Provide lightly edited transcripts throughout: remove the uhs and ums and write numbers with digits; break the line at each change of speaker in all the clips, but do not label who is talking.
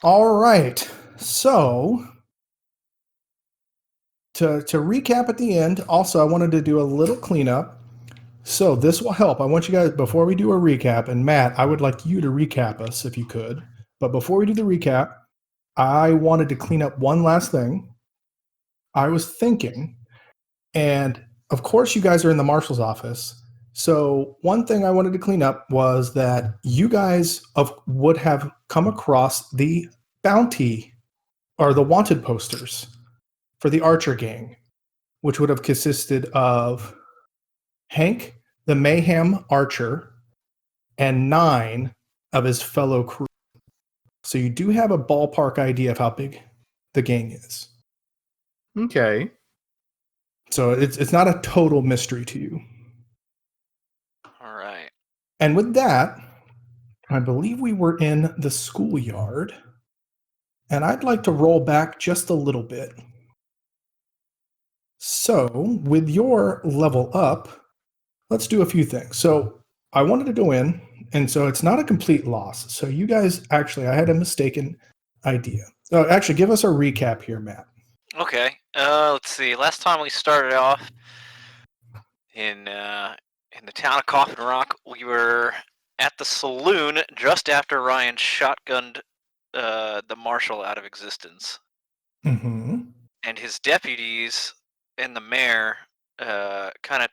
All right. So to recap at the end, also I wanted to do a little cleanup. So this will help. I want you guys, before we do a recap, and Matt, I would like you to recap us if you could. But before we do the recap, I wanted to clean up one last thing. I was thinking, and of course you guys are in the marshal's office. So one thing I wanted to clean up was that you guys would have come across the bounty or the wanted posters for the Archer gang, which would have consisted of Hank, the Mayhem Archer, and 9 of his fellow crew. So you do have a ballpark idea of how big the gang is.
Okay.
So it's not a total mystery to you.
All right.
And with that, I believe we were in the schoolyard. And I'd like to roll back just a little bit. So with your level up, let's do a few things. So I wanted to go in, and so it's not a complete loss. So you guys, actually, I had a mistaken idea. So actually, give us a recap here, Matt.
Okay. Let's see. Last time we started off in the town of Coffin Rock, we were at the saloon just after Ryan shotgunned the Marshal out of existence.
Mm-hmm.
And his deputies and the mayor kind of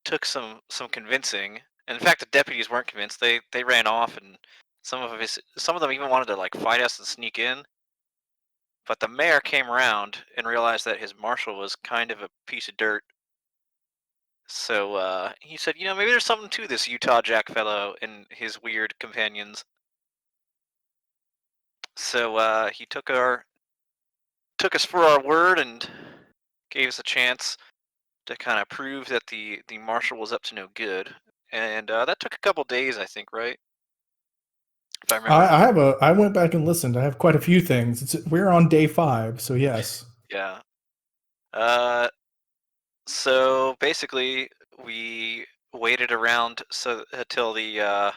took some convincing. And in fact, the deputies weren't convinced. They ran off, and some of them even wanted to like fight us and sneak in. But the mayor came around and realized that his marshal was kind of a piece of dirt. So he said, maybe there's something to this Utah Jack fellow and his weird companions. So he took us for our word and gave us a chance to kind of prove that the marshal was up to no good. And that took a couple days, I think, right? If I remember.
I went back and listened. I have quite a few things. We're on day 5, so yes.
Yeah. So basically, we waited around until the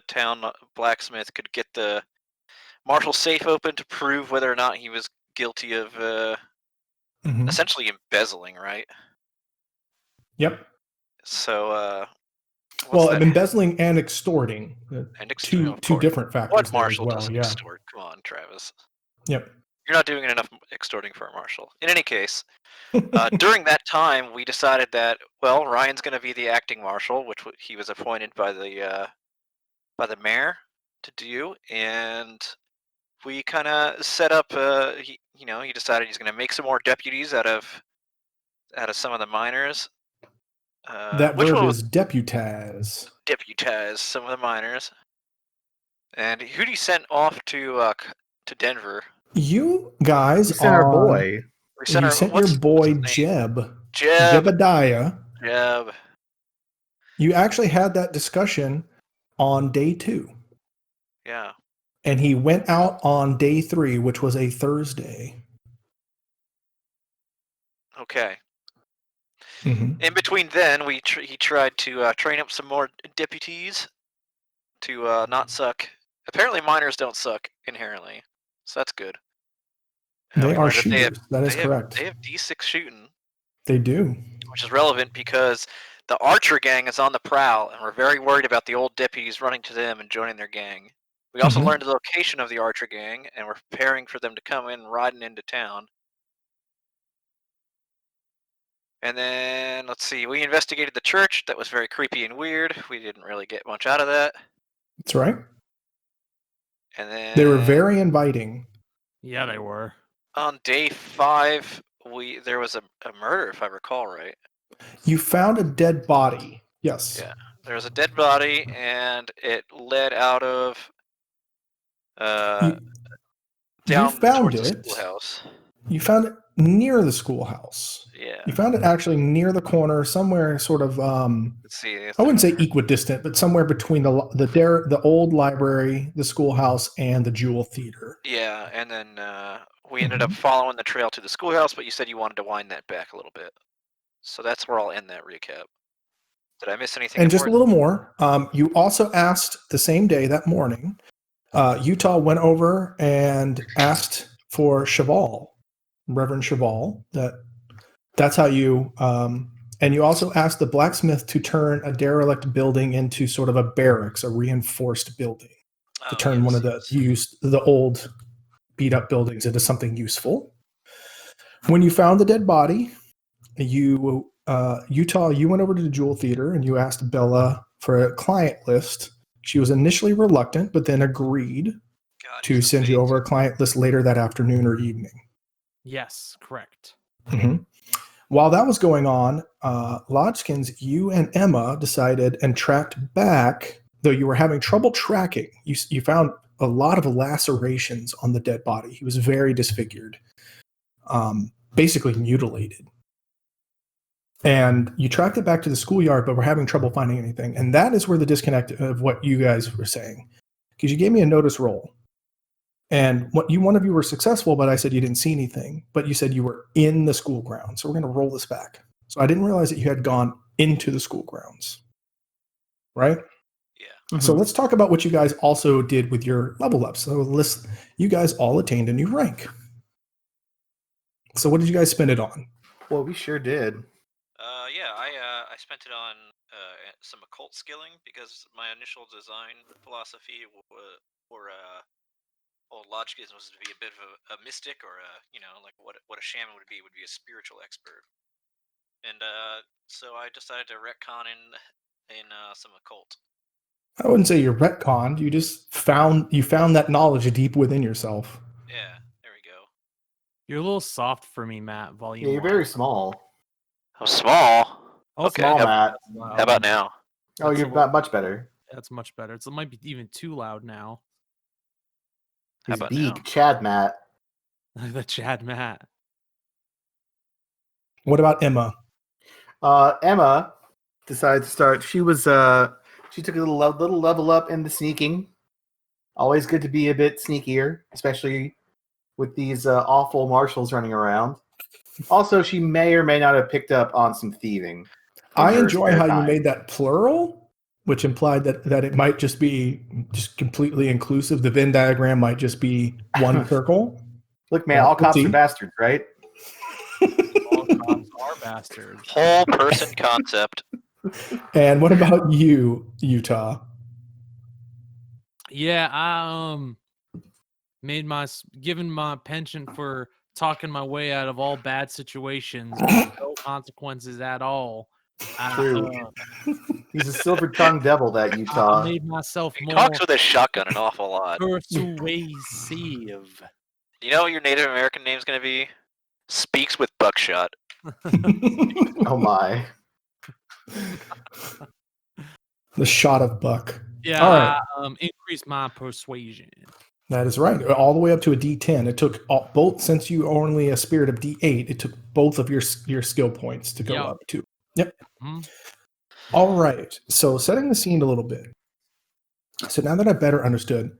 town blacksmith could get the Marshal safe open to prove whether or not he was guilty of essentially embezzling, right?
Yep.
So,
embezzling and extorting. Two different factors
what
there
Marshal
as well.
doesn't
Yeah.
extort? Come on, Travis.
Yep.
You're not doing enough extorting for a Marshal. In any case, during that time, we decided that, well, Ryan's going to be the acting Marshal, which he was appointed by the mayor to do, and we kind of set up. He decided he's going to make some more deputies out of some of the miners.
That verb is deputize.
Deputize some of the miners. And who'd he send off to Denver?
You guys
we sent our boy.
You sent your boy Jeb. Jebediah.
Jeb.
You actually had that discussion on day 2.
Yeah.
And he went out on day 3, which was a Thursday.
Okay.
Mm-hmm.
In between then, he tried to train up some more deputies to not suck. Apparently, miners don't suck inherently, so that's good.
They are shooters. That is correct.
They have D6 shooting.
They do.
Which is relevant because the Archer gang is on the prowl, and we're very worried about the old deputies running to them and joining their gang. We also learned the location of the Archer gang, and we're preparing for them to come in riding into town. And then, let's see, we investigated the church. That was very creepy and weird. We didn't really get much out of that.
That's right.
And then
they were very inviting.
Yeah, they were.
On day 5, there was a murder, if I recall right.
You found a dead body. Yes.
Yeah, there was a dead body, and it led out of down towards the schoolhouse.
You found it near the schoolhouse.
Yeah.
You found it actually near the corner, somewhere sort of
let's see.
I wouldn't say equidistant, but somewhere between the old library, the schoolhouse, and the Jewel Theater.
Yeah, and then we ended up following the trail to the schoolhouse, but you said you wanted to wind that back a little bit. So that's where I'll end that recap. Did I miss anything?
And just a little more. You also asked the same day, that morning, Utah went over and asked for Cheval, Reverend Cheval. That's how you. And you also asked the blacksmith to turn a derelict building into sort of a barracks, a reinforced building, to turn one of the old beat up buildings into something useful. When you found the dead body, Utah, you went over to the Jewel Theater and you asked Bella for a client list. She was initially reluctant, but then agreed to send you over a client list later that afternoon or evening.
Yes, correct.
Mm-hmm. While that was going on, Lodgeskins, you and Emma decided and tracked back, though you were having trouble tracking. You found a lot of lacerations on the dead body. He was very disfigured, basically mutilated. And you tracked it back to the schoolyard, but we're having trouble finding anything. And that is where the disconnect of what you guys were saying. Because you gave me a notice roll. And one of you were successful, but I said you didn't see anything. But you said you were in the school grounds. So we're going to roll this back. So I didn't realize that you had gone into the school grounds. Right?
Yeah.
Mm-hmm.
So let's talk about what you guys also did with your level ups. So you guys all attained a new rank. So what did you guys spend it on?
Well, we sure did.
I spent it on some occult skilling because my initial design philosophy for Old Lodgeskins was to be a bit of a mystic, or like what a shaman would be a spiritual expert. And so I decided to retcon in some occult.
I wouldn't say you're retconned. You just found that knowledge deep within yourself.
Yeah, there we go.
You're a little soft for me, Matt. Volume.
Yeah, you're very small.
I'm small.
Okay.
Small, Matt.
How about now?
Oh, you're not much better.
That's much better. It might be even too loud now.
How
He's
about
big,
now?
Chad Matt.
The Chad Matt.
What about Emma?
Emma decided to start. She was she took a little level up in the sneaking. Always good to be a bit sneakier, especially with these awful marshals running around. Also, she may or may not have picked up on some thieving.
I enjoy how you made that plural, which implied that it might just be just completely inclusive. The Venn diagram might just be one circle.
Look, man, all cops are bastards, right?
All cops are bastards.
Whole person concept.
And what about you, Utah?
Yeah, I given my penchant for talking my way out of all bad situations with no consequences at all.
True. He's a silver-tongued devil, that Utah.
I made myself
He
more
talks with a shotgun an awful lot.
persuasive.
You know what your Native American name's gonna be? Speaks with buckshot.
Oh my.
The shot of buck.
Yeah,
all right.
Increase my persuasion.
That is right. All the way up to a D10. It took both, since you are only a spirit of D8, it took both of your skill points to go up to. Yep.
Mm-hmm.
All right. So setting the scene a little bit. So now that I've better understood,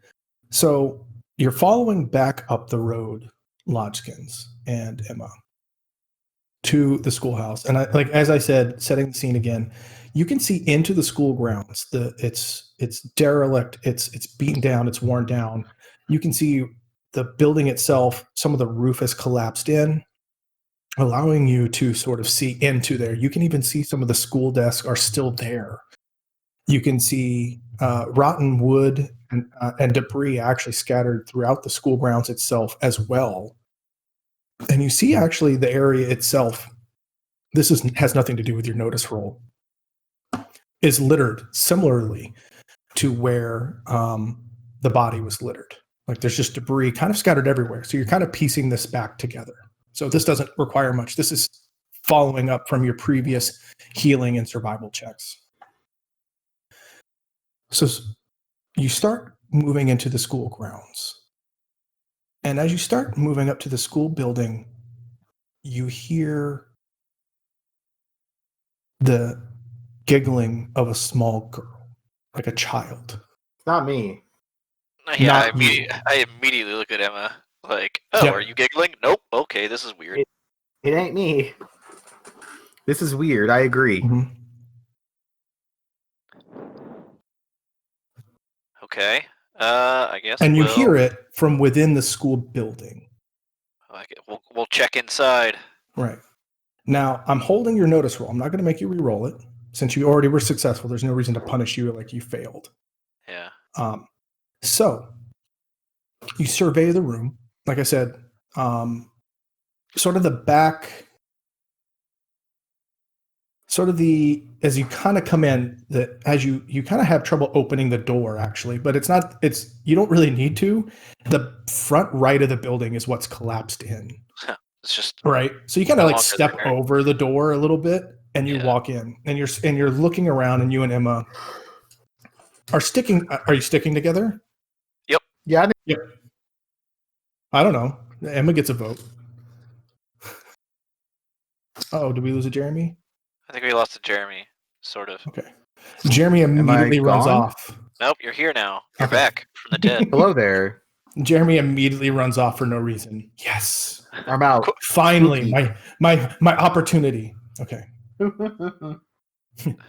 so you're following back up the road, Lodgeskins and Emma, to the schoolhouse. And as I said, setting the scene again, you can see into the school grounds. It's derelict, it's beaten down, it's worn down. You can see the building itself, some of the roof has collapsed in, allowing you to sort of see into there. You can even see some of the school desks are still there. You can see rotten wood and debris actually scattered throughout the school grounds itself as well. And you see actually the area itself, this has nothing to do with your notice roll, is littered similarly to where the body was littered. Like there's just debris kind of scattered everywhere. So you're kind of piecing this back together. So this doesn't require much. This is following up from your previous healing and survival checks. So you start moving into the school grounds. And as you start moving up to the school building, you hear the giggling of a small girl, like a child.
Not me.
Yeah, I immediately look at Emma like, oh, Are you giggling? Nope. Okay, this is weird.
It ain't me. This is weird. I agree.
Okay. I guess.
And you hear it from within the school building.
We'll check inside.
Right. Now, I'm holding your notice roll. I'm not going to make you re-roll it. Since you already were successful, there's no reason to punish you like you failed.
Yeah.
So, you survey the room. Like I said, sort of the back, as you kind of come in, as you kind of have trouble opening the door, actually, but you don't really need to. The front right of the building is what's collapsed in.
It's just
right. So you kind of like step over the door a little bit and you walk in and you're looking around, and you and Emma are you sticking together?
Yep.
Yeah.
Yep. I don't know. Emma gets a vote. Oh, did we lose a Jeremy?
I think we lost to Jeremy, sort of.
Okay. Jeremy immediately runs
gone?
off.
Nope, you're here now. You're
Okay.
back from the dead.
Hello there.
Jeremy immediately runs off for no reason. Yes.
I'm out.
Finally, my opportunity. Okay.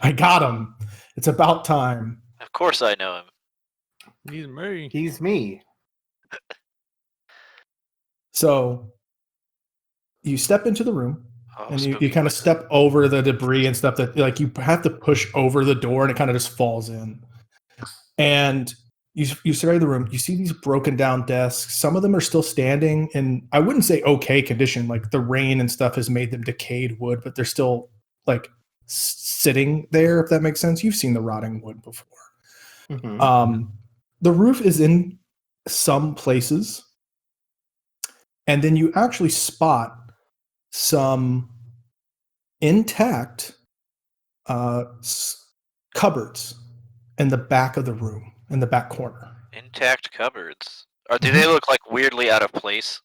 I got him. It's about time.
Of course I know him.
He's me.
He's me.
So you step into the room.
Oh,
And
spooky
you kind of
voice.
step over the debris and stuff that like you have to push over the door, and it kind of just falls in. And you survey the room. You see these broken down desks. Some of them are still standing in, I wouldn't say okay condition. Like the rain and stuff has made them decayed wood, but they're still like sitting there, if that makes sense. You've seen the rotting wood before.
Mhm.
The roof is in some places. And then you actually spot some intact cupboards in the back of the room, in the back corner.
Intact cupboards. Or do they look like weirdly out of place?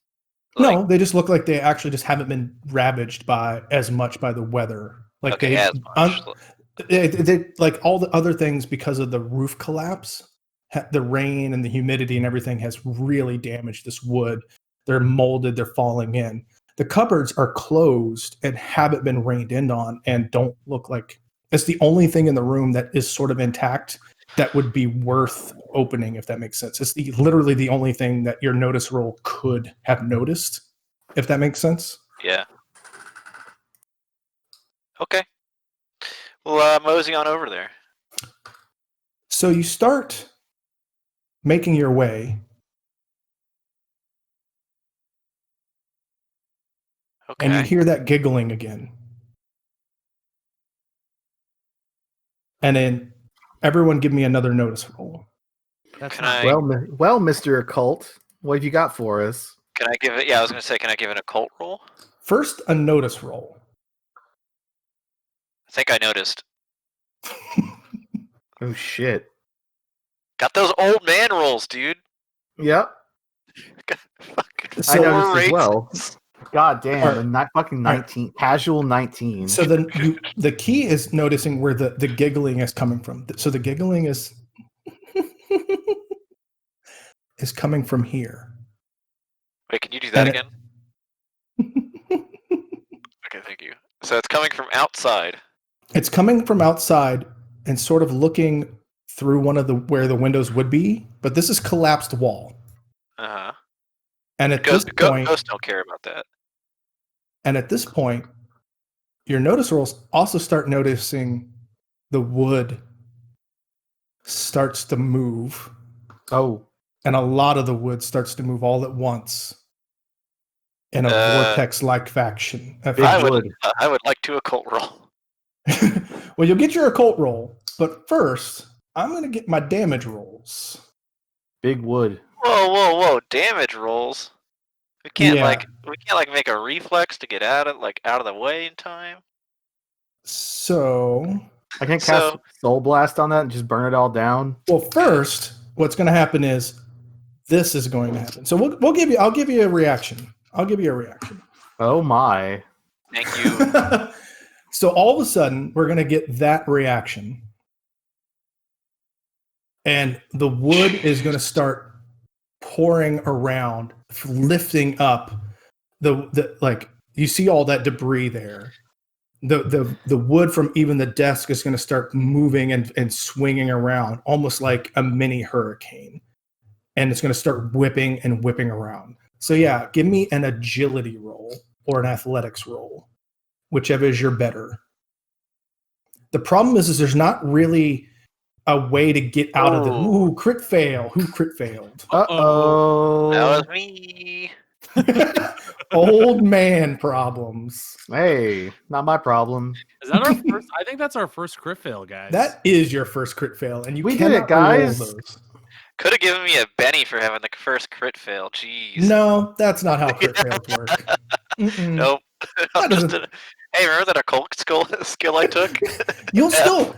No, they just look like they actually just haven't been ravaged by as much by the weather. Like
Okay, as much.
they like all the other things, because of the roof collapse, the rain and the humidity and everything has really damaged this wood. They're molded, they're falling in. The cupboards are closed and haven't been rained in on, and don't look like, it's the only thing in the room that is sort of intact that would be worth opening, if that makes sense. It's literally the only thing that your notice roll could have noticed, if that makes sense.
Yeah. Okay. Well, mosey on over there.
So you start making your way.
Okay.
And you hear that giggling again. And then everyone give me another notice roll.
That's
Can
not
I-
Well, Mr. Occult, what have you got for us?
Can I give it? Yeah, I was gonna say, can I give it a cult roll?
First, a notice roll.
I think I noticed.
Oh shit.
Got those old man rolls, dude.
Yep.
Fucking
So-
I noticed as
rates.
well. God damn,
Alright.
not fucking
Alright.
19. Casual 19.
So then the key is noticing where the giggling is coming from. So the giggling is coming from here.
Wait, can you do that
And
again? Okay, thank you. So it's coming from outside.
It's coming from outside and sort of looking through one of where the windows would be, but this is collapsed wall.
Uh huh.
And at this point,
Ghosts don't care about that.
And at this point, your notice rolls also start noticing the wood starts to move.
Oh.
And a lot of the wood starts to move all at once in a vortex-like fashion.
I would like to occult roll.
Well, you'll get your occult roll, but first, I'm going to get my damage rolls.
Big wood.
Whoa! Damage rolls. We can't
Yeah.
make a reflex to get out of the way in time.
So,
I can cast Soul Blast on that and just burn it all down.
well, first, what's going to happen is this is going to happen. So I'll give you a reaction.
Oh my.
Thank you.
So all of a sudden, we're going to get that reaction. And the wood is going to start pouring around, lifting up the like, you see all that debris there. The wood from even the desk is going to start moving and swinging around, almost like a mini hurricane. and it's going to start whipping and whipping around. So yeah, give me an agility roll or an athletics roll, whichever is your better. The problem is there's not really a way to get out of the crit fail. Who crit failed?
Uh-oh.
That was me.
Old man problems.
Hey, not my problem.
Is that our first? I think that's our first crit fail, guys.
That is your first crit fail, and
We did it, guys.
Those.
Could have given me a Benny for having the first crit fail. Jeez.
No, that's not how crit fails work.
Nope. Hey, remember that occult skill I took?
You'll still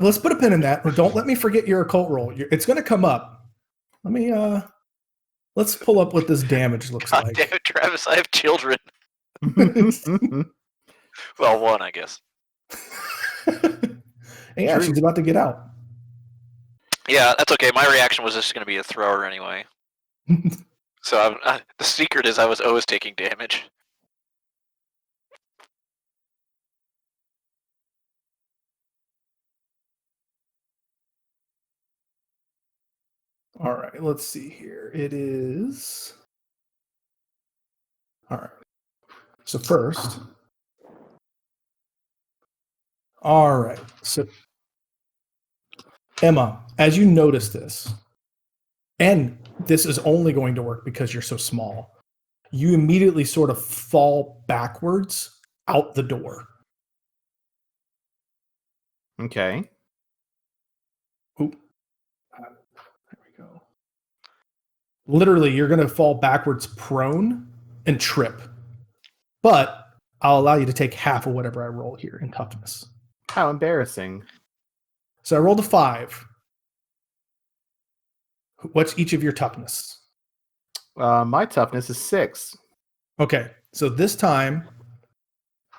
let's put a pin in that. Don't let me forget your occult roll. It's going to come up. Let me let's pull up what this damage looks
God
like.
damn it, Travis! I have children. Well, one, I guess.
Yeah, she's about to get out.
Yeah, that's okay. My reaction was just going to be a thrower anyway. So the secret is I was always taking damage.
All right, let's see here. It is... All right. So first... All right. So, Emma, as you notice this, and this is only going to work because you're so small, you immediately sort of fall backwards out the door.
Okay.
Oop. There we go. Literally, you're going to fall backwards prone and trip. But I'll allow you to take half of whatever I roll here in toughness.
How embarrassing.
So I rolled a 5. What's each of your toughness?
My toughness is 6.
Okay, so this time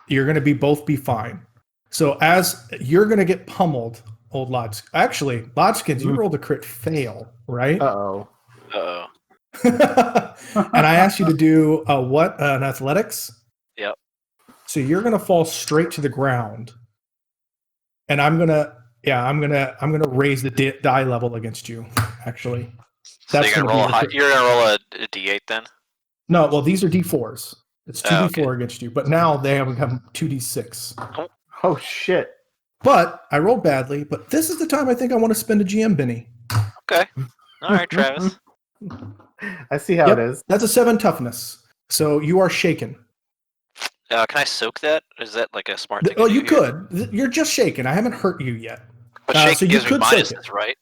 you're going to both be fine. So as you're going to get pummeled, Old Lodge. Actually, Lodgeskins, you rolled a crit fail, right?
Uh-oh.
Uh-oh.
And I asked you to do an athletics?
Yep.
So you're going to fall straight to the ground. And I'm going to raise the die level against you, actually.
So you're going to roll a D8 then?
No, well, these are D4s. It's 2D4 against you, but now they have become 2D6.
Oh, shit.
But I rolled badly, but this is the time I think I want to spend a GM Benny.
Okay. All right, Travis.
I see how it is.
That's a 7 toughness. So you are shaken.
Can I soak that? Is that like a smart thing?
Oh, you could. You're just shaken. I haven't hurt you yet.
But shaking
so
gives me minuses, right?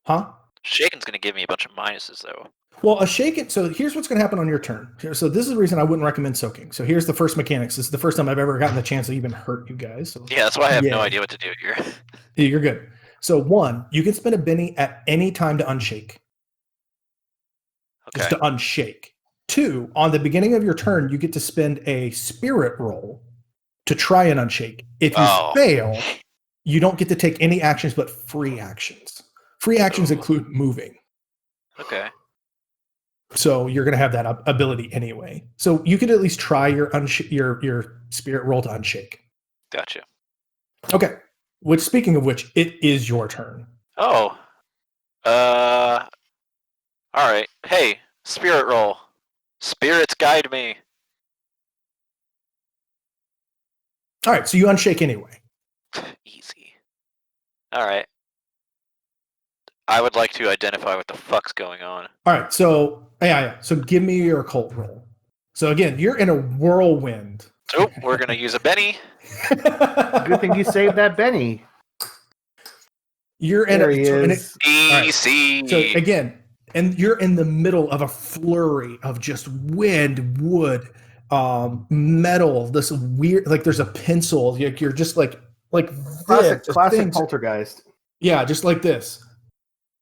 Huh?
Shaken's going to give me a bunch of minuses, though.
Well, a shaken. So here's what's going to happen on your turn. So this is the reason I wouldn't recommend soaking. So here's the first mechanics. This is the first time I've ever gotten the chance to even hurt you guys. So,
yeah, that's why I have no idea what to do here.
You're good. So 1, you can spend a Benny at any time to unshake.
Okay.
Just to unshake. 2, on the beginning of your turn, you get to spend a spirit roll to try and unshake. If you fail, you don't get to take any actions but free actions. Free actions include moving.
Okay.
So you're going to have that ability anyway. So you could at least try your spirit roll to unshake.
Gotcha.
Okay. Which, speaking of which, it is your turn.
Oh. All right. Hey, spirit roll. Spirits guide me.
All right. So you unshake anyway.
Easy. All right. I would like to identify what the fuck's going on.
All right. So yeah. So give me your occult roll. So again, you're in a whirlwind.
So we're gonna use a Benny.
Good thing you saved that Benny.
You're in
Easy.
Right. So again, and you're in the middle of a flurry of just wind, wood, metal. This weird, like there's a pencil. You're just like
classic poltergeist.
Yeah, just like this.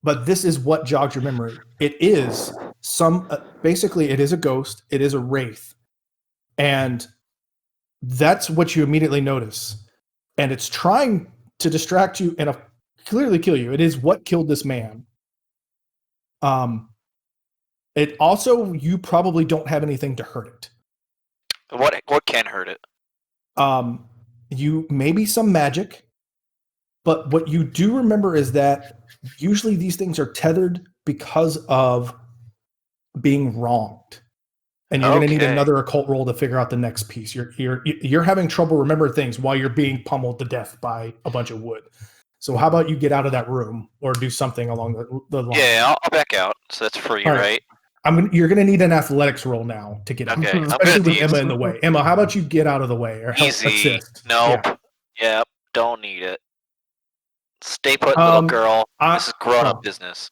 But this is what jogs your memory. It is basically it is a ghost. It is a wraith, and that's what you immediately notice. And it's trying to distract you and clearly kill you. It is what killed this man. It also, you probably don't have anything to hurt it.
What can hurt it?
You maybe some magic, but what you do remember is that usually these things are tethered because of being wronged. And you're going to need
Okay.
another occult roll to figure out the next piece. You're having trouble remembering things while you're being pummeled to death by a bunch of wood. So how about you get out of that room or do something along the line?
Yeah, I'll back out. So that's free,
All
right?
You're going to need an athletics roll now to get out.
Okay, I'm
Especially
gonna
with
use
Emma in the way. Emma, how about you get out of the way or help
easy.
assist?
Nope.
Yeah.
Yep. Don't need it. Stay put, little girl. This is grown-up business.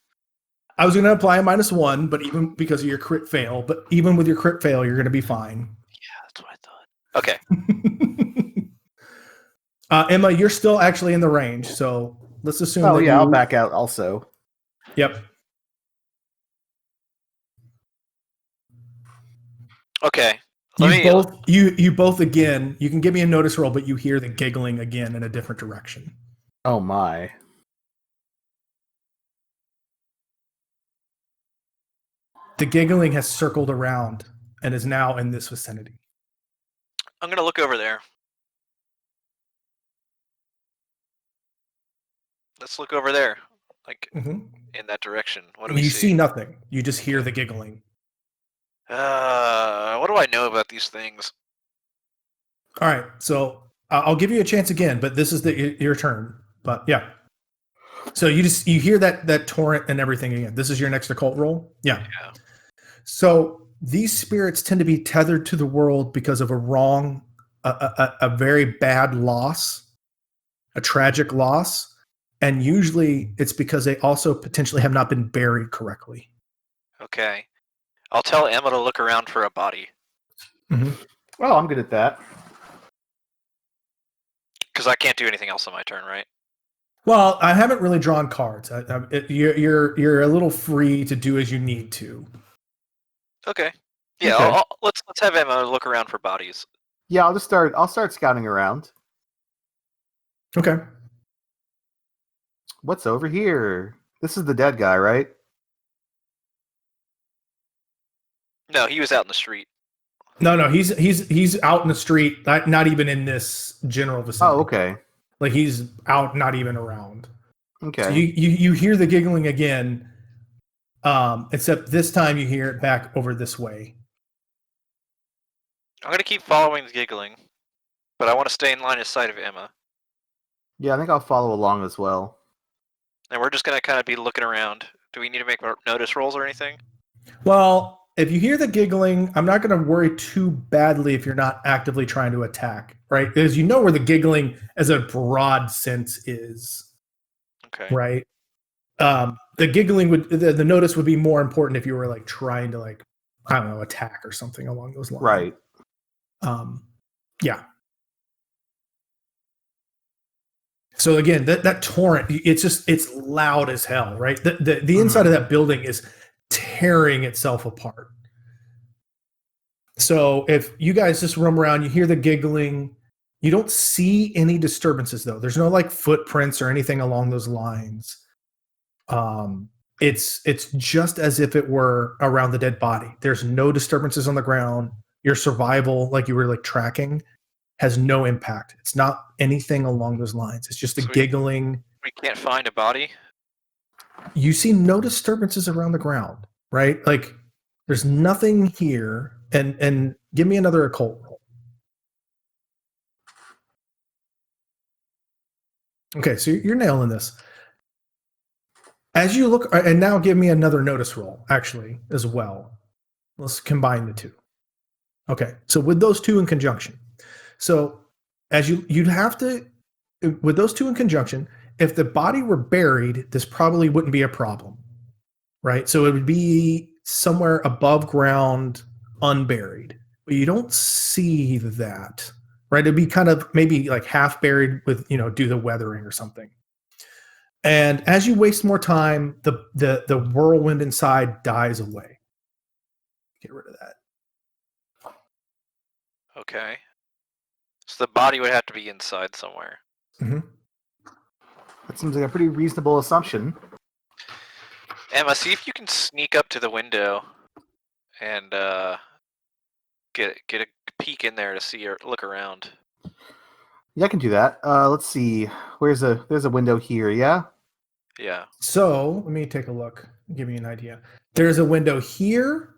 I was going to apply a -1, but even because of your crit fail. But even with your crit fail, you're going to be fine.
Yeah, that's what I thought. Okay.
Emma, you're still actually in the range, so let's assume.
Oh
that
yeah, I'll back out also.
Yep.
Okay.
You both again. You can give me a notice roll, but you hear the giggling again in a different direction.
Oh my.
The giggling has circled around and is now in this vicinity.
I'm gonna look over there. Let's look over there, like in that direction. What do we see?
You see nothing. You just hear the giggling.
What do I know about these things?
All right, so I'll give you a chance again, but this is your turn. But yeah, so you hear that torrent and everything again. This is your next occult roll. Yeah. So these spirits tend to be tethered to the world because of a very bad loss, a tragic loss, and usually it's because they also potentially have not been buried correctly.
Okay. I'll tell Emma to look around for a body.
Well, I'm good at that.
Because I can't do anything else on my turn, right?
Well, I haven't really drawn cards. You're a little free to do as you need to.
Okay. Yeah,
Okay.
let's have Emma look around for bodies.
Yeah, I'll start scouting around.
Okay.
What's over here? This is the dead guy, right?
No, he was out in the street.
No, he's out in the street, not even in this general vicinity.
Oh, okay.
Like he's out, not even around.
Okay.
So you hear the giggling again, except this time you hear it back over this way.
I'm gonna keep following the giggling, but I want to stay in line of sight of Emma.
Yeah, I think I'll follow along as well.
And we're just gonna kind of be looking around. Do we need to make notice rolls or anything?
Well, if you hear the giggling, I'm not going to worry too badly if you're not actively trying to attack, right? Because you know where the giggling as a broad sense is.
Okay.
Right? The giggling the notice would be more important if you were like trying to like, I don't know, attack or something along those lines.
Right.
Yeah. So again, that torrent, it's loud as hell, right? The inside of that building is tearing itself apart. So if you guys just roam around, you hear the giggling, you don't see any disturbances though. There's no like footprints or anything along those lines. It's just as if it were around the dead body. There's no disturbances on the ground. Your survival, like you were like tracking, has no impact. It's not anything along those lines. It's just the giggling.
We can't find a body?
You see no disturbances around the ground, right? Like there's nothing here. And give me another occult roll. Okay, so you're nailing this. As you look, and now give me another notice roll, actually, as well. Let's combine the two. Okay, so with those two in conjunction. So as you'd have to, with those two in conjunction, if the body were buried, this probably wouldn't be a problem, right? So it would be somewhere above ground, unburied. But you don't see that, right? It'd be kind of maybe like half buried with, due to weathering or something. And as you waste more time, the whirlwind inside dies away. Get rid of that.
Okay. So the body would have to be inside somewhere.
Mm-hmm.
That seems like a pretty reasonable assumption.
Emma, see if you can sneak up to the window and get a peek in there to see or look around.
Yeah, I can do that. Let's see. There's a window here, yeah?
Yeah.
So let me take a look. give you an idea. There's a window here.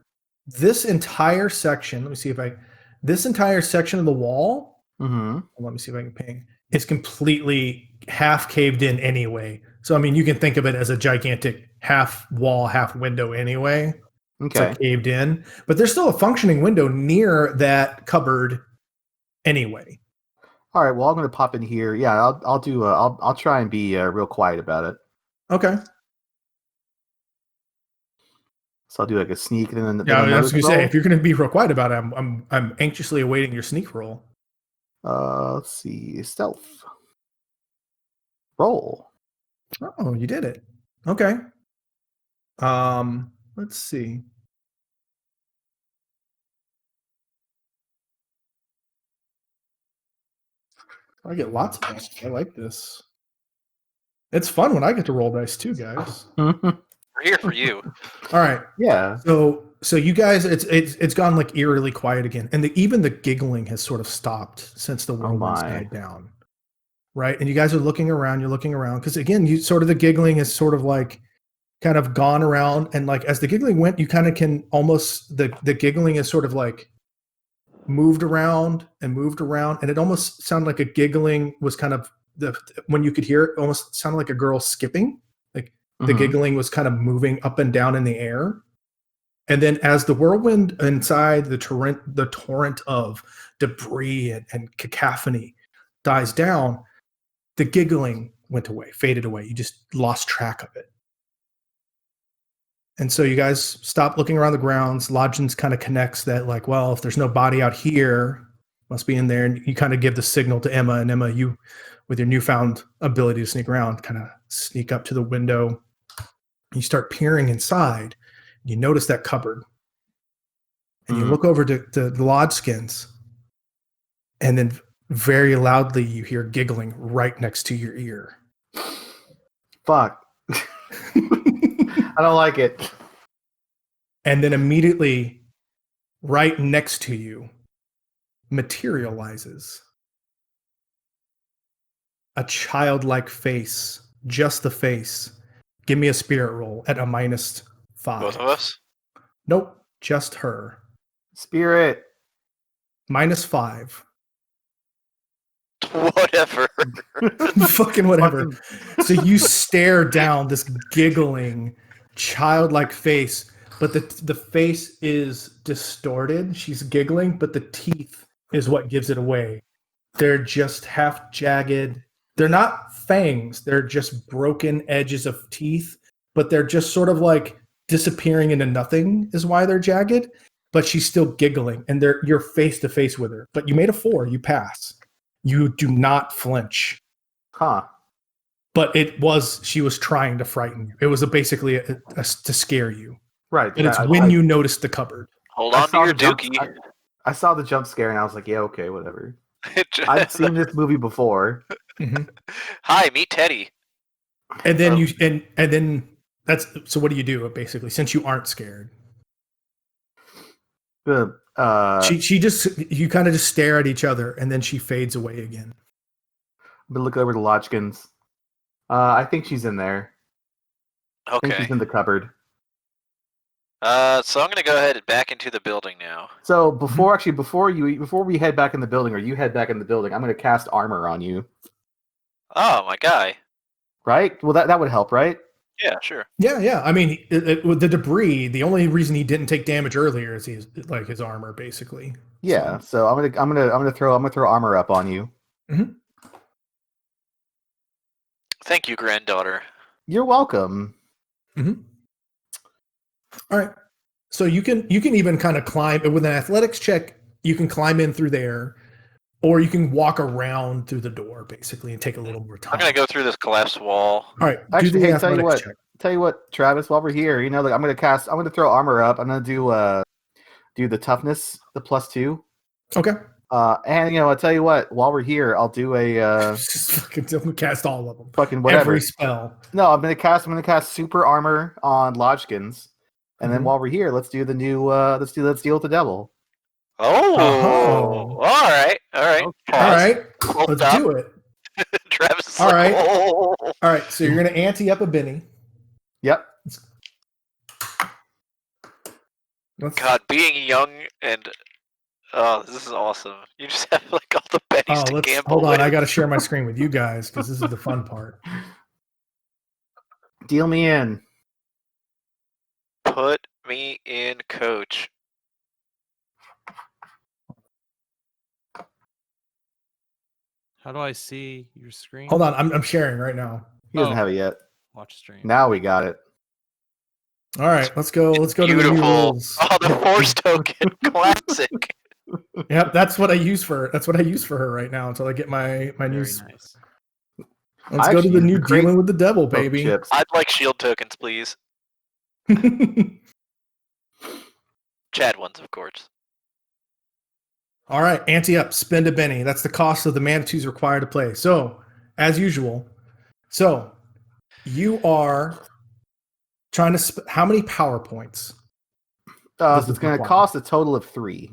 This entire section, let me see if this entire section of the wall, let me see if I can ping, is completely half caved in anyway. So, I mean, you can think of it as a gigantic half wall, half window anyway.
Okay.
It's like caved in. But there's still a functioning window near that cupboard anyway.
All right. Well, I'm going to pop in here. Yeah, I'll do. I'll try and be real quiet about it.
Okay.
So I'll do like a sneak, and then
Yeah, I was going to say, if you're going to be real quiet about it, I'm anxiously awaiting your sneak roll.
Let's see, stealth roll.
Oh, you did it. Okay. Let's see. I get lots of dice. I like this. It's fun when I get to roll dice too, guys.
We're here for you.
All right.
Yeah.
So you guys, it's gone like eerily quiet again, and even the giggling has sort of stopped since the whirlwinds died down. Right, and you guys are looking around. You're looking around because again, the giggling is sort of like kind of gone around, and like as the giggling went, you kind of can almost the giggling is sort of like moved around, and it almost sounded like a giggling was kind of when you could hear it, almost sounded like a girl skipping. Like the giggling was kind of moving up and down in the air. And then as the whirlwind inside the torrent of debris and cacophony dies down, the giggling went away, faded away. You just lost track of it. And so you guys stop looking around the grounds. Lodgins kind of connects that, like, well, if there's no body out here, must be in there. And you kind of give the signal to Emma. And Emma, you, with your newfound ability to sneak around, kind of sneak up to the window. You start peering inside. You notice that cupboard. And you look over to the Lodgeskins. And then very loudly you hear giggling right next to your ear.
Fuck. I don't like it.
And then immediately right next to you materializes a childlike face, just the face. Give me a spirit roll at a -5.
Both of us?
Nope, just her.
Spirit.
-5.
Whatever.
Fucking whatever. So you stare down this giggling, childlike face, but the face is distorted. She's giggling, but the teeth is what gives it away. They're just half jagged. They're not fangs. They're just broken edges of teeth, but they're just sort of like disappearing into nothing is why they're jagged. But she's still giggling, and you're face to face with her. But you made a 4. You pass. You do not flinch.
Huh.
But she was trying to frighten you. It was basically to scare you.
Right.
And it's when you noticed the cupboard.
Hold on to your dookie.
I saw the jump scare and I was like, yeah, okay, whatever. I've seen this movie before.
Mm-hmm.
Hi, meet Teddy.
And then and then that's so what do you do basically since you aren't scared? She just you kind of just stare at each other and then she fades away again.
I'm gonna look over to Lodgeskins. I think she's in there.
Okay.
I think she's in the cupboard.
So I'm gonna go ahead and back into the building now.
So before we head back in the building, or you head back in the building, I'm gonna cast armor on you.
Oh, my guy.
Right? Well, that would help, right?
Yeah, sure.
Yeah. I mean, with the debris, the only reason he didn't take damage earlier is he's like his armor, basically.
Yeah. So I'm gonna throw armor up on you.
Mm-hmm.
Thank you, granddaughter.
You're welcome.
Mm-hmm. All right. So you can even kind of climb with an athletics check. You can climb in through there, or you can walk around through the door, basically, and take a little more time.
I'm gonna go through this collapsed wall.
All right.
Actually, hey, tell you what, Travis. While we're here, like I'm gonna throw armor up. I'm gonna do the toughness, the +2.
Okay.
And I'll tell you what. While we're here, I'll do a
just fucking cast all of them.
Fucking whatever.
Every spell.
No, I'm gonna cast super armor on Lodgeskins, and then while we're here, let's do the new let's deal with the devil.
Oh, all right.
Okay. All right. Let's do it.
Travis.
All right. All right. So you're gonna ante up a Benny.
Yep.
God, being young and oh, this is awesome. You just have like all the pennies to gamble
hold on.
with.
I got to share my screen with you guys because this is the fun part.
Deal me in.
Put me in, coach.
How do I see your screen?
Hold on, I'm sharing right now.
He doesn't have it yet.
Watch stream.
Now we got it.
All right, let's go. Let's go to the new
Beautiful.
rules.
Oh, the force token, classic.
Yep, that's what I use for. That's what I use for her right now until I get my new.
Very nice.
Let's
I
go to
actually
the
use
new
the Krayts
dealing with the devil,
Poke
baby.
chips.
I'd like shield tokens, please. Chad ones, of course.
All right, ante up, spend a Benny. That's the cost of the Manitous required to play. So, as usual, you are trying to how many power points?
So
Does
it's
it
going to
require?
cost a total of 3.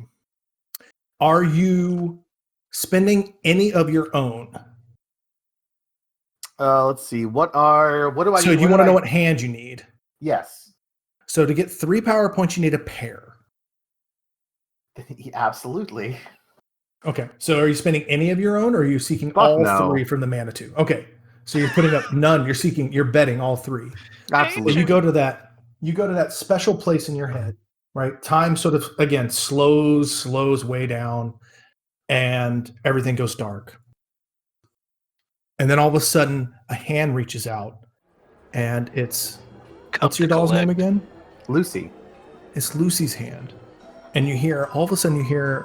Are you spending any of your own?
Let's see. What do I
So
need?
you want to know what hand you need.
Yes.
So to get 3 power points, you need a pair.
Absolutely.
Okay. So are you spending any of your own, or are you seeking
Fuck
all
no.
3 from the Manitou? Okay. So you're putting up none. You're betting all 3.
Absolutely.
You go to that special place in your head, right? Time sort of again slows way down, and everything goes dark. And then all of a sudden, a hand reaches out, and it's what's your doll's name again?
Lucy.
It's Lucy's hand, and all of a sudden you hear,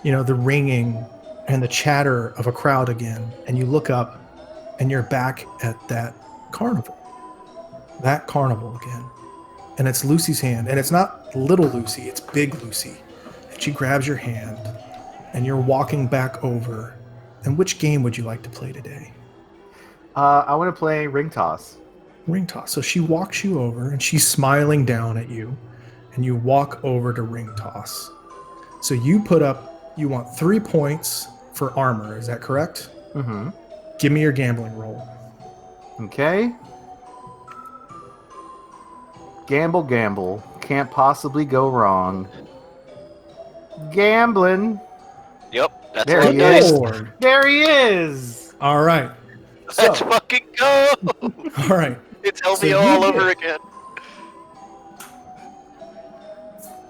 the ringing and the chatter of a crowd again, and you look up, and you're back at that carnival again. And it's Lucy's hand. And it's not little Lucy, it's big Lucy. And she grabs your hand, and you're walking back over. And which game would you like to play today?
I want to play ring toss.
Ring toss. So she walks you over, and she's smiling down at you. And you walk over to ring toss. So you want 3 points for armor. Is that correct?
Mm-hmm.
Give me your gambling roll.
Okay. Gamble. Can't possibly go wrong. Gambling.
Yep, that's
There
what
he
it
is.
is.
There he is.
All right.
Let's
So,
fucking go.
all right.
It's
So
LVO
you
all
get-
over again.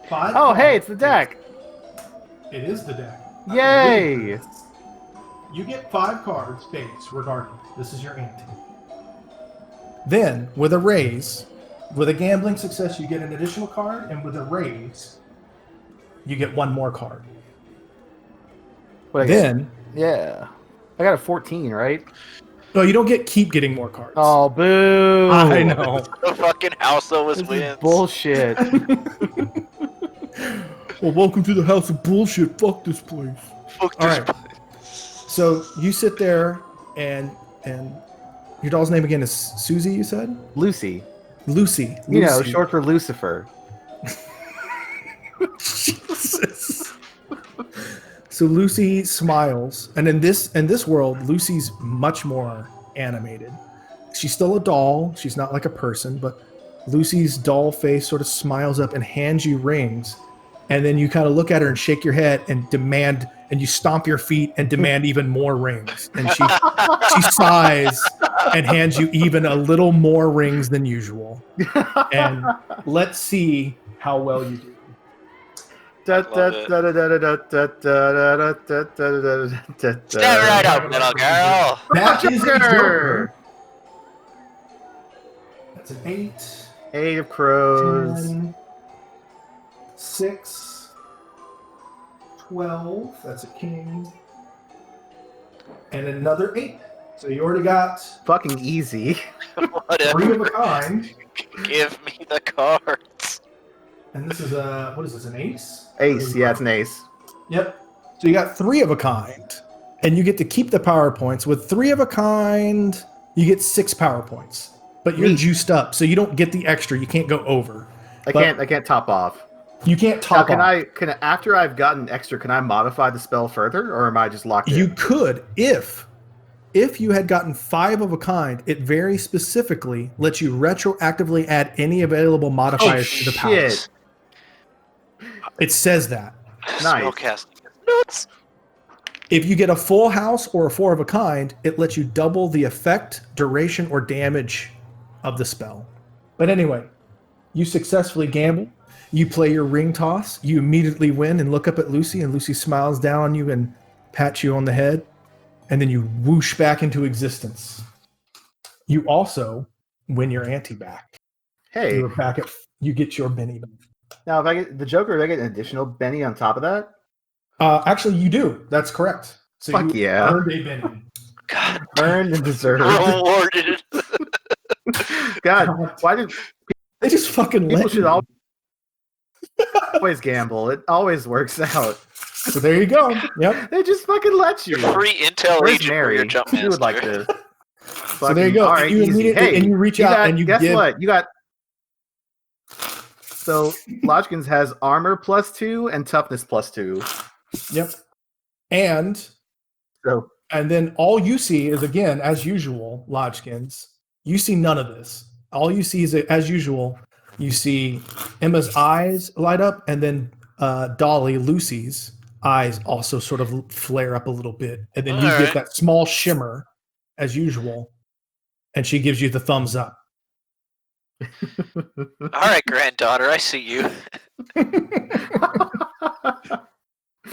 5
Oh, hey,
cards.
it's the deck.
It is the deck.
Yay.
You get 5 cards base, regardless. This is your ante. Then, with a raise, with a gambling success, you get an additional card, and with a raise, you get 1 more card.
What I get?
Then,
Yeah. I got a 14, right?
no, you don't keep getting more cards.
Oh, boo.
I know.
The fucking house always
This
wins.
is bullshit.
Well, welcome to the house of bullshit. Fuck this place.
Fuck
All
this
right. So you sit there, and your doll's name again is Susie, you said?
Lucy.
Lucy.
You know,
Lucy.
short for Lucifer.
Jesus. So Lucy smiles, and in this world, Lucy's much more animated. She's still a doll. She's not like a person, but Lucy's doll face sort of smiles up and hands you rings, and then you kind of look at her and shake your head and demand, and you stomp your feet and demand even more rings. And she sighs and hands you even a little more rings than usual. And let's see how well you do.
Stand right up, little girl.
That is a
Joker.
Joker. That's an 8.
8 of crows.
10, 6, 12. That's a king. And another 8. So you already got
Fucking easy.
3 of
Whatever.
a kind.
Give me the cards.
And this is what is this, an ace?
Ace. Yeah, it's an ace.
Yep. So you got 3 of a kind. And you get to keep the power points. With 3 of a kind, you get 6 power points. But you're
Neat.
juiced up, so you don't get the extra. You can't go over.
I can't top off.
You can't
Now,
top off.
can I after I've gotten extra, can I modify the spell further, or am I just locked
You
in?
could, if you had gotten 5 of a kind, it very specifically lets you retroactively add any available modifiers to the powers.
Shit.
It says that.
Nice.
Spellcasting is nuts.
If you get a full house or a 4 of a kind, it lets you double the effect, duration, or damage of the spell. But anyway, you successfully gamble. You play your ring toss. You immediately win and look up at Lucy, and Lucy smiles down on you and pats you on the head. And then you whoosh back into existence. You also win your ante back.
Hey,
You're back at. You get your Benny back.
now if I get the Joker, do I get an additional Benny on top of that?
Actually, you do. That's correct. So
Fuck
you
yeah.
earned a Benny.
God,
Earned and deserved.
rewarded.
God, why did
They just fucking
people
let
should
you.
always gamble? It always works out.
So there you go. Yep.
They just fucking let you.
Your free intel
Where's
agent for
Mary?
your jump
She would like
master.
to.
So there you go.
All right,
You
easy.
immediately
Hey,
and you reach out
got,
and you
guess
give.
what? You got. So Lodgeskins has armor +2 and toughness +2.
Yep. And
So
then all you see is, again, as usual, Lodgeskins. You see none of this. All you see is, as usual, you see Emma's eyes light up, and then Dolly, Lucy's eyes also sort of flare up a little bit, and then you
All
get
right.
that small shimmer, as usual, and she gives you the thumbs up.
All right, granddaughter, I see you.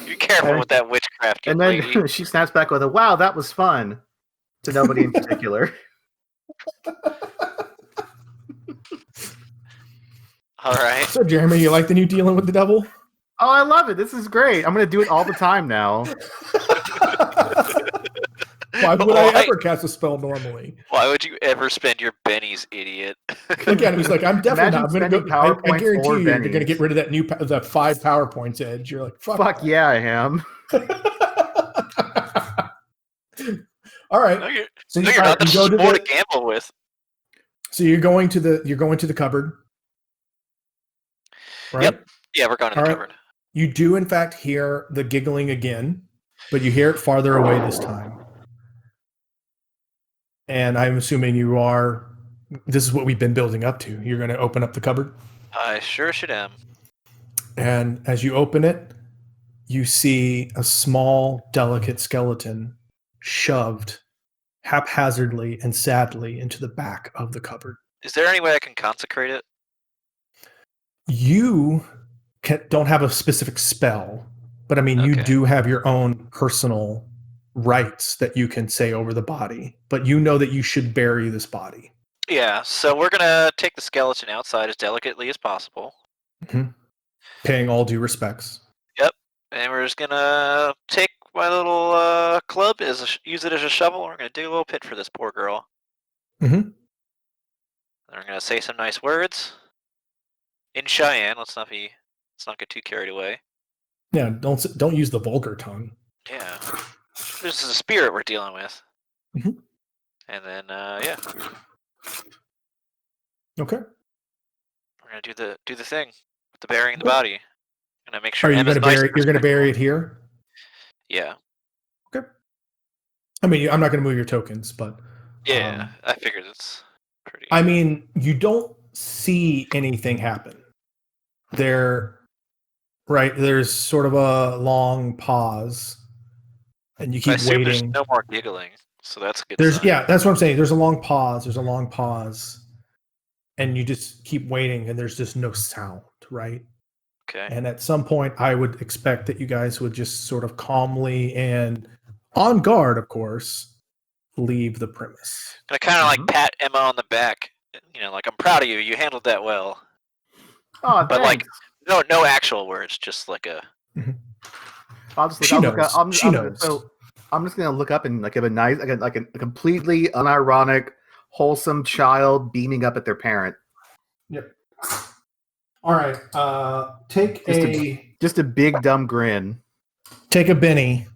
Be careful with that witchcraft,
and
young
then
lady.
she snaps back with a "Wow, that was fun," to nobody in particular.
All right.
So, Jeremy, you like the new Dealing with the Devil?
Oh, I love it. This is great. I'm going to do it all the time now.
Why would I
Why?
ever cast a spell normally?
Why would you ever spend your bennies, idiot?
Look at him. He's like, I'm definitely
Imagine
not. I'm going to
spending
go. I
PowerPoints
guarantee
or
you, you're going to
bennies.
get rid of that the 5 PowerPoints edge. You're like, fuck
Fuck yeah, I am.
All right.
No, you're,
So
no,
you,
you're
all
not.
right,
That's
you go
just
to
more to
the.
gamble with.
So you're going to the cupboard, right?
Yep. Yeah, we're going to the
All right.
cupboard.
You do in fact hear the giggling again, but you hear it farther away this time. And I'm assuming you are. This is what we've been building up to. You're going to open up the cupboard,
I sure should am.
and as you open it, you see a small, delicate skeleton shoved haphazardly and sadly into the back of the cupboard.
Is there any way I can consecrate it?
You don't have a specific spell, but I mean, you
Okay.
do have your own personal rites that you can say over the body, but you know that you should bury this body.
Yeah, so we're gonna take the skeleton outside as delicately as possible,
Paying all due respects.
and we're just gonna take my little club, use it as a shovel. We're gonna dig a little pit for this poor girl.
Mhm.
And we're gonna say some nice words in Cheyenne. Let's not get too carried away.
Yeah, don't use the vulgar tongue.
Yeah, this is a spirit we're dealing with.
Mhm.
And then yeah,
Okay.
we're gonna do the thing with the burying the body. Gonna make sure
Are you
Emma's
going to
nice
bury?
and
You're going to
respectful.
bury it here.
Yeah,
I mean, I'm not going to move your tokens, but
yeah. I figured it's pretty.
I mean, you don't see anything happen. There's sort of a long pause, and you
I
keep
assume there's
waiting.
no more giggling, so that's a good.
There's
sign.
yeah, that's what I'm saying. There's a long pause, and you just keep waiting, and there's just no sound, right?
Okay.
And at some point, I would expect that you guys would just sort of calmly and on guard, of course, leave the premise.
I kind of
Mhm.
like pat Emma on the back. You know, like I'm proud of you. You handled that well.
Oh,
But, like,
thanks.
No actual words. Just like a.
I'll just look.
She
I'll look
knows.
up,
She knows.
So I'm just gonna look up and like have a nice, like a completely unironic, wholesome child beaming up at their parent.
Yep. All right. Take
Just a big dumb grin.
take a Benny,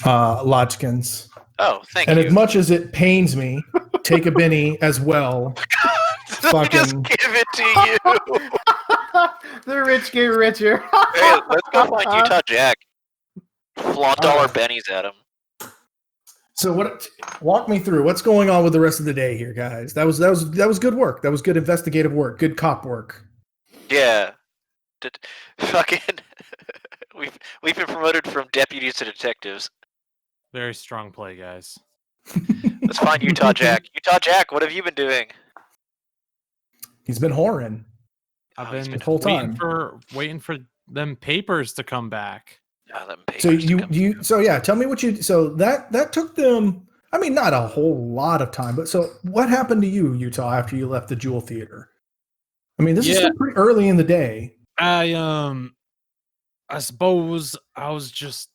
Lodgeskins.
Oh, thank
And
you.
as much as it pains me, take a Benny as well.
I just
fucking-
give it to you.
The rich get richer.
Hey, let's go find Utah Jack. Flaunt all our
Alright.
bennies at him.
So walk me through what's going on with the rest of the day here, guys. That was good work. That was good investigative work. Good cop work.
Yeah. Fucking, we've been promoted from deputies to detectives.
Very strong play, guys.
Let's find Utah Jack. Utah Jack, what have you been doing?
He's been whoring.
I've
He's
been
the whole
waiting
time.
for them papers to come back.
Them
So
papers to come.
so yeah, tell me what you. So that took them. I mean, not a whole lot of time, but so what happened to you, Utah, after you left the Jewel Theater? I mean, this is still pretty early in the day.
I suppose I was just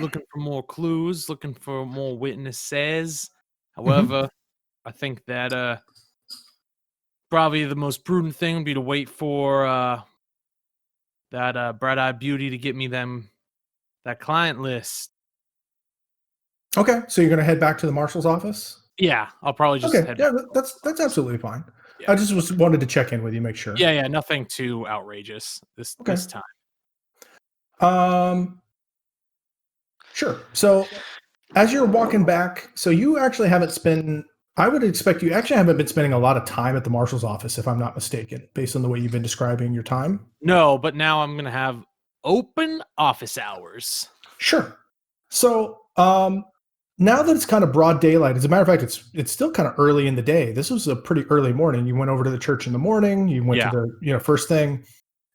looking for more clues, looking for more witnesses. However, I think that probably the most prudent thing would be to wait for that bright-eyed beauty to get me that client list.
Okay, so you're gonna head back to the marshal's office.
Yeah, I'll probably just
Okay,
head
yeah,
back.
that's absolutely fine.
Yeah.
I just wanted to check in with you, make sure.
Yeah, nothing too outrageous this time.
Sure. So as you're walking back, so you actually haven't spent. I would expect you actually haven't been spending a lot of time at the marshal's office, if I'm not mistaken, based on the way you've been describing your time.
No, but now I'm gonna have open office hours.
Sure. So now that it's kind of broad daylight, as a matter of fact, it's still kind of early in the day. This was a pretty early morning. You went over to the church in the morning. You went to the first thing.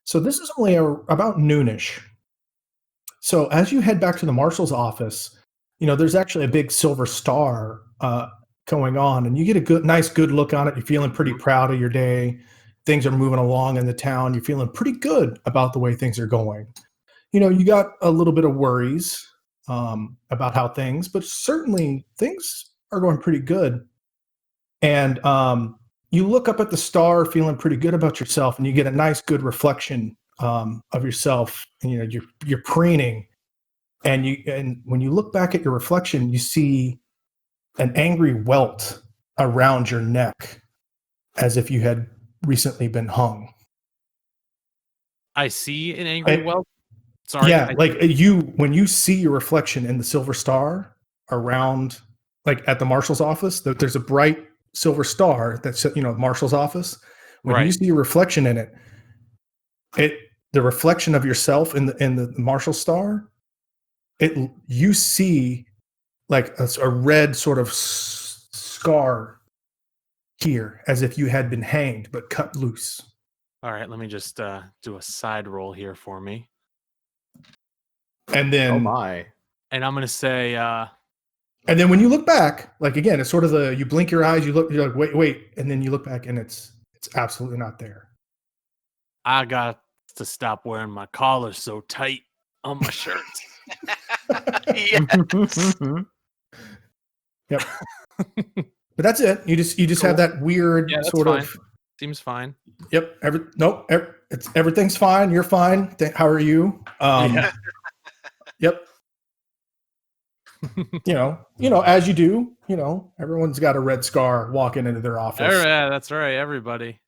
So this is only about noonish. So as you head back to the marshal's office, there's actually a big silver star going on, and you get a nice good look on it. You're feeling pretty proud of your day. Things are moving along in the town. You're feeling pretty good about the way things are going. You got a little bit of worries about how things, but certainly things are going pretty good. And you look up at the star, feeling pretty good about yourself, and you get a nice, good reflection of yourself. And you're preening, and when you look back at your reflection, you see an angry welt around your neck, as if you had recently been hung.
I see an angry welt. Sorry.
Yeah, when you see your reflection in the silver star around, like at the marshal's office, there's a bright silver star that's marshal's office. When you see your reflection in it, the reflection of yourself in the marshal star, you see like a red sort of scar here, as if you had been hanged but cut loose.
All right, let me just do a side roll here for me.
And then,
oh my!
And I'm gonna say,
and then when you look back, like again, it's sort of you blink your eyes, you're like, wait, and then you look back, and it's absolutely not there.
I got to stop wearing my collar so tight on my shirts.
Yes.
Yep. But that's it. You just have that weird sort of.
Seems fine.
Yep. Everything's fine. You're fine. How are you? Yep. As you do, everyone's got a red scar walking into their office.
Yeah, that's right. Everybody.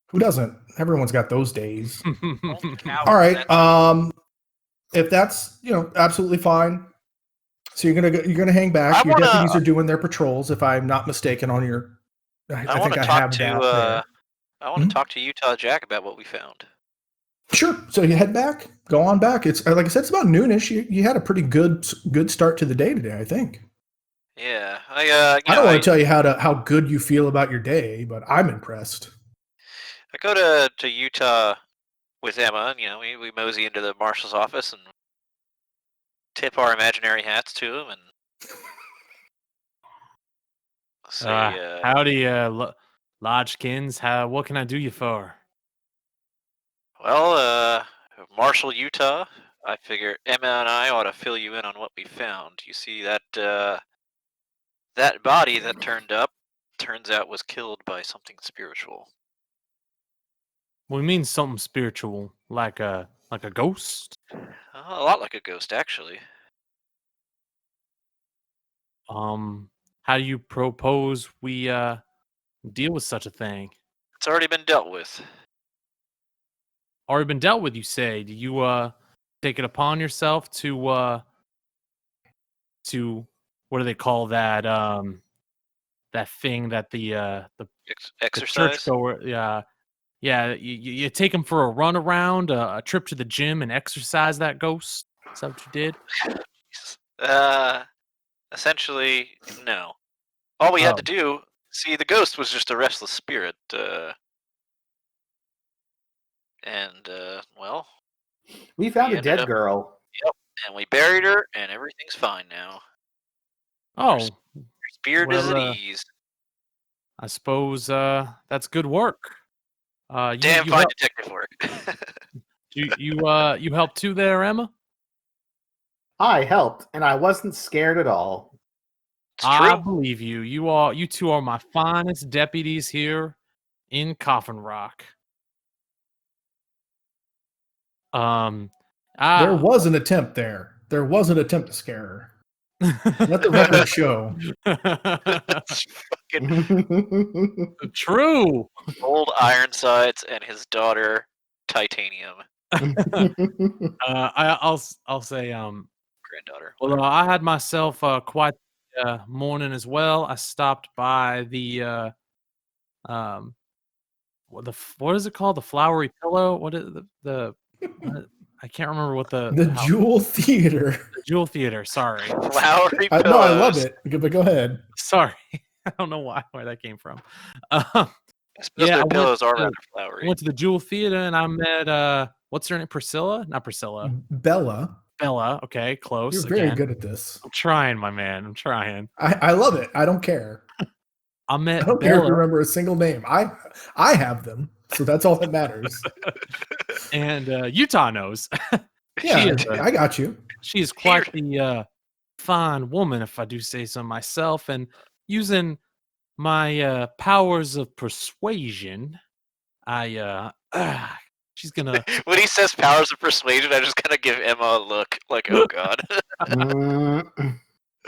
Who doesn't? Everyone's got those days. All right. If that's absolutely fine. So you're gonna hang back. Your deputies are doing their patrols, if I'm not mistaken. On your, I think I have that there.
I want to talk to Utah Jack about what we found.
Sure. So you head back. Go on back. It's like I said, it's about noonish. You had a pretty good start to the day today, I think.
Yeah.
I don't want to tell you how good you feel about your day, but I'm impressed.
I go to Utah with Emma, and we mosey into the marshal's office and tip our imaginary hats to him and say,
howdy, Lodgeskins. What can I do you for?
Well, Marshal Utah, I figure Emma and I ought to fill you in on what we found. You see that body that turns out was killed by something spiritual.
We mean something spiritual, like a ghost.
A lot like a ghost, actually.
How do you propose we deal with such a thing?
It's already been dealt with.
Already been dealt with, you say? Do you take it upon yourself to what do they call that? That thing that the
exercise.
churchgoer, Yeah, you take him for a run around, a trip to the gym, and exercise that ghost. Is that what you did?
Essentially, no. All we had to
Oh.
do, see, the ghost was just a restless spirit, and well,
We found
we
a
ended
dead
up,
girl.
and we buried her, and everything's fine now.
Oh,
Spirit is
well,
at ease.
I suppose that's good work.
Damn
You
fine
help,
detective work.
you helped too there, Emma?
I helped, and I wasn't scared at all.
It's
I
true.
believe you. You two are my finest deputies here in Coffin Rock.
There
I,
was an attempt there. There was an attempt to scare her. Let the record show.
It's fucking
True.
old Ironsides and his daughter Titanium,
I'll say
granddaughter.
well, I had myself quite the morning as well. I stopped by the what is it called? The Flowery Pillow? What is the I can't remember what
The
how-
Jewel Theater.
the Jewel Theater. Sorry,
Flowery pillows.
No, I love it. But go ahead.
sorry. I don't know where that came from. Um,
I suppose
Yeah, I
their
went
pillows are
to-
rather
I
flowery.
went to the Jewel Theater and I met what's her name? Priscilla? Not Priscilla.
Bella,
Bella. Okay, close.
you're very
again.
good at this.
I'm trying, my man. I'm trying.
I love it. I don't care.
I met
I don't care if you
Bella
remember a single name. I have them, so that's all that matters.
and Utah knows.
Yeah,
is
I got you.
She is quite the fine woman, if I do say so myself. And using my powers of persuasion, she's gonna.
When he says powers of persuasion, I just kind of give Emma a look like, oh god.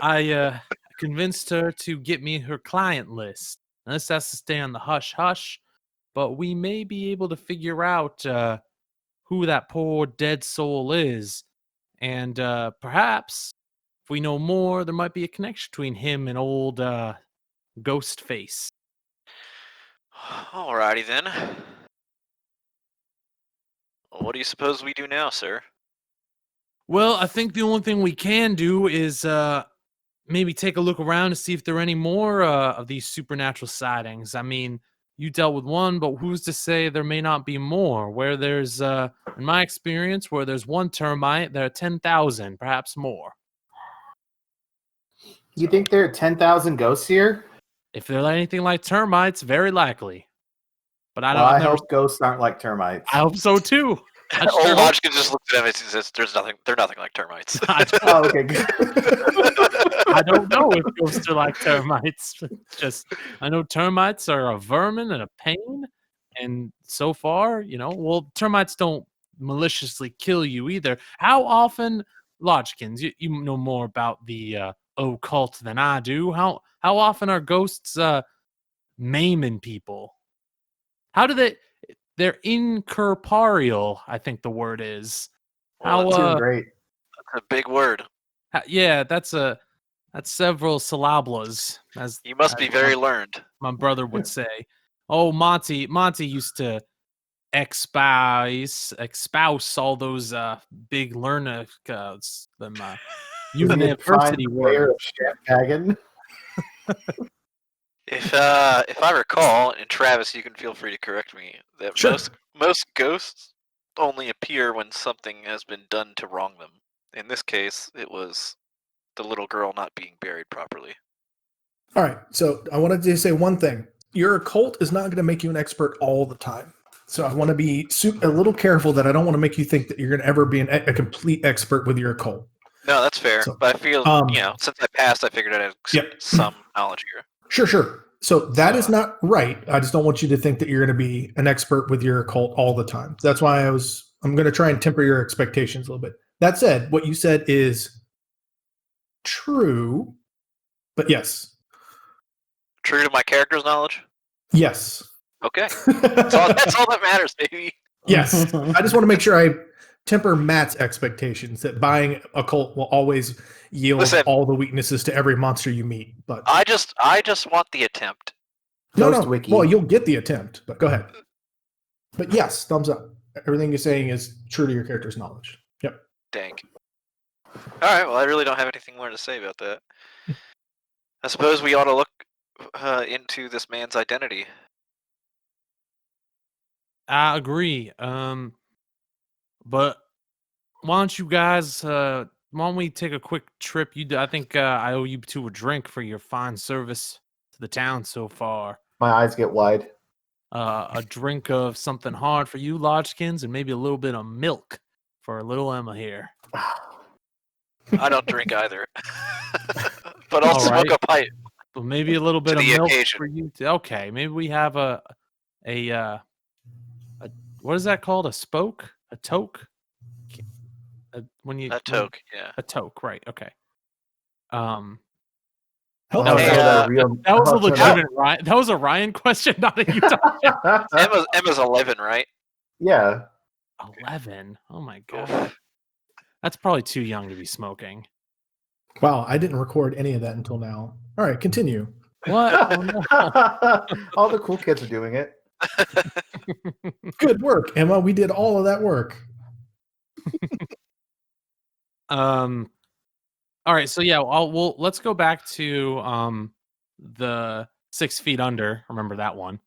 I convinced her to get me her client list. Now, this has to stay on the hush hush, but we may be able to figure out who that poor dead soul is, and perhaps if we know more, there might be a connection between him and old Ghost Face.
Alrighty then. Well, what do you suppose we do now, sir?
Well, I think the only thing we can do is maybe take a look around to see if there are any more of these supernatural sightings. I mean, you dealt with one, but who's to say there may not be more? Where there's, in my experience, where there's one termite, there are 10,000, perhaps more.
You think there are 10,000 ghosts here?
If they're anything like termites, very likely. But I don't.
Well, I
I've never,
hope ghosts aren't like termites.
I hope so too. I
Old
sure hope-
Lodgeskins just looks at him and says, "There's nothing. They're nothing like termites."
Oh, okay, good.
I don't know if ghosts are like termites. Just I know termites are a vermin and a pain, and so far, well, termites don't maliciously kill you either. How often, Lodgekins, you know more about the occult than I do. How often are ghosts maiming people? How do they? They're incorporeal, I think the word is.
Well,
Doing
How
great.
That's a big word.
yeah, that's several syllables, as
You must be very learned.
my brother would say. Oh, Monty used to espouse all those big learner them university
Layer
words.
of Champagan.
If I recall, and Travis, you can feel free to correct me, that
Sure.
most ghosts only appear when something has been done to wrong them. In this case, it was the little girl not being buried properly.
All right. So I wanted to say one thing. Your occult is not going to make you an expert all the time. So I want to be a little careful that I don't want to make you think that you're going to ever be a complete expert with your occult.
No, that's fair.
So,
but I feel, since I passed, I figured I'd have
Yep.
some knowledge here.
Sure. So that is not right. I just don't want you to think that you're going to be an expert with your occult all the time. That's why I'm going to try and temper your expectations a little bit. That said, what you said is true, but yes.
True to my character's knowledge?
Yes.
Okay. That's all that matters, baby.
Yes. I just want to make sure I temper Matt's expectations that buying occult will always yield all the weaknesses to every monster you meet. But
I just want the attempt.
no.
Ghost Wiki.
Well, you'll get the attempt, but go ahead. But yes, thumbs up. Everything you're saying is true to your character's knowledge. Yep.
Dang. Alright, well, I really don't have anything more to say about that. I suppose we ought to look into this man's identity.
I agree. But why don't you guys? Why don't we take a quick trip? I think I owe you two a drink for your fine service to the town so far.
My eyes get wide.
A drink of something hard for you, Lodgeskins, and maybe a little bit of milk for little Emma here.
I don't drink either. But I'll smoke
Alright.
a pipe.
But maybe a little bit of
the
milk
occasion.
for you. Okay, maybe we have a what is that called? A spoke? A toque? When you
A toque, yeah.
a toque, right? Okay.
Help
Hey,
us.
That was a legitimate Ryan. That was a Ryan question, not a Utah.
Emma's 11, right?
Yeah.
11. Oh my god,
Oof.
that's probably too young to be smoking.
Wow, I didn't record any of that until now. All right, continue.
What? Oh, no.
All the cool kids are doing it.
Good work, Emma. We did all of that work.
All right, so yeah, let's go back to the 6 feet under. Remember that one.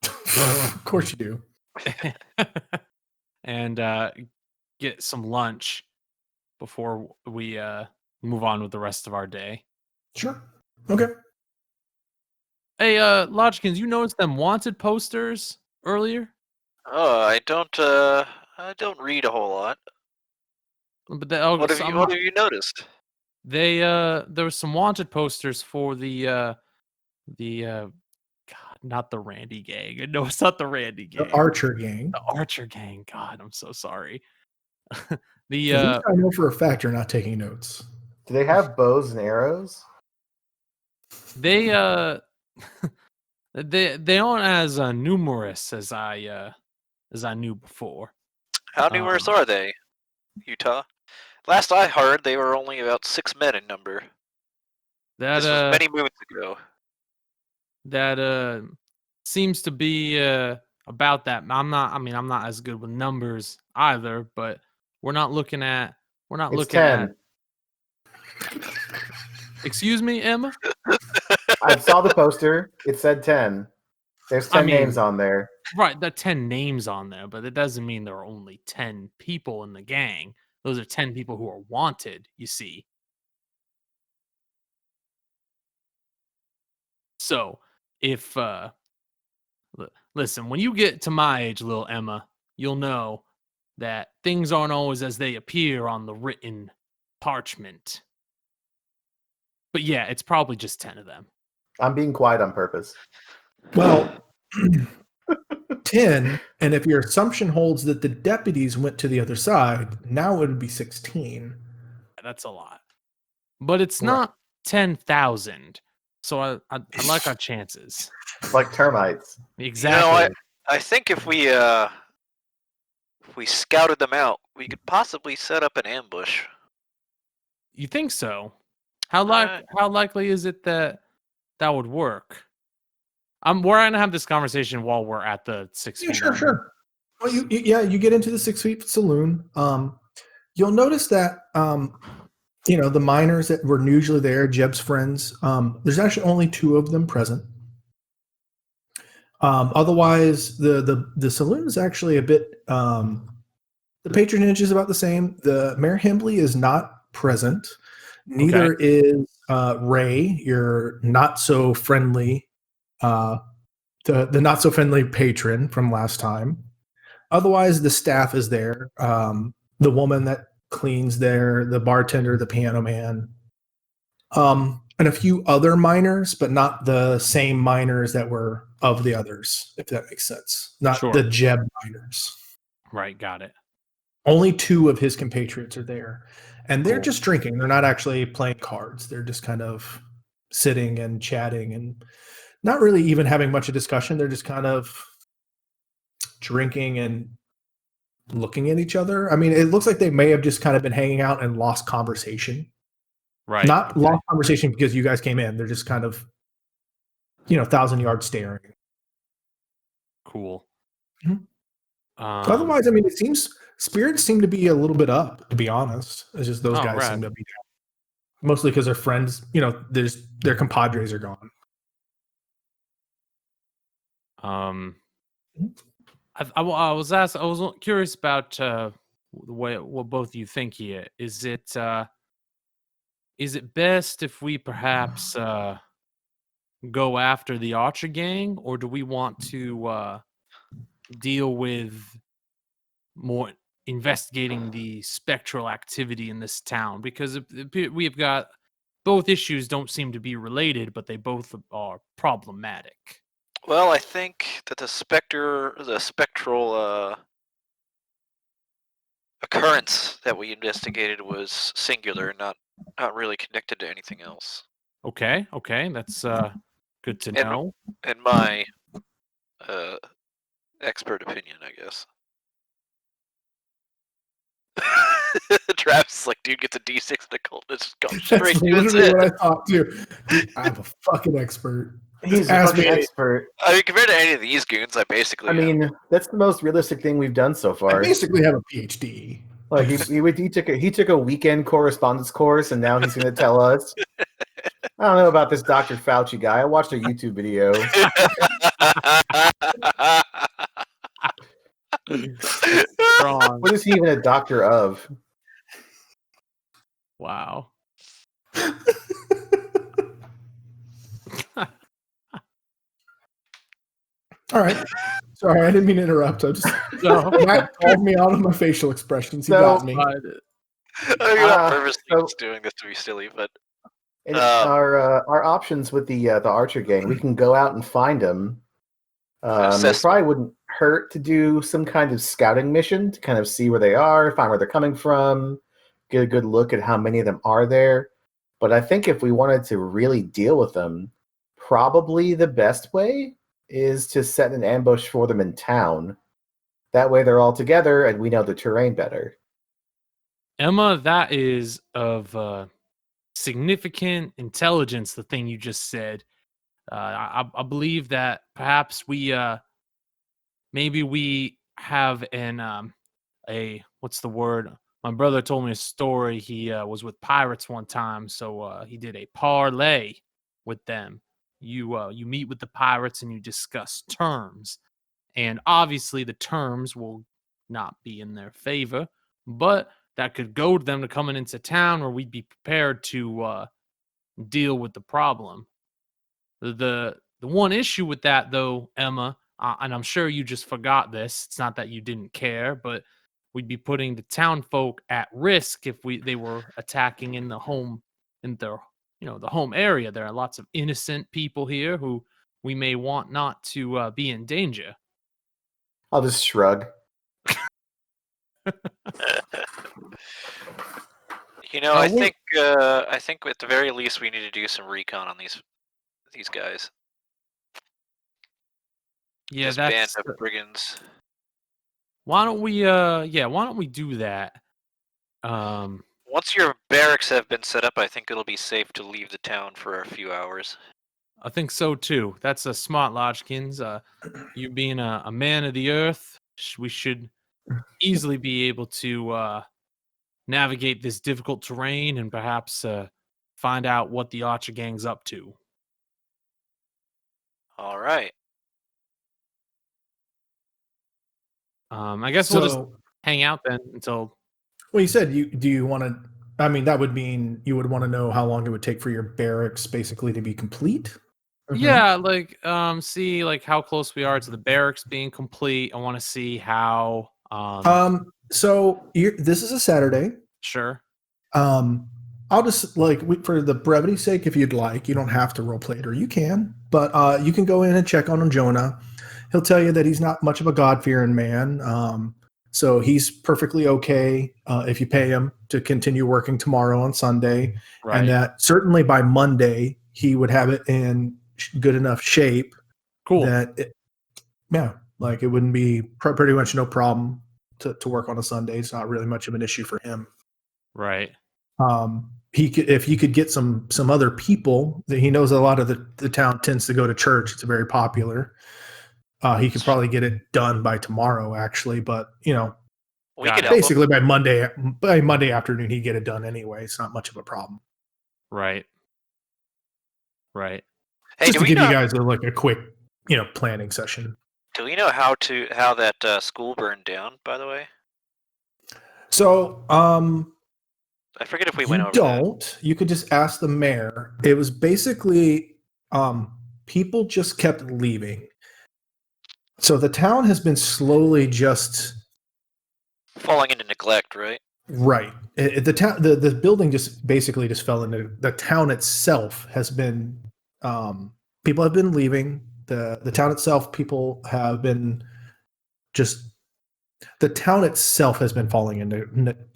Of course you do.
And get some lunch before we move on with the rest of our day.
Sure. Okay.
Hey, Lodgekins, you noticed them wanted posters earlier?
Oh, I don't read a whole lot.
But
What have you noticed?
there was some wanted posters for the God, not the Randy gang. No, it's not the Randy gang.
The Archer gang.
The Archer gang. God, I'm so sorry.
At least I know for a fact you're not taking notes.
Do they have bows and arrows?
They they aren't as numerous as I knew before.
How numerous are they, Utah? Last I heard, they were only about 6 men in number.
That
This was many moons ago.
That seems to be about that. I'm not as good with numbers either, but we're not looking at
It's 10.
Excuse me, Emma?
I saw the poster. It said 10. There's 10 names on there.
Right, that 10 names on there, but it doesn't mean there are only 10 people in the gang. Those are 10 people who are wanted, you see. So, if listen, when you get to my age, little Emma, you'll know that things aren't always as they appear on the written parchment. But yeah, it's probably just 10 of them.
I'm being quiet on purpose.
Well, 10, and if your assumption holds that the deputies went to the other side, now it would be 16.
That's a lot. But it's not 10,000. So I like our chances.
Like termites.
Exactly.
You know, I think if we scouted them out, we could possibly set up an ambush.
You think so? How likely is it that would work? We're gonna have this conversation while we're at the 6 feet.
Sure. Well, you get into the 6 feet saloon. You'll notice that the miners that were usually there, Jeb's friends. There's actually only 2 of them present. Otherwise, the saloon is actually a bit. The patronage is about the same. The Mayor Himbley is not present. Neither is Ray, your not so friendly, the not so friendly patron from last time. Otherwise, the staff is there. The woman that cleans there, the bartender, the piano man, and a few other miners, but not the same miners that were of the others, if that makes sense. Not the Jeb miners.
Right, got it.
Only 2 of his compatriots are there. And they're just drinking. They're not actually playing cards. They're just kind of sitting and chatting and not really even having much of discussion. They're just kind of drinking and looking at each other. I mean, it looks like they may have just kind of been hanging out and lost conversation.
Right.
Not lost conversation because you guys came in. They're just kind of, 1,000 yards staring.
Cool.
Mm-hmm. Otherwise, I mean, it seems spirits seem to be a little bit up. To be honest, it's just those guys
right.
seem to be down. Mostly because their friends, their compadres are gone.
I was curious about what both of you think here. Is it best if we perhaps go after the Archer gang, or do we want to deal with more investigating the spectral activity in this town? Because we've got both issues don't seem to be related, but they both are problematic.
Well, I think that the spectral occurrence that we investigated was singular, not really connected to anything else.
Okay, that's good to know.
In my expert opinion, I guess. Travis is like, dude gets a D6 in the cult. It's gone straight
That's
to his
literally
head.
what I thought too. Dude, I'm a fucking expert.
He's a
Ask
fucking
me.
expert.
I mean, compared to any of these goons, I basically.
I mean, that's the most realistic thing we've done so
I
far.
basically have a PhD.
Like he took a weekend correspondence course, and now he's going to tell us. I don't know about this Dr. Fauci guy. I watched a YouTube video.
Wrong.
What is he even a doctor of?
Wow.
All right. Sorry, I didn't mean to interrupt. Matt called me out of my facial expressions. He got me.
I mean, not purposely just doing this to be silly, but
our options with the Archer gang, we can go out and find them. It probably wouldn't hurt to do some kind of scouting mission to kind of see where they are, find where they're coming from, get a good look at how many of them are there. But I think if we wanted to really deal with them, probably the best way is to set an ambush for them in town. That way they're all together and we know the terrain better.
Emma, that is of significant intelligence, the thing you just said. I believe that perhaps we maybe we have what's the word? My brother told me a story. He was with pirates one time, so he did a parlay with them. You meet with the pirates and you discuss terms, and obviously the terms will not be in their favor, but that could goad them to coming into town, where we'd be prepared to deal with the problem. The one issue with that, though, Emma, and I'm sure you just forgot this. It's not that you didn't care, but we'd be putting the town folk at risk if they were attacking in the home area. There are lots of innocent people here who we may want not to be in danger.
I'll just shrug.
I think at the very least we need to do some recon on these guys.
Yeah,
this band of brigands.
Why don't we do that?
Once your barracks have been set up, I think it'll be safe to leave the town for a few hours.
I think so too. That's a smart Lodgeskins. You being a man of the earth, we should easily be able to navigate this difficult terrain and perhaps find out what the Archer gang's up to.
All right.
I guess we'll just hang out then until.
Well, you said do you want to? I mean, that would mean you would want to know how long it would take for your barracks basically to be complete.
Mm-hmm. Yeah, like see like how close we are to the barracks being complete. I want to see how.
So this is a Saturday.
Sure.
I'll just for the brevity's sake, if you'd like, you don't have to roleplay it, or you can, but you can go in and check on Jonah. He'll tell you that he's not much of a God-fearing man. So he's perfectly okay if you pay him to continue working tomorrow on Sunday. Right. And that certainly by Monday, he would have it in good enough shape.
Cool.
It wouldn't be pretty much no problem to work on a Sunday. It's not really much of an issue for him.
Right.
If he could get some other people that he knows, a lot of the town tends to go to church. It's very popular. He could probably get it done by tomorrow, actually, but
We could help him.
basically by Monday afternoon, he'd get it done anyway. It's not much of a problem.
Right.
Hey,
Just
do
to
we
give
know?
you guys a quick, planning session.
Do we know how that school burned down? By the way,
So,
I forget if we
you
went over
don't. You could just ask the mayor. It was basically people just kept leaving. So the town has been slowly just
that. Falling into neglect, right?
right. The building just basically just fell into the town itself has been people have been leaving the town itself. People have been just the town itself has been falling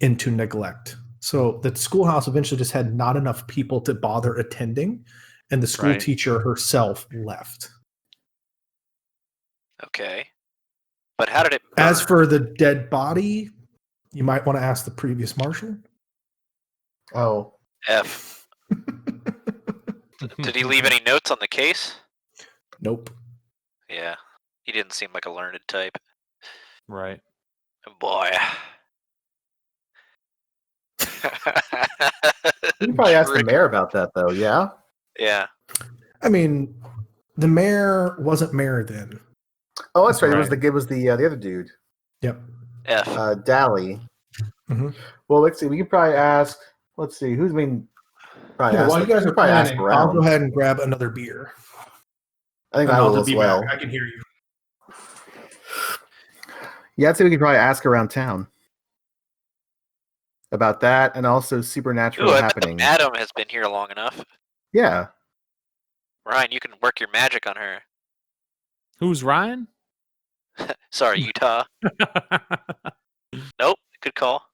into neglect. So the schoolhouse eventually just had not enough people to bother attending, and the school
Right.
teacher herself left.
Okay. But how did it burn?
As for the dead body, you might want to ask the previous marshal.
Oh,
F. Did he leave any notes on the case?
Nope.
Yeah. He didn't seem like a learned type.
Right.
Boy.
you can probably ask the mayor about that, though. Yeah.
Yeah.
I mean, the mayor wasn't mayor then.
Oh, that's right.
Right.
It was the other dude,
Yep.
F.
Dally.
Mhm.
Well, let's see. We can probably ask. Let's see. Who's been? Probably
Yeah,
ask,
while you guys
we
are
can probably ask
planning, I'll
around.
go ahead and grab another beer.
I think
And
I
I'll
will as
be
well.
back. I can hear you.
Yeah, I'd say we could probably ask around town about that, and also supernatural
Ooh, I bet the
happenings.
madam has been here long enough.
Yeah.
Ryan, you can work your magic on her.
Who's Ryan?
Sorry, Utah. Nope. Good call.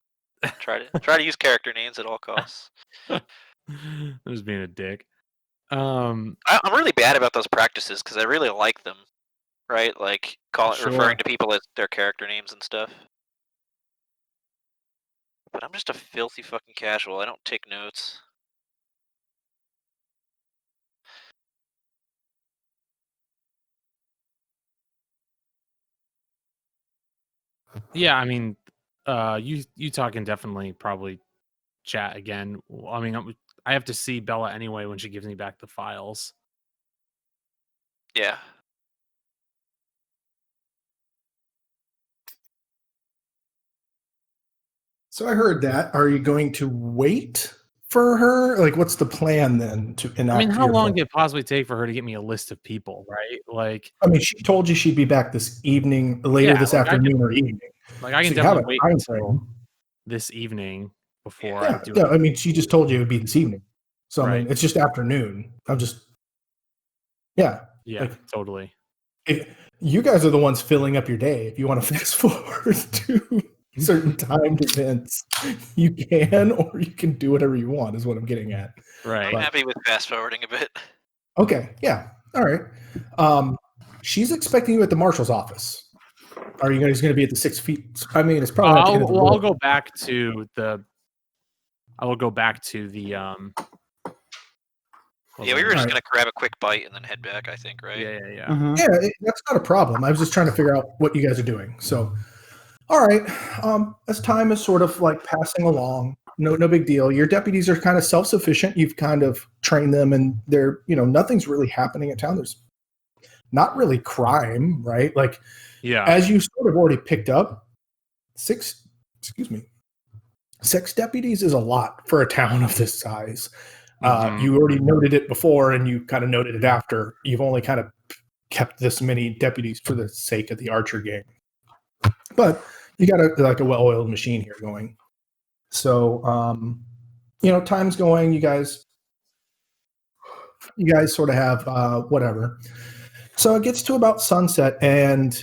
Try to use character names at all costs.
I was being a dick.
I'm really bad about those practices because I really like them. Right? Like
Sure.
referring to people as their character names and stuff. But I'm just a filthy fucking casual. I don't take notes.
Yeah, I mean, Utah can definitely probably chat again. I mean, I have to see Bella anyway when she gives me back the files.
Yeah.
So I heard that. Are you going to wait for her? Like, what's the plan then to enact?
I mean, how
your
long
plan?
did it possibly take for her to get me a list of people, right? Like,
I mean, she told you she'd be back this evening, later
Yeah,
this
like, I
afternoon or evening.
I can
So you have
definitely
a
wait
time
until
frame.
this evening before
Yeah,
I do
yeah.
it.
I mean, she just told you it would be this evening. So I
Right.
mean, it's just afternoon.
Yeah,
like-
totally.
You guys are the ones filling up your day. If you want to fast forward to certain timed events, you can, or you can do whatever you want. Is what I'm getting at.
Right.
I'm happy with fast forwarding a bit.
Okay. Yeah. All right. She's expecting you at the marshal's office. Are you guys going to be at the 6 feet? I mean, it's probably at the end of the
I'll
road.
go back to the. I will go back to the.
Yeah, we were just
Alright.
gonna grab a quick bite and then head back, I think, right?
Yeah.
Mhm.
Yeah, that's not a problem. I was just trying to figure out what you guys are doing. So, all right. As time is sort of like passing along, no big deal. Your deputies are kind of self-sufficient. You've kind of trained them, and they're nothing's really happening in town. There's not really crime, right? Like
Yeah.
as you sort of already picked up, six deputies is a lot for a town of this size.
Mhm.
You already noted it before, and you kind of noted it after. You've only kind of kept this many deputies for the sake of the Archer game, but you got a well-oiled machine here going. So, time's going. You guys sort of have whatever. So it gets to about sunset, and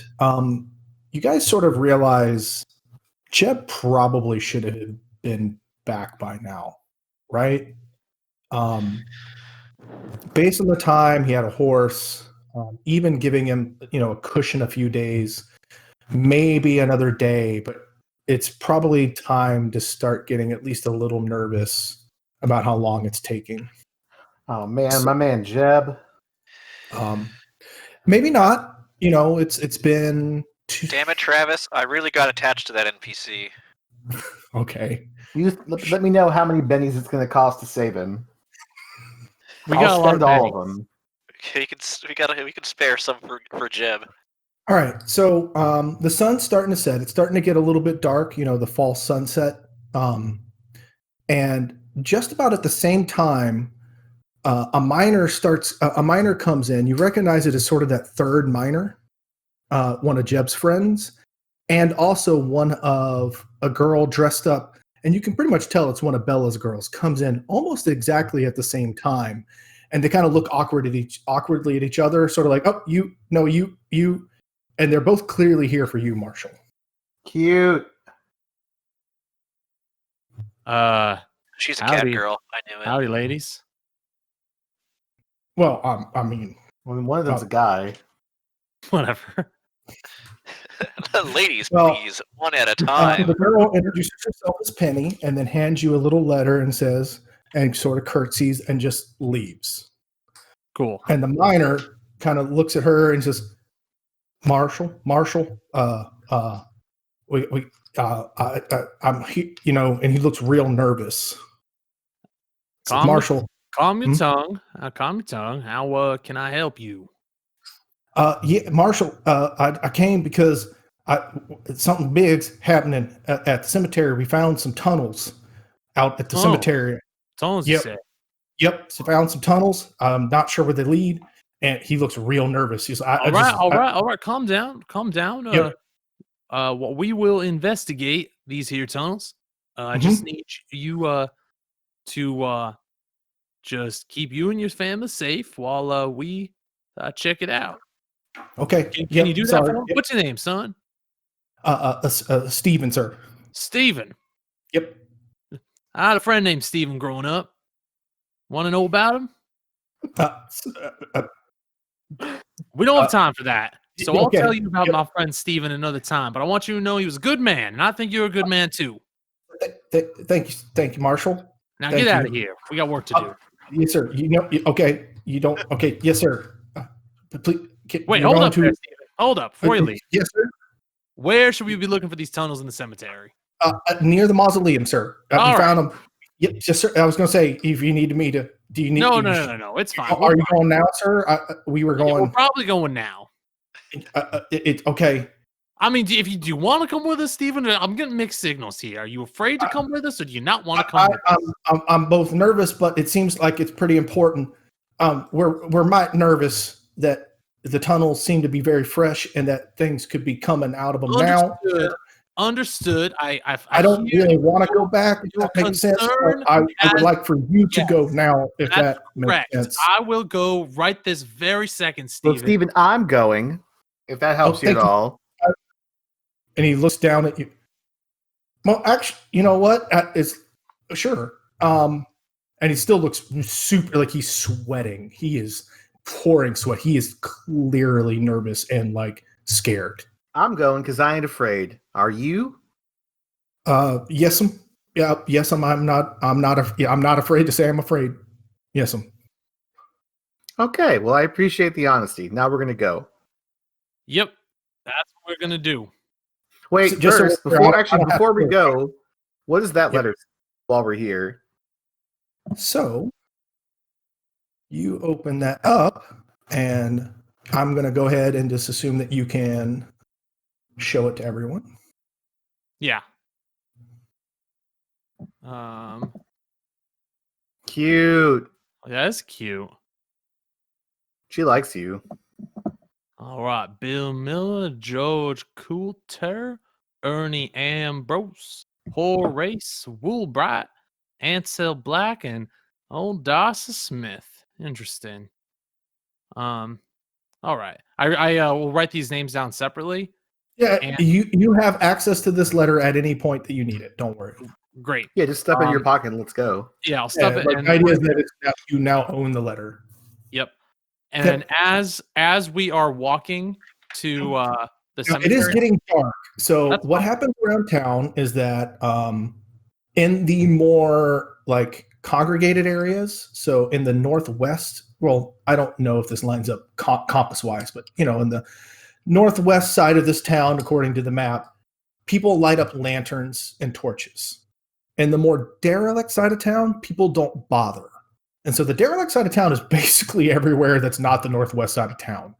you guys sort of realize Jeb probably should have been back by now, right? Based on the time, he had a horse, even giving him, a cushion a few days, maybe another day, but it's probably time to start getting at least a little nervous about how long it's taking.
Oh man, my man Jeb.
Maybe not. it's been
Damn it, Travis! I really got attached to that NPC.
okay.
You just let me know how many bennies it's going to cost to save him.
We
I'll
got a lot
spend
of
all
bennies.
of them.
We can spare some for Jeb.
All right, so the sun's starting to set. It's starting to get a little bit dark. The fall sunset, and just about at the same time, a miner comes in. You recognize it as sort of that third miner, one of Jeb's friends, and also one of a girl dressed up. And you can pretty much tell it's one of Bella's girls. Comes in almost exactly at the same time, and they kind of look awkwardly at each other, sort of like, "Oh, you, no, you." And they're both clearly here for you, Marshall.
Cute.
She's a
Howdy.
cat girl. I knew it.
Howdy, ladies.
Well, I mean,
Well, one of them's a guy.
Whatever.
Ladies,
Well,
please, one at a time.
the girl introduces herself as Penny and then hands you a little letter and says, and sort of curtsies and just leaves.
Cool.
And the miner kind of looks at her and says, Marshall, I'm he, and he looks real nervous. So, Marshall,
Calm your tongue. Calm your tongue. How can I help you?
yeah, Marshall, I came because something big's happening at the cemetery. We found some tunnels out at the cemetery.
Tunnels, you said?
Yep, so found some tunnels. I'm not sure where they lead, and he looks real nervous. He's
all right. Calm down.
Yep.
What we will investigate these here tunnels. I just need you to just keep you and your family safe while we check it out.
Okay.
Can you do that for me? Yep. What's your name, son?
Steven, sir.
Steven.
Yep.
I had a friend named Steven growing up. Want to know about him? We don't have time for that. So I'll tell you about my friend Steven another time. But I want you to know he was a good man, and I think you're a good man too.
Thank you, Marshall.
Now get out of here. We got work to do.
Yes, sir. Okay. You don't. Okay. Yes, sir. Please.
Wait, hold up, there, Steven. Hold up before you leave.
Yes, sir.
Where should we be looking for these tunnels in the cemetery?
Near the mausoleum, sir. You
right.
found them. Yep, yes, sir. I was going to say, if you need me to, do you need?
No. It's fine.
Are you going now, sir? We were going.
We're probably going now.
Okay.
I mean, do you want to come with us, Steven? I'm getting mixed signals here. Are you afraid to come with us, or do you not want to come with us?
I'm both nervous, but it seems like it's pretty important. We're might nervous that the tunnels seem to be very fresh and that things could be coming out of them now.
Understood. I
don't really want to go back. If that makes sense. I would like for you to go now, if that makes sense.
I will go right this very second, Steven.
Well, Steven, I'm going, if that helps you at all.
And he looks down at you. Well, actually, you know what? It's sure. And he still looks super, like he's sweating. He is pouring sweat. He is clearly nervous and like scared.
I'm going because I ain't afraid. Are you?
Yes, I'm not afraid to say I'm afraid. Yes, I'm.
Okay, well, I appreciate the honesty. Now we're gonna go.
Yep, that's what we're gonna do.
Wait, so first, before we go, what is that letter while we're here?
So you open that up, and I'm going to go ahead and just assume that you can show it to everyone.
Yeah.
Cute.
That's cute.
She likes you.
All right. Bill Miller, George Coulter, Ernie Ambrose, Horace Woolbright, Ansel Black, and old Darcy Smith. Interesting. All right. I will write these names down separately.
Yeah, you have access to this letter at any point that you need it. Don't worry.
Great.
Yeah, just stuff it in your pocket and let's go.
Yeah, I'll stuff it.
Like the idea is that you now own the letter.
Yep. And as we are walking to the cemetery,
it is getting dark. So what happens around town is that in the more like congregated areas, so in the northwest, well, I don't know if this lines up compass wise, but in northwest side of this town, according to the map, people light up lanterns and torches. And the more derelict side of town, people don't bother. And so the derelict side of town is basically everywhere that's not the northwest side of town.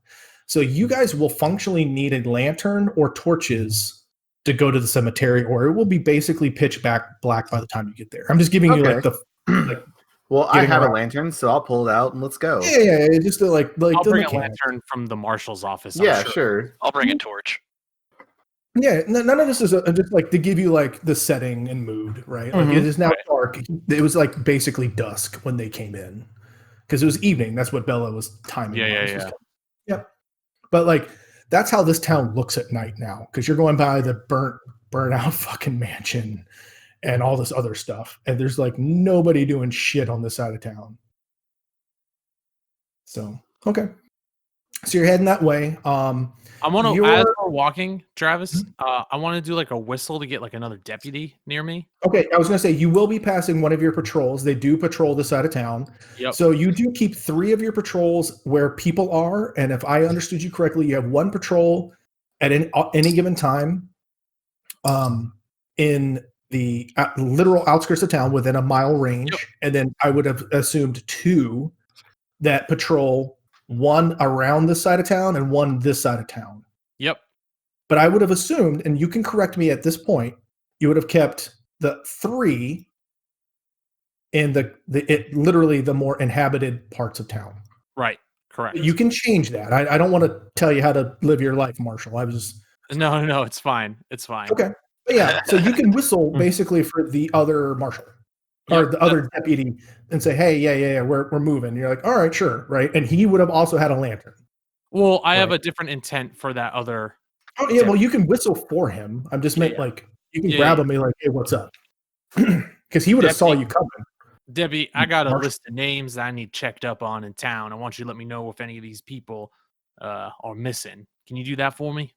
So you guys will functionally need a lantern or torches to go to the cemetery, or it will be basically pitch black by the time you get there. I'm just giving you like the
well, I have
around.
a lantern, so I'll pull it out and let's go.
Yeah, just to like
I'll
the
bring a
mechanics.
lantern from the marshal's office.
Yeah, sure.
I'll bring a torch.
Yeah, none of this is just like to give you like the setting and mood, right? Like it is now dark. It was like basically dusk when they came in because it was evening. That's what Bella was timing.
Yeah.
Yep. But like that's how this town looks at night now because you're going by the burnt out fucking mansion and all this other stuff, and there's like nobody doing shit on this side of town. So okay, so you're heading that way.
I want to, as we're walking, Travis, I want to do like a whistle to get like another deputy near me.
Okay, I was going to say, you will be passing one of your patrols. They do patrol this side of town.
Yep.
So you do keep 3 of your patrols where people are. And if I understood you correctly, you have 1 patrol at any given time in the literal outskirts of town within a mile range.
Yep.
And then I would have assumed 2 that patrol, 1 around this side of town and 1 this side of town.
Yep.
But I would have assumed, and you can correct me at this point, you would have kept the 3 in literally the more inhabited parts of town.
Right. Correct.
You can change that. I don't want to tell you how to live your life, Marshall. I was just
no. It's fine. It's fine.
okay. But yeah, so you can whistle basically for the other Marshal or the other deputy and say, "Hey, yeah, we're moving." And you're like, "All right, sure, right." And he would have also had a lantern.
Well, I have a different intent for that other.
Oh yeah, well you can whistle for him. I'm just meant like you can grab him and be like, "Hey, what's up?" Because he would have saw you coming.
Debbie, I got a list of names that I need checked up on in town. I want you to let me know if any of these people are missing. Can you do that for me?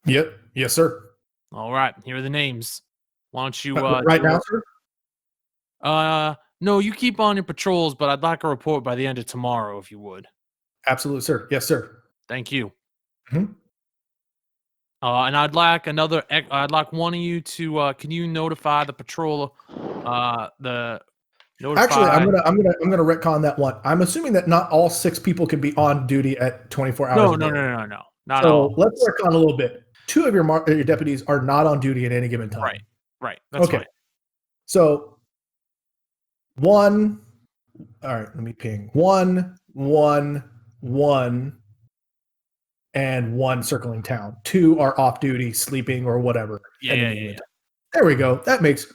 Yep. Yes, sir.
All right. Here are the names. Why don't you
right now, sir?
No, you keep on your patrols, but I'd like a report by the end of tomorrow, if you would.
Absolutely, sir. Yes, sir.
Thank you.
Mm-hmm.
And I'd like one of you to. Can you notify the patrol?
Actually, I'm gonna retcon that one. I'm assuming that not all 6 people can be on duty at 24 hours.
No. Not
so
all.
Let's retcon a little bit. 2 of your deputies are not on duty at any given time.
Right. That's okay. Fine.
So 1. All right, let me ping 1, 1, 1, and 1 circling town. 2 are off duty, sleeping or whatever.
Yeah.
There we go. That makes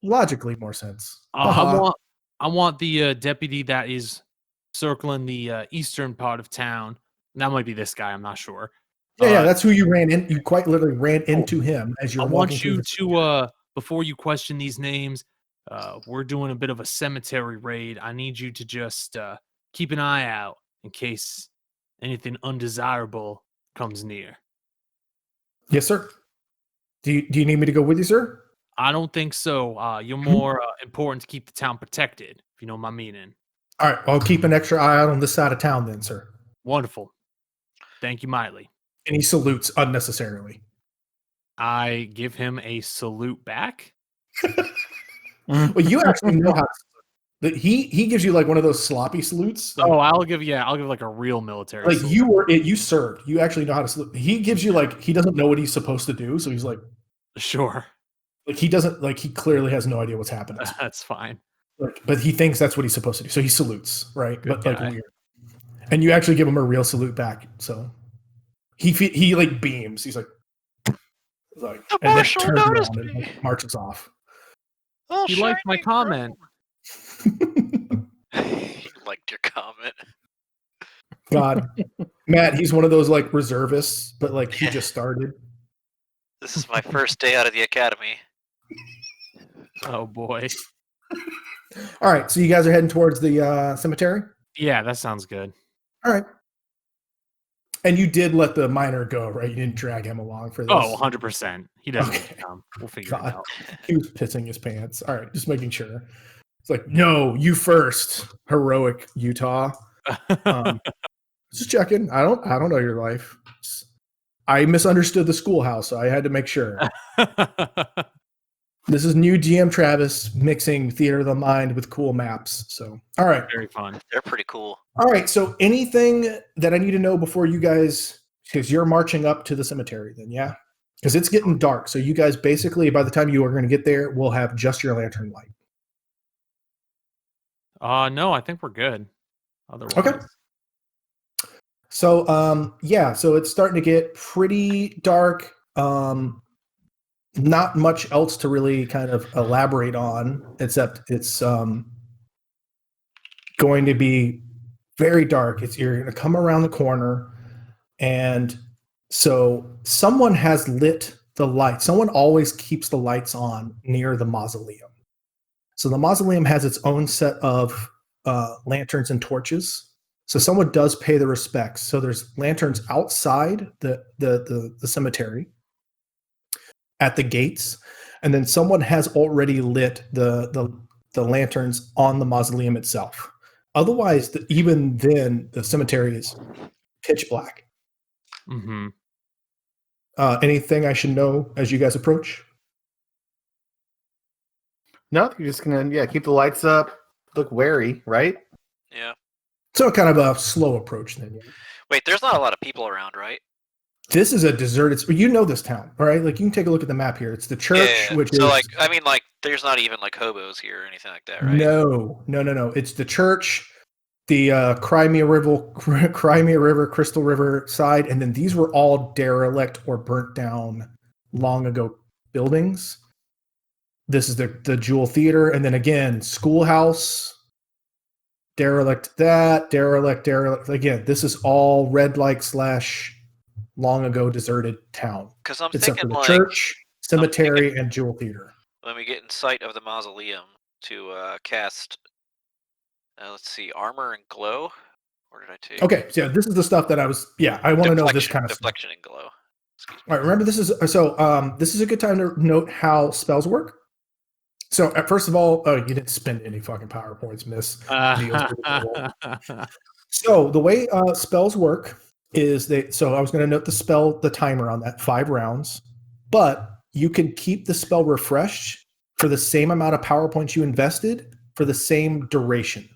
logically more sense.
I want the deputy that is circling the eastern part of town. That might be this guy. I'm not sure.
Yeah, that's who you ran in. You quite literally ran into him as you're walking.
I want you to before you question these names, we're doing a bit of a cemetery raid. I need you to just keep an eye out in case anything undesirable comes near.
Yes, sir. Do you need me to go with you, sir?
I don't think so. You're more important to keep the town protected, if you know my meaning.
All right, I'll keep an extra eye out on this side of town then, sir.
Wonderful. Thank you, mightily.
And he salutes unnecessarily.
I give him a salute back.
Well, you actually know how to salute. He gives you like one of those sloppy salutes. Like,
I'll give like a real military
like
salute.
You served. You actually know how to salute. He gives you like he doesn't know what he's supposed to do, so he's like,
sure.
Like he doesn't like he clearly has no idea what's happening.
That's fine.
But he thinks that's what he's supposed to do, so he salutes, right?
Good
but
guy.
like weird. And you actually give him a real salute back, so he like beams. He's like
The
and
Marshal
then turns
noticed
around and
me.
like, marches off.
Oh,
You liked my comment.
He liked your comment.
God, Matt, he's one of those like reservists, but like he just started.
This is my first day out of the academy.
Oh boy.
All right, so you guys are heading towards the cemetery.
Yeah, that sounds good.
All right, and you did let the miner go, right? You didn't drag him along for this.
Oh, 100%. He doesn't
Okay.
come. We'll figure
God.
it out.
He was pissing his pants. All right, just making sure. It's like, no, you first, heroic Utah. Just checking. I don't know your life. I misunderstood the schoolhouse, so I had to make sure. This is new GM Travis mixing theater of the mind with cool maps. So, all right.
Very fun.
They're pretty cool.
All right. So, anything that I need to know before you guys, because you're marching up to the cemetery, then, yeah? Because it's getting dark. So, you guys basically, by the time you are going to get there, will have just your lantern light.
No, I think we're good. Otherwise,
Okay. So, yeah. So, it's starting to get pretty dark. Not much else to really kind of elaborate on, except it's going to be very dark. You're going to come around the corner, and so someone has lit the light. Someone always keeps the lights on near the mausoleum. So the mausoleum has its own set of lanterns and torches. So someone does pay the respects. So there's lanterns outside the cemetery at the gates, and then someone has already lit the lanterns on the mausoleum itself. Otherwise, even then, the cemetery is pitch black.
Mm-hmm.
Anything I should know as you guys approach?
No, you're just gonna keep the lights up, look wary, right?
Yeah.
So kind of a slow approach then. Yeah.
Wait, there's not a lot of people around, right?
This is a deserted. You know this town, all right? Like you can take a look at the map here. It's the church,
Yeah.
which
So,
is
like, I mean, like, there's not even like hobos here or anything like that, right?
no. It's the church, the Crimea River, Crystal River side, and then these were all derelict or burnt down long ago buildings. This is the Jewel Theater, and then again, schoolhouse, derelict. Derelict. Again, this is all red light / long ago deserted town,
Because I'm
except for
thinking
the
like
church, cemetery, and Jewel Theater.
when we get in sight of the mausoleum to cast, let's see, armor and glow. Where did I take?
Okay, so yeah, this is the stuff that I was. Yeah, I want to know this kind of stuff.
deflection and glow. Excuse me.
All right, remember this is this is a good time to note how spells work. So first of all, you didn't spend any fucking PowerPoints, miss. So the way spells work is so I was going to note the timer on that 5 rounds, but you can keep the spell refreshed for the same amount of PowerPoints you invested for the same duration.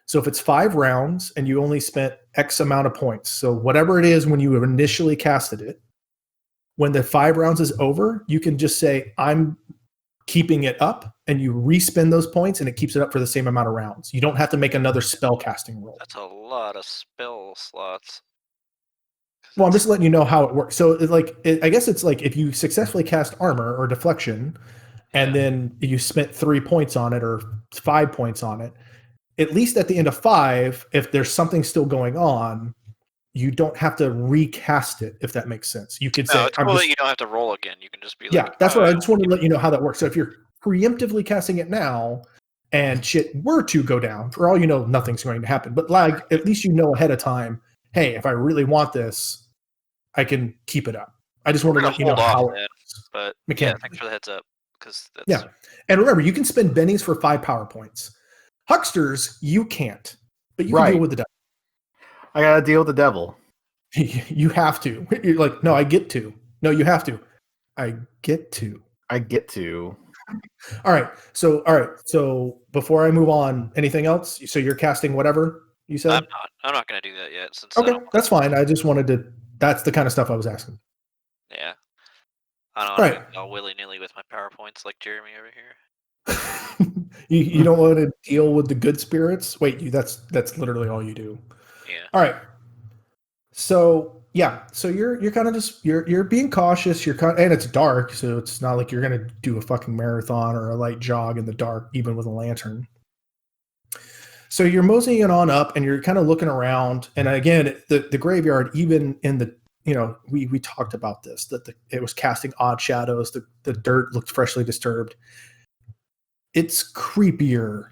So if it's 5 rounds and you only spent X amount of points, so whatever it is when you initially casted it, when the 5 rounds is over, you can just say, I'm keeping it up, and you respend those points and it keeps it up for the same amount of rounds. You don't have to make another spell casting roll.
That's a lot of spell slots.
Well, I'm just letting you know how it works. So I guess it's like if you successfully cast armor or deflection, and then you spent 3 points on it or 5 points on it, at least at the end of 5, if there's something still going on, you don't have to recast it, if that makes sense. You could say,
it's cool that you don't have to roll again. You can just be like,
yeah, that's what I just wanted to let you know how that works. So if you're preemptively casting it now and shit were to go down, for all you know, nothing's going to happen. But like, at least you know ahead of time, hey, if I really want this, I can keep it up. I just wanted to let you know how it works.
But
mechanically.
Yeah, thanks for the heads up. Because
yeah. And remember, you can spend bennies for 5 power points. Hucksters, you can't. But you can deal with the devil.
I gotta deal with the devil.
You have to. You're like, no, I get to. No, you have to. I get to.
I get to.
All right. So before I move on, anything else? So you're casting whatever you said?
I'm not going to do that yet. Since
okay, that's fine. I just wanted to. That's the kind of stuff I was asking.
Yeah. I don't want to go willy-nilly with my PowerPoints like Jeremy over here.
you don't want to deal with the good spirits? Wait, that's literally all you do.
Yeah.
All right. So yeah, so you're kind of just you're being cautious. And it's dark, so it's not like you're gonna do a fucking marathon or a light jog in the dark, even with a lantern. So you're moseying on up, and you're kind of looking around. And again, the graveyard, even in the we talked about this, that it was casting odd shadows. The dirt looked freshly disturbed. It's creepier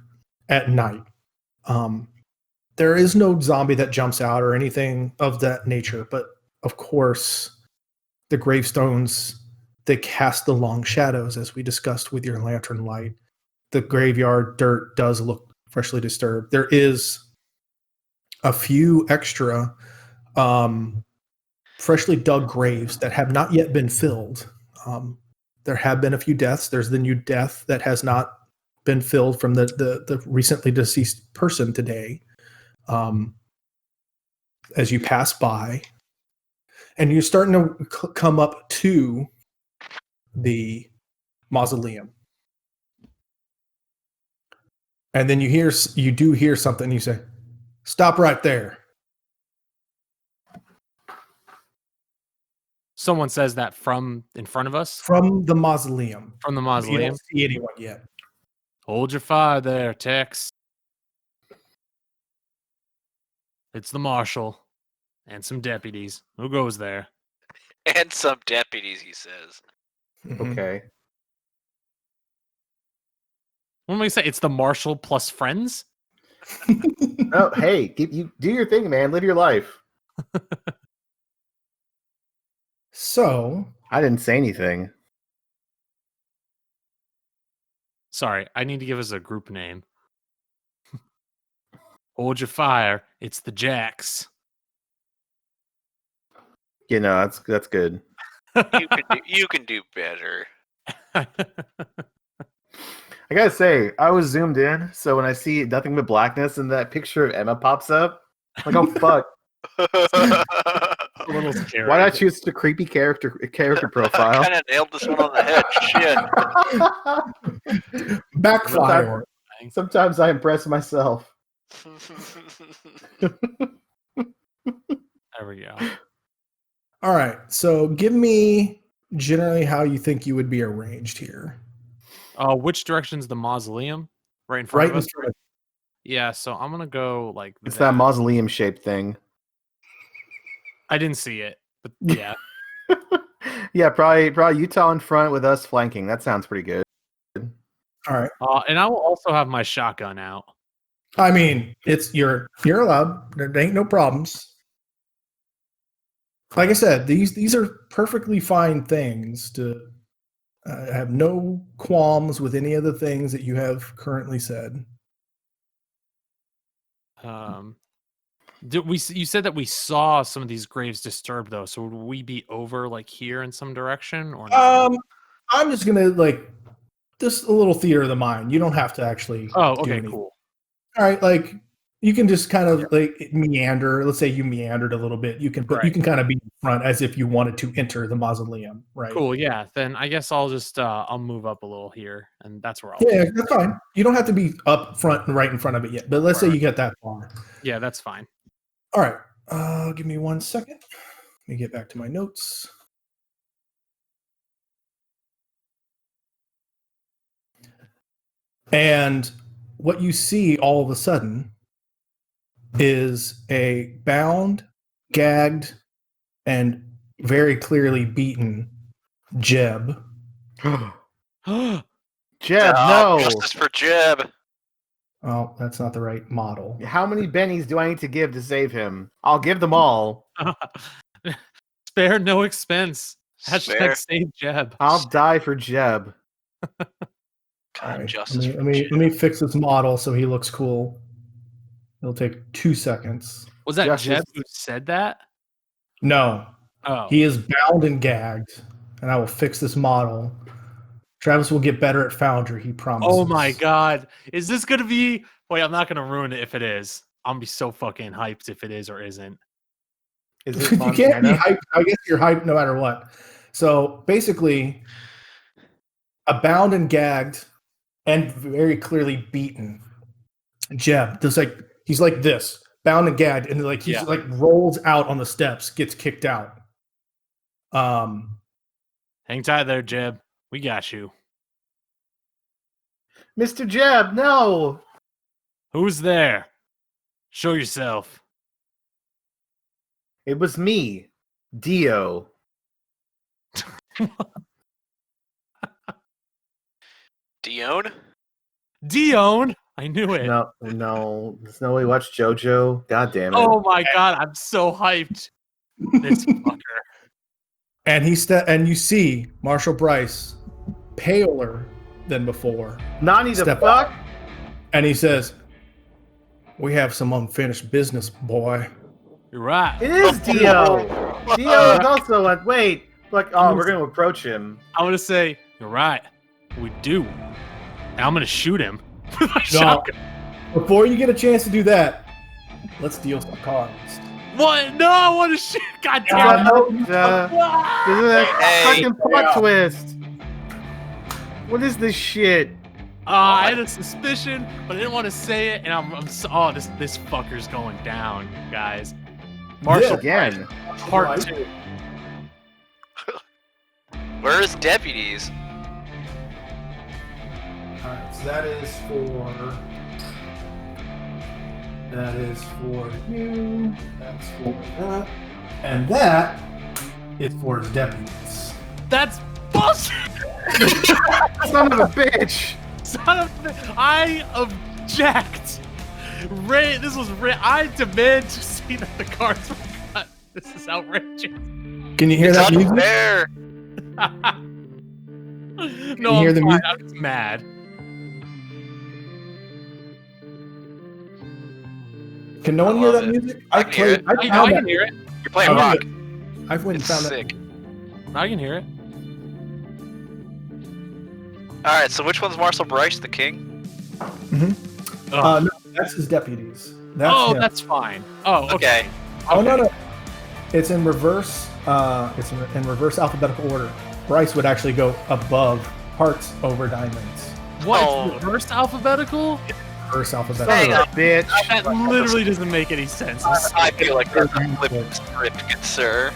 at night. There is no zombie that jumps out or anything of that nature, but of course, the gravestones, they cast the long shadows, as we discussed with your lantern light. The graveyard dirt does look freshly disturbed. There is a few extra freshly dug graves that have not yet been filled. There have been a few deaths. There's the new death that has not been filled from the recently deceased person today. As you pass by, and you're starting to come up to the mausoleum, and then you do hear something. You say, "Stop right there."
Someone says that from in front of us?
From the mausoleum.
From the
You
mausoleum?
don't see anyone yet.
Hold your fire there, Tex. It's the Marshal and some deputies. Who goes there?
And some deputies, he says.
Mhm.
Okay.
What am I say? It's the Marshal plus friends?
Oh, hey, you do your thing, man. Live your life.
So,
I didn't say anything.
Sorry, I need to give us a group name. Hold your fire. It's the Jacks.
You know, that's good.
You can do better.
I gotta say, I was zoomed in, so when I see nothing but blackness and that picture of Emma pops up, I'm like, oh fuck.
A little scary.
Why not choose such a creepy character profile?
Kind of nailed this one on the head. Shit.
backfire.
Sometimes I impress myself.
There we go.
All right. So, give me generally how you think you would be arranged here.
Which direction's the mausoleum? Right in front
Right
of
in
us?
front of
Yeah, so I'm gonna go like
It's that mausoleum shaped thing.
I didn't see it, but yeah.
Yeah, probably Utah in front with us flanking. That sounds pretty good.
All right.
And I will also have my shotgun out.
I mean, you're allowed. There ain't no problems. Like I said, these are perfectly fine things to have no qualms with any of the things that you have currently said.
You said that we saw some of these graves disturbed though, so would we be over like here in some direction or not?
I'm just gonna just a little theater of the mind. You don't have to actually do
okay,
anything.
cool.
All right, like you can just kind of meander. Let's say you meandered a little bit. You can you can kind of be in front as if you wanted to enter the mausoleum, right?
Cool, yeah. Then I guess I'll just I'll move up a little here, and that's where I'll
Yeah, that's fine. You don't have to be up front and right in front of it yet. But let's say you get that far.
Yeah, that's fine.
All right. Give me 1 second. Let me get back to my notes. And what you see all of a sudden is a bound, gagged, and very clearly beaten Jeb.
Jeb, no.
Justice for Jeb.
Oh, that's not the right model.
How many bennies do I need to give to save him? I'll give them all.
Spare no expense.
Spare.
Save Jeb.
I'll die for Jeb.
All right.
Justice
Let
for
me
Jeb.
fix this model so he looks cool. It'll take 2 seconds.
Was that
Justice.
Jeb who said that?
No,
Oh.
he is bound and gagged, and I will fix this model. Travis will get better at Foundry, he promises.
Oh my god. Is this gonna be wait, I'm not gonna ruin it if it is. I'm gonna be so fucking hyped if it is or isn't.
Is
You
it
can't be
Montana?
hyped. I guess you're hyped no matter what. So basically, a bound and gagged and very clearly beaten Jeb. He's like this, bound and gagged, and he's like rolls out on the steps, gets kicked out.
Hang tight there, Jeb. We got you.
Mr. Jeb, no.
Who's there? Show yourself.
It was me, Dio.
Dione?
Dione? I knew it.
No, there's no way to watch JoJo. God damn it.
Oh my god, I'm so hyped. This fucker.
And and you see Marshall Bryce, paler than before,
Nani the
Step
fuck?
and he says, "We have some unfinished business, boy."
You're right.
It is Dio. Dio is also like, wait. Like, oh, we're going to approach him.
I'm gonna say, you're right. We do. And I'm gonna shoot him with my
No.
shotgun.
Before you get a chance to do that, let's deal some cards.
What? No, I want to shoot. God damn it.
This is a
Hey.
fucking plot twist. What is this shit?
I had a suspicion, but I didn't want to say it, and oh, this fucker's going down, guys. Marshal
Again.
part 2.
Where's deputies?
Alright, so that is for you. That's for that. And that is for deputies.
That's bullshit.
Son of a bitch.
Son of a... I object. This was I demand to see that the cards were cut. This is outrageous.
Can you hear
It's
that music?
unfair.
No,
hear
I'm
the
fine.
music?
I'm just mad.
Can no one
I
hear
love
that
it.
music?
I can hear it.
I
found
can
that.
hear it.
You're playing
Oh,
rock.
I've went and
It's
found
sick.
I can hear it.
All right, so which one's Marshal Bryce, the king?
that.
Oh,
No, that's his deputies. That's
oh
him.
that's fine. Oh, okay.
Okay.
Oh no. It's in reverse. It's in reverse alphabetical order. Bryce would actually go above hearts over diamonds.
What?
Oh.
It's reversed alphabetical?
Reverse
Son
alphabetical.
Hang
of
on.
a bitch.
That literally doesn't make any sense.
I feel like that's a flip script, good sir.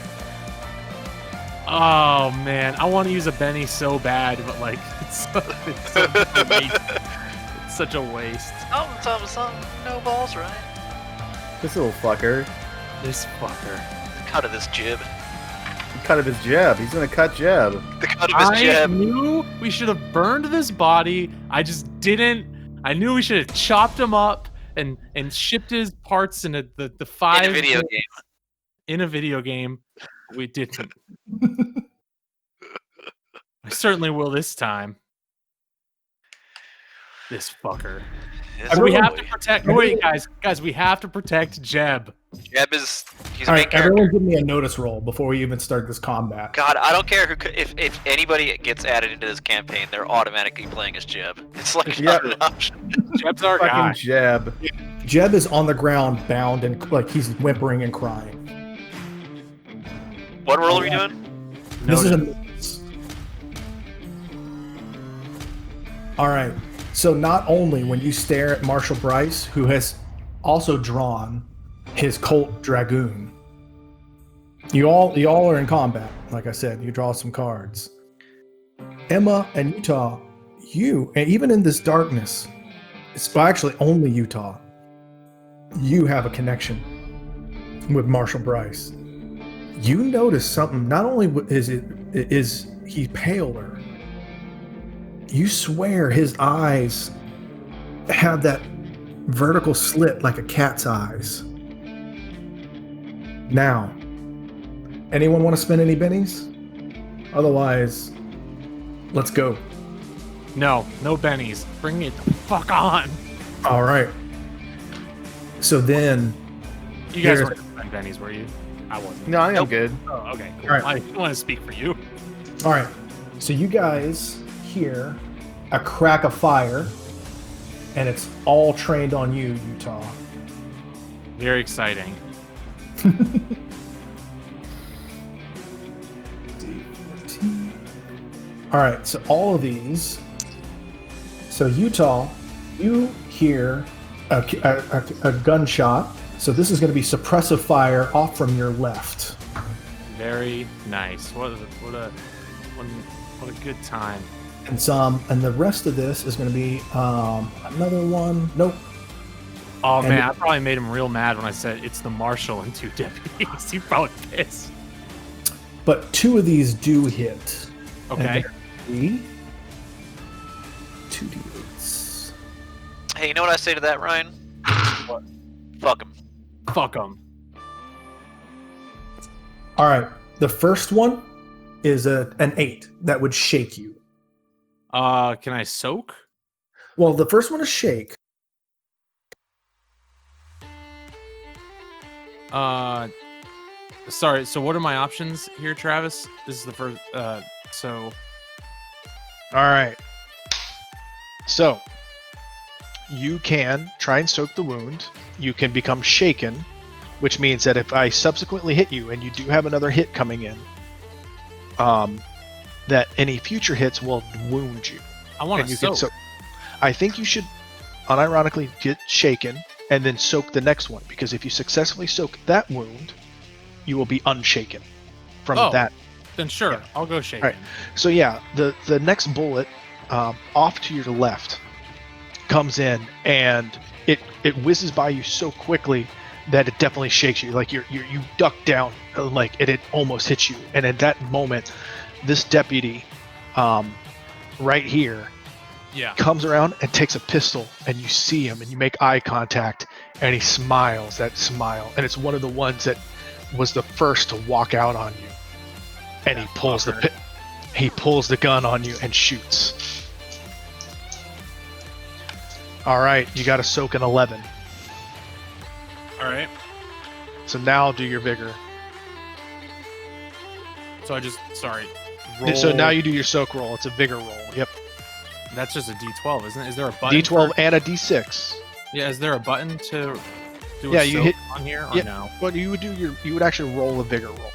Oh man, I want to use a Benny so bad, but like it's such a waste.
Something, no balls, right?
This little fucker.
This fucker.
The cut of this jib.
He cut of his jab. He's gonna cut jab.
The cut of his
I
jib.
knew we should have burned this body. I just didn't. I knew we should have chopped him up and shipped his parts in the 5
In a video game.
in a video game. We didn't. I certainly will this time. This fucker.
Yes,
So we
boy.
have to protect. Wait, guys, we have to protect Jeb.
Jeb is he's a
All
main
right,
character.
everyone, give me a notice roll before we even start this combat.
God, I don't care if anybody gets added into this campaign, they're automatically playing as Jeb. It's like not an option.
Jeb's our guy.
Fucking jab.
Jeb is on the ground, bound and like he's whimpering and crying.
What role are we doing?
This is a notice. All right. So not only when you stare at Marshal Bryce, who has also drawn his Colt Dragoon, you all are in combat. Like I said, you draw some cards. Emma and Utah, and even in this darkness, it's actually only Utah. You have a connection with Marshal Bryce. You notice something. Not only is he paler, you swear his eyes have that vertical slit like a cat's eyes. Now, anyone want to spend any bennies? Otherwise, let's go.
No bennies. Bring it the fuck on.
All right. So then,
You guys
Here's-
weren't spend bennies, were you? I wasn't.
No, I think I'm
Nope.
good.
Oh, okay. Cool.
All right.
I don't want to speak for you.
all right. So you guys hear a crack of fire, and it's all trained on you, Utah.
Very exciting.
All right, so all of these. So Utah, you hear a gunshot. So this is going to be suppressive fire off from your left.
Very nice. What a good time.
And the rest of this is going to be another one. Nope.
Oh
And-
man, I probably made him real mad when I said it's the Marshal and 2 deputies. He probably pissed.
But 2 of these do hit.
Okay.
And 2d8s.
Hey, you know what I say to that, Ryan?
What?
Fuck him.
Fuck him.
All right. The first one is an 8 that would shake you.
Can I soak?
Well, the first one is shake.
Sorry. So what are my options here, Travis? This is the first. So
All right. So you can try and soak the wound. You can become shaken, which means that if I subsequently hit you and you do have another hit coming in, that any future hits will wound you.
I want to soak.
I think you should unironically get shaken and then soak the next one, because if you successfully soak that wound, you will be unshaken from that.
Then sure,
Yeah.
I'll go shaken.
All right. So yeah, the next bullet off to your left comes in, and it whizzes by you so quickly that it definitely shakes you. Like you duck down, like it almost hits you. And at that moment, this deputy, right here, comes around and takes a pistol, and you see him, and you make eye contact, and he smiles that smile, and it's one of the ones that was the first to walk out on you, and he pulls the gun on you and shoots. All right, you got to soak an 11.
All right.
So now do your vigor.
So roll.
So now you do your soak roll. It's a vigor roll. Yep.
That's just a D12, isn't it? Is there a button?
D12 and a D6.
Yeah. Is there a button to do?
Yeah,
a
you
soak
hit
on here or
yeah,
no?
But you would actually roll a vigor roll.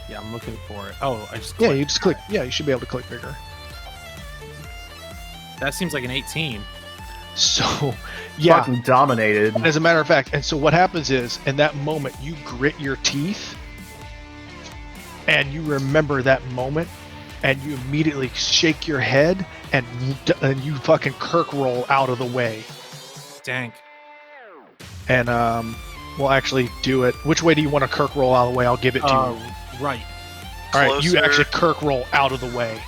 Yeah, I'm looking for it. Oh, I just.
Yeah,
clicked.
you just click. Yeah, you should be able to click vigor.
That seems like an 18.
So, yeah.
Fucking dominated.
As a matter of fact, and so what happens is, in that moment, you grit your teeth, and you remember that moment, and you immediately shake your head, and you fucking Kirk roll out of the way.
Dank.
And we'll actually do it. Which way do you want to Kirk roll out of the way? I'll give it to you.
Right.
All right, you
Closer.
actually Kirk roll out of the way.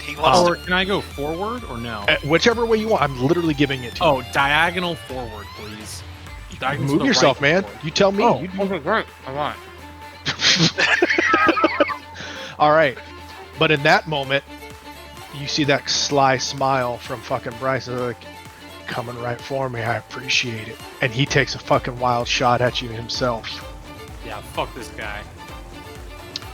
He wants
Or
to.
can I go forward or no?
Whichever way you want. I'm literally giving it to you.
Oh, diagonal forward, please. Diagonal to
Move
the
yourself,
right
man.
forward.
You tell me.
Oh,
You-
okay, great. I want.
All right. But in that moment, you see that sly smile from fucking Bryce. Like, coming right for me. I appreciate it. And he takes a fucking wild shot at you himself.
Yeah, fuck this guy.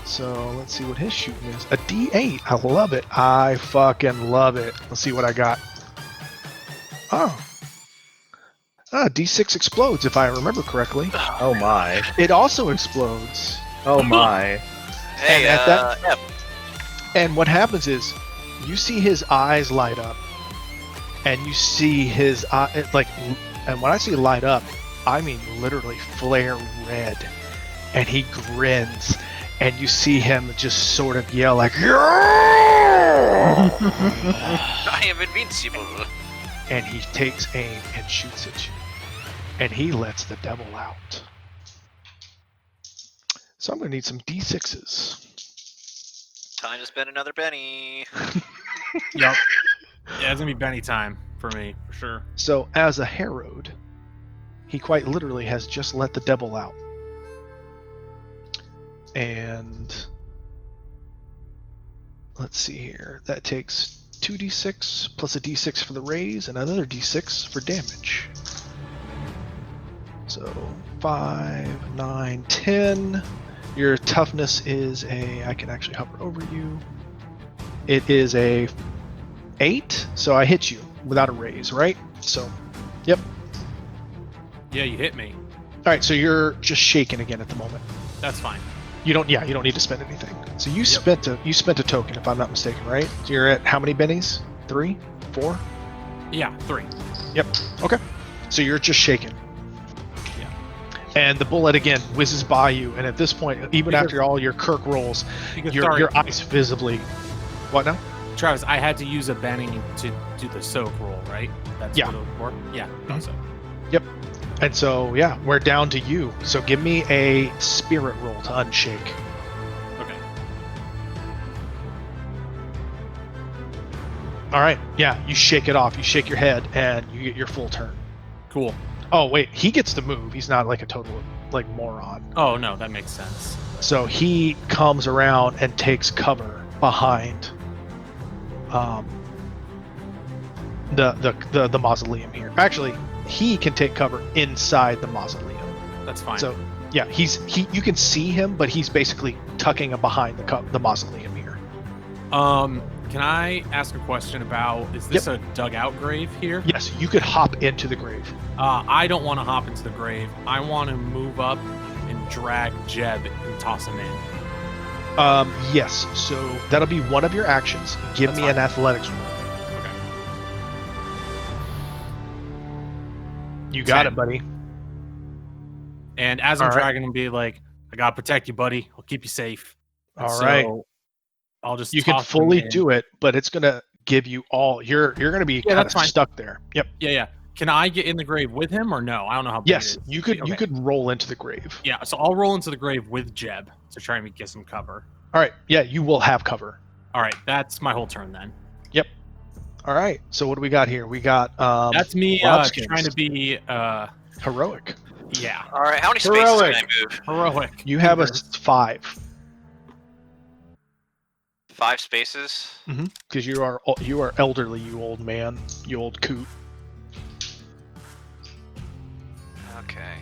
So let's see what his shooting is. A D8. I love it. I fucking love it. Let's see what I got. Oh. D6 explodes, if I remember correctly.
Oh my.
It also explodes.
Oh my.
Hey,
and at that-
Em,
And what happens is, you see his eyes light up, and you see his eye, like, and when I say light up, I mean literally flare red, and he grins, and you see him just sort of yell like, "Yeah!"
I am invincible.
And he takes aim and shoots at you, and he lets the devil out. So I'm gonna need some D6s.
Time to spend another penny.
Yep. Yeah, it's gonna be Benny time for me, for sure.
So, as a herald, he quite literally has just let the devil out. And let's see here. That takes 2d6 plus a d6 for the raise and another d6 for damage. So 5, 9, 10. Your toughness is I can actually hover over you. It is a 8, so I hit you without a raise, right? So, yep.
Yeah, you hit me.
All right, so you're just shaking again at the moment.
That's fine.
You don't need to spend anything. So you spent a token, if I'm not mistaken, right? So you're at how many bennies? 3, 4?
Yeah, 3.
Yep. Okay. So you're just shaking.
Yeah.
And the bullet again whizzes by you, and at this point, even
Because-
after all your Kirk rolls,
Because,
your eyes visibly. What now?
Travis, I had to use a Benny to do the soak roll, right? That's
Yeah.
what it was for? Yeah,
Mhm.
so.
And so yeah, we're down to you. So give me a spirit roll to unshake.
Okay.
All right. Yeah, you shake it off. You shake your head, and you get your full turn.
Cool.
Oh wait, he gets to move. He's not like a total like moron.
Oh no, that makes sense.
So he comes around and takes cover behind the mausoleum here. Actually, he can take cover inside the mausoleum.
that's fine.
So yeah, you can see him, but he's basically tucking behind the mausoleum here.
Can I ask a question about, is this a dugout grave here?
Yes, you could hop into the grave.
I don't want to hop into the grave. I want to move up and drag Jeb and toss him in.
Yes, so that'll be one of your actions. Give
That's
me
fine.
an athletics roll.
Okay.
You got
10.
it, buddy.
And as I'm
All right.
dragging him, be like, I gotta protect you, buddy. I'll keep you safe. And
All right.
I'll just
You can
toss him
fully
in.
do it, but it's gonna give you all. You're gonna be kind of
that's fine.
stuck there. Yep.
Yeah. Can I get in the grave with him or no? I don't know how big it
Yes,
is.
you could. You
Okay.
could roll into the grave.
Yeah, so I'll roll into the grave with Jeb to try and get some cover.
All right. Yeah, you will have cover.
All right, that's my whole turn then.
All right. So what do we got here? We got
That's me
Lodgeskins.
trying to be
heroic.
yeah,
All right, how many spaces
Heroic.
can I move?
heroic.
You have a 5
5 spaces.
because you are elderly, you old man, you old coot.
Okay.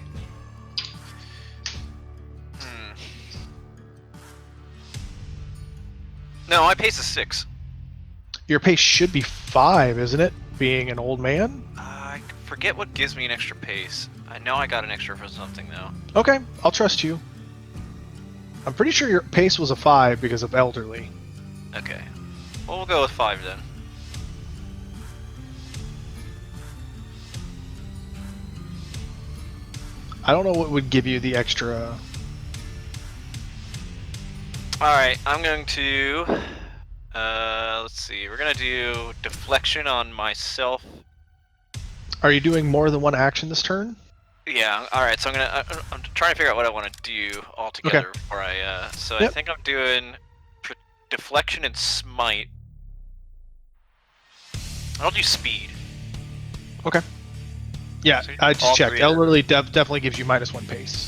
No, my pace is 6.
Your pace should be 5, isn't it? Being an old man.
I forget what gives me an extra pace. I know I got an extra for something though.
Okay, I'll trust you. I'm pretty sure your pace was a 5 because of elderly.
Okay. Well, we'll go with 5 then.
I don't know what would give you the extra.
Alright, I'm going to... let's see. We're going to do deflection on myself.
Are you doing more than one action this turn?
Yeah, alright, so I'm trying to figure out what I want to do altogether before I... So I
Yep.
think I'm doing deflection and smite. I'll do speed.
Yeah,
So
I
all
just checked.
three are-
Elderly definitely gives you -1 pace.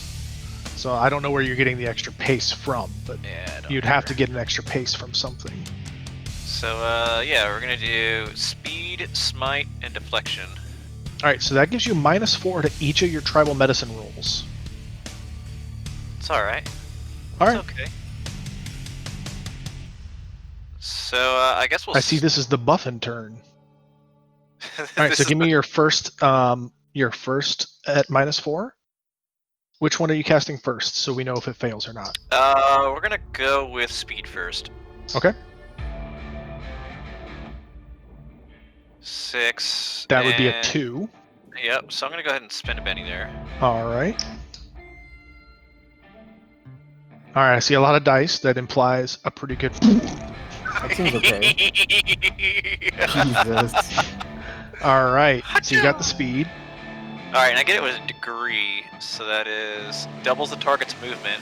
So I don't know where you're getting the extra pace from, but
Yeah, I don't
you'd have to
remember.
get an extra pace from something.
So, yeah, we're going to do speed, smite, and deflection.
All right, so that gives you -4 to each of your tribal medicine rolls.
It's alright.
All right.
It's okay. So, I guess we'll...
I see this is the buffin turn. All right,
This
so
is
give me
the-
your first at -4. Which one are you casting first, so we know if it fails or not?
We're gonna go with speed first.
Okay.
6.
That would be a
and-
2.
Yep, so I'm gonna go ahead and spend a Benny there.
All right. All right, I see a lot of dice. That implies a pretty good.
That seems okay. Jesus.
All right, so you got the speed.
Alright, and I get it with a degree, so that is doubles the target's movement.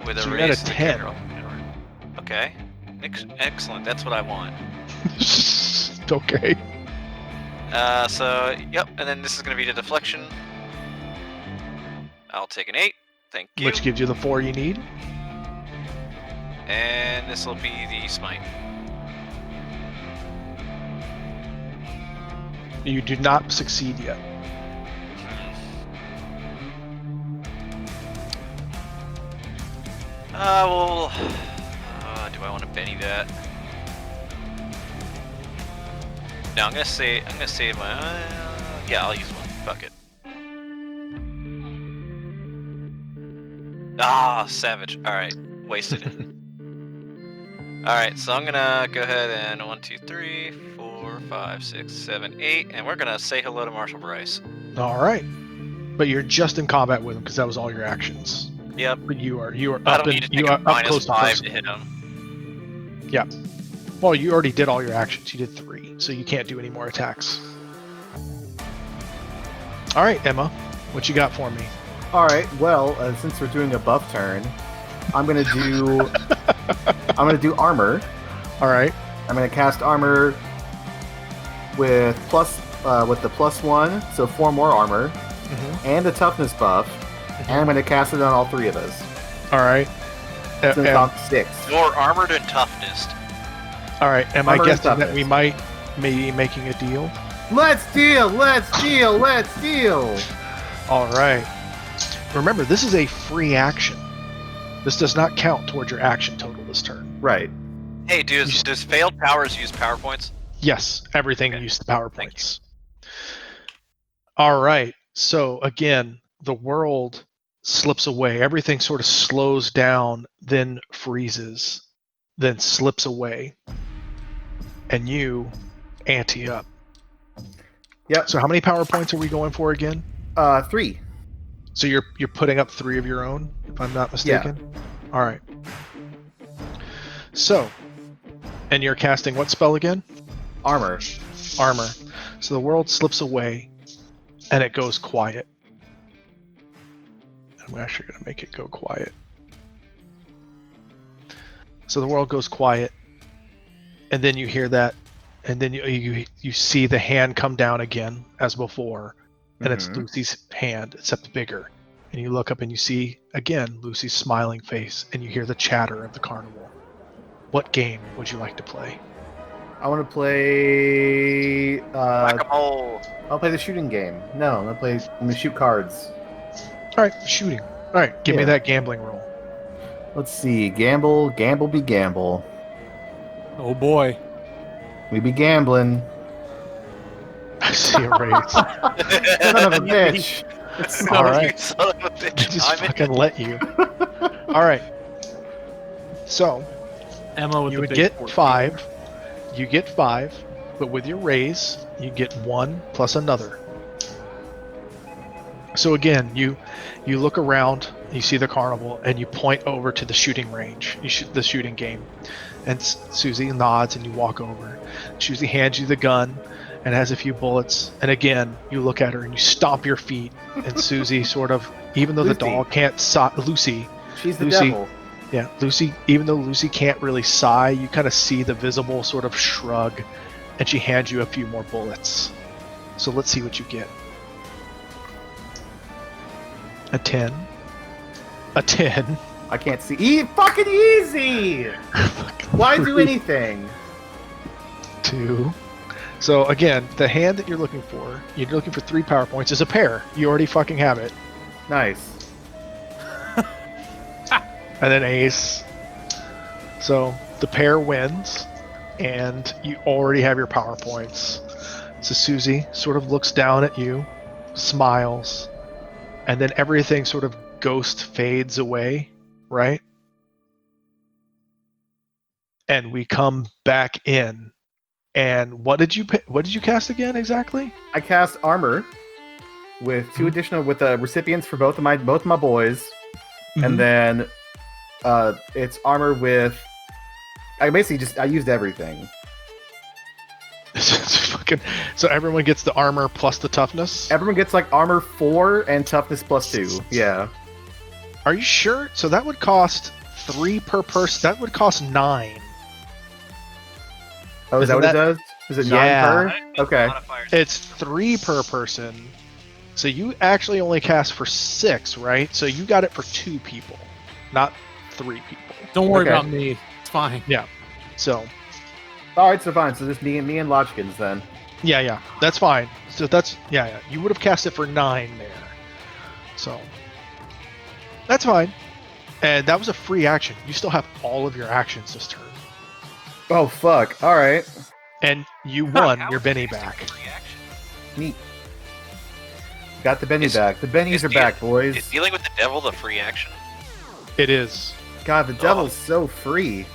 With a
So you're at a
raise to the
10.
roll. Okay. Excellent, that's what I want.
Okay.
So, yep, and then this is gonna be the deflection. I'll take an 8. Thank you.
Which gives you the 4 you need.
And this will be the smite.
You do not succeed yet.
Well, do I want to Benny that? No, I'm gonna save my. Yeah, I'll use one. Fuck it. Ah, savage. All right, wasted it. All right, so I'm gonna go ahead and 1, 2, 3, 4, 5, 6, 7, 8, and we're gonna say hello to Marshal Bryce.
All right. But you're just in combat with him because that was all your actions.
Yep.
But you are
I
up
don't
in,
need to
you
take
are
a
up
minus
close to
5
person.
to hit him.
Well, you already did all your actions. You did 3, so you can't do any more attacks. All right, Emma, what you got for me?
All right. Well, since we're doing a buff turn, I'm gonna do armor.
All right.
I'm gonna cast armor with the +1, so 4 more armor, and a toughness buff, and I'm gonna cast it on all 3 of us.
All right.
So it's about 6.
More armored and toughness.
All right. Am I
Armor and
guessing that
toughness.
we might be making a deal?
Let's deal! Let's deal! Let's deal!
All right. Remember, this is a free action. This does not count towards your action total this turn.
Right.
Hey, does failed powers use power points?
Yes, everything
Okay.
used the power
Thank you.
points. All right. So again, the world slips away. Everything sort of slows down, then freezes, then slips away, and you ante up.
Yep.
So how many power points are we going for again?
3.
So you're putting up 3 of your own, if I'm not mistaken. All right. So, and you're casting what spell again?
Armor.
Armor. So the world slips away, and it goes quiet. I'm actually going to make it go quiet. So the world goes quiet, and then you hear that, and then you see the hand come down again as before, and it's
Mhm.
Lucy's hand, except bigger. And you look up and you see again Lucy's smiling face, and you hear the chatter of the carnival. What game would you like to play?
I want to play.
Whack-a-mole.
I'll play the shooting game. No, I'm gonna shoot cards.
All right, shooting. All right, give me
Yeah.
that gambling roll.
Let's see. Gamble, be gamble.
Oh boy.
We be gambling.
I see a raise.
Son of a bitch.
All right.
You son of a
I
bitch.
just
I'm in.
fucking let you. All right. So
Emma with
you
the
would
big
get
14.
5. You get 5, but with your raise, you get 1 plus another. So again, you look around, you see the carnival, and you point over to the shooting range, the shooting game. And Susie nods, and you walk over. Susie hands you the gun, and has a few bullets. And again, you look at her, and you stomp your feet. And Susie sort of, even though the
Lucy.
dog can't Lucy,
She's the
Lucy.
devil.
Yeah, Lucy, even though Lucy can't really sigh, you kind of see the visible sort of shrug, and she hands you a few more bullets. So let's see what you get. A 10. A 10.
I can't see. Fucking easy! Why do anything?
2. So again, the hand that you're looking for 3 power points, is a pair. You already fucking have it.
Nice.
And then ace. So the pair wins, and you already have your power points. So Susie sort of looks down at you, smiles, and then everything sort of ghost fades away, right? And we come back in. And what did you cast again exactly?
I cast armor with 2 additional recipients for both of my boys, and then it's armor with. I used everything.
So everyone gets the armor plus the toughness?
Everyone gets like armor 4 and toughness +2. Yeah.
Are you sure? So that would cost 3 per person. That would cost 9.
Oh, is that what it does? Is it 9 per? Okay.
It's 3 per person. So you actually only cast for 6, right? So you got it for 2 people, not 3 people.
Don't worry
Okay.
about me. It's fine.
Yeah. So
All right, so fine. So just me and Lodgeskins then.
yeah, that's fine. So that's yeah. You would have cast it for 9 there. So that's fine. And that was a free action. You still have all of your actions this turn.
Oh fuck! All right.
And you won your Benny back.
Neat. Got the Benny
Is-
back. The Bennies
is
are
the-
back, boys.
Is dealing with the devil the free action?
It is.
God, the devil's so free.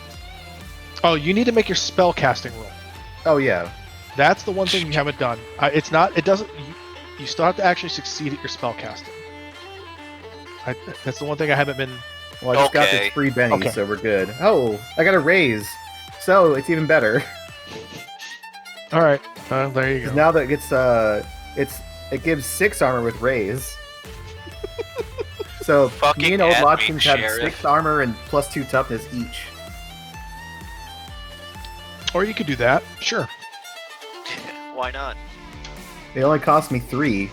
Oh, you need to make your spell casting roll.
Oh yeah.
That's the one thing you haven't done. It's not. It doesn't. You still have to actually succeed at your spell casting. That's the one thing I haven't been.
Well, I just got
Okay.
this free Benny,
Okay.
so we're good. Oh, I got a raise, so it's even better.
All right. There you
'Cause
go.
now that it gives 6 armor with raise. So
Fucking
me and Old
add me,
Lodgeskins have
Sheriff.
6 armor and +2 toughness each.
Or you could do that. Sure.
Why not?
They only cost me 3.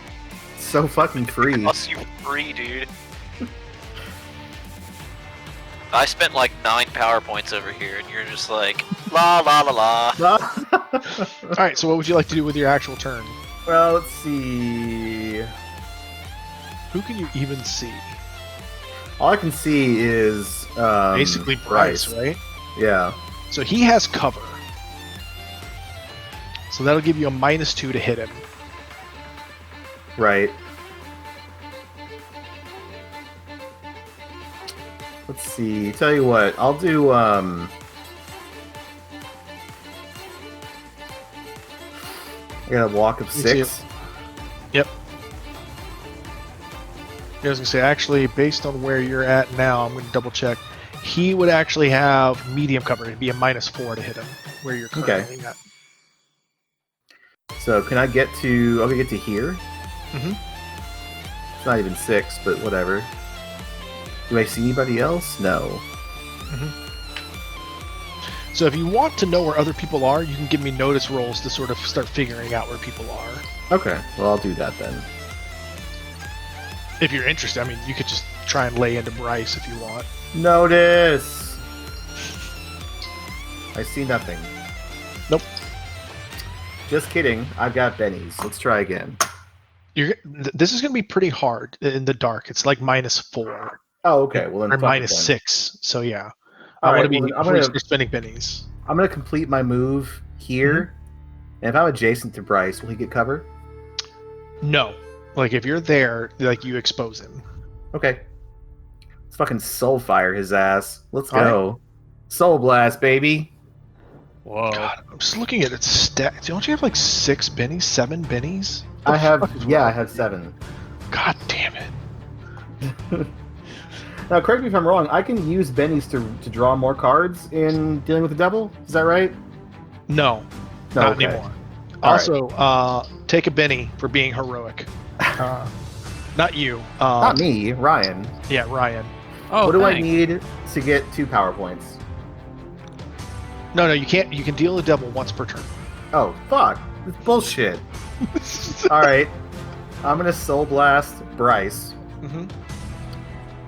It's so fucking free.
Plus you free, dude. I spent like 9 power points over here, and you're just like, la la la la.
All right. So what would you like to do with your actual turn?
Well, let's see.
Who can you even see?
All I can see is
Basically Bryce, right?
Yeah.
So he has cover. So that'll give you a -2 to hit him.
Right. Let's see. Tell you what, I'll do I got a walk of
Let me see
6.
Yep. I was gonna say, actually, based on where you're at now, I'm gonna double check. He would actually have medium cover. It'd be a -4 to hit him where you're currently at.
So can I get to? I'll get to here.
Mhm.
It's not even 6, but whatever. Do I see anybody else? No.
So if you want to know where other people are, you can give me notice rolls to sort of start figuring out where people are.
Okay. Well, I'll do that then.
If you're interested, I mean, you could just try and lay into Bryce if you want.
Notice. I see nothing.
Nope.
Just kidding. I've got bennies. Let's try again.
This is going to be pretty hard in the dark. It's like -4
Oh, okay. Well, then
or
fuck it then.
-6. So yeah,
All
I want
right,
to be
well, then I'm
before you
gonna-
start spending pennies.
I'm gonna complete my move here, and if I'm adjacent to Bryce, will he get cover?
No, like if you're there, like you expose him.
Okay. Let's fucking soul fire his ass. Let's
All
go. Soul blast, baby.
Whoa.
God, I'm just looking at its stat. Don't you have like 6 bennies, 7 bennies?
I have,
fuck is
yeah,
wrong
I have
with
7.
God damn it.
Now, correct me if I'm wrong. I can use bennies to draw more cards in dealing with the devil. Is that right?
No,
No,
not
okay.
anymore.
All
Also, take a Benny for being heroic. Not you.
Not me, Ryan.
Yeah, Ryan.
Oh,
What do I
thanks.
need to get 2 power points?
No, you can't. You can deal the devil once per turn.
Oh, fuck. It's bullshit. Alright. I'm gonna soul blast Bryce.
Mhm.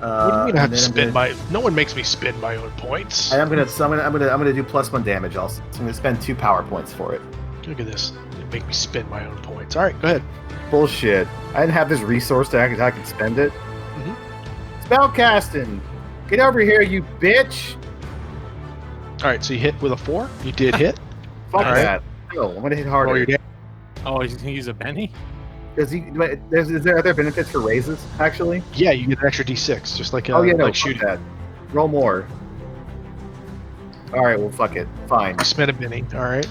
What do you mean I have
and
to
then I'm
spend
gonna-
my? No one makes me spend my own points.
I'm gonna do +1 damage also. So I'm gonna spend 2 power points for it.
Look at this. You make me spend my own points. All right, go ahead.
Bullshit. I didn't have this resource to I could spend it.
Mhm.
Spellcasting! Get over here, you bitch!
All right, so you hit with a 4. You did hit.
Fuck
All right.
that. No, I'm gonna hit harder.
Roll your damage.
Oh, he's gonna use a penny?
Is there other benefits for raises, actually?
Yeah, you get an extra D6, just like
Oh yeah, no,
like
fuck
shooting.
that. Roll more. Alright, well fuck it. Fine.
You spend a Benny. All right.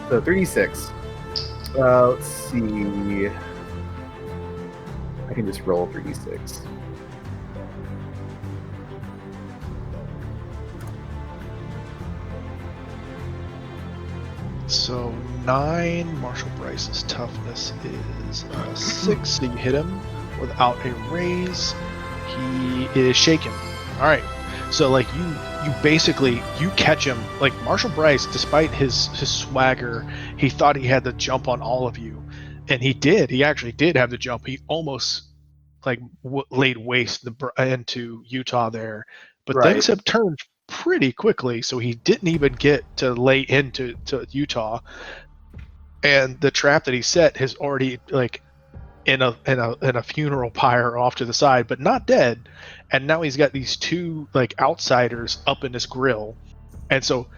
So 3d6. Let's see. I can just roll 3d6.
So 9. Marshal Bryce's toughness is 6, so you hit him without a raise. He is shaken. All right. So like you basically you catch him. Like Marshal Bryce, despite his swagger, he thought he had the jump on all of you, and he did. He actually did have the jump. He almost like laid waste into Utah there, but
Right.
things have turned pretty quickly, so he didn't even get to lay into Utah, and the trap that he set has already like in a funeral pyre off to the side, but not dead. And now he's got these 2 like outsiders up in his grill, and so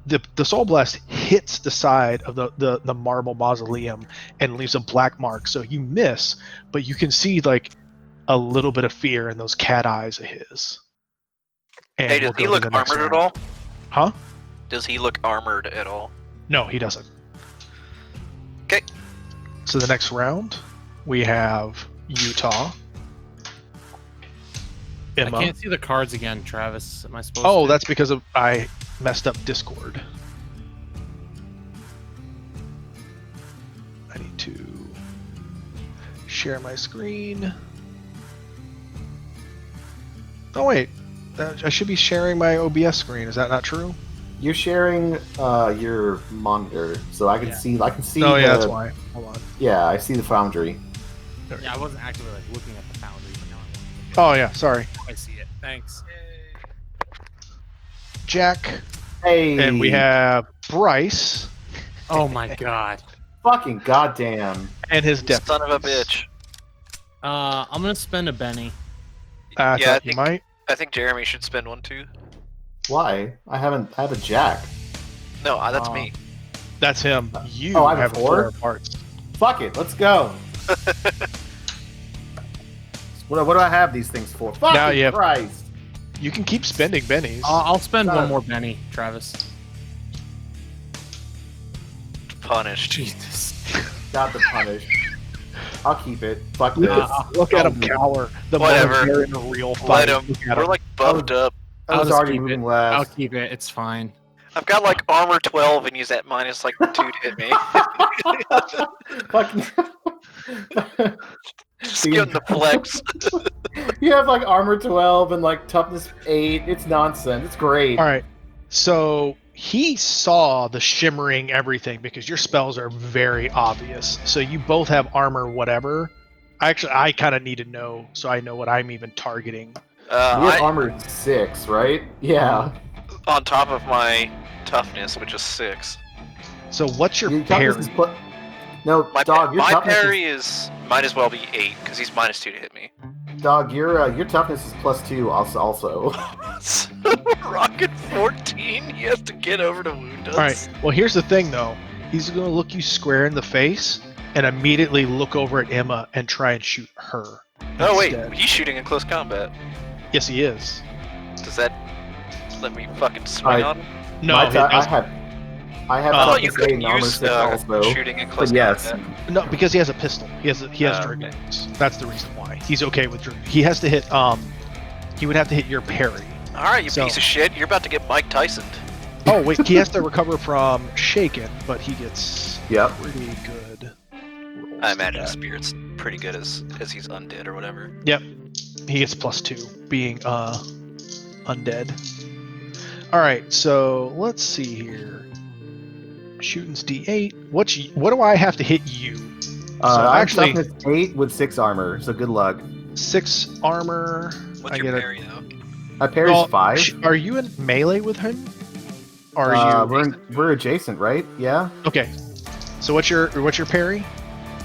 the soul blast hits the side of the marble mausoleum and leaves a black mark. So you miss, but you can see like a little bit of fear in those cat eyes of his. And
Hey, does
we'll
he
go to
look
the next
armored at
round.
all?
Huh?
Does he look armored at all?
No, he doesn't.
'Kay.
So the next round, we have Utah. Emma.
I can't see the cards again, Travis. Am I supposed
Oh,
to?
that's because I messed up Discord. I need to share my screen. Oh wait, I should be sharing my OBS screen. Is that not true?
You're sharing your monitor, so I can
Yeah.
see. I can see.
Oh yeah,
the-
that's why. Hold on.
Yeah, I see the foundry.
Yeah, I wasn't actually like looking at the foundry, but now
Oh yeah, sorry,
I see it. Thanks.
Jack.
Hey,
And we have Bryce
Oh my god.
fucking goddamn.
and his death.
Son of a bitch.
I'm gonna spend a Benny.
I
Yeah,
thought you might.
I think Jeremy should spend one too.
Why? I have a jack.
No, that's me.
That's him. You
Oh, I have
have
a 4?
4 parts.
Fuck it, let's go. What do I have these things for? Fucking
Now you have-
Christ.
You can keep spending bennies.
I'll spend
Got
one
it.
more Benny, Travis.
Punished.
Jesus.
Got the punish. I'll keep it. Fuck this.
Look at him cower. The
Whatever.
moment they're in a real
Let
fight.
him.
Look at
We're
him.
like bumped up.
I
I'll
was
just
already
keep
moving
it.
left.
I'll keep it. It's fine.
I've got like armor 12 and use that minus like 2 to hit me.
Fucking.
Just getting the flex.
You have like armor 12 and like toughness 8. It's nonsense. It's great.
All right. So he saw the shimmering everything because your spells are very obvious. So you both have armor, whatever. I kind of need to know so I know what I'm even targeting.
We have
I,
armor 6, right? Yeah.
on top of my toughness, which is 6.
So what's your
Your
parry?
toughness is no,
My,
dog. Your
my
toughness
parry is might as well be 8 because he's minus 2 to hit me.
dog. Your toughness is +2. Also.
So, Rocket 14. He has to get over to wound us.
All right. Well, here's the thing, though. He's going to look you square in the face and immediately look over at Emma and try and shoot her.
Oh wait,
instead.
he's shooting in close combat.
Yes, he is.
Does that let me fucking swing
Alright.
on him?
No,
My
he
I
doesn't.
have. I have
Oh,
I thought you
toughness 8
couldn't
and armor
use
6 also.
shooting in close
But yes.
combat.
No, because he has a pistol. He has dragon
okay.
wounds. That's the reason why he's okay with. He has to hit. He would have to hit your parry.
All right, you
So-
piece of shit. You're about to get Mike Tyson.
Oh wait, he has to recover from shaken, but he gets
Yep.
pretty good. rolls
I
to
imagine
that.
Spirit's pretty good as he's undead or whatever.
Yep, he gets +2 being undead. All right, so let's see here. Shooting's D8. What do I have to hit you? So
I have
actually,
toughness 8 with 6 armor. So good luck.
6 armor.
What's
I
your
get
parry though?
My parry's
Well,
5.
Are you in melee with him? Or are you?
We're adjacent, right? Yeah.
Okay. So what's your parry?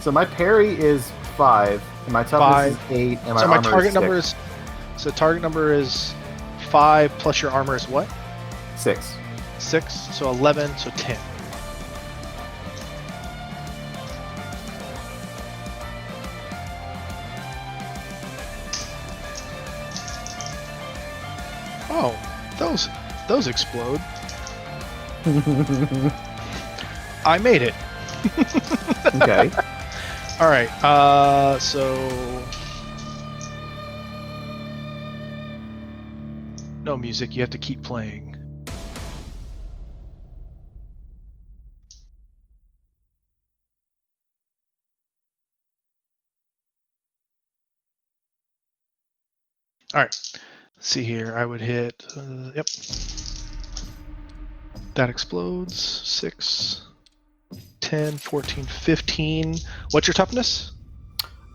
So my parry is 5, and my toughness is 8, and my
So my
armor
target
is
number is. So target number is 5 plus your armor is what?
6.
6. So 11. So 10. Oh, those explode. I made it.
Okay.
All right. So no music. You have to keep playing. All right. Let's see here. I would hit. Yep. That explodes. 6, 10, 14, 15. What's your toughness?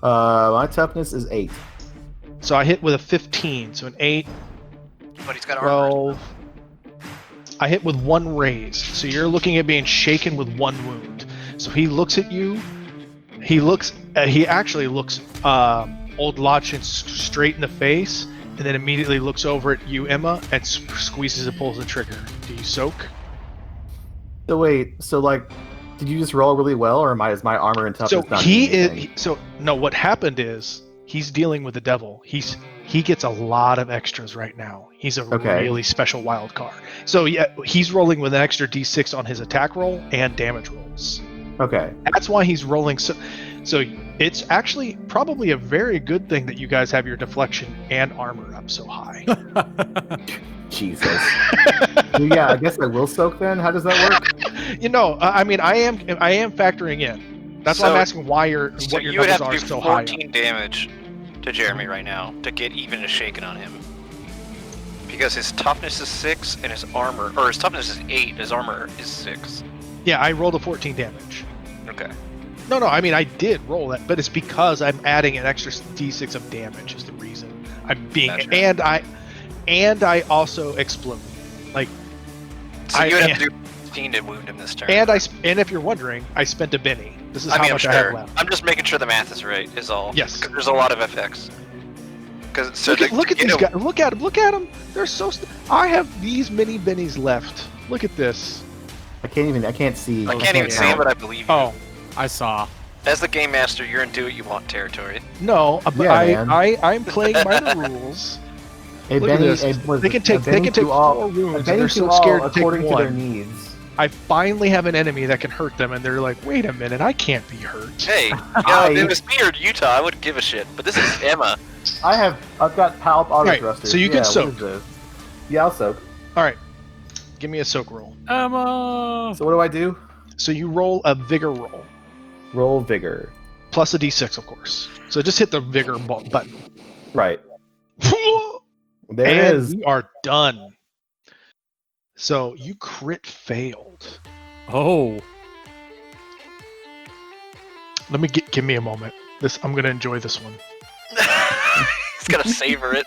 My toughness is 8.
So I hit with a 15. So an 8,
But he's got armor.
12. I hit with 1 raise. So you're looking at being shaken with 1 wound. So he looks at you. He looks. He actually looks Old Lodgeskins straight in the face, and then immediately looks over at you, Emma, and squeezes and pulls the trigger. Do you soak?
So wait, so like, did you just roll really well, or is my armor and toughness
So
not
he
doing
is.
anything?
So no, what happened is he's dealing with the devil. He gets a lot of extras right now. He's a
Okay.
really special wild card. So yeah, he's rolling with an extra D6 on his attack roll and damage rolls.
Okay.
That's why he's rolling so. So it's actually probably a very good thing that you guys have your deflection and armor up so high.
Jesus. Well, yeah, I guess I will soak then. How does that work?
You know, I mean, I am factoring in. That's why I'm
So-
asking why your
So
what your
you would
numbers
have to
are
do
so high.
14 damage to Jeremy right now to get even a shaken on him. Because his toughness is 6 and his toughness is 8 and his armor is 6.
Yeah, I rolled a 14 damage.
Okay.
No, I mean I did roll that, but it's because I'm adding an extra D6 of damage is the reason. I'm being
Gotcha.
and I also explode. Like
So you would have to do 15 to wound him this turn.
and if you're wondering, I spent a Benny. This is
I
how
mean,
much
I'm
I have
sure.
left.
I'm just making sure the math is right. Is all.
Yes.
'Cause there's a lot of FX. Because
Look at these guys. Look at them. Look at them. They're so. I have these mini bennies left. Look at this.
I can't see.
I can't even see him,
count.
but I believe you.
Oh, I saw.
As the game master, you're in do what you want territory.
No, but
Yeah, man.
I'm playing by the rules.
A
Look at
Benny,
this. They can take 4 wounds, and they're so scared to take
according to their
one.
needs.
I finally have an enemy that can hurt them, and they're like, "Wait a minute, I can't be hurt."
Hey, if it was me or Utah, I wouldn't give a shit. But this is Emma.
I've got palp auto
Right,
thrusters.
so you can
what
soak.
is this? Yeah, I'll soak.
All right, give me a soak roll.
Emma.
So what do I do?
So you roll a vigor roll
Roll vigor.
plus a d6, of course. So just hit the vigor button.
Right. There
and
it is.
we are done. So you crit failed.
Oh.
Let me give me a moment. I'm gonna enjoy this one.
He's gonna savor it.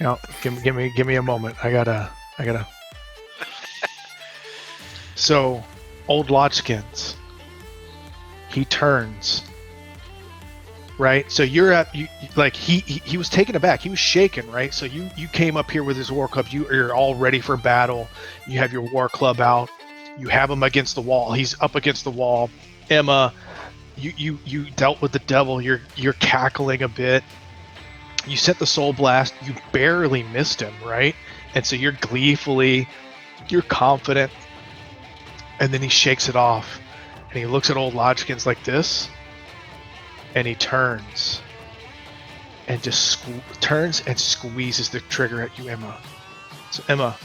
No, give me a moment. I gotta. So, Old Lodgeskins. He turns. Right, so you're at like he was taken aback. He was shaken, right? So you came up here with his war club. You're all ready for battle. You have your war club out. You have him against the wall. He's up against the wall. Emma, you dealt with the devil. You're cackling a bit. You sent the soul blast. You barely missed him, right? And so you're confident. And then he shakes it off, and he looks at Old Lodgeskins like this. And he turns and just turns and squeezes the trigger at you, Emma. So Emma,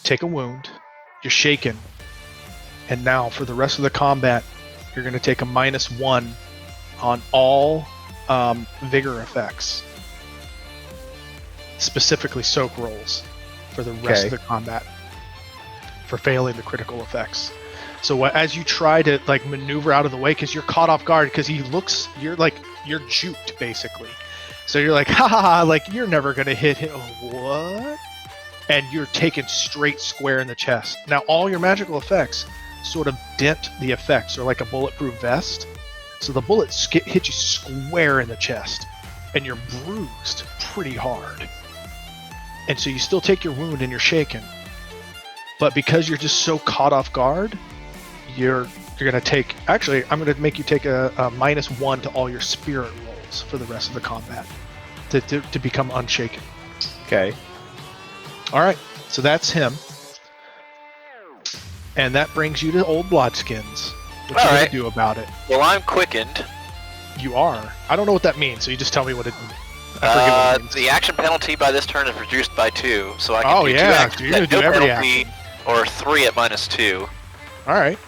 take a wound. You're shaken. And now for the rest of the combat, you're going to take a -1 on all vigor effects. Specifically soak rolls for the rest of the combat. For failing the critical effects. So as you try to like maneuver out of the way, because you're caught off guard, because you're juked basically. So you're like, ha ha ha, like you're never gonna hit him. What? And you're taken straight square in the chest. Now all your magical effects sort of dent the effects, or like a bulletproof vest. So the bullet hit you square in the chest, and you're bruised pretty hard. And so you still take your wound and you're shaken. But because you're just so caught off guard, you're gonna take. Actually, I'm gonna make you take a -1 to all your spirit rolls for the rest of the combat to become unshaken.
Okay.
All right, so that's him, and that brings you to Old Lodgeskins. What you gonna do about it?
Well, I'm quickened.
You are. I don't know what that means, so you just tell me what it means. I forget what it means.
The action penalty by this turn is reduced by 2, so I can
Oh,
do 2
yeah,
actions
so you're gonna
at
do
no
every
penalty, or 3 at -2.
All right,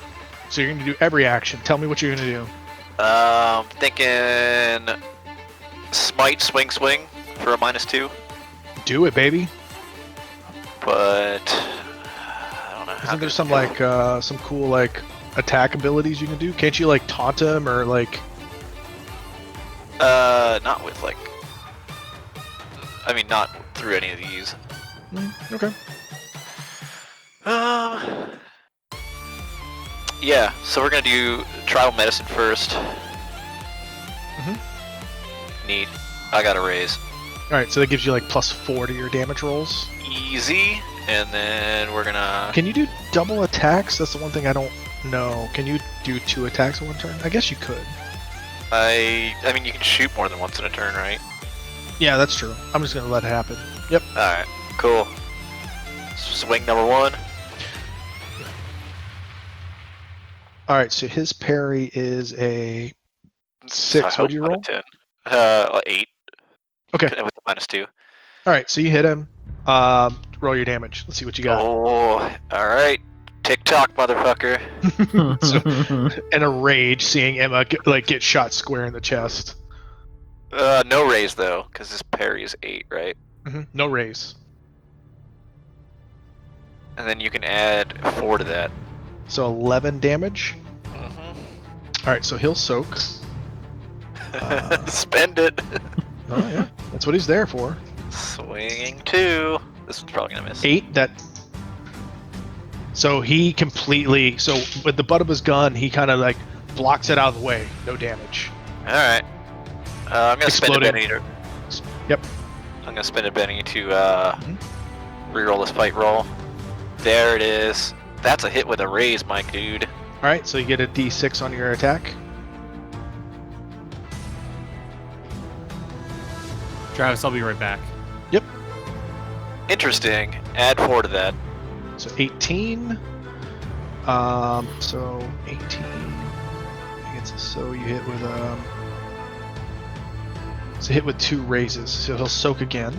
so you're gonna do every action. Tell me what you're gonna do.
Thinking smite swing for a -2,
Do it, baby.
but I don't know.
Isn't there some like some cool like attack abilities you can do? Can't you like taunt him or like?
Not with like. I mean, not through any of these.
Okay.
Yeah, so we're gonna do tribal medicine first.
Mhm.
Neat. I got a raise.
All right, so that gives you like +4 to your damage rolls.
Easy, and then we're gonna.
Can you do double attacks? That's the one thing I don't know. Can you do 2 attacks in one turn? I guess you could.
I mean, you can shoot more than once in a turn, right?
Yeah, that's true. I'm just gonna let it happen. Yep.
All right. Cool. Swing number 1.
All right, so his parry is a 6. What do you roll?
10. 8.
Okay.
With the -2.
All right, so you hit him. Roll your damage. Let's see what you got.
Oh, all right. TikTok, motherfucker.
So, in a rage, seeing Emma get shot square in the chest.
No raise though, because this parry is 8, right?
No raise.
And then you can add 4 to that.
So 11 damage. All right, so he'll soak.
Spend it.
Oh yeah, that's what he's there for.
Swinging 2. This one's probably gonna miss.
8. So he completely. So with the butt of his gun, he kind of like blocks it out of the way. No damage.
All right. I'm gonna spend a
Exploding.
Benny.
Yep.
I'm gonna spend a Benny to reroll this fight roll. There it is. That's a hit with a raise, my dude.
All right, so you get a D6 on your attack.
Travis, I'll be right back.
Interesting. Add 4 to that.
So 18. So 18. So you hit with so hit with 2 raises. So he'll soak again.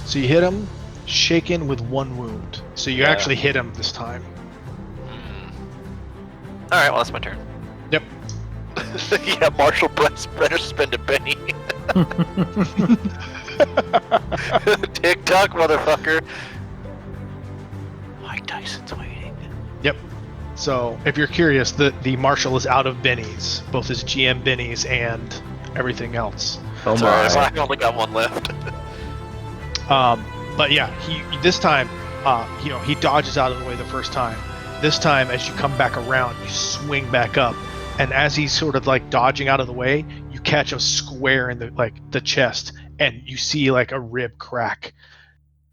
So you hit him, shaken with 1 wound. So you
Yeah.
actually hit him this time.
All right. Well, that's my turn.
Yep.
Yeah, Marshall better spend a Benny. TikTok, motherfucker. Mike Tyson's waiting.
Yep. So if you're curious, the Marshal is out of bennies, both his GM bennies and everything else.
Oh
Sorry,
my.
I only got 1 left.
But yeah, he this time, he dodges out of the way the first time. This time, as you come back around, you swing back up, and as he's sort of like dodging out of the way, you catch a square in the chest, and you see like a rib crack.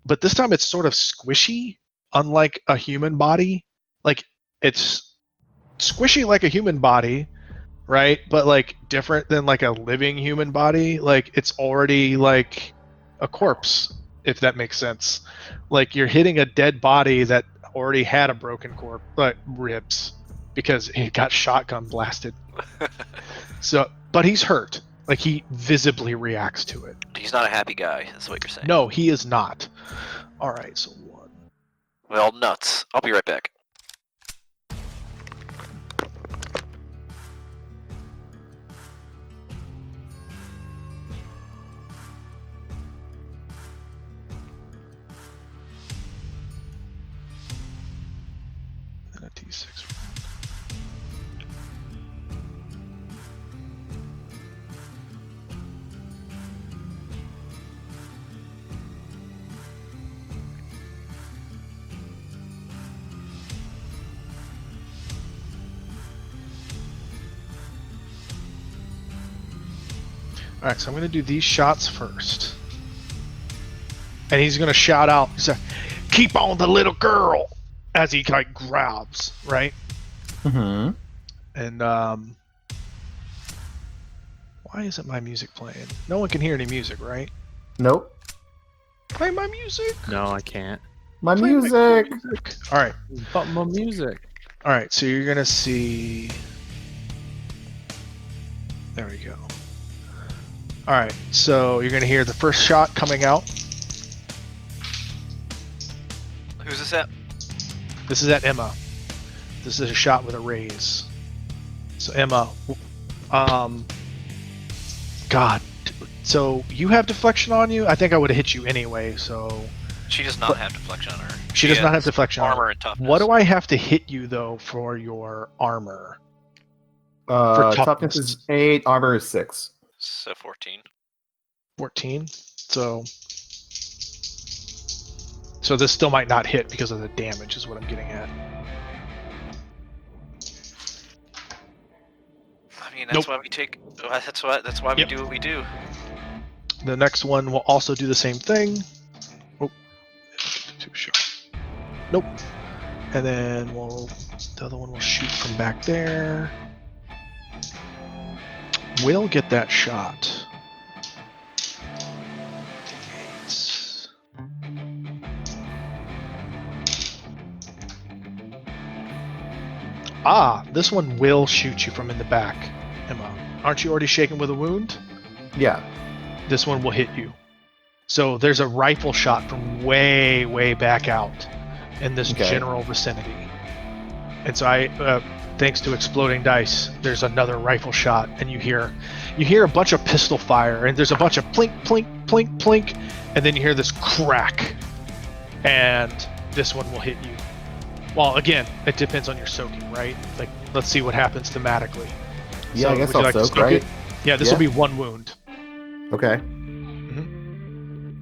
But this time, it's sort of squishy, unlike a human body. Like it's squishy like a human body, right? But like different than like a living human body. Like it's already like a corpse, if that makes sense. Like you're hitting a dead body that already had a broken ribs because he got shotgun blasted. So, but he's hurt. Like he visibly reacts to it.
He's not a happy guy. That's what you're saying.
No, he is not. All right, so 1.
Well, nuts. I'll be right back.
And a D6. All right, so I'm going to do these shots first. And he's going to shout out, he's like, "Keep on the little girl," as he like grabs, right?
Mm-hmm.
And why isn't my music playing? No one can hear any music, right?
Nope.
Play my music.
No, I can't.
My
Play
music.
music. All right.
But my music.
All right, so you're going to see. There we go. All right, so you're going to hear the first shot coming out.
Who's this at?
This is at Emma. This is a shot with a raise. So Emma, God, so you have deflection on you? I think I would have hit you anyway, so...
She does not have deflection on her.
She does not have
has
deflection on her.
armor and toughness.
What do I have to hit you, though, for your armor?
Toughness is 8, armor is 6.
So 14.
14? So this still might not hit because of the damage, is what I'm getting at.
I mean, that's
Nope.
why we take. That's why we
Yep.
do what we do.
The next one will also do the same thing. Oh, too short. Nope. And then the other one will shoot from back there. We'll get that shot. This one will shoot you from in the back, Emma. Aren't you already shaken with a wound?
Yeah.
This one will hit you. So there's a rifle shot from way, way back out in this general vicinity. And so thanks to exploding dice, there's another rifle shot, and you hear a bunch of pistol fire, and there's a bunch of plink, plink, plink, plink, and then you hear this crack, and this one will hit you. Well, again, it depends on your soaking, right? Like, let's see what happens thematically.
Yeah, I guess
would you
I'll
like to
soak, right?
it? Yeah, this will be 1 wound.
Okay.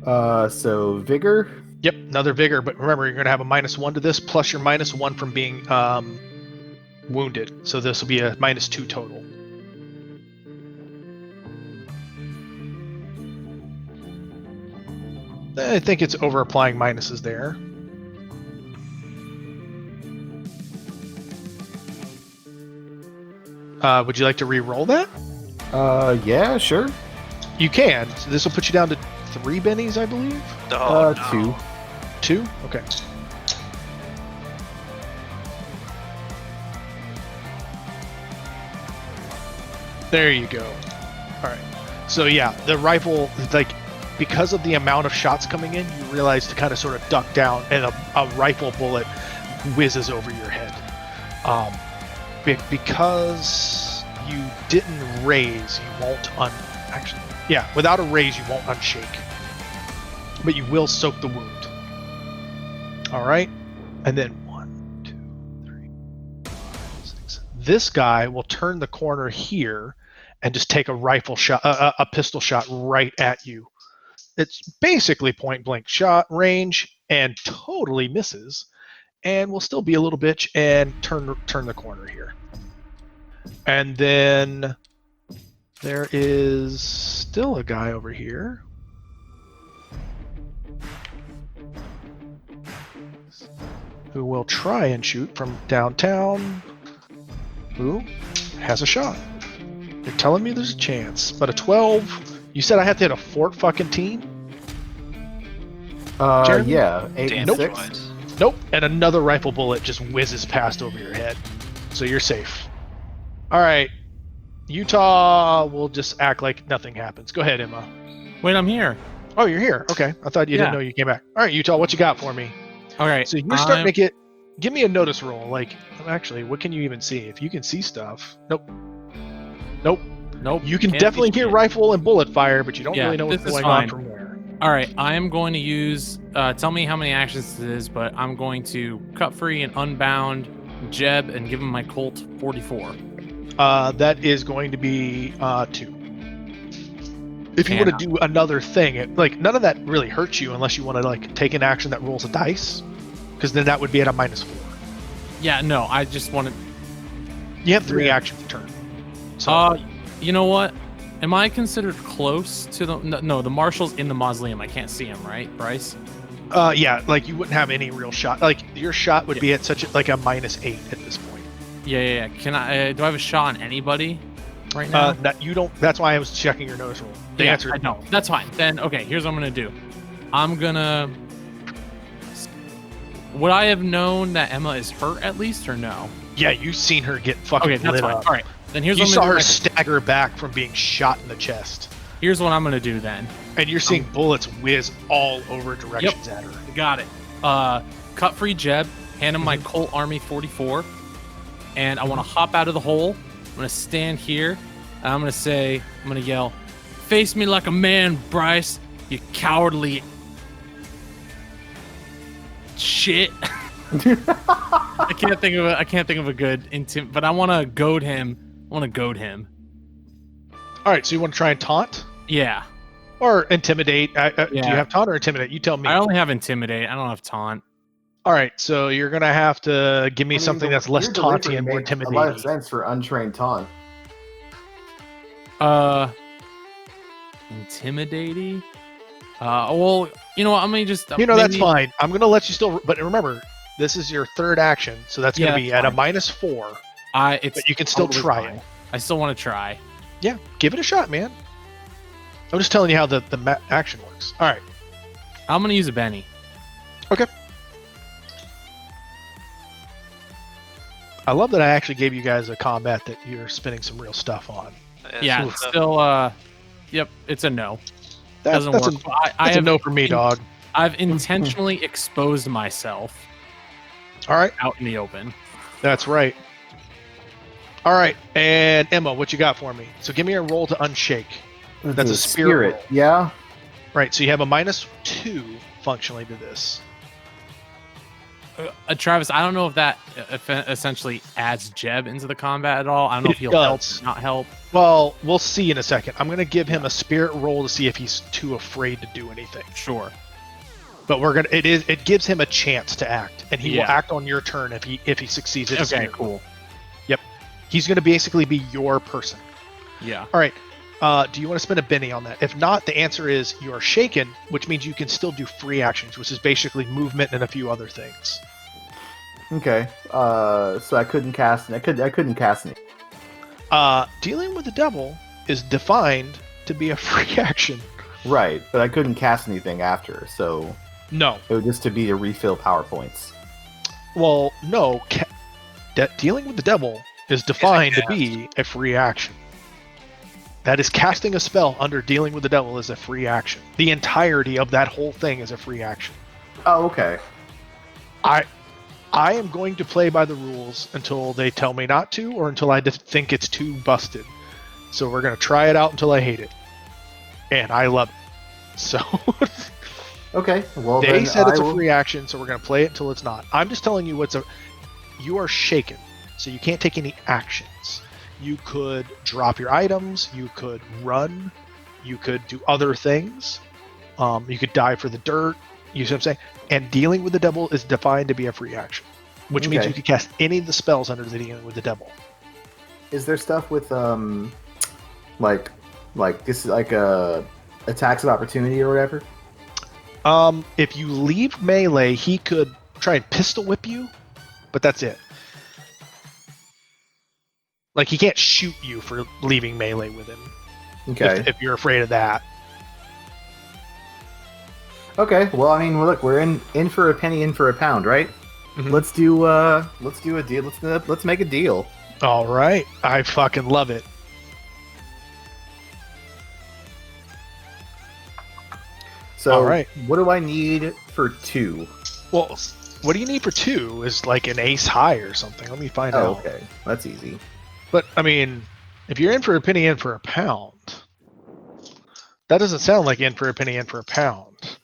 So vigor.
Yep, another vigor, but remember, you're going to have a -1 to this, plus your -1 from being wounded. So this will be a -2 total. I think it's over applying minuses there. Would you like to re-roll that?
Yeah, sure.
You can. So this will put you down to 3 bennies, I believe.
Oh, no.
2.
2? Okay. There you go. All right. So yeah, the rifle, like, because of the amount of shots coming in, you realize to kind of sort of duck down, and a rifle bullet whizzes over your head. Because you didn't raise, you won't actually. Yeah, without a raise, you won't unshake, but you will soak the wound. All right, and then 1, 2, 3, 6. This guy will turn the corner here and just take a rifle shot, a pistol shot right at you. It's basically point blank shot range and totally misses, and will still be a little bitch and turn the corner here. And then there is still a guy over here. Who will try and shoot from downtown. Who has a shot. You're telling me there's a chance. But a 12, you said I have to hit a fucking teen? Jeremy?
Yeah, 8 and
Damage
6.
wise.
Nope. And another rifle bullet just whizzes past over your head. So you're safe. All right. Utah will just act like nothing happens. Go ahead, Emma.
Wait, I'm here.
Oh, you're here. Okay. I thought you didn't know you came back. All right, Utah, what you got for me?
All right.
So you're starting to give me a notice roll. Like, actually, what can you even see? If you can see stuff. Nope.
Nope.
You can
can't
definitely
see
hear
shit.
rifle and bullet fire, but you don't
Yeah,
really know what's
this is
going
fine.
on from where.
All right. I am going to use. Tell me how many actions it is, but I'm going to cut free and unbound Jeb and give him my Colt 44.
That is going to be 2. If you were to do another thing, like none of that really hurts you unless you want to like take an action that rolls a dice, because then that would be at a -4.
Yeah. No. I just want to.
You have 3 actions a turn. So
You know what? Am I considered close to the? No, the Marshal's in the mausoleum. I can't see him, right, Bryce?
yeah, like you wouldn't have any real shot. Like your shot would be at such like a -8 at this point.
Yeah. Can I? Do I have a shot on anybody right now?
You don't. That's why I was checking your notice roll. The answer is no.
That's fine. Then okay. Here's what I'm gonna do. I'm gonna. Would I have known that Emma is hurt at least, or no?
Yeah, you've seen her get fucking
Okay, that's
lit
fine.
up.
All right. Then here's
You
what I'm
saw
gonna
her
do.
stagger back from being shot in the chest,
Here's what I'm gonna do then.
and you're seeing bullets whiz all over directions at her.
Got it. Cut free Jeb. Hand him my Colt Army 44, and I want to hop out of the hole. I'm gonna stand here. And I'm gonna yell, "Face me like a man, Bryce. You cowardly shit." I can't think of a good but I want to goad him. All
right, so you want to try and taunt
Yeah.
or intimidate? Do you
Yeah.
have taunt or intimidate? You tell me.
I only have intimidate. I don't have taunt.
All right, so you're gonna have to give me something that's less
your delivery
taunty and more
makes a lot of
intimidating.
sense for untrained taunt.
Intimidating. Well, you know what? I'm gonna just.
That's fine. I'm gonna let you still, but remember, this is your 3rd action, so that's gonna be
that's
at a
fine.
-4.
It's
But you can still
totally
try
fine.
it.
I still want to try.
Yeah, give it a shot, man. I'm just telling you how the action works. All right.
I'm gonna use a Benny.
Okay. I love that I actually gave you guys a combat that you're spinning some real stuff on.
Yeah,
so-
it's still. Yep, it's a no. Doesn't
That's
work. I
a
have
no for me, dog.
I've intentionally exposed myself
All right,
out in the open.
that's right. All right, and Emma, what you got for me? So give me a roll to unshake. That's a spirit roll.
Yeah.
Right, so you have a -2 functionally to this.
Travis, I don't know if that essentially adds Jeb into the combat at all. I don't know if he'll
does.
help, not help.
Well, we'll see in a second. I'm going to give him a spirit roll to see if he's too afraid to do anything.
Sure.
But it gives him a chance to act, and he will act on your turn if he succeeds at his
Okay,
spirit.
cool.
Yep. He's going to basically be your person.
Yeah.
All right. Do you want to spend a Benny on that? If not, the answer is you are shaken, which means you can still do free actions, which is basically movement and a few other things.
Okay. So I couldn't cast. I couldn't cast any.
Dealing with the devil is defined to be a free action.
Right, but I couldn't cast anything after, so
No.
it would just to be to refill power points.
Well, no. Dealing with the devil is defined to be a free action. That is casting a spell under dealing with the devil is a free action. The entirety of that whole thing is a free action.
Oh, okay.
I am going to play by the rules until they tell me not to, or until I think it's too busted. So we're going to try it out until I hate it. And I love it. So
Okay. Well,
they
then
said it's
I
a
will...
free action, so we're going to play it until it's not. I'm just telling you you are shaken, so you can't take any actions. You could drop your items, you could run, you could do other things. You could dive for the dirt, you see what I'm saying? And dealing with the devil is defined to be a free action, which means you can cast any of the spells under the dealing with the devil.
Is there stuff with like this is like attacks of opportunity or whatever?
If you leave melee, he could try and pistol whip you, but that's it. Like, he can't shoot you for leaving melee with him.
Okay.
If you're afraid of that.
Okay. Well, I mean, look, we're in for a penny, in for a pound, right?
Mhm.
Let's do a deal. Let's make a deal.
All right. I fucking love it.
So,
All right.
what do I need for 2?
Well, what do you need for 2 is like an ace high or something. Let me find
Oh,
out.
okay. That's easy.
But, I mean, if you're in for a penny, in for a pound, that doesn't sound like in for a penny, in for a pound.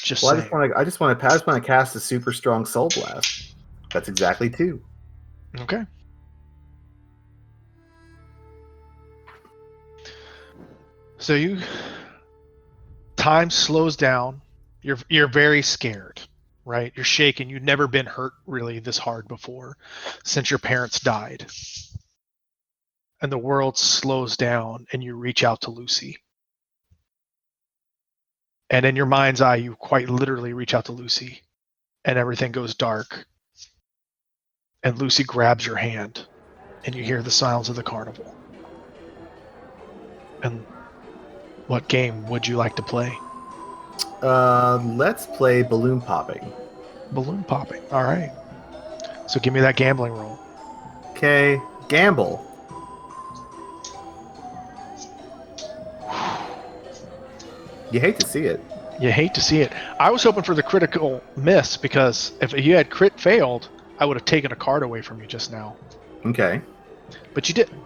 Just
Well,
saying.
I just want to cast a super strong soul blast. That's exactly 2.
Okay. So time slows down. You're very scared, right? You're shaken. You've never been hurt really this hard before since your parents died. And the world slows down and you reach out to Lucy. And in your mind's eye, you quite literally reach out to Lucy and everything goes dark. And Lucy grabs your hand and you hear the sounds of the carnival. And what game would you like to play?
Let's play balloon popping.
Balloon popping. All right. So give me that gambling roll.
Okay, gamble. You hate to see it.
You hate to see it. I was hoping for the critical miss because if you had crit failed, I would have taken a card away from you just now.
Okay.
But you didn't.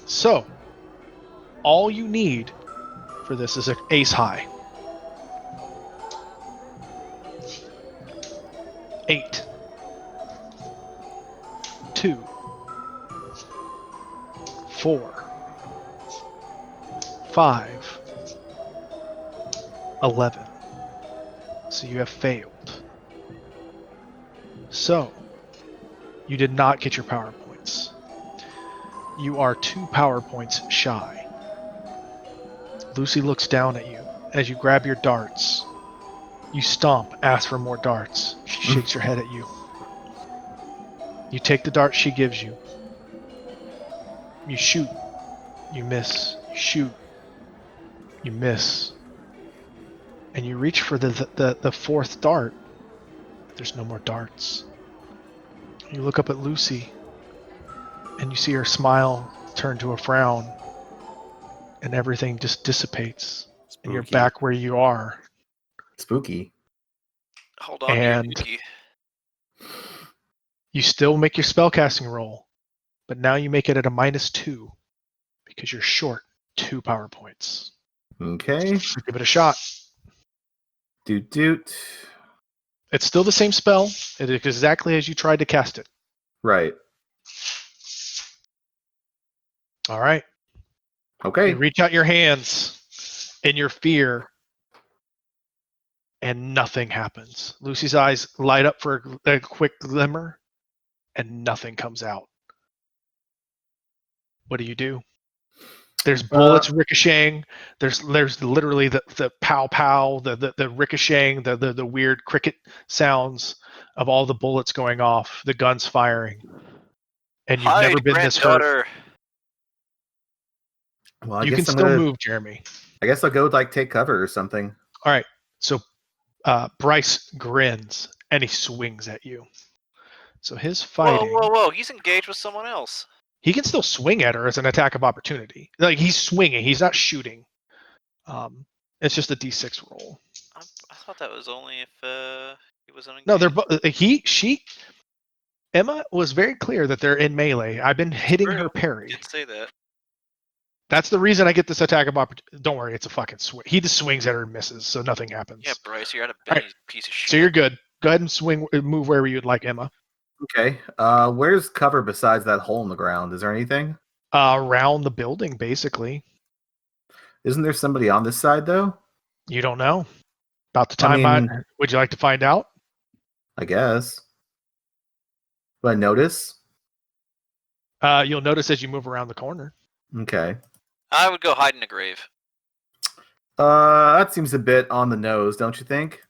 So, all you need for this is an ace high. 8. 2. 4. 5. 11. So you have failed. So, you did not get your power points. You are 2 power points shy. Lucy looks down at you as you grab your darts. You stomp, ask for more darts. She shakes her head at you. You take the dart she gives you. You shoot. You miss. You shoot. You miss. And you reach for the 4th dart. There's no more darts. You look up at Lucy, and you see her smile turn to a frown, and everything just dissipates. And you're
Spooky.
back where you are.
Spooky.
Hold on,
And-
Yuki.
You still make your spellcasting roll, but now you make it at a -2 because you're short 2 power points.
Okay.
So give it a shot.
Doot doot.
It's still the same spell. It is exactly as you tried to cast it.
Right.
All right.
Okay.
You reach out your hands in your fear, and nothing happens. Lucy's eyes light up for a quick glimmer, and nothing comes out. What do? There's bullets ricocheting. There's literally the pow pow, the ricocheting, the weird cricket sounds of all the bullets going off, the guns firing, and you've never been this hurt.
granddaughter.
Well,
You can still move, Jeremy.
I guess I'll go like take cover or something.
All right. So Bryce grins and he swings at you. So his fighting.
Whoa! He's engaged with someone else.
He can still swing at her as an attack of opportunity. Like he's swinging. He's not shooting. It's just a D6 roll.
I thought that was only if he was unengaged.
No, they're she. Emma was very clear that they're in melee. I've been hitting her parry.
Did say that.
That's the reason I get this attack of opportunity. Don't worry, it's a fucking swing. He just swings at her and misses, so nothing happens.
Yeah, Bryce, you're out of
All
bed,
right.
piece of shit.
So you're good. Go ahead and move wherever you'd like, Emma.
Okay. Where's cover besides that hole in the ground? Is there anything?
Around the building, basically.
Isn't there somebody on this side though?
You don't know. About the time would you like to find out?
I guess. But I notice.
You'll notice as you move around the corner.
Okay.
I would go hide in a grave.
That seems a bit on the nose, don't you think?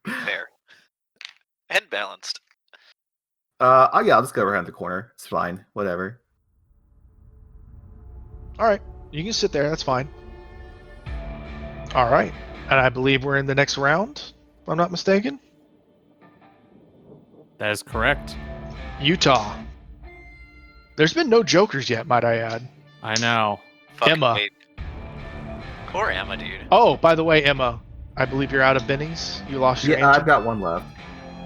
Fair. And balanced.
Yeah, I'll just go around the corner. It's fine. Whatever.
All right. You can sit there. That's fine. All right. And I believe we're in the next round, if I'm not mistaken.
That is correct.
Utah. There's been no jokers yet, might I add.
I know.
Fucking
Emma.
hate. Poor Emma, dude.
Oh, by the way, Emma, I believe you're out of bennies. You lost your
Yeah,
ante.
I've got one left.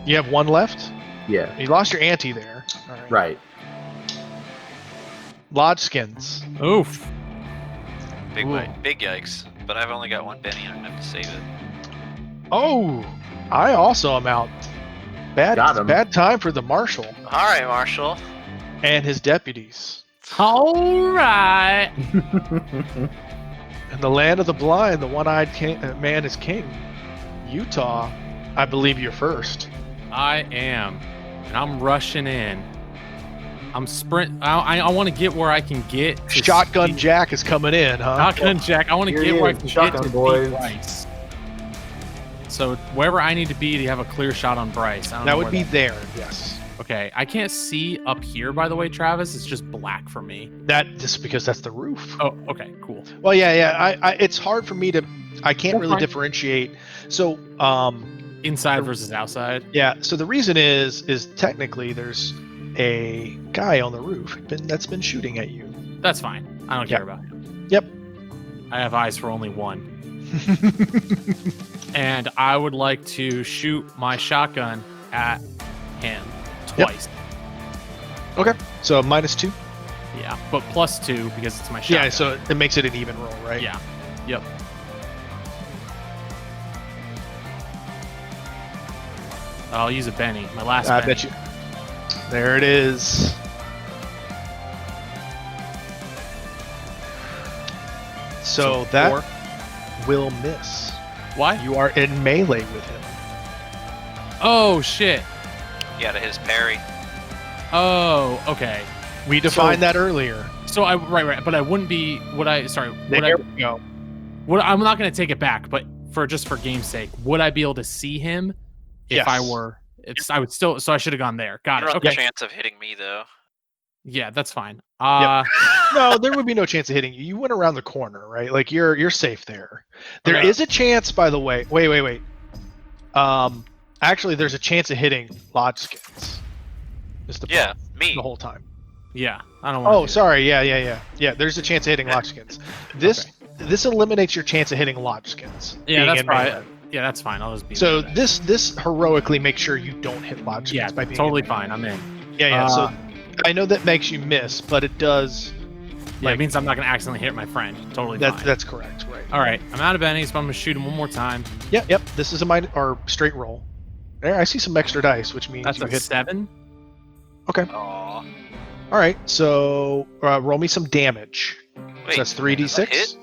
You have one left?
Yeah.
You lost your ante there. All right.
Right.
Lodgeskins.
Oof.
Big
Ooh.
big yikes. But I've only got one penny and I have to save it.
Oh, I also am out.
Got him.
Bad time for the Marshal
Alright, Marshal.
and his deputies.
All right.
In the land of the blind, the one-eyed man is king. Utah, I believe you're first.
I am, and I'm rushing in. I'm sprint. I want to get where I can get. to
Shotgun
see-
Jack is coming in, huh?
Shotgun Jack. I want to
Here
get
he
where I
is,
can
Shotgun
get to
boys.
beat Bryce. So wherever I need to be to have a clear shot on Bryce. I don't
That
know
would
where
be there, yes.
Okay, I can't see up here. By the way, Travis, it's just black for me.
That just because that's the roof.
Oh, okay, cool.
Well, yeah. It's hard for me to. I can't
That's
really
fine.
differentiate. So,
Inside versus outside.
yeah. So the reason is technically there's a guy on the roof that's been shooting at you.
That's fine. I don't
Yeah.
care about him.
Yep.
I have eyes for only one. And I would like to shoot my shotgun at him twice.
Okay. So -2.
Yeah, but +2 because it's my shotgun.
Yeah. So it makes it an even roll, right?
Yeah. Yep. I'll use a Benny. My last
I
Benny.
bet you. There it is. So that
four.
will miss.
Why?
You are in melee with him.
Oh shit.
He had to hit his parry.
Oh, okay.
We defined that earlier.
So right, but I wouldn't be. Would I? Sorry. Would
There we go.
I'm not going to take it back, but for game's sake, would I be able to see him if I
Yes.
were? I would still. So I should have gone there. Got
You
it.
don't have
Okay.
a chance of hitting me though.
Yeah, that's fine.
No, there would be no chance of hitting you. You went around the corner, right? Like you're safe there. There is
Okay.
a chance, by the way. Wait. Actually, there's a chance of hitting Lodgeskins. Is the
Yeah,
problem
me.
the whole time.
Yeah, I don't want.
Oh, sorry. Yeah. There's a chance of hitting Lodgeskins. This eliminates your chance of hitting Lodgeskins.
Yeah,
being
that's
in
fine.
melee.
Yeah, that's fine. I'll just be.
So
melee.
this heroically makes sure you don't hit Lodgeskins.
Yeah,
by being
totally
in melee.
fine. I'm in.
Yeah. So I know that makes you miss, but it does.
Yeah, it means I'm not going to accidentally hit my friend. Totally fine.
That's correct, right?
All right, I'm out of bennies, but I'm gonna shoot him one more time.
Yep. This is a minor or straight roll. There, I see some extra dice, which means
That's
you
a
hit.
7.
Okay.
Aw.
All right. So roll me some damage.
Wait,
So that's
does that hit?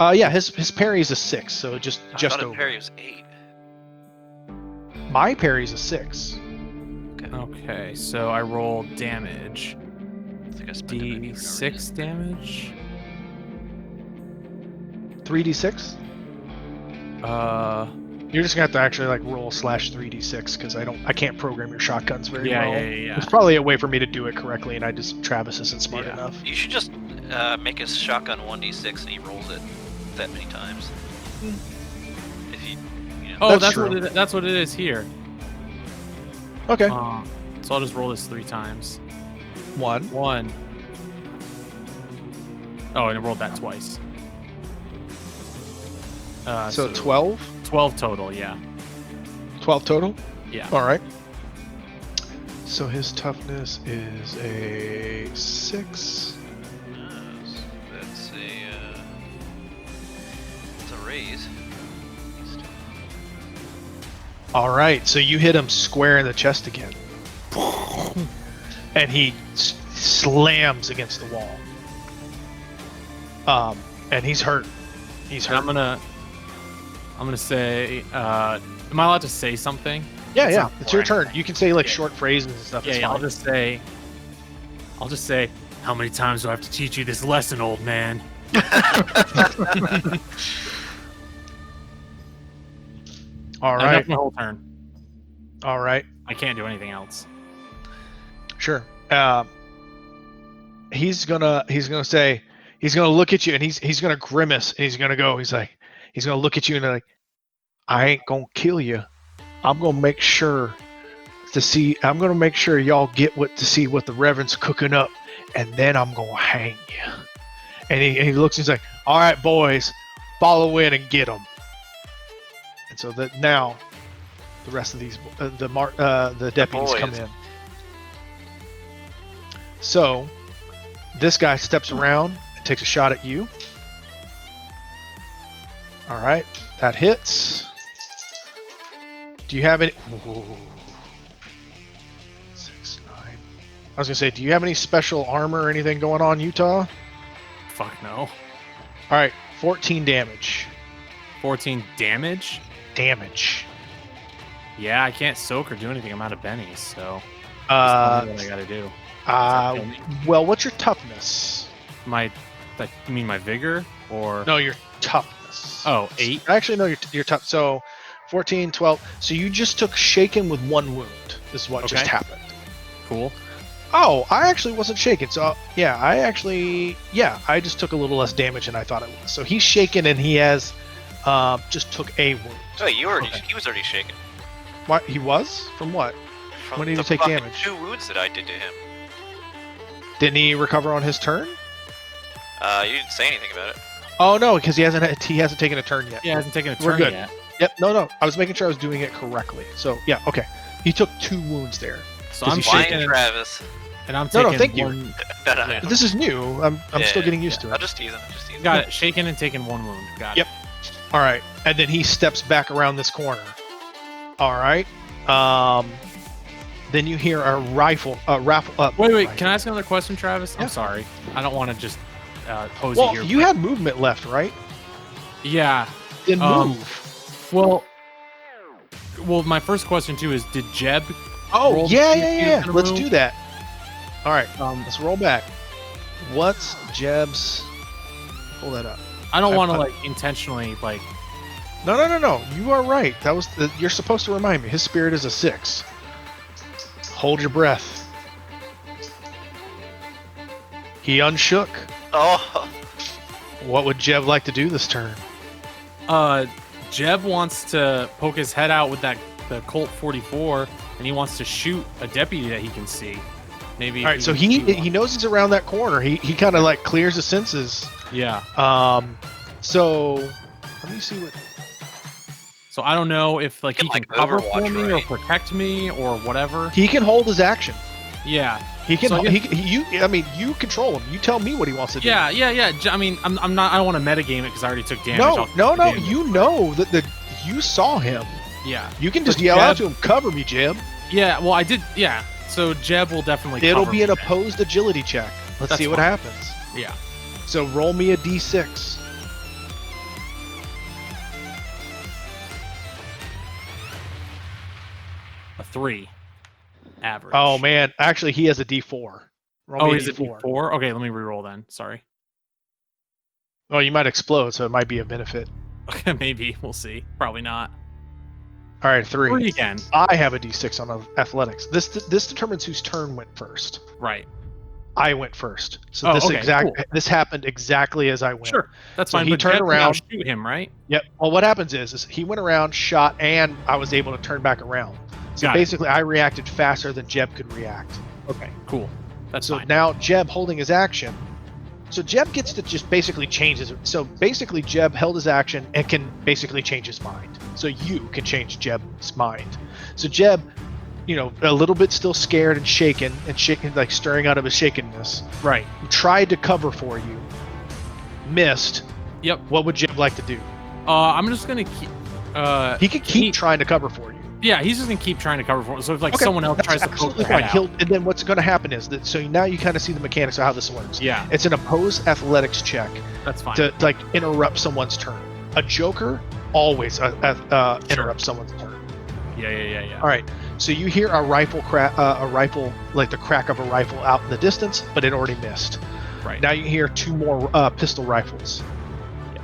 3d6. Yeah, his parry is a 6, so just
I thought his
over.
parry was 8.
My parry is a 6.
Okay, so I roll damage.
I think I spent a penny for no reason.
D6 damage.
3d6. You're just gonna have to actually like roll /3d6 because I can't program your shotguns very well.
Yeah.
There's probably a way for me to do it correctly, and Travis isn't smart
Yeah.
enough.
You should just make his shotgun 1d6 and he rolls it that many times. If he, you know.
Oh,
That's
that's what it is here.
Okay.
So I'll just roll this 3 times.
1.
1. Oh, and I rolled that twice.
So 12.
12 total, yeah.
12 total.
Yeah.
All right. So his toughness is a 6.
That's it's a raise.
All right. So you hit him square in the chest again, and he slams against the wall. And he's hurt. He's hurt.
I'm gonna say, am I allowed to say something?
Yeah. It's your
boring.
turn. You can say like
Yeah.
short phrases and stuff. It's
Yeah,
fine.
I'll just say, how many times do I have to teach you this lesson, old man?
All
That's
right.
my whole turn.
All right.
I can't do anything else.
Sure. He's gonna say, he's gonna look at you, and he's gonna grimace, and he's gonna look at you and like, I ain't gonna kill you. I'm gonna make sure y'all get to see what the Reverend's cooking up, and then I'm gonna hang you. And he looks and he's like, all right, boys, follow in and get them. And so that now, the rest of these the deputies come
boys.
in. So this guy steps around and takes a shot at you. All right, that hits. Do you have any? Ooh. 6, 9. I was gonna say, do you have any special armor or anything going on, Utah?
Fuck no.
All right, 14 damage.
14 damage?
Damage.
Yeah, I can't soak or do anything. I'm out of bennies, so just tell me what I gotta do. kill me?
Well, what's your toughness?
You mean my vigor or?
No, your toughness.
Oh, 8.
Actually, no, you're tough. So 14, 12. So you just took shaken with 1 wound. This is what just
Okay.
happened.
Cool.
Oh, I actually wasn't shaken. So I just took a little less damage than I thought it was. So he's shaken and he has just took a wound.
Oh, he was already shaken.
What he was? From what?
From
When did he
the
take
fucking
damage?
2 wounds that I did to him.
Didn't he recover on his turn?
You didn't say anything about it.
Oh no, because he hasn't taken a turn yet.
Yeah, hasn't taken a
We're
turn
good.
yet.
Yep. No. I was making sure I was doing it correctly. So yeah, okay. He took 2 wounds there.
So
Does
I'm
he
Fine,
shaking,
Travis.
and I'm
No,
taking
thank you.
one.
No.
Yeah.
This is new. I'm still getting used to
I'll
it.
just tease him.
Got it. Shaking and taking 1 wound. Got
Yep.
it.
All right, and then he steps back around this corner. All right. Then you hear a raffle up.
Wait. Can I ask another question, Travis?
Yeah.
I'm sorry. I don't want to just pose
Well,
you here.
you had movement left, right?
Yeah.
Then move.
Well, my first question too is, did Jeb?
Oh,
roll
yeah.
to see if he was gonna
Let's
move?
do that. All right,
Um,
let's roll back. What's Jeb's? Pull that up.
I don't want to
I-
like intentionally like.
No. You are right. That was you're supposed to remind me. His spirit is a 6. Hold your breath. He unshook.
Oh,
What would Jeb like to do this turn?
Jeb wants to poke his head out with the Colt 44, and he wants to shoot a deputy that he can see. Maybe.
All right, so he knows he's around that corner. He kind of like clears his senses.
Yeah.
So let me see what.
So I don't know if like he
Like
can cover for
Overwatch,
me or
right?
protect me or whatever.
He can hold his action.
Yeah.
He can.
So I guess-
I mean, you control him. You tell me what he wants to do.
Yeah. I mean, I'm not. I don't want to metagame it because I already took damage.
No.
I'll take the damage,
You
but-
know that you saw him.
Yeah.
You can just
But
yell out
Jeb-
to him, "Cover me, Jeb."
Yeah. Well, I did. Yeah. So Jeb will definitely.
It'll
cover
be
me
an
then.
opposed agility check. Let's
That's
see what
fine.
happens.
Yeah.
So roll me a d6.
A 3. Average.
Oh man, actually he has a d4. Roll
Oh,
me
he's a D4. Okay, let me reroll then. Sorry.
Oh, you might explode, so it might be a benefit.
Maybe we'll see. Probably not.
All right, 3.
3 again.
I have a d6 on athletics. This determines whose turn went first.
Right.
I went first, so
Oh, okay, cool.
this happened exactly as I went.
Sure. That's
So
fine.
he
but
turned
Jeb can now
around.
shoot him, right?
Yep. Well, what happens is he went around, shot, and I was able to turn back around. So
Got it.
basically, I reacted faster than Jeb could react.
Okay. Cool. That's
So
fine.
now Jeb holding his action. So Jeb gets to just basically change his. So basically, Jeb held his action and can basically change his mind. So you can change Jeb's mind. So Jeb, a little bit still scared and shaken, like stirring out of his shakenness,
Right.
tried to cover for you, missed.
Yep.
What would Jeb like to do?
I'm just gonna keep.
He could keep trying to cover for you.
Yeah, he's just gonna keep trying to cover for it. So if like
Okay,
someone else
that's
tries to poke
absolutely
the head
fine.
out.
And then what's going to happen is that. So now you kind of see the mechanics of how this works.
Yeah,
It's an opposed athletics check
that's fine.
to like interrupt someone's turn. A Joker always interrupts someone's turn.
Yeah.
All right. So you hear a rifle like the crack of a rifle out in the distance, but it already missed.
Right.
Now you hear 2 more pistol rifles.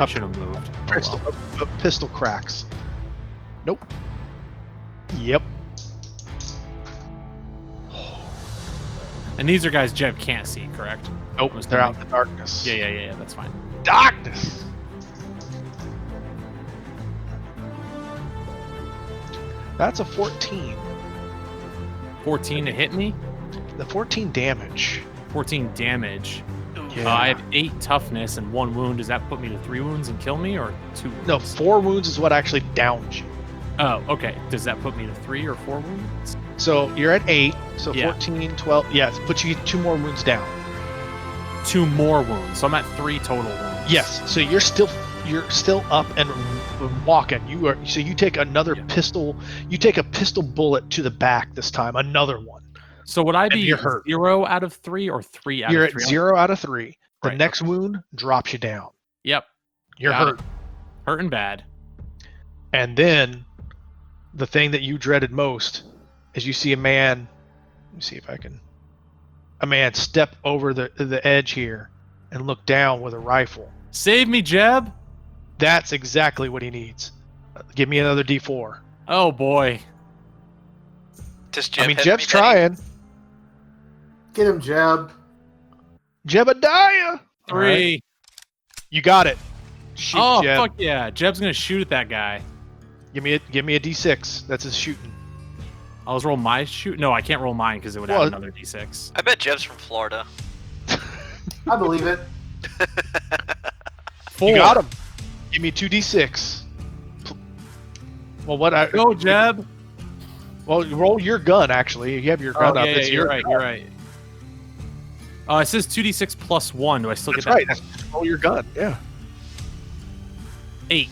I should have moved. Oh,
Pistol,
well.
pistol cracks. Nope. Yep.
And these are guys Jeb can't see, correct?
Nope.
Was
They're out
coming.
in the darkness.
Yeah. That's fine.
Darkness. That's a 14.
14 to hit me.
The 14 damage.
14 damage.
Yeah.
I have 8 toughness and 1 wound. Does that put me to 3 wounds and kill me, or 2 wounds?
No, 4 wounds is what actually downs you.
Oh, okay. Does that put me to 3 or 4 wounds?
So you're at 8. So
Yeah.
14, 12. Yeah, it puts you 2 more wounds down.
2 more wounds. So I'm at 3 total wounds.
Yes. So you're still up and walking. So you take another
Yeah.
pistol. You take a pistol bullet to the back this time. Another one.
So would I
And
be
you're hurt.
0 out of 3 or 3 out
You're
of
at
3?
0 out of 3. The
Right,
next wound drops you down.
Yep.
You're
Got
hurt.
Hurting bad.
And then the thing that you dreaded most is you see a man. Let me see if I can. A man step over the edge here and look down with a rifle.
Save me, Jeb.
That's exactly what he needs. Give me another D4.
Oh boy.
Does Jeb have
Jeb's
anybody-
trying.
Get him, Jeb.
Jebediah.
3.
You got it. Shoot,
Oh
Jeb.
fuck yeah. Jeb's gonna shoot at that guy.
Give me a D6. That's his shooting.
I'll just roll my shoot. No, I can't roll mine because it would
Well,
add another D6.
I bet Jeb's from Florida.
I believe it.
4.
You got him. Give me 2D6. Well, what I
Go, Jeb.
Well, roll your gun. Actually, you have your gun
Oh,
up.
yeah,
It's
you're
your
right.
gun.
You're right. It says 2d6 plus 1. Do I still
That's
get that?
right. Roll your gun. Yeah.
8.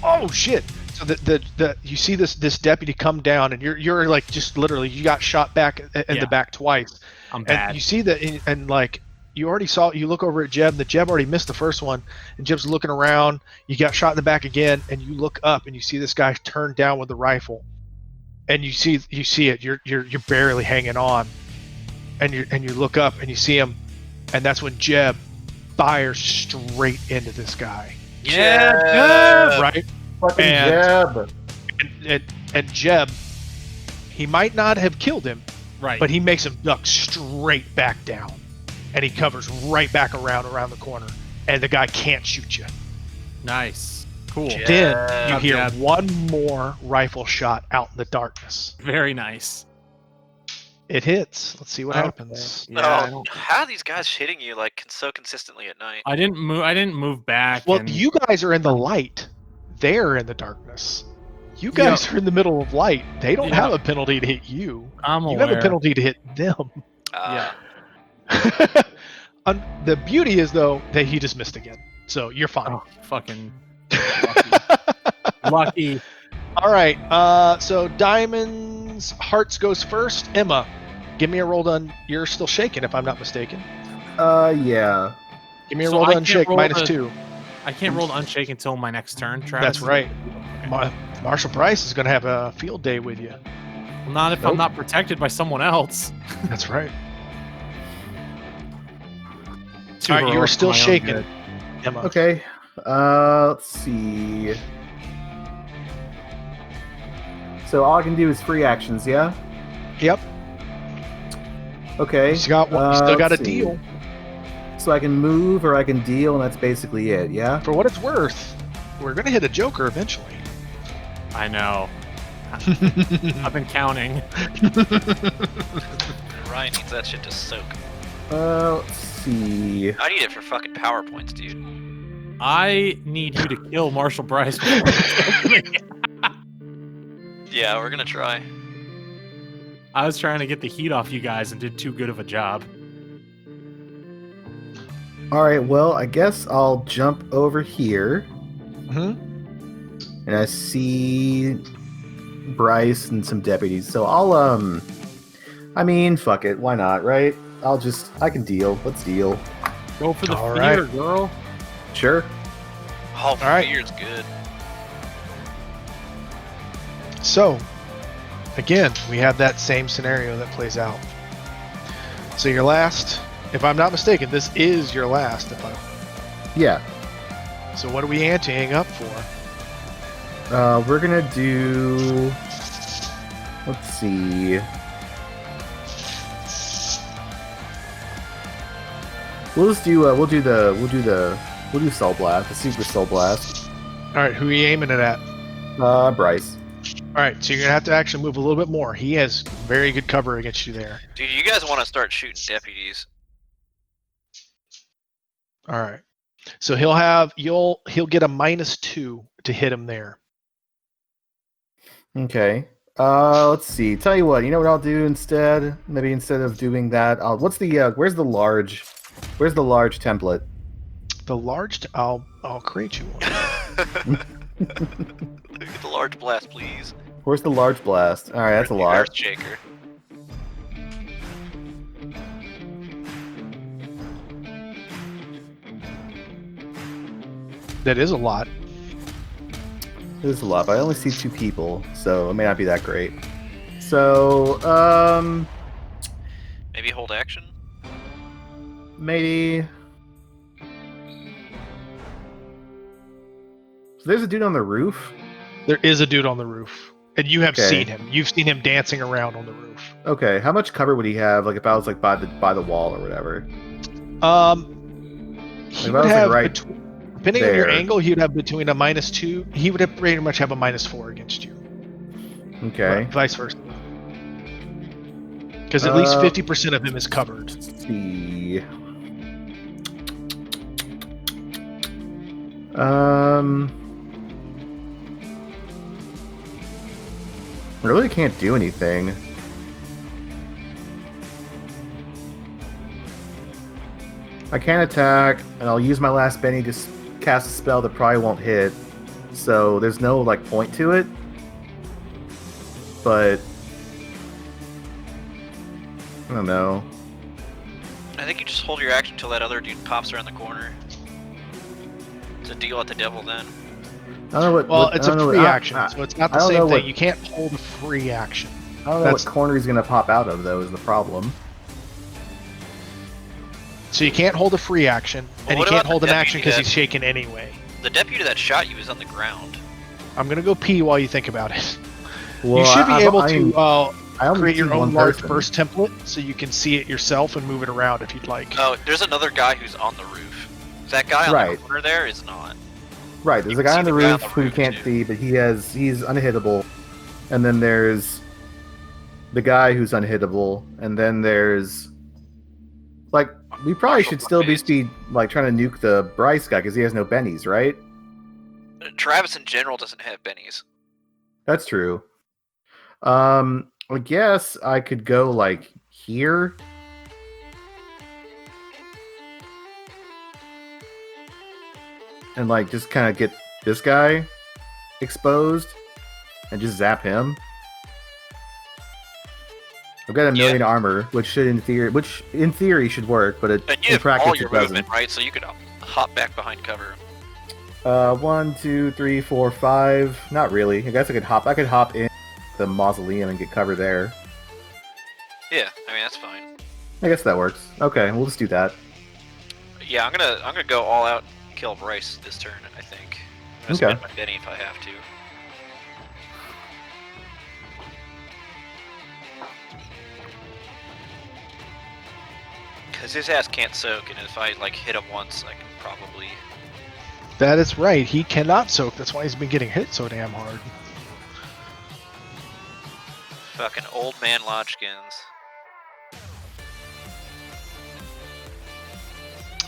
Oh shit! So the you see this deputy come down, and you're like just literally you got shot back in
Yeah.
the back twice,
I'm
and
bad.
you see that, and like you already saw. You look over at Jeb. The Jeb already missed the first one, and Jeb's looking around. You got shot in the back again, and you look up, and you see this guy turned down with the rifle, and you see it. You're barely hanging on, and you look up, and you see him, and that's when Jeb fires straight into this guy.
Yeah,
Right.
Fucking
And-
Jeb.
And Jeb, he might not have killed him,
right.
but he makes him duck straight back down, and he covers right back around the corner, and the guy can't shoot you.
Nice. Cool.
Yeah.
Then you
Good
hear
job.
one more rifle shot out in the darkness.
Very nice.
It hits. Let's see what
Okay.
happens.
Yeah,
Oh, how are these guys hitting you like so consistently at night?
I didn't move. I didn't move back.
Well,
and
you guys are in the light. They're in the darkness. You guys are in the middle of light. They don't have a penalty to hit you.
I'm
You
aware.
have a penalty to hit them.
Uh,
The beauty is though that he just missed again, so you're fine.
Oh, fucking lucky.
All right. So diamonds, hearts goes first. Emma, give me a roll done. You're still shaking, if I'm not mistaken.
Yeah.
Give me a
So
roll
I
done
can't
shake
roll
minus
the-
2.
I can't roll the unshake until my next turn, Travis.
That's right. Marshal Price is going to have a field day with you.
Well, not if I'm not protected by someone else.
That's right.
Too
All right, you
heroic
are
for
still
my own
shaking,
good.
Emma.
Okay. Let's see. So all I can do is free actions, yeah?
Yep.
Okay.
You still got a
let's see.
deal.
So I can move or I can deal, and that's basically it, yeah?
For what it's worth, we're going to hit a Joker eventually.
I know. I've been counting.
Ryan needs that shit to soak.
Let's see.
I need it for fucking PowerPoints, dude.
I need you to kill Marshall Bryce.
Yeah, we're gonna try.
I was trying to get the heat off you guys and did too good of a job.
Alright, well, I guess I'll jump over here.
Mm-hmm.
And I see Bryce and some deputies. So I'll, I mean, fuck it. Why not, right? I can deal. Let's deal.
Go for the
All
fear,
right.
girl.
Sure.
Oh,
right.
fear's good.
So, again, we have that same scenario that plays out. So your last, if I'm not mistaken, this is your last.
Yeah.
So what are we anteing up for?
We're gonna do. Let's see. We'll just do. We'll do Soul Blast, the Super Soul Blast.
All right, who are you aiming it at?
Bryce.
All right, so you're gonna have to actually move a little bit more. He has very good cover against you there.
Dude, you guys want to start shooting deputies?
All right, so he'll get a -2 to hit him there.
Okay. Let's see. Tell you what. You know what I'll do instead? Maybe instead of doing that, what's the? Where's the large template?
The large, I'll create you one.
Get the large blast, please.
Where's the large blast? All right, that's a
Where's the
lot.
Earth shaker.
That is a lot.
It is a lot, but I only see 2 people, so it may not be that great. So,
Maybe hold action.
maybe. So there's a dude on the roof.
There is a dude on the roof, and you have
Okay.
seen him. You've seen him dancing around on the roof.
Okay, how much cover would he have? Like if I was like by the wall or whatever.
He
If I
would
was, like,
have,
right
depending on your
there.
angle, he'd have between a -2. He would have pretty much have a -4 against you.
Okay.
But vice versa. Because at least
Uh,
50% of him is covered.
Let's see. I really can't do anything. I can attack, and I'll use my last Benny to cast a spell that probably won't hit. So there's no like point to it. But I don't know.
I think you just hold your action until that other dude pops around the corner. It's a deal at the devil then.
I don't know what.
Well,
what-
it's
I
a
don't know
free
what-
action, so it's not
I
the
don't
same
know
thing.
what-
You can't hold a free action.
I don't know
That's-
what corner he's gonna pop out of though. Is the problem?
So you can't hold a free action,
Well,
and you
what
can't
about the
hold an
deputy
action because
that-
he's shaken anyway.
The deputy that shot you is on the ground.
I'm gonna go pee while you think about it.
Well,
you should be able
I
to
I only
create
see
your own
one
large
person.
burst template, so you can see it yourself and move it around if you'd like.
Oh, there's another guy who's on the roof. That guy on
Right.
the corner there is not.
Right, there's
You
a
can
guy
see
on the
the guy on
roof
the
who you
roof,
can't
too.
see, but he's unhittable. And then there's the guy who's unhittable, and then there's like we probably
Marshal
should still
Brigade.
be like trying to nuke the Bryce guy because he has no bennies, right?
Travis in general doesn't have bennies.
That's true. I guess I could go like here. And like just kind of get this guy exposed and just zap him. I've got a million armor, which in theory should work, but
And you
in
have
practice
all
it
your
doesn't.
movement, right? So you could hop back behind cover.
1, 2, 3, 4, 5. Not really. I guess I could hop in the mausoleum and get cover there.
Yeah, I mean that's fine.
I guess that works. Okay, we'll just do that.
Yeah, I'm gonna go all out and kill Bryce this turn. I think. I'm gonna spend my Benny if I have to. Because his ass can't soak, and if I like hit him once, I can probably.
That is right. He cannot soak. That's why he's been getting hit so damn hard.
Fucking old man Lodgeskins.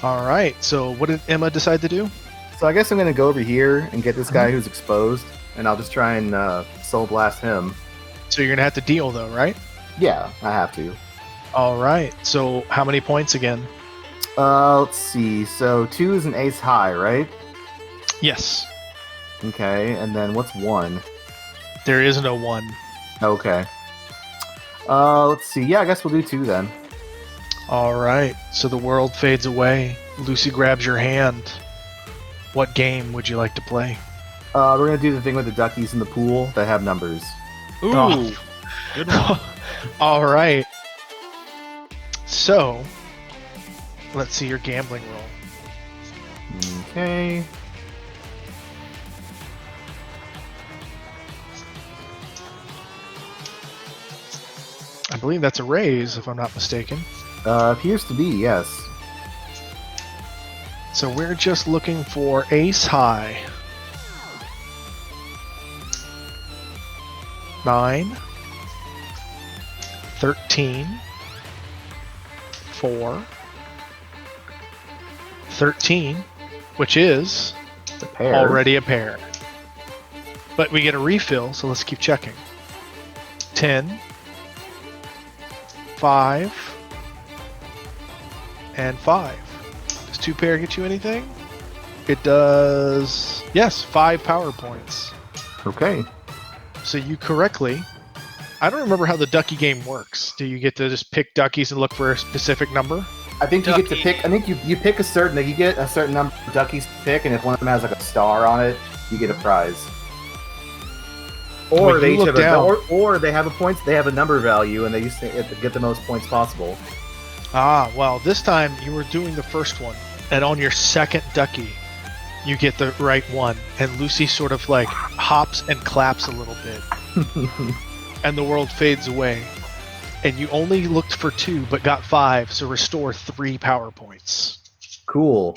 All right. So what did Emma decide to do?
So I guess I'm gonna go over here and get this guy who's exposed, and I'll just try and soul blast him.
So you're gonna have to deal though, right?
Yeah, I have to.
All right. So how many points again?
Let's see. So 2 is an ace high, right?
Yes.
Okay, and then what's 1?
There is no 1.
Okay. Let's see. Yeah, I guess we'll do 2 then.
All right. So the world fades away. Lucy grabs your hand. What game would you like to play?
We're gonna do the thing with the duckies in the pool that have numbers.
Ooh,
Oh.
good one.
All right. So let's see your gambling roll.
Okay.
I believe that's a raise, if I'm not mistaken.
Appears to be, yes.
So we're just looking for ace high. 9, 13, 4, 13, which is
The pair.
already a pair. But we get a refill, so let's keep checking. 10, 5, and 5. Does 2 pair get you anything? It does. Yes, 5 power points.
Okay.
So you correctly. I don't remember how the ducky game works. Do you get to just pick duckies and look for a specific number?
I think you get to
Ducky.
pick. I think you pick a certain. Like you get a certain number of duckies to pick, and if one of them has like a star on it, you get a prize. Or
When
they
you
each
look
have a,
down-
or they have a points. They have a number value, and they used to get the most points possible.
Ah, well, this time you were doing the first one, and on your second ducky, you get the right one, and Lucy sort of like hops and claps a little bit, and the world fades away. And you only looked for 2, but got 5, so restore 3 power points.
Cool.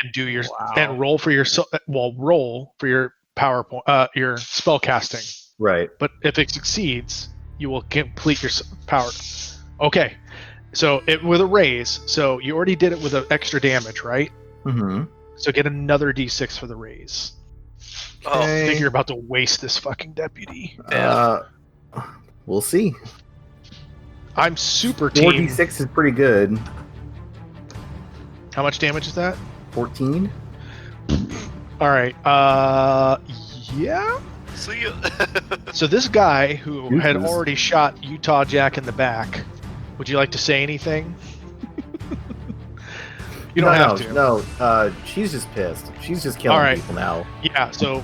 And do your
Wow.
and roll for your roll for your power point, your spell casting.
Right.
But if it succeeds, you will complete your power. Okay, so it with a raise. So you already did it with an extra damage, right?
Mm-hmm.
So get another d6 for the raise.
Oh,
I think you're about to waste this fucking deputy.
We'll see.
I'm super team.
4d6 is pretty good.
How much damage is that?
14.
All right. Yeah.
see ya.
So this guy who had
Deuces.
already shot Utah Jack in the back, would you like to say anything? You don't have to.
No, she's just pissed. She's just killing
All right.
people now.
Yeah, so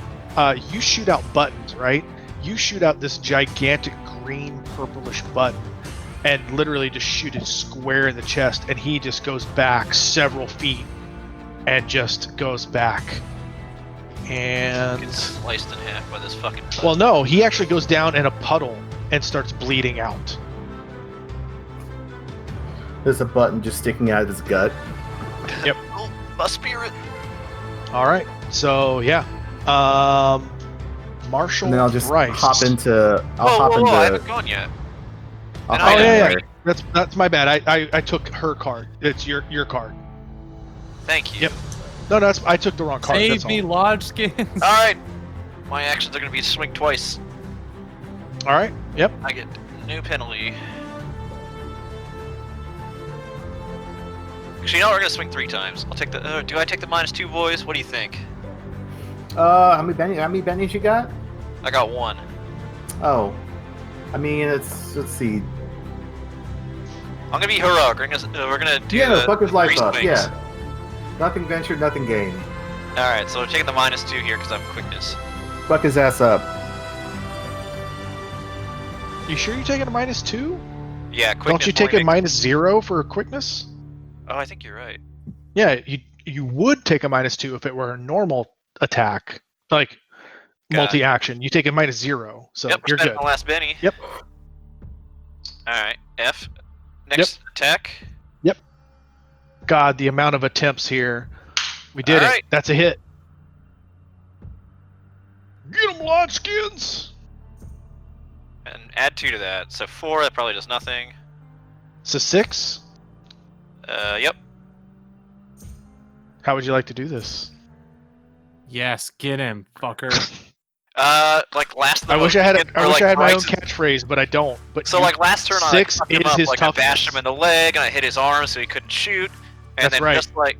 you shoot out buttons, right? You shoot out this gigantic green purplish button and literally just shoot it square in the chest, and he just goes back several feet and just goes back. And
Gets sliced in half by this fucking. Button.
well, no, he actually goes down in a puddle and starts bleeding out.
There's a button just sticking out of his gut.
Oh, my spirit.
All right, so yeah, Marshal
And then I'll just
Bryce.
hop into. I'll
Whoa,
hop
whoa,
into.
whoa! I haven't gone yet. And
I'll
I
hide
know,
in
right?
there.
That's my bad. I took her card. It's your card.
Thank you.
Yep. No, that's I took the wrong card.
Save
That's
me,
all.
Lodgeskins.
All right. My actions are going to be swing twice.
All right. Yep.
I get no penalty. Actually, you know what? We're going to swing 3 times. I'll take the. Do I take the -2, boys? What do you think?
How many bennies you got?
I got 1.
Oh, I mean, let's see.
I'm gonna be heroic. We're gonna do
Yeah,
the
fuck his life
3
up.
swings.
Yeah. Nothing ventured, nothing gained.
All right, so we're taking the -2 here because I have quickness.
Fuck his ass up.
You sure you're taking a -2?
Yeah, quickness.
Don't you take a -0 for quickness?
Oh, I think you're right.
Yeah, you would take a -2 if it were a normal attack, like
Got
multi-action. You take a -0, so
yep, we're
you're
spending
good.
the last Benny.
Yep.
All right, F. Next attack.
God, the amount of attempts here. We did
All
it.
right.
That's a hit. Get them, Lodgeskins!
And add 2 to that, so 4. That probably does nothing.
So 6.
Yep.
How would you like to do this?
Yes, get him, fucker.
Like last. Of the
I wish I had
Mohicans,
I
or,
wish
like,
I had my own
Krayts-
catchphrase, but I don't. But
So
you-
like last turn,
6
I fucked him
is
up,
his
like I bashed
toughness.
him in the leg, and I hit his arm so he couldn't shoot. And
That's
then
right.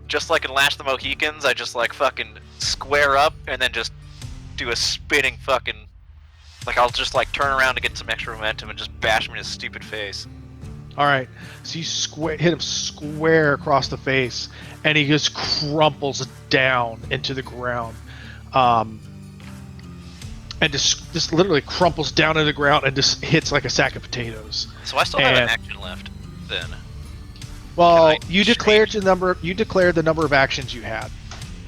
just like in Lash the Mohicans, I just like fucking square up and then just do a spinning fucking. Like I'll just like turn around to get some extra momentum and just bash him in his stupid face.
All right, so you hit him square across the face, and he just crumples down into the ground, and just literally crumples down to the ground and just hits like a sack of potatoes.
So I still have an
And-
action left then.
Well,
Can I
you declared the number of actions you had.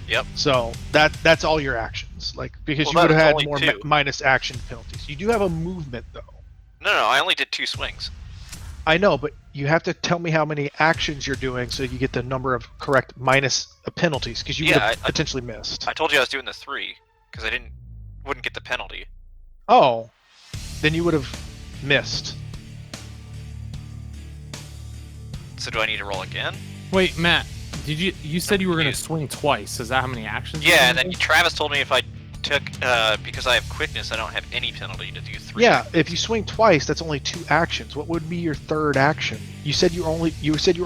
Yep.
So that's all your actions, like because
Well,
you would have
that's
had
only
more
2.
minus action penalties. You do have a movement though.
No, I only did 2 swings.
I know, but you have to tell me how many actions you're doing so you get the number of correct minus penalties because you would have potentially missed.
I told you I was doing the 3 because I wouldn't get the penalty.
Oh, then you would have missed.
So do I need to roll again?
Wait, Matt, you said you were gonna swing twice? Is that how many actions? you're
Yeah, and
gonna
then Travis told me if I took because I have quickness, I don't have any penalty to do 3.
Yeah, if you swing twice, that's only 2 actions. What would be your third action? You said you were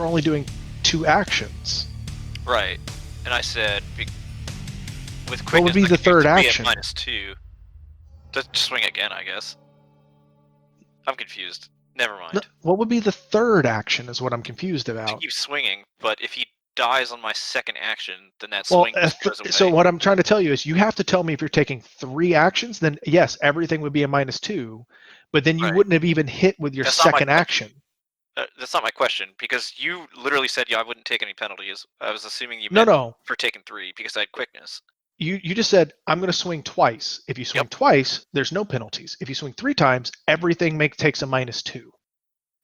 only doing 2 actions.
Right, and I said with quickness.
What would be
I
the
could do
third
3 at
action?
-2. Just swing again, I guess. I'm confused. Never mind.
No, what would be the third action is what I'm confused
To
about.
keep swinging, but if he dies on my second action, then that
Well,
swing just goes away.
so what I'm trying to tell you is you have to tell me if you're taking 3 actions, then yes, everything would be a -2, but then you
Right.
wouldn't have even hit with your
That's not my
second
question.
action.
That's not my question because you literally said I wouldn't take any penalties. I was assuming you
No,
meant
no.
for taking 3 because I had quickness.
You just said I'm going to swing twice. If you swing
Yep.
twice, there's no penalties. If you swing 3 times, everything takes a -2.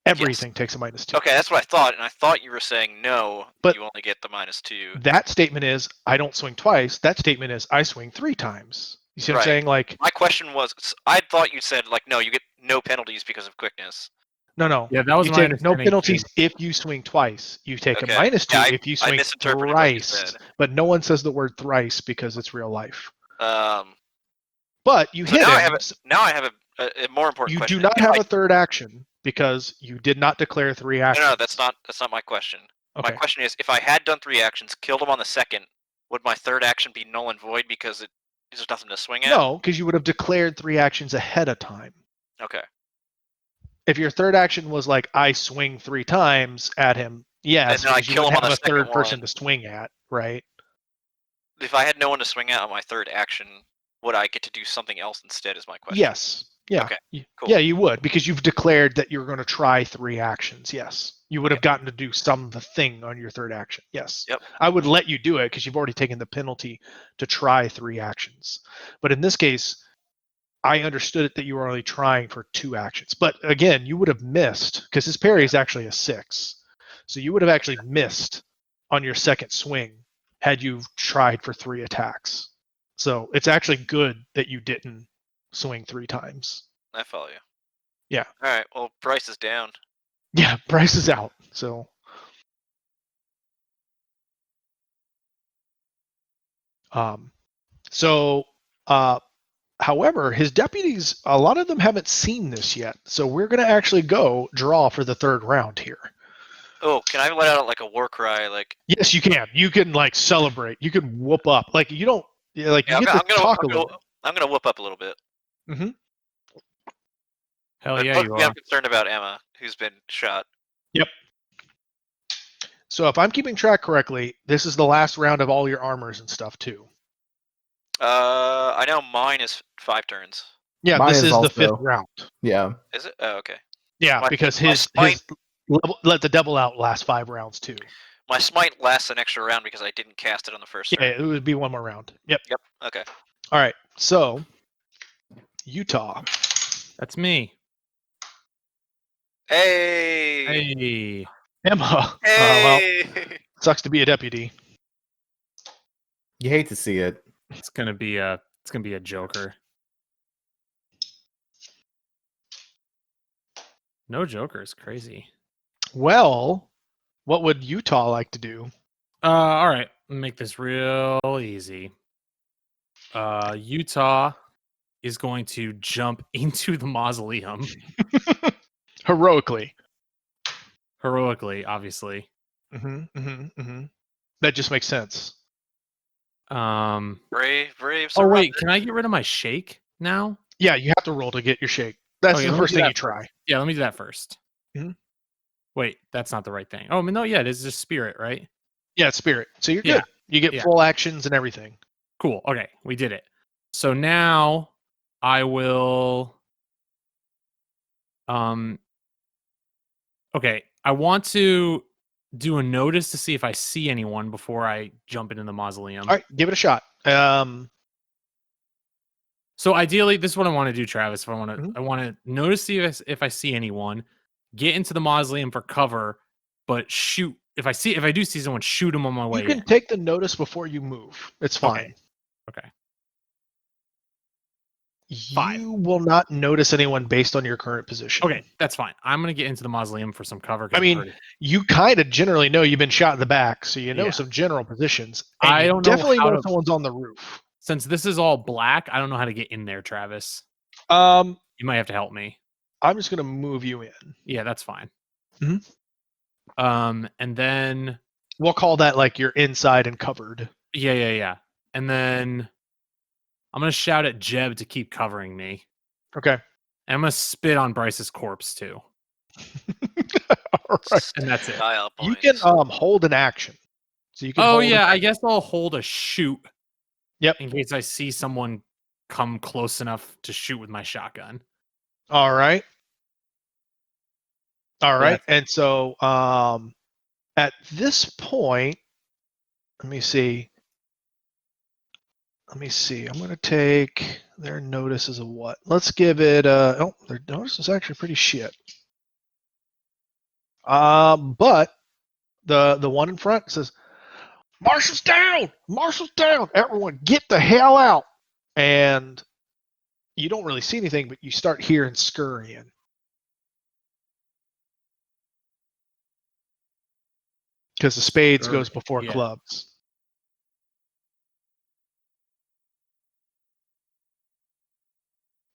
Everything takes a -2.
Okay, that's what I thought, and I thought you were saying no,
But-
you only get the -2.
That statement is I don't swing twice. That statement is I swing 3 times. You see what I'm
Right.
saying? Like,
My question was, I thought you said like no, you get no penalties because of quickness.
no.
Yeah, that was
You
my
take no
understanding,
penalties
too.
if you swing twice. You take
Okay.
a -2
Yeah,
if you
I
swing
misinterpreted what you
thrice.
said.
But no one says the word thrice because it's real life.
Um,
But you
so
hit
now
him.
I have now I have a more important
You
question.
do not
If
have
I-
a third action because you did not declare 3 actions.
No, that's not my question.
Okay.
My question is, if I had done 3 actions, killed him on the second, would my third action be null and void because there's nothing to swing at?
No, because you would have declared 3 actions ahead of time.
Okay.
If your third action was like I swing 3 times at him, yes,
And then I
because you
kill
wouldn't
him on
have
the
a third
second
person
one.
to swing at, right?
If I had no one to swing at on my third action, would I get to do something else instead? Is my question.
Yes. Yeah.
Okay, cool.
Yeah, you would because you've declared that you're going to try 3 actions. Yes. You would have gotten to do some thing on your third action. Yes.
Yep.
I would let you do it because you've already taken the penalty to try 3 actions. But in this case, I understood it that you were only trying for 2 actions. But again, you would have missed because his parry is actually a 6. So you would have actually missed on your second swing had you tried for 3 attacks. So it's actually good that you didn't swing 3 times.
I follow you. All right. Well, Bryce is down.
Yeah, Bryce is out. So, however, his deputies, a lot of them haven't seen this yet. So we're going to actually go draw for the third round here.
Oh, can I let out like a war cry? Like,
Yes, you can. You can like celebrate. You can whoop up. Like you don't. Like you
yeah,
get to talk a little.
I'm gonna whoop up a little bit.
Mm-hmm.
Hell
But
yeah, you
mostly
are.
I'm concerned about Emma, who's been shot.
Yep. So if I'm keeping track correctly, this is the last round of all your armors and stuff too.
I know mine is 5 turns.
Yeah,
Mine
this
is
is the
also-
fifth round.
Yeah.
Is it? Oh, okay.
Yeah,
My-
because
my
his level, let the devil out last 5 rounds too.
My smite lasts an extra round because I didn't cast it on the first
Yeah,
turn.
it would be one more round. Yep.
Yep. Okay.
All right. So Utah.
That's me.
Hey.
Hey.
Emma. Well, sucks to be a deputy.
You hate to see it.
It's gonna be a Joker. No Joker is crazy.
Well, what would Utah like to do?
All right, make this real easy. Utah is going to jump into the mausoleum
Heroically.
obviously.
That just makes sense.
Brave.
Oh wait,
surrounded.
can I get rid of my shake now?
Yeah, you have to roll to get your shake. That's
Okay,
the
let me
first
do
thing
that
you try.
Yeah, let me do that first.
Mhm.
Wait, that's not the right thing. Oh, I mean, no, yeah, it is just spirit, right?
Yeah, it's spirit. So you're
Yeah,
good. You get
yeah.
full actions and everything.
Cool. Okay, we did it. So now I will. Okay, I want to do a notice to see if I see anyone before I jump into the mausoleum.
All right, give it a shot.
So ideally, this is what I want to do, Travis. If I want to,
Mhm.
I want to notice see if I see anyone, get into the mausoleum for cover, but shoot if I do see someone, shoot them on my way
You can
in.
take the notice before you move. It's fine.
Okay.
You will not notice anyone based on your current position.
Okay, that's fine. I'm gonna get into the mausoleum for some cover. 'Cause
I
I'm
mean,
pretty-
you kind of generally know you've been shot in the back, so you know
Yeah.
some general positions. And
I
you
don't know
definitely
how
know
to-
someone's on the roof.
since this is all black, I don't know how to get in there, Travis.
You
might have to help me.
I'm just gonna move you in.
Yeah, that's fine.
Mhm.
And then
We'll call that like you're inside and covered.
yeah. And then I'm gonna shout at Jeb to keep covering me.
Okay.
And I'm gonna spit on Bryce's corpse too.
All right.
And that's it.
Style
You
points.
can hold an action. So you can
Oh
hold
yeah,
an
I guess I'll hold a shoot.
Yep.
In case I see someone come close enough to shoot with my shotgun.
All right.
Yeah.
And so at this point, let me see. I'm going to take their notice as a what? Let's give it their notice is actually pretty shit. But the one in front says, Marshal's down! Marshal's down! Everyone get the hell out! And you don't really see anything, but you start hearing scurrying. Because the spades goes before
Yeah.
clubs.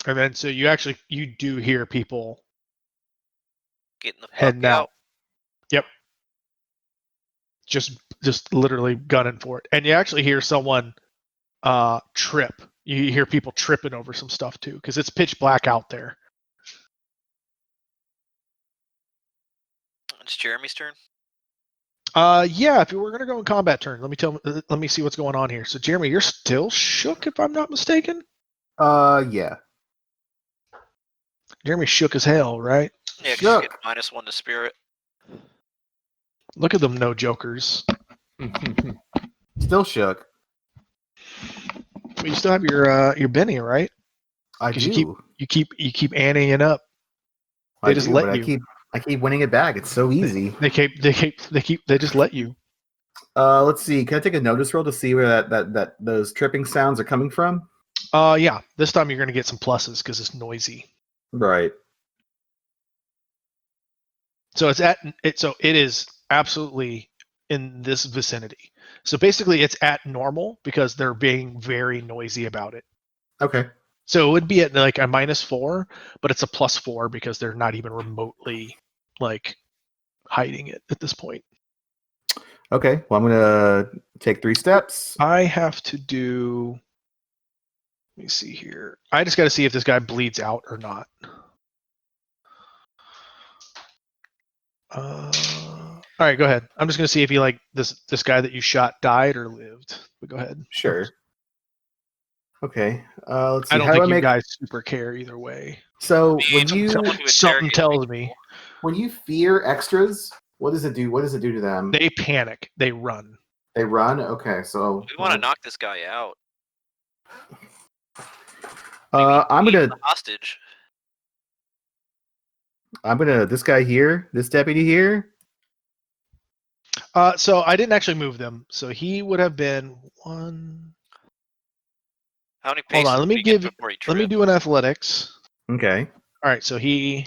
And then so you do hear people
Getting the fuck
heading
out.
out. Yep. Just literally gunning for it. And you actually hear someone trip. You hear people tripping over some stuff too, because it's pitch black out there.
It's Jeremy's turn.
Yeah, if we're gonna go in combat turn, let me see what's going on here. So Jeremy, you're still shook if I'm not mistaken?
Yeah.
Jeremy shook as hell, right?
Yeah, 'cause
Shook.
you get -1 to spirit.
Look at them no jokers.
Still shook.
But you still have your Benny, right?
I
'Cause
do.
you keep anteing up. They
I
just
do,
let
but
you.
I keep winning it back. It's so easy.
They just let you.
Let's see. Can I take a notice roll to see where that those tripping sounds are coming from?
Yeah. This time you're gonna get some pluses because it's noisy.
Right.
So it is absolutely in this vicinity. So basically, it's at normal because they're being very noisy about it.
Okay.
So it would be at like a -4, but it's a +4 because they're not even remotely like hiding it at this point.
Okay. Well, I'm gonna take 3 steps.
I have to do. Let me see here. I just got to see if this guy bleeds out or not. All right, go ahead. I'm just gonna see if he like this guy that you shot died or lived. But go ahead.
Sure. Okay. Let's see.
I don't
How do I
think you
make?
guys super care either way.
So
Me,
when
but
you
someone who
Something
interrogated
tells
me.
me
when you fear extras, what does it do? What does it do to them?
they panic. They run.
They run. Okay. So
We want to knock this guy out.
I'm
He's
gonna.
the hostage.
This guy here, this deputy here.
So I didn't actually move them. So he would have been one.
How many
Hold
paces
on.
did he get before he
Let me
tripped?
do an athletics.
Okay.
All right. So he.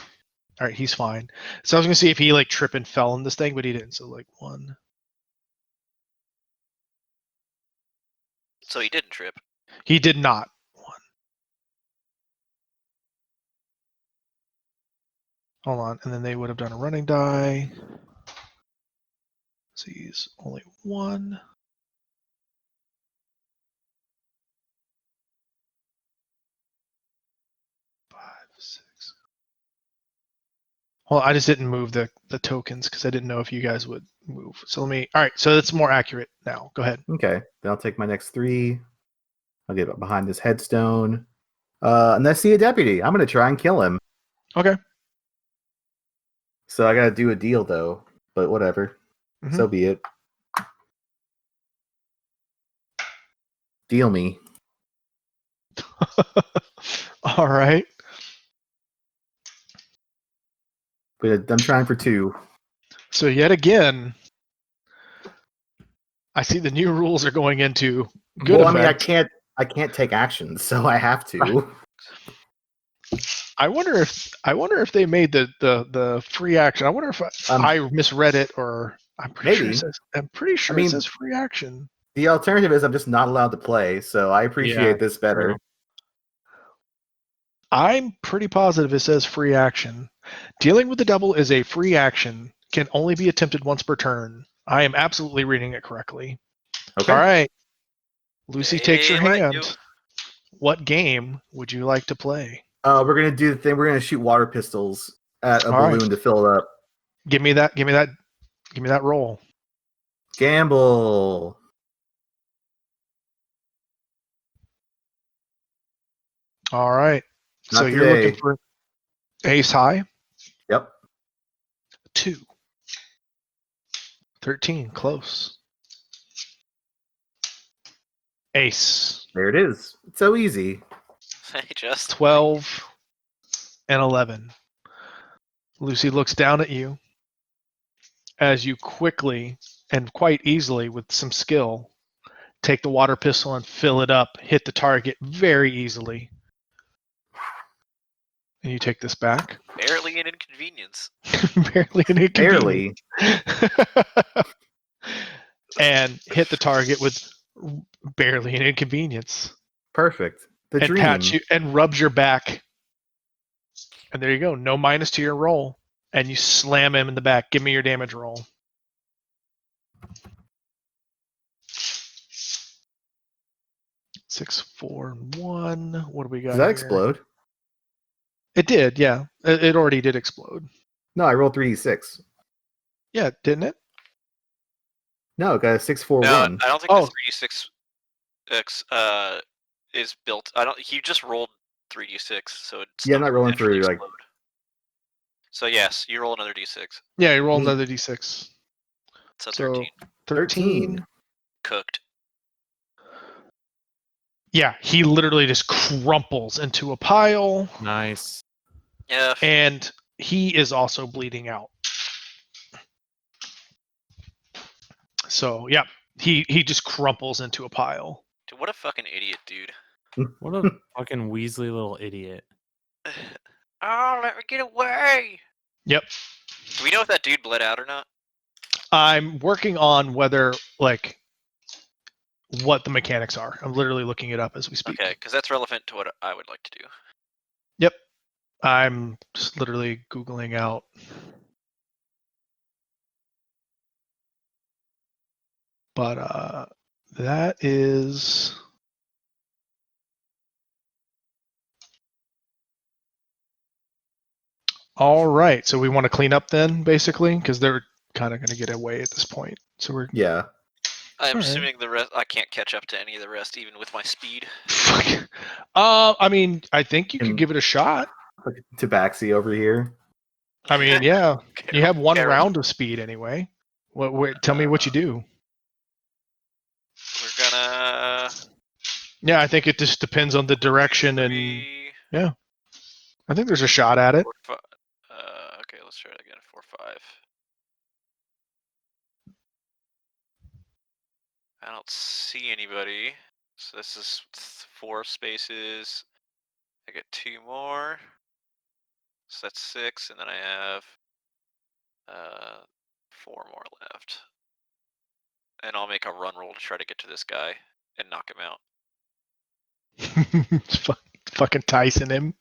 All right. He's fine. So I was gonna see if he like tripped and fell in this thing, but he didn't. So like 1.
So he didn't trip.
He did not. 1. Hold on. And then they would have done a running die. So he's only 1. Well, I just didn't move the tokens because I didn't know if you guys would move. So let me. All right. So that's more accurate now. Go ahead.
Okay. Then I'll take my next 3. I'll get behind this headstone. And I see a deputy. I'm gonna try and kill him.
Okay.
So I gotta do a deal though. But whatever.
Mhm.
So be it. Deal me.
All right.
But I'm trying for 2.
So yet again, I see the new rules are going into good
Well,
effect.
I can't take actions, so I have to.
Right. I wonder if they made the free action. I wonder if I misread it or I'm pretty sure
Maybe.
it says. I'm pretty sure it says free action.
The alternative is I'm just not allowed to play, so I appreciate this better.
true.
I'm pretty positive it says free action. Dealing with the devil is a free action. Can only be attempted once per turn. I am absolutely reading it correctly.
Okay.
All right. Lucy takes your
They let
hand.
you.
What game would you like to play?
We're gonna do the thing. We're gonna shoot water pistols at a
All right.
balloon to fill it up.
Give me that roll.
Gamble.
All right.
Not
So you're looking
today.
for ace high.
Yep.
2. 13, close. Ace.
There it is. It's so easy.
Just
12 and 11. Lucy looks down at you as you quickly and quite easily, with some skill, take the water pistol and fill it up, hit the target very easily. And you take this back.
barely an inconvenience.
Barely an inconvenience.
Barely.
And hit the target with barely an inconvenience.
Perfect. The
and
dream.
pats you and rubs your back. And there you go. No minus to your roll. And you slam him in the back. Give me your damage roll. Six, 4, and 1. What do we got?
Does that
here?
explode?
It did, yeah. It already did explode.
No, I rolled 3d6.
Yeah, didn't it?
No, it got a 6, 4,
No,
1.
I don't think
Oh.
the 3d6 is built. I don't. He just rolled 3d6, so it's
Yeah, I'm not rolling
naturally
for, like-
explode. So yes, you roll another d6.
Yeah, you roll
Neat.
another d6.
So
So
13.
13.
Cooked.
Yeah, he literally just crumples into a pile.
Nice.
Yeah.
And he is also bleeding out. So, yeah, he just crumples into a pile.
Dude, what a fucking idiot, dude.
What a fucking Weasley little idiot.
Oh, let me get away!
Yep.
Do we know if that dude bled out or not?
I'm working on whether like what the mechanics are. I'm literally looking it up as we speak.
Okay, because that's relevant to what I would like to do.
Yep. I'm just literally Googling out. But that is all right. So we want to clean up then, basically, because they're kind of going to get away at this point. So we're
Yeah.
I'm
All right.
assuming the rest. I can't catch up to any of the rest, even with my speed.
I mean, I think you could
And-
give it a shot.
Look at Tabaxi over here.
I mean, yeah, you have one
Carol.
round of speed anyway. Tell me what you do.
We're gonna.
Yeah, I think it just depends on the direction, and
Three,
I think there's a shot at it.
4, 5. Okay, let's try it again. 4, 5. I don't see anybody. So this is 4 spaces. I get 2 more. So that's 6, and then I have 4 more left. And I'll make a run roll to try to get to this guy and knock him out.
Fucking Tyson him.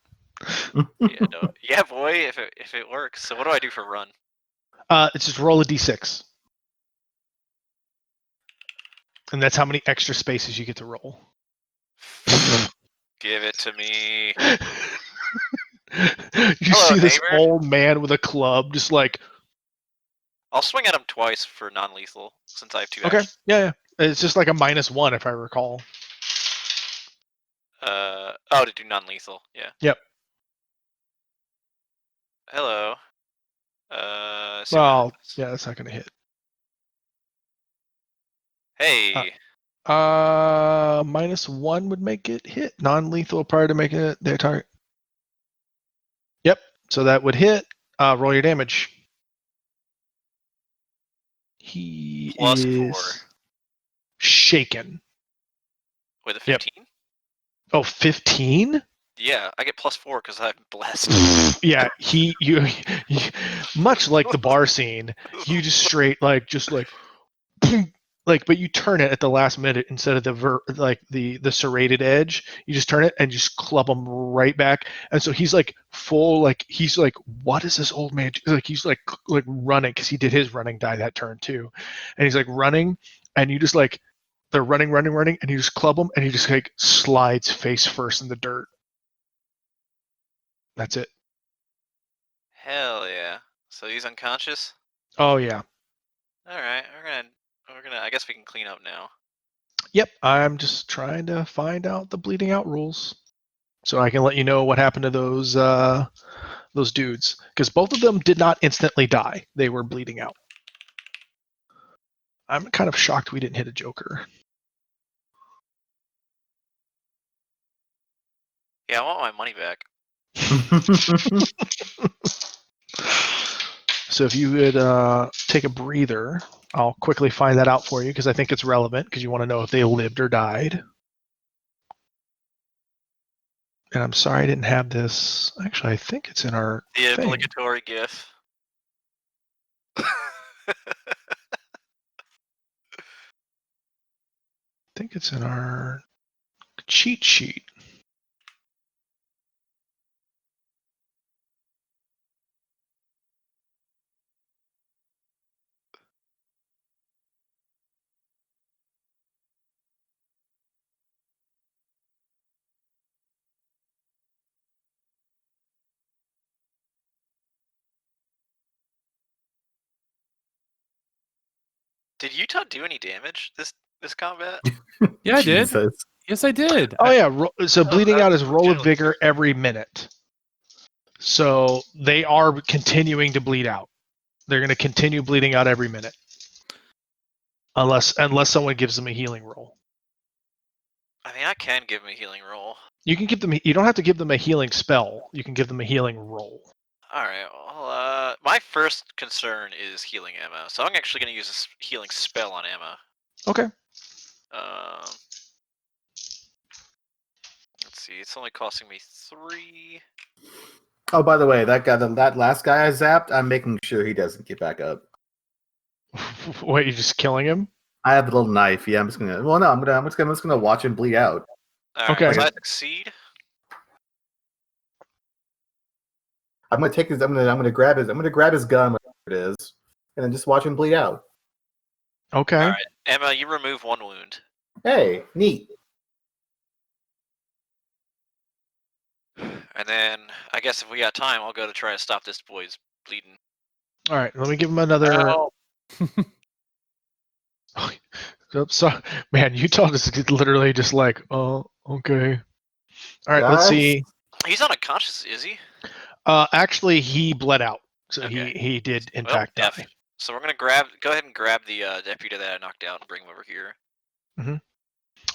Yeah, no, yeah, boy. If it works. So what do I do for run?
It's just roll a d6, and that's how many extra spaces you get to roll.
Give it to me.
You
Hello,
see this
neighbor.
old man with a club, just like
I'll swing at him twice for non-lethal since I have 2
okay,
actions.
yeah. It's just like a -1 if I recall.
Oh, to do non-lethal. Yeah.
Yep.
Hello. See what
Well,
happens.
yeah, that's not gonna hit.
Hey.
-1 would make it hit. Non-lethal prior to making it their target. Yep. So that would hit. Roll your damage. He
Plus
is
4
shaken.
with a
Yep.
15.
Oh, 15?
Yeah, I get plus 4 because I'm blessed.
Yeah, you much like the bar scene, you just straight like but you turn it at the last minute instead of the serrated edge. You just turn it and just club him right back. And so he's like full, like he's like, what is this old man? Like he's like running because he did his running die that turn too, and he's like running, and you just like they're running, and you just club him, and he just like slides face first in the dirt. That's it.
Hell yeah. So he's unconscious?
Oh yeah.
Alright, we're gonna I guess we can clean up now.
Yep, I'm just trying to find out the bleeding out rules, so I can let you know what happened to those dudes, because both of them did not instantly die; they were bleeding out. I'm kind of shocked we didn't hit a Joker.
Yeah, I want my money back.
So if you would take a breather, I'll quickly find that out for you because I think it's relevant because you want to know if they lived or died. And I'm sorry I didn't have this. Actually, I think it's in our
The
thing.
obligatory gif.
I think it's in our cheat sheet.
Did Utah do any damage this combat?
Yeah, I did.
Jesus.
Yes, I did.
Oh yeah, so bleeding out
that's
is roll of
legitimately
vigor every minute. So they are continuing to bleed out. They're going to continue bleeding out every minute, unless someone gives them a healing roll.
I mean, I can give him a healing roll.
You can give them. You don't have to give them a healing spell. You can give them a healing roll.
Alright, well, my first concern is healing Emma, so I'm actually going to use this healing spell on Emma.
Okay.
Let's see, it's only costing me 3.
Oh, by the way, that guy, that last guy I zapped, I'm making sure he doesn't get back up.
What, you just killing him?
I have a little knife. Yeah, I'm just gonna. Well, no, I'm just gonna watch him bleed out.
All right,
Okay.
so I succeed.
I'm gonna take his. I'm gonna grab his gun, whatever it is, and then just watch him bleed out.
Okay.
All right, Emma, you remove one wound.
Hey, neat.
And then I guess if we got time, I'll go to try to stop this boy's bleeding.
All right. Let me give him another.
Oh,
Oops, sorry. Man, Utah is literally just like, oh, okay. All right. Let's
Guys?
see.
He's unconscious, is he?
Actually, he bled out, so
Okay.
he did in
Well,
fact
F.
die.
So we're gonna go ahead and grab the deputy that I knocked out and bring him over here.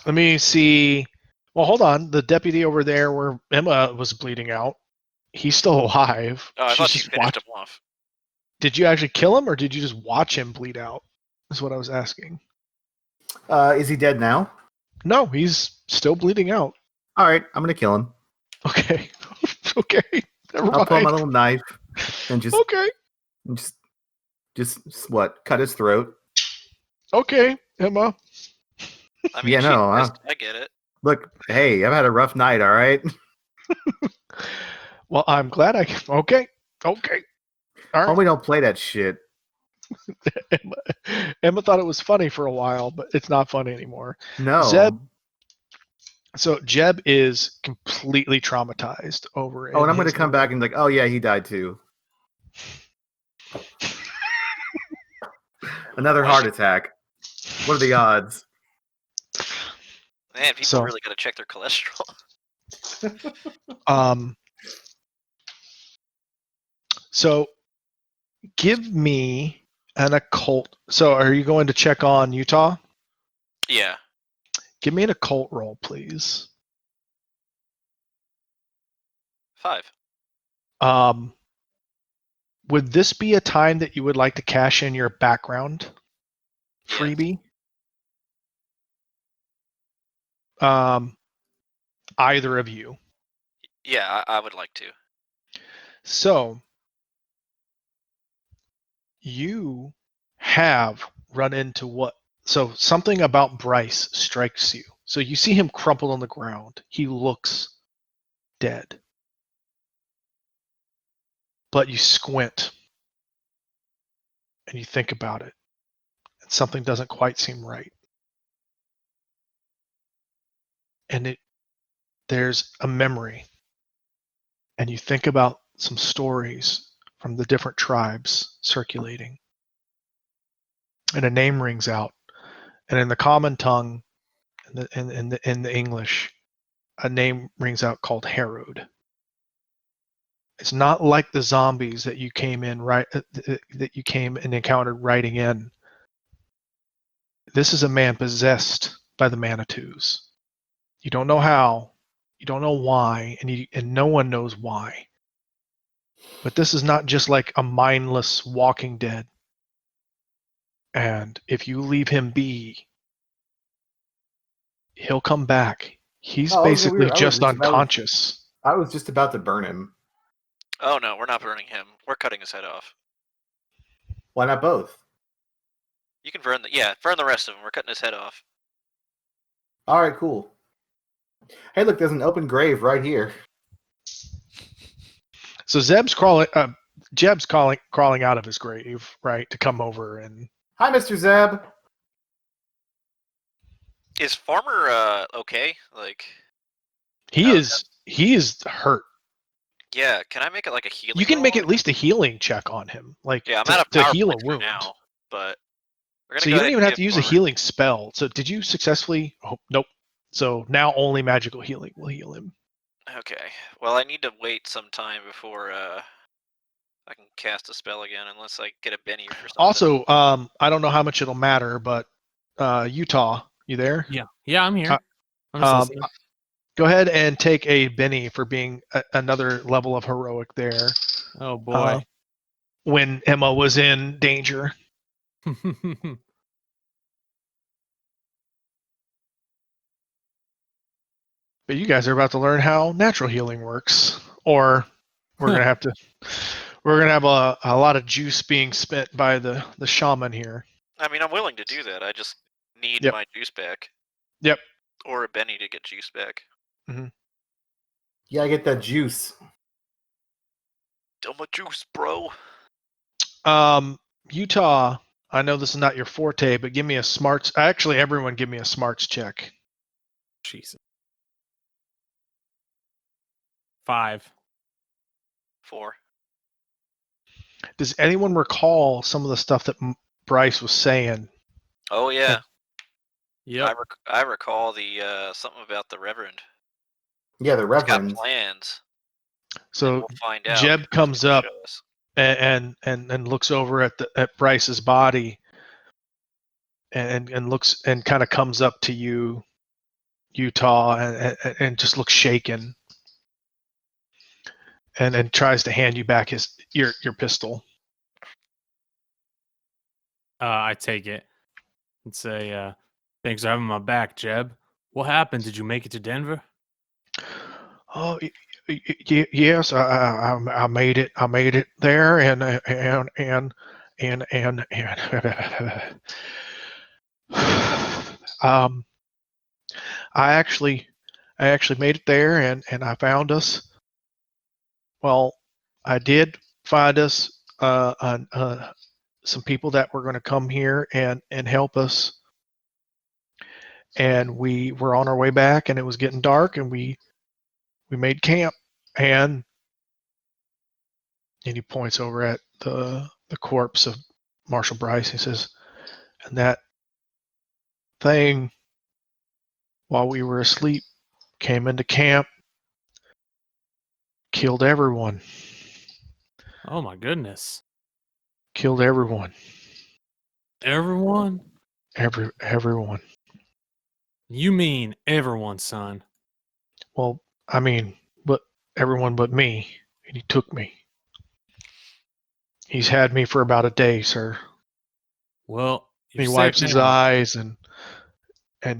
Let me see. Well, hold on. The deputy over there where Emma was bleeding out, he's still alive.
Oh, I
She's
thought you
just
finished him off.
Did you actually kill him, or did you just watch him bleed out? Is what I was asking.
Is he dead now?
No, he's still bleeding out.
All right, I'm gonna kill him.
Okay. Okay. Never
I'll pull out my
mind.
little knife and
Okay.
just what? Cut his throat.
Okay, Emma.
I mean,
Yeah, no,
I get it.
Look, hey, I've had a rough night. All right.
Well, I'm glad I. Okay. Okay. All right.
Homie, don't play that shit.
Emma thought it was funny for a while, but it's not funny anymore.
No.
Zeb. So Jeb is completely traumatized over.
Oh, and I'm
his
gonna come back and like, oh yeah, he died too. Another heart attack. What are the odds?
Man, people
So-
really gotta check their cholesterol.
So give me an occult. So are you going to check on Utah?
Yeah.
Give me an occult roll, please.
5.
Would this be a time that you would like to cash in your background
Yes.
freebie? Either of you.
Yeah, I would like to.
So you have run into what? So something about Bryce strikes you. So you see him crumpled on the ground. He looks dead. But you squint and you think about it, and something doesn't quite seem right. And there's a memory, and you think about some stories from the different tribes circulating, and a name rings out, and in the common tongue, in the English, a name rings out called Herod. It's not like the zombies that you came in that you came and encountered riding in. This is a man possessed by the Manitous. You don't know how, you don't know why, and no one knows why. But this is not just like a mindless Walking Dead. And if you leave him be, he'll come back. He's
Oh,
basically
I was
just
just-
unconscious.
I was just about to burn him.
Oh no, we're not burning him. We're cutting his head off.
Why not both?
You can burn the rest of him. We're cutting his head off.
All right, cool. Hey, look, there's an open grave right here.
So Jeb's crawling out of his grave, right, to come over and.
Hi, Mr. Zeb.
Is Farmer okay? Like,
He is hurt.
yeah, can I make it like a healing?
You can make
roll?
at least a healing check on him, like
Yeah, I'm out of
to
power
heal a
points for
wound.
now, but we're gonna
So
go
you don't
ahead
even
and
have to
give
use a
Farmer-
healing spell. So did you successfully? Oh, nope. So now only magical healing will heal him.
Okay. Well, I need to wait some time before I can cast a spell again, unless I get a Benny for something.
Also, I don't know how much it'll matter, but Utah, you there?
Yeah, I'm here. I'm just listening.
Go ahead and take a Benny for being another level of heroic there.
Oh boy.
When Emma was in danger. But you guys are about to learn how natural healing works, or we're gonna have to. We're gonna have a lot of juice being spent by the shaman here.
I mean, I'm willing to do that. I just need
Yep.
my juice back.
Yep.
Or a Benny to get juice back.
Yeah, I get that juice.
Still my juice, bro.
Utah. I know this is not your forte, but give me a smarts. Actually, everyone, give me a smarts check.
Jesus. 5.
4.
Does anyone recall some of the stuff that Bryce was saying?
Oh yeah.
Yep.
I recall the something about the Reverend.
Yeah, the
He's got
Reverend.
plans.
So
We'll find out.
Jeb comes up
Show us.
and looks over at Bryce's body and looks and kind of comes up to you, Utah, and just looks shaken and tries to hand you back your pistol.
I take it and say, thanks for having my back, Jeb. What happened? Did you make it to Denver?
Oh, yes, I made it. I made it there, and I actually made it there, and I found us. Well, I did find us some people that were going to come here and help us, and we were on our way back, and it was getting dark, and we made camp, and he points over at the corpse of Marshal Bryce. He says, and that thing, while we were asleep, came into camp, killed everyone.
Oh my goodness.
Killed everyone.
Everyone?
Everyone.
You mean everyone, son.
Well, I mean, but everyone but me. And he took me. He's had me for about a day, sir.
Well,
He
you're
wipes
safe
his
now.
eyes and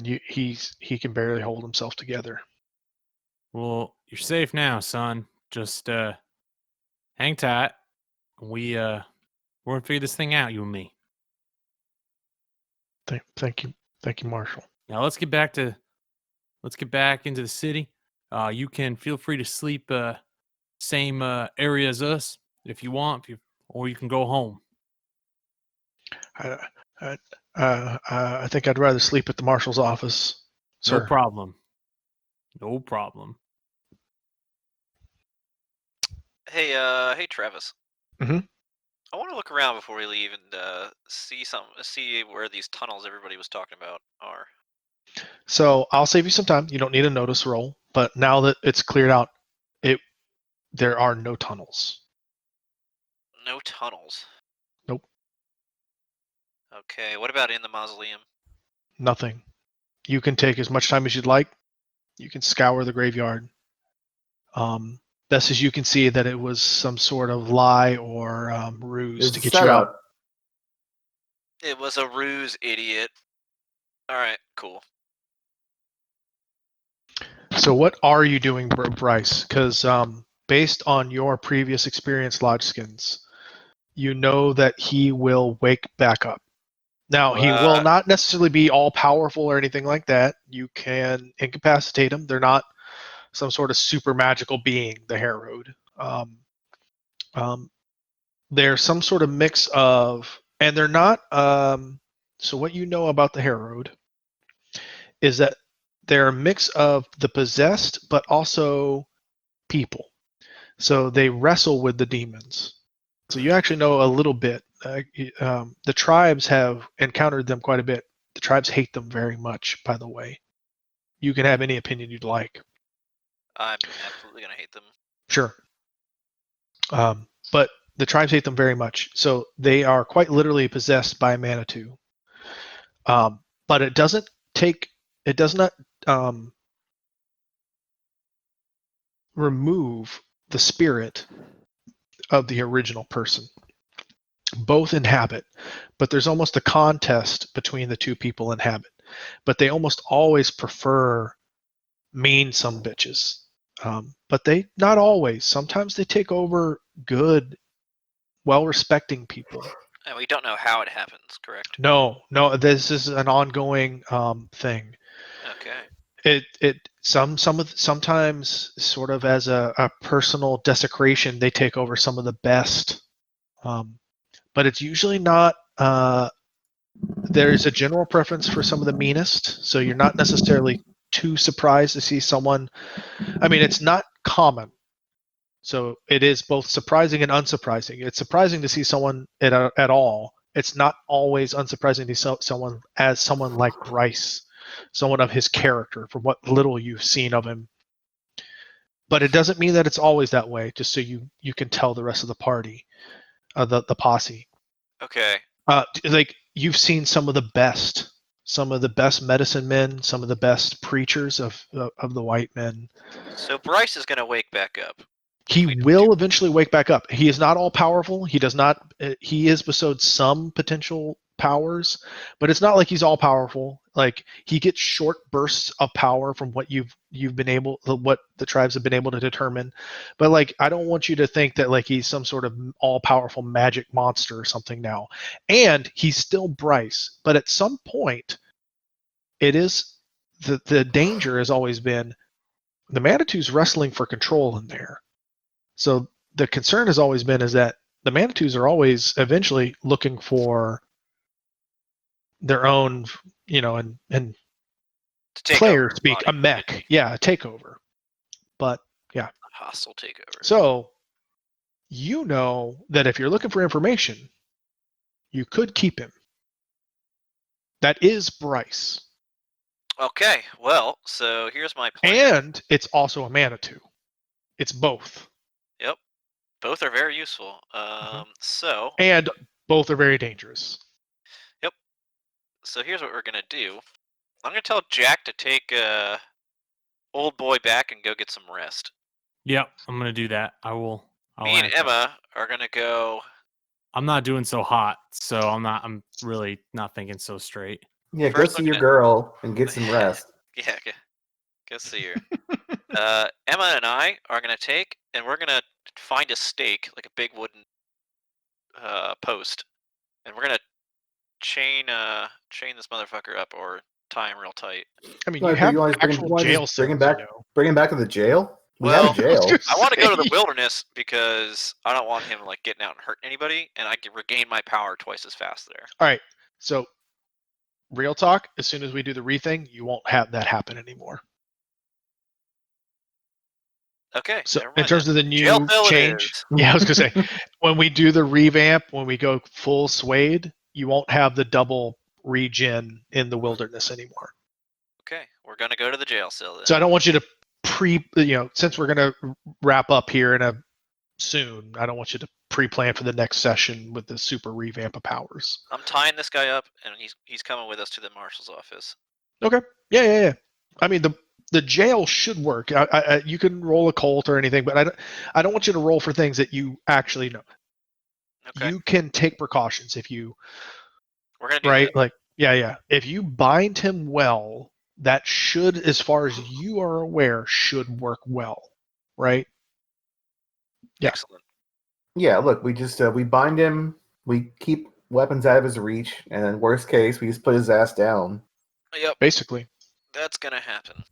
he can barely hold himself together.
Well, you're safe now, son. Just hang tight. We're gonna figure this thing out, you and me.
Thank you, Marshal.
Now let's get back into the city. You can feel free to sleep same area as us if you want, or you can go home.
I think I'd rather sleep at the Marshal's office, sir.
No problem. No problem.
Hey, Travis.
Mhm.
I want to look around before we leave and see where these tunnels everybody was talking about are.
So I'll save you some time. You don't need a notice roll, but now that it's cleared out, there are no tunnels.
No tunnels.
Nope.
Okay, what about in the mausoleum?
Nothing. You can take as much time as you'd like. You can scour the graveyard. Best as you can see that it was some sort of lie or ruse
It's
to
a
get you out.
setup.
It was a ruse, idiot. Alright, cool.
So what are you doing, Bryce? Because based on your previous experience, Lodgeskins, you know that he will wake back up. Now, he will not necessarily be all powerful or anything like that. You can incapacitate him. They're not some sort of super magical being, the Harrowed. They're some sort of mix of, and they're not. So what you know about the Harrowed is that they're a mix of the possessed, but also people. So they wrestle with the demons. So you actually know a little bit. The tribes have encountered them quite a bit. The tribes hate them very much, by the way. You can have any opinion you'd like.
I'm absolutely gonna hate them.
Sure. But the tribes hate them very much. So they are quite literally possessed by a Manitou. But it does not remove the spirit of the original person. Both inhabit, but there's almost a contest between the two people inhabit. But they almost always prefer mean some bitches. But they not always. Sometimes they take over good, well-respecting people.
And we don't know how it happens, correct?
No, this is an ongoing thing.
Okay.
Sometimes sort of as a personal desecration, they take over some of the best. But it's usually not. There's a general preference for some of the meanest, so you're not necessarily too surprised to see someone. I mean, it's not common, so it is both surprising and unsurprising. It's surprising to see someone at all. It's not always unsurprising to see someone like Bryce, someone of his character, from what little you've seen of him. But it doesn't mean that it's always that way. Just so you can tell the rest of the party, the posse.
Okay.
Like you've seen some of the best medicine men, some of the best preachers of the white men.
So Bryce is going to wake back up.
He will eventually wake back up. He is not all powerful. He does not. He is bestowed some potential powers, but it's not like he's all powerful. Like he gets short bursts of power from what what the tribes have been able to determine. But like, I don't want you to think that like he's some sort of all powerful magic monster or something now. And he's still Bryce, but at some point, it is the danger has always been the Manitou's wrestling for control in there. So the concern has always been is that the Manitous are always eventually looking for their own, and player speak, a mech. Yeah, a takeover. But yeah.
A hostile takeover.
So you know that if you're looking for information, you could keep him. That is Bryce.
Okay, well, so here's my plan.
And it's also a Manitou. It's both.
Yep. Both are very useful. So.
And both are very dangerous.
Yep. So here's what we're gonna do. I'm gonna tell Jack to take old boy back and go get some rest.
Yep, I'm gonna do that. I'll
Me and Emma are gonna go.
I'm not doing so hot, so I'm really not thinking so straight.
Yeah, go see your girl and get some rest.
Yeah, go see her. Emma and I are gonna take, and we're gonna find a stake, like a big wooden post, and we're gonna chain this motherfucker up or tie him real tight.
I mean, you have actual jail cells.
Bring him back to the jail. We have a jail.
I want to go to the wilderness because I don't want him like getting out and hurting anybody, and I can regain my power twice as fast there.
All right, so real talk. As soon as we do the re-thing, you won't have that happen anymore.
Okay.
So in terms of the new change, I was gonna say, when we do the revamp, when we go full Suede, you won't have the double regen in the wilderness anymore.
Okay, we're gonna go to the jail cell then.
So I don't want you to since we're gonna wrap up here soon, I don't want you to pre-plan for the next session with the super revamp of powers.
I'm tying this guy up, and he's coming with us to the marshal's office.
Okay. Yeah. I mean, the jail should work. You can roll a cult or anything, but I don't want you to roll for things that you actually know. Okay. You can take precautions if you.
We're gonna do that.
Like, yeah. If you bind him well, that should, as far as you are aware, should work well, right? Yeah.
Excellent.
Yeah, look, we just we bind him, we keep weapons out of his reach, and then worst case, we just put his ass down.
Yep.
Basically.
That's gonna happen.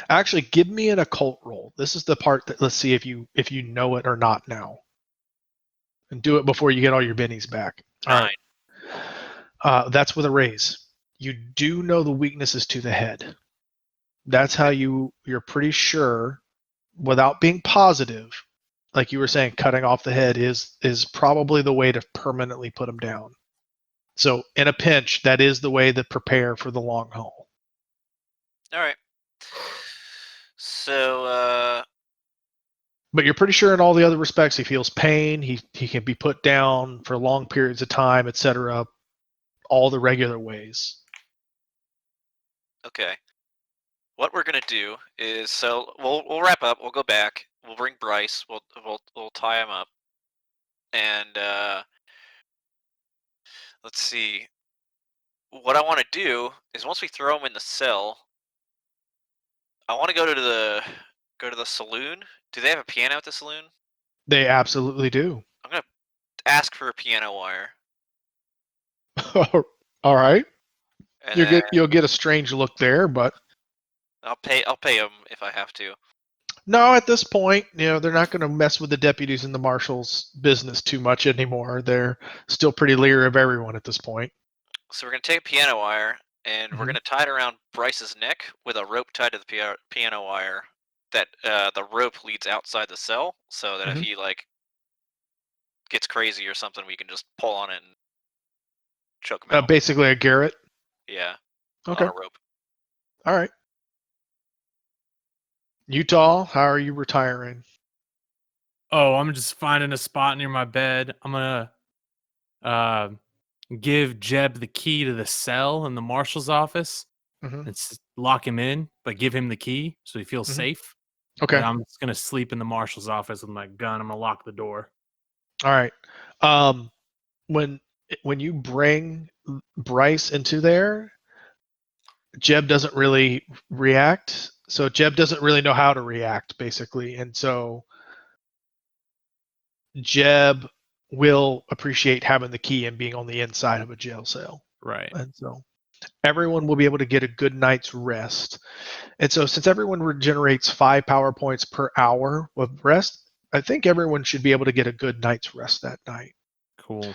Actually, give me an occult roll. This is the part that let's see if you know it or not now. And do it before you get all your bennies back.
9.
All right. That's with a raise. You do know the weaknesses to the head. That's how you're pretty sure, without being positive, like you were saying, cutting off the head is probably the way to permanently put him down. So in a pinch, that is the way to prepare for the long haul.
All right. So,
but you're pretty sure in all the other respects, he feels pain. He can be put down for long periods of time, etc. All the regular ways.
Okay. What we're gonna do is, so we'll wrap up. We'll go back. We'll bring Bryce. We'll tie him up, and let's see. What I want to do is once we throw him in the cell, I want to go go to the saloon. Do they have a piano at the saloon?
They absolutely do.
I'm gonna ask for a piano wire,
All right.
and then
You'll get a strange look there, but
I'll pay them if I have to.
no, at this point, they're not going to mess with the deputies and the marshals' business too much anymore. They're still pretty leery of everyone at this point.
So we're gonna take a piano wire, and we're
Mhm.
gonna tie it around Bryce's neck with a rope tied to the piano wire. That the rope leads outside the cell, so that if
Mhm.
he gets crazy or something, we can just pull on it and choke him out.
Basically a Garrett.
Yeah.
Okay.
On a rope.
All right. Utah, how are you retiring?
Oh, I'm just finding a spot near my bed. I'm gonna give Jeb the key to the cell in the marshal's office
Mhm.
and lock him in, but give him the key so he feels
Mhm.
safe.
Okay.
And I'm just gonna sleep in the marshal's office with my gun. I'm gonna lock the door.
All right. When you bring Bryce into there, Jeb doesn't really react. So Jeb doesn't really know how to react, basically, and so Jeb will appreciate having the key and being on the inside of a jail cell.
Right.
And so everyone will be able to get a good night's rest. And so since everyone regenerates 5 power points per hour of rest, I think everyone should be able to get a good night's rest that night.
Cool.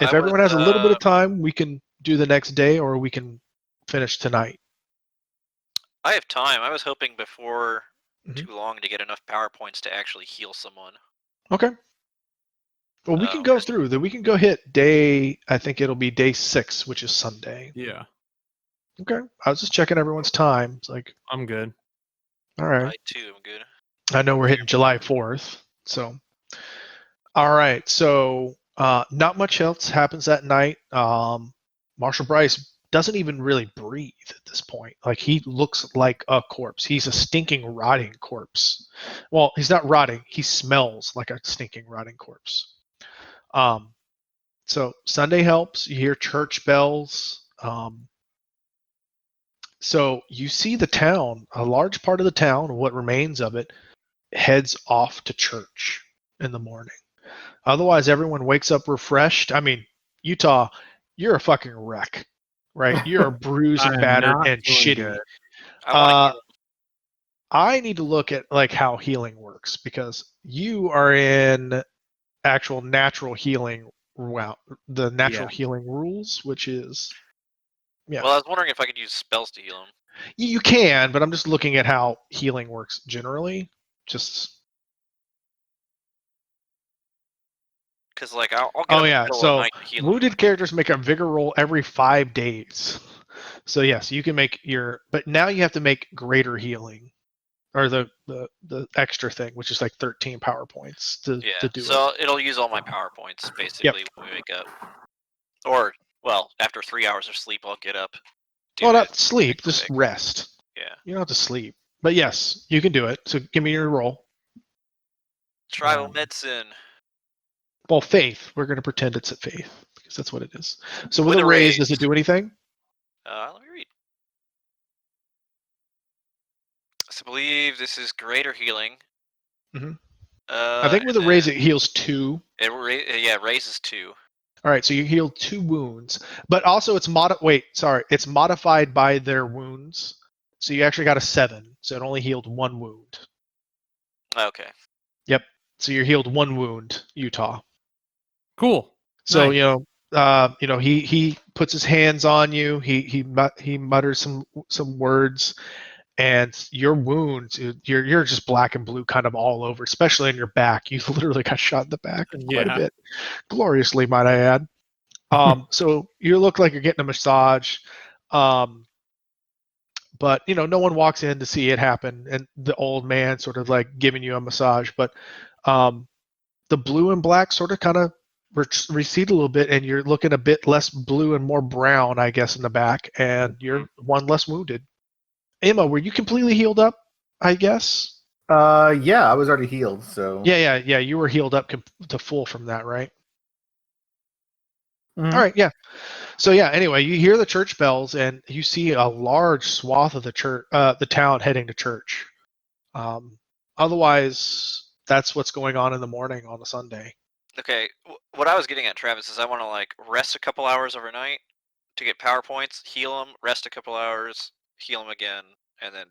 If everyone has a little bit of time, we can do the next day or we can finish tonight.
I have time. I was hoping before
Mhm.
too long to get enough power points to actually heal someone.
Okay. Well, we can go through. We can go hit day, I think it'll be day 6, which is Sunday.
Yeah.
Okay. I was just checking everyone's time. It's like,
I'm good.
all right.
I too am good.
I know we're hitting July 4th. So, all right. So, not much else happens that night. Marshal Bryce doesn't even really breathe at this point. Like, he looks like a corpse. He's a stinking, rotting corpse. Well, he's not rotting. He smells like a stinking, rotting corpse. So Sunday helps. You hear church bells. So you see the town, a large part of the town, what remains of it, heads off to church in the morning. Otherwise, everyone wakes up refreshed. I mean, Utah, you're a fucking wreck, right? You're bruised and
I am
battered
not
and
doing
shitty.
good.
I want to heal.
I need to look at like how healing works because you are in actual natural healing. Wow, the natural healing rules, which is yeah.
Well, I was wondering if I could use spells to heal him.
You can, but I'm just looking at how healing works generally. Just
Because I'll get him in the middle of
so
the night to heal him.
wounded characters make a vigor roll every 5 days. So yes, you can make but now you have to make greater healing, or the extra thing, which is like 13 power points to do it.
So it'll use all my power points basically when we wake up. Or after 3 hours of sleep, I'll get up.
Well, not sleep, just rest.
Yeah.
You don't have to sleep, but yes, you can do it. So give me your roll.
Tribal medicine.
Well, faith. We're going to pretend it's a faith because that's what it is. So with a raise, does it do anything?
Let me read. So I believe this is greater healing.
Mm-hmm. I think with a raise, it heals 2.
It raises 2.
All right, so you heal 2 wounds, but also it's it's modified by their wounds. So you actually got a 7, so it only healed 1 wound.
Okay.
Yep. So you're healed 1 wound, Utah.
Cool.
So
nice.
He puts his hands on you. He mutters some words, and your wounds, you're just black and blue kind of all over, especially in your back. You literally got shot in the back quite a bit, gloriously, might I add. So you look like you're getting a massage, but no one walks in to see it happen, and the old man sort of like giving you a massage, but the blue and black sort of kind of recede a little bit, and you're looking a bit less blue and more brown, I guess, in the back, and you're 1 less wounded. Emma, were you completely healed up, I guess?
Yeah, I was already healed, so...
Yeah, you were healed up to full from that, right?
Mm-hmm.
All right, yeah. So yeah, anyway, you hear the church bells, and you see a large swath of the town heading to church. otherwise, that's what's going on in the morning on a Sunday.
Okay, what I was getting at, Travis, is I want to like rest a couple hours overnight to get power points, heal them, rest a couple hours, heal them again, and then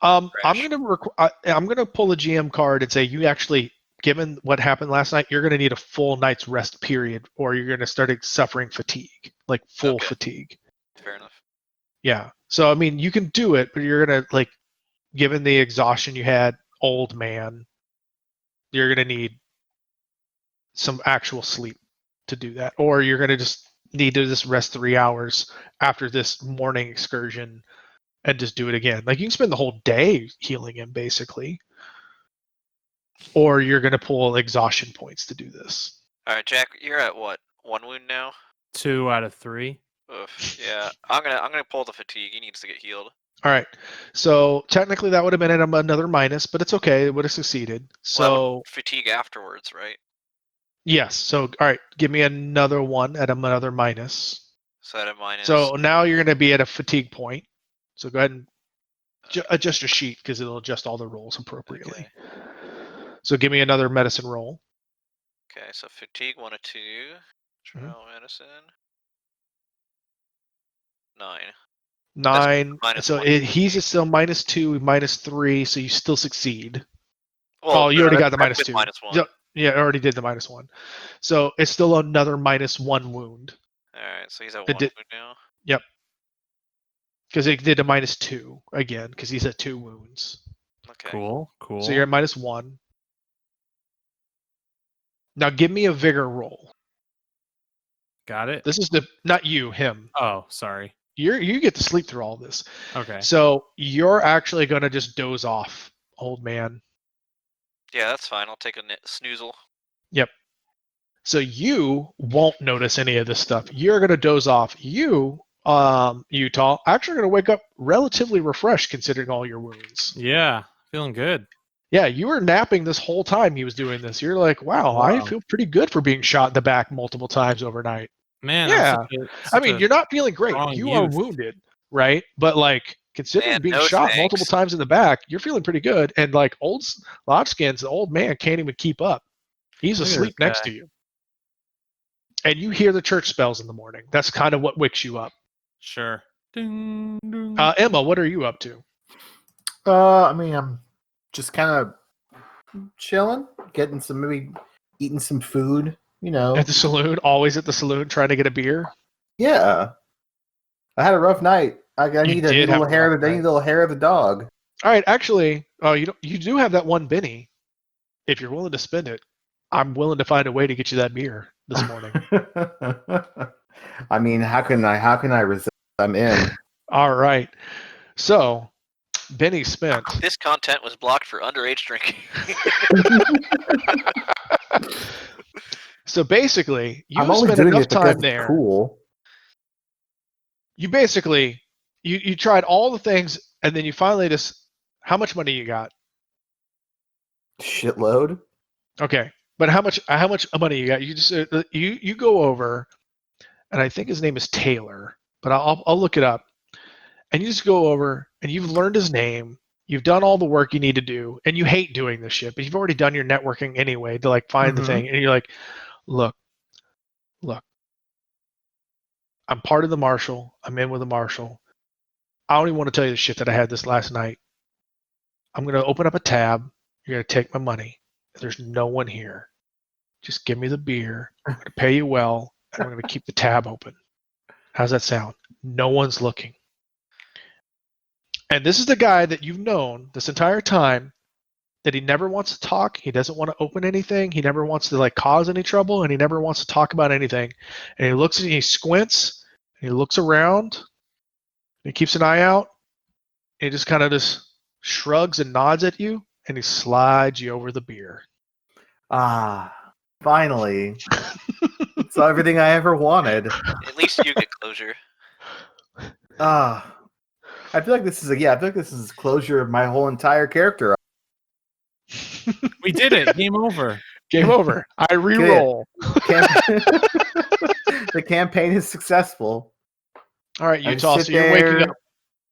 I'm
crash.
gonna pull a GM card and say you actually, given what happened last night, you're gonna need a full night's rest period, or you're gonna start suffering fatigue, like full
Okay.
fatigue.
Fair enough.
Yeah. So I mean, you can do it, but you're gonna like, given the exhaustion you had, old man, you're gonna need some actual sleep to do that, or you're gonna just need to just rest 3 hours after this morning excursion and just do it again. Like you can spend the whole day healing him basically, or you're gonna pull exhaustion points to do this.
All right, Jack, you're at what? 1 wound now.
2 out of 3.
Ugh, yeah, I'm gonna pull the fatigue. He needs to get healed.
All right. So technically that would have been at another minus, but it's okay. It would have succeeded. So
fatigue afterwards, right?
yes. So all right, give me another one at another minus.
So at a minus.
So now you're going to be at a fatigue point. So go ahead and adjust your sheet because it'll adjust all the rolls appropriately.
Okay.
So give me another medicine roll.
Okay, so fatigue 1 of 2. Trial medicine. 9.
9.
Minus
So
1
he's still -2, -3, so you still succeed.
Well,
Oh, you already got the
that's
-2.
-1.
Yeah, I already did the -1. So it's still another -1 wound.
Alright, so he's at 1 wound now.
Yep. Because it did a -2 again, because he's at 2 wounds.
Okay.
Cool.
So you're at -1. Now give me a vigor roll.
Got it.
This is not you, him.
Oh, sorry.
You get to sleep through all this.
Okay.
So you're actually gonna just doze off, old man.
Yeah, that's fine. I'll take a snoozle.
Yep. So you won't notice any of this stuff. You're gonna doze off. You, Utah, actually gonna wake up relatively refreshed considering all your wounds.
Yeah, feeling good.
Yeah, you were napping this whole time he was doing this. You're like, wow, I feel pretty good for being shot in the back multiple times overnight.
Man,
yeah.
I
mean, you're not feeling great. You are wounded, right? But like, considering being shot multiple times in the back, you're feeling pretty good. And like Old Lodgeskins, the old man can't even keep up. He's asleep next to you. And you hear the church bells in the morning. That's kind of what wakes you up.
Sure. Ding, ding.
Emma, what are you up to?
I mean, I'm just kind of chilling, maybe eating some food,
At the saloon, always at the saloon, trying to get a beer.
Yeah, I had a rough night. I need a little hair of the dog.
All right, actually, you do have that one Benny. If you're willing to spend it, I'm willing to find a way to get you that beer this morning.
I mean, how can I resist? I'm in.
All right, so Benny spent.
This content was blocked for underage drinking.
So basically, you
I'm only
spent
doing
enough
it because
time
it's
there.
Cool.
You basically you tried all the things, and then you finally just. How much money you got?
Shitload.
Okay, but how much money you got? You just you go over, and I think his name is Taylor, but I'll look it up. And you just go over, and you've learned his name. You've done all the work you need to do, and you hate doing this shit, but you've already done your networking anyway to like find the thing, and you're like, look, I'm part of the Marshal. I'm in with the Marshal. I don't even want to tell you the shit that I had this last night. I'm going to open up a tab. You're going to take my money. There's no one here. Just give me the beer. I'm going to pay you well, and I'm going to keep the tab open. How's that sound? No one's looking. And this is the guy that you've known this entire time, that he never wants to talk. He doesn't want to open anything. He never wants to like cause any trouble, and he never wants to talk about anything. And he looks and he squints, and he looks around, and he keeps an eye out, and he just kind of just shrugs and nods at you, and he slides you over the beer.
Ah, finally. It's everything I ever wanted.
At least you get closure.
I feel like this is closure of my whole entire character.
We did it. Game over.
Game over. I re-roll.
The campaign is successful.
All right, Utah. So you're waking up.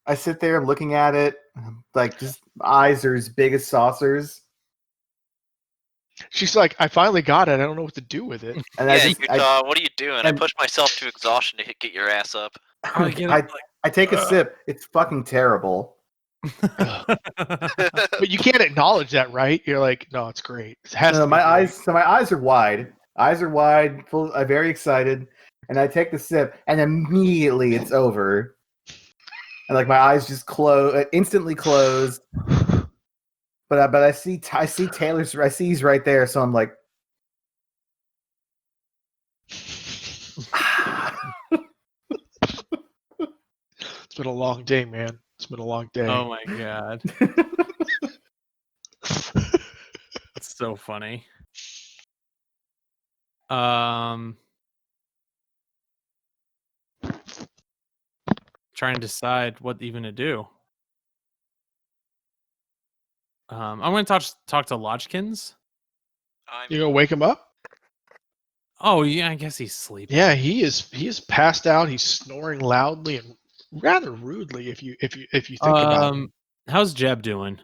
I sit there looking at it. Like, just eyes are as big as saucers.
She's like, I finally got it. I don't know what to do with it.
And
Yeah, Utah, what are you doing? I
and-
pushed myself to exhaustion to get your ass up.
I take a sip. It's fucking terrible.
But you can't acknowledge that, right? You're like, no, it's great. It has
No,
to be
my
great.
eyes. So my eyes are wide. Eyes are wide. Full. I'm very excited, and I take the sip, and immediately it's over. And like my eyes just close, instantly close. But I see Taylor's. I see he's right there, so I'm like.
It's been a long day, man. It's been a long day.
Oh my god. That's so funny. Trying to decide what even to do. I'm going to talk to Lodgeskins.
You gonna wake him up?
Oh yeah, I guess he's sleeping.
Yeah, he is passed out. He's snoring loudly and rather rudely. If you think about it.
How's Jeb doing?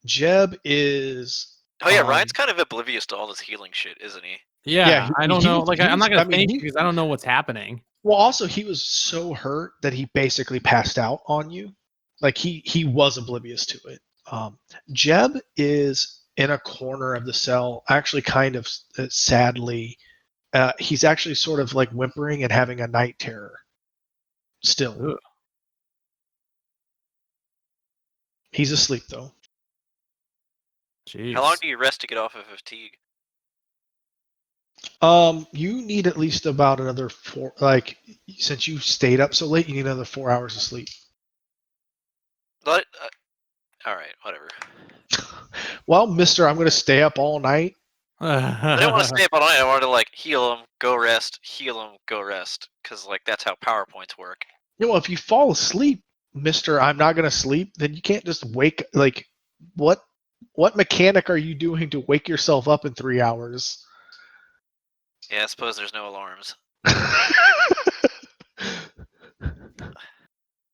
Jeb is.
Oh yeah, Ryan's kind of oblivious to all this healing shit, isn't he?
Yeah, I don't know. Like, I'm not gonna
mean,
think because I don't know what's happening.
Well, also he was so hurt that he basically passed out on you. Like he was oblivious to it. Jeb is in a corner of the cell, actually kind of sadly. He's actually sort of like whimpering and having a night terror. Still.
Ugh.
He's asleep though.
Jeez.
How long do you rest to get off of fatigue?
You need at least about another 4. Like, since you stayed up so late, you need another 4 hours of sleep.
But, all right, whatever.
Well, Mister, I'm going to stay up all night.
I didn't want to stay up all night. I wanted to like heal him, go rest, heal him, go rest, because like that's how PowerPoints work.
You know, if you fall asleep, Mister, I'm not going to sleep. Then you can't just wake. Like, what mechanic are you doing to wake yourself up in 3 hours?
Yeah, I suppose there's no alarms.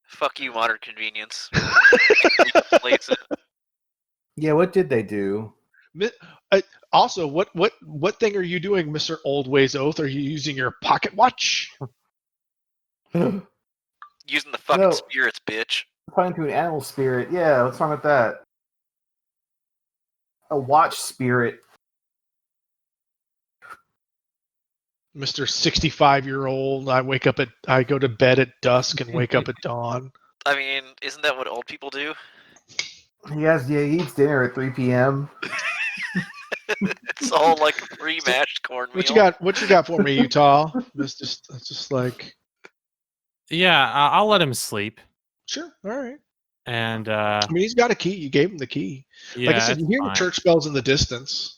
Fuck you, modern convenience. Replace it.
Yeah, what did they do?
Also, what thing are you doing, Mister Old Ways Oath? Are you using your pocket watch?
Using the fucking
No.
spirits, bitch.
Talking to an animal spirit. Yeah, what's wrong with that? A watch spirit.
Mr. 65-year-old, I go to bed at dusk and wake up at dawn.
I mean, isn't that what old people do?
He eats dinner at 3 p.m.
It's all like pre-mashed cornmeal.
What you got for me, Utah? It's just like,
Yeah, I'll let him sleep.
sure, all right.
And
I mean, he's got a key. You gave him the key.
yeah,
Like I said, you hear the
fine.
church bells in the distance.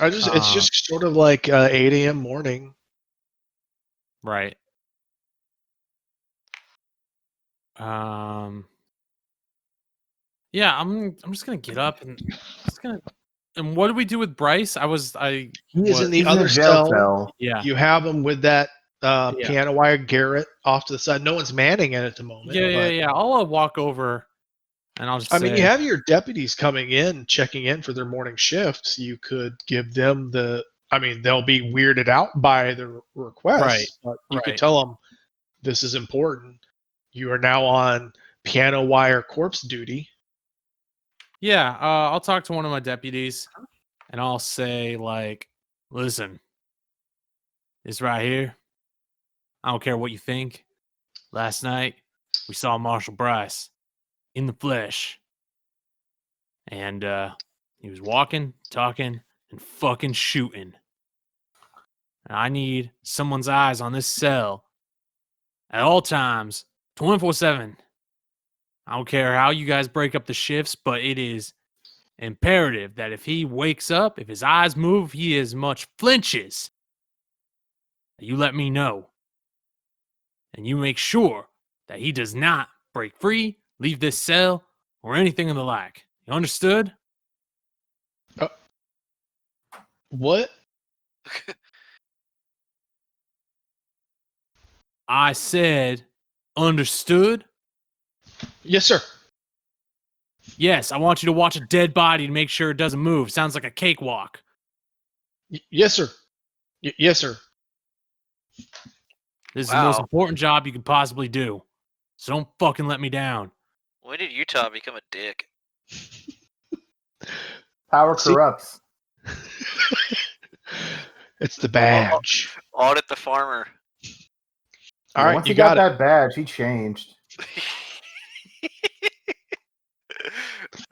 It's just sort of like 8 a.m. morning.
Right. Yeah, I'm just gonna get up and And what do we do with Bryce?
He is
what-
in the
He's
other
in a jail
cell.
Yeah.
You have him with that
Yeah.
piano wire Garrett off to the side. No one's manning it at the moment.
Yeah. I'll walk over and I'll just
I mean,
say,
you have your deputies coming in, checking in for their morning shifts. You could give them they'll be weirded out by the request.
Right,
But you could
right.
tell them, this is important. You are now on piano wire corpse duty.
yeah, I'll talk to one of my deputies and I'll say, like, listen, this right here, I don't care what you think. Last night, we saw Marshal Bryce in the flesh. And he was walking, talking, and fucking shooting. And I need someone's eyes on this cell at all times, 24/7. I don't care how you guys break up the shifts, but it is imperative that if he wakes up, if his eyes move, he as much flinches, you let me know. And you make sure that he does not break free, leave this cell, or anything of the like. You understood?
What?
I said, understood?
Yes, sir.
Yes, I want you to watch a dead body to make sure it doesn't move. Sounds like a cakewalk.
Yes, sir. Yes, sir.
This is the most
Wow.
important job you can possibly do. So don't fucking let me down.
When did Utah become a dick?
Power
See-
corrupts.
It's the badge.
Audit the farmer.
All right,
Once
you
he got
got it.
that badge, he changed.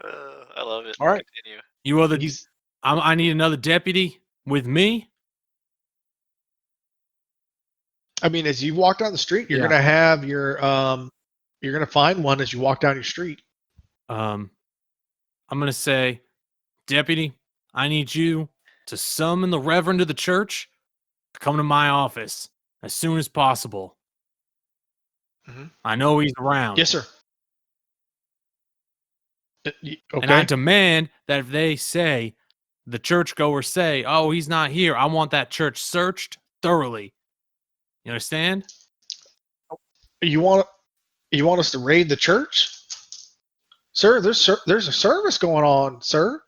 I love it.
All right.
Continue.
You are the.
He's
I need another deputy with me.
I mean, as you walk down the street, you're
Yeah.
gonna have your you're gonna find one as you walk down your street.
I'm gonna say, deputy, I need you to summon the reverend of the church to come to my office as soon as possible.
Mhm.
I know he's around.
Yes, sir.
And I
Okay.
demand that if they say, the churchgoers say, oh, he's not here, I want that church searched thoroughly. You understand?
You want us to raid the church, sir? There's a service going on, sir.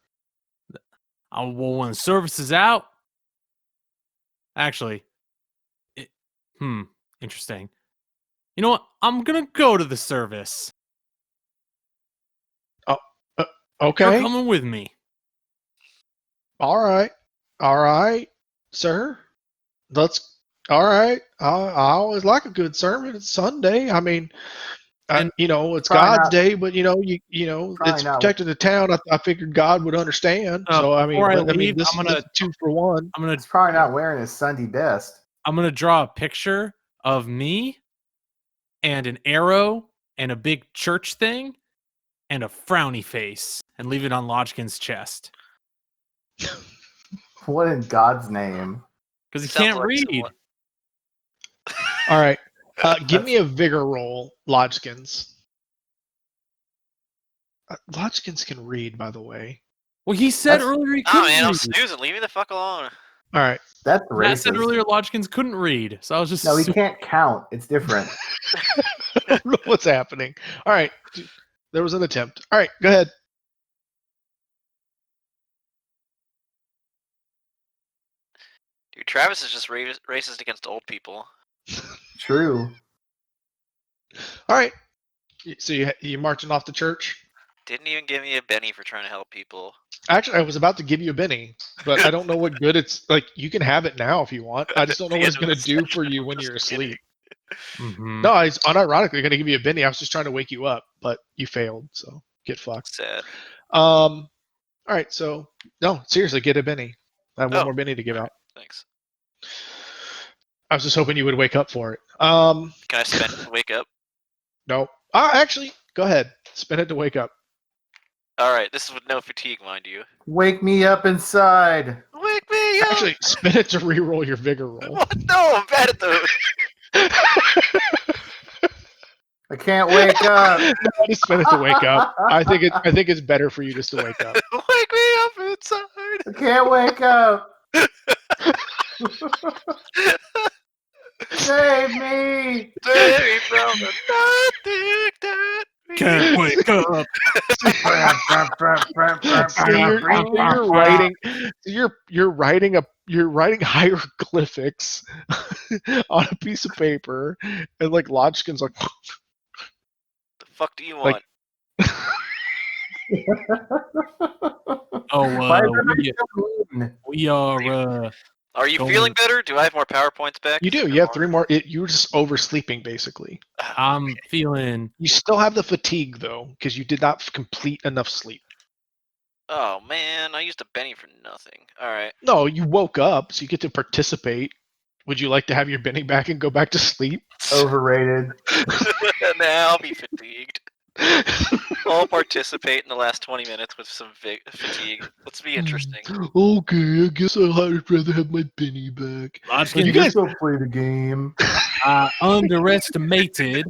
Well, when the service is out, actually, interesting. You know what? I'm gonna go to the service. You're
Okay.
coming with me.
All right, sir. Let's. All right. I always like a good sermon. It's Sunday. I mean,
And-
it's
Probably
God's
not-
day, but you
Probably
it's
not.
protecting the town. I figured God would understand. So I mean,
before I
but,
leave,
this
I'm
is
gonna
2 for 1.
He's probably not wearing his Sunday best.
I'm gonna draw a picture of me and an arrow and a big church thing and a frowny face and leave it on Lodgkin's chest
What in God's name?
because he
Sounds
can't
like
read.
someone-
All right. Give me a vigor roll, Lodgeskins. Lodgeskins can read, by the way.
Well, he said
That's-
earlier he
Oh
couldn't
man, I'm
read.
snoozing. Leave me the fuck alone.
All right.
That's
Matt said
racist.
earlier Lodgkins couldn't read, so I was just
No, he can't count. It's different.
I don't know what's happening. All right. There was an attempt. All right. Go ahead.
Dude, Travis is just racist against old people.
True.
All right. So you marching off to church?
Didn't even give me a penny for trying to help people.
Actually, I was about to give you a Benny, but I don't know what good it's like. You can have it now if you want. I just don't know what it's going to do for you when you're asleep.
Mhm.
No, I was unironically going to give you a Benny. I was just trying to wake you up, but you failed, so get fucked.
Sad.
All right, so no, seriously, get a Benny. I have one
Oh,
more Benny to give out.
Thanks.
I was just hoping you would wake up for it.
Can I spend it to wake up?
No. Actually, go ahead. Spin it to wake up.
Alright, this is with no fatigue, mind you.
Wake me up inside.
Wake me up!
Actually, spin it to re-roll your vigor roll.
What? No, I'm bad at those.
I can't wake up.
No, just spin it to wake up. I think it's better for you just to wake up.
Wake me up inside.
I can't wake up. Save me.
Save me from the nothing that we
Can't wake up.
You're writing hieroglyphics on a piece of paper, and like Lodgkin's like,
The fuck do you want?
Why is everybody
We,
so mean?
we are.
Are you
Don't-
feeling better? Do I have more PowerPoints back?
you do. You have 3 more. You were just oversleeping basically.
I'm feeling.
You still have the fatigue though, because you did not complete enough sleep.
Oh man, I used a Benny for nothing. Alright.
No, you woke up, so you get to participate. Would you like to have your Benny back and go back to sleep?
Overrated.
Now I'll be fatigued. I'll participate in the last 20 minutes with some fatigue. Let's be interesting.
Okay, I guess I'd rather have my Benny back.
Lodgkin,
You guys-
go play the game.
I underestimated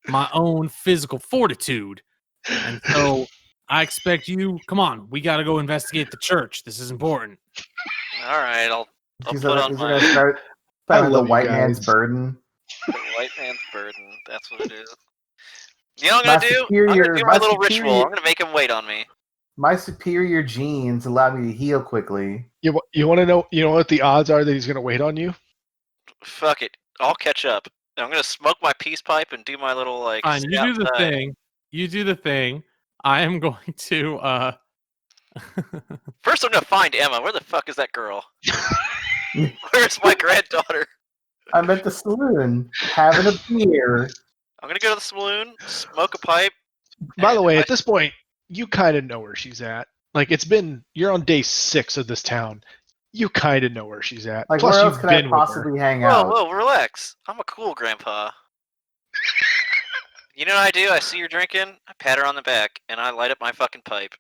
my own physical fortitude. And so I expect you, come on, we got to go investigate the church. This is important.
Alright, I'll
He's
put on
gonna
my
start
I
with the
love you
white man's
guys.
burden.
the white man's burden. That's what it is. You know what I'm gonna do? I'm gonna do my little ritual. I'm gonna make him wait on me.
My superior genes allow me to heal quickly.
You want to know? You know what the odds are that he's going to wait on you?
Fuck it. I'll catch up. I'm gonna smoke my peace pipe and do my little like.
Fine, you do the thing. You do the thing. I am going to.
First, I'm gonna find Emma. Where the fuck is that girl? Where's my granddaughter?
I'm at the saloon having a beer.
I'm gonna go to the saloon, smoke a pipe.
By the way, at this point, you kind of know where she's at. Like you're on day 6 of this town. You kind of know where she's at.
Like,
Plus,
where else
you've
could I
been with her.
possibly hang
Whoa,
out?
whoa, relax. I'm a cool grandpa. You know what I do? I see her drinking, I pat her on the back, and I light up my fucking pipe.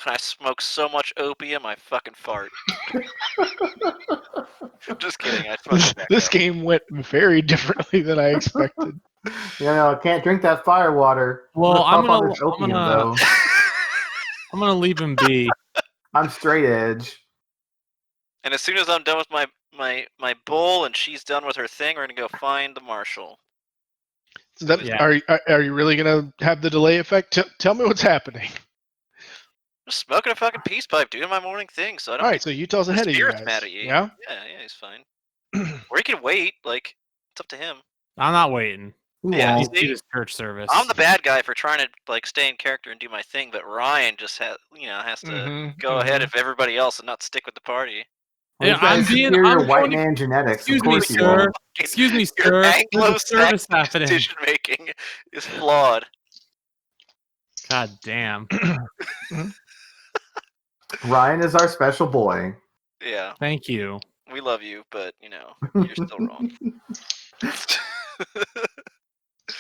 And I smoke so much opium, I fucking fart. I'm just kidding. I fucking back
This
up.
game went very differently than I expected.
I can't drink that fire water.
Well, I'm
puff on
gonna-
this
I'm
opium,
gonna-
though.
I'm gonna leave him be.
I'm straight edge.
And as soon as I'm done with my bowl and she's done with her thing, we're gonna go find the marshal.
So that,
Yeah.
Are you really going to have the delay effect? Tell me what's happening.
Just smoking a fucking peace pipe, doing my morning thing, so I don't
All right,
get
so Utah's
the
ahead of you
spirits
guys.
mad at you.
Yeah?
Yeah, he's fine. Or he can wait. Like, it's up to him.
I'm not waiting.
Yeah,
He's
you see?
do his church service.
I'm the bad guy for trying to like stay in character and do my thing, but Ryan just has to
Mhm,
go ahead of everybody else and not stick with the party.
Yeah,
He's got
I'm
superior
going
white
to-
man genetics.
Excuse
Of
me,
course he
sir.
will.
Excuse me,
Your
sir. There's a
Anglo-Saxon
service happening.
decision making is flawed.
God damn.
Ryan is our special boy.
Yeah,
Thank you.
we love you, but you're still wrong.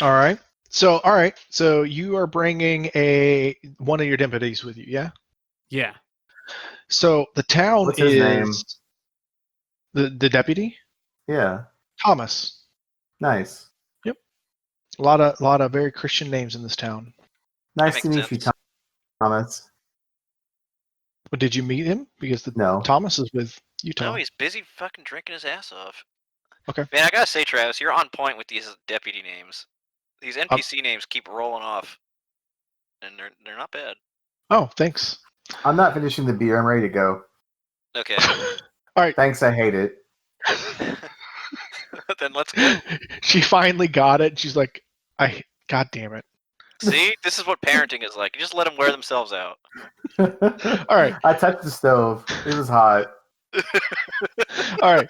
All right. So you are bringing one of your deputies with you, yeah?
Yeah.
So the town
What's his name?
the deputy?
Yeah,
Thomas.
nice.
A lot of very Christian names in this town.
Nice
That
to
makes
meet you,
sense.
Thomas.
But did you meet him? Because
No.
Thomas is with Utah.
No, he's busy fucking drinking his ass off.
Okay.
Man, I gotta say, Travis, you're on point with these deputy names. These NPC names keep rolling off, and they're not bad.
Oh, thanks.
I'm not finishing the beer. I'm ready to go.
Okay,
All right.
Thanks, I hate it.
then let's go.
She finally got it. She's like, God damn it.
See, this is what parenting is like. You just let them wear themselves out.
All right.
I touched the stove. It was hot.
All right.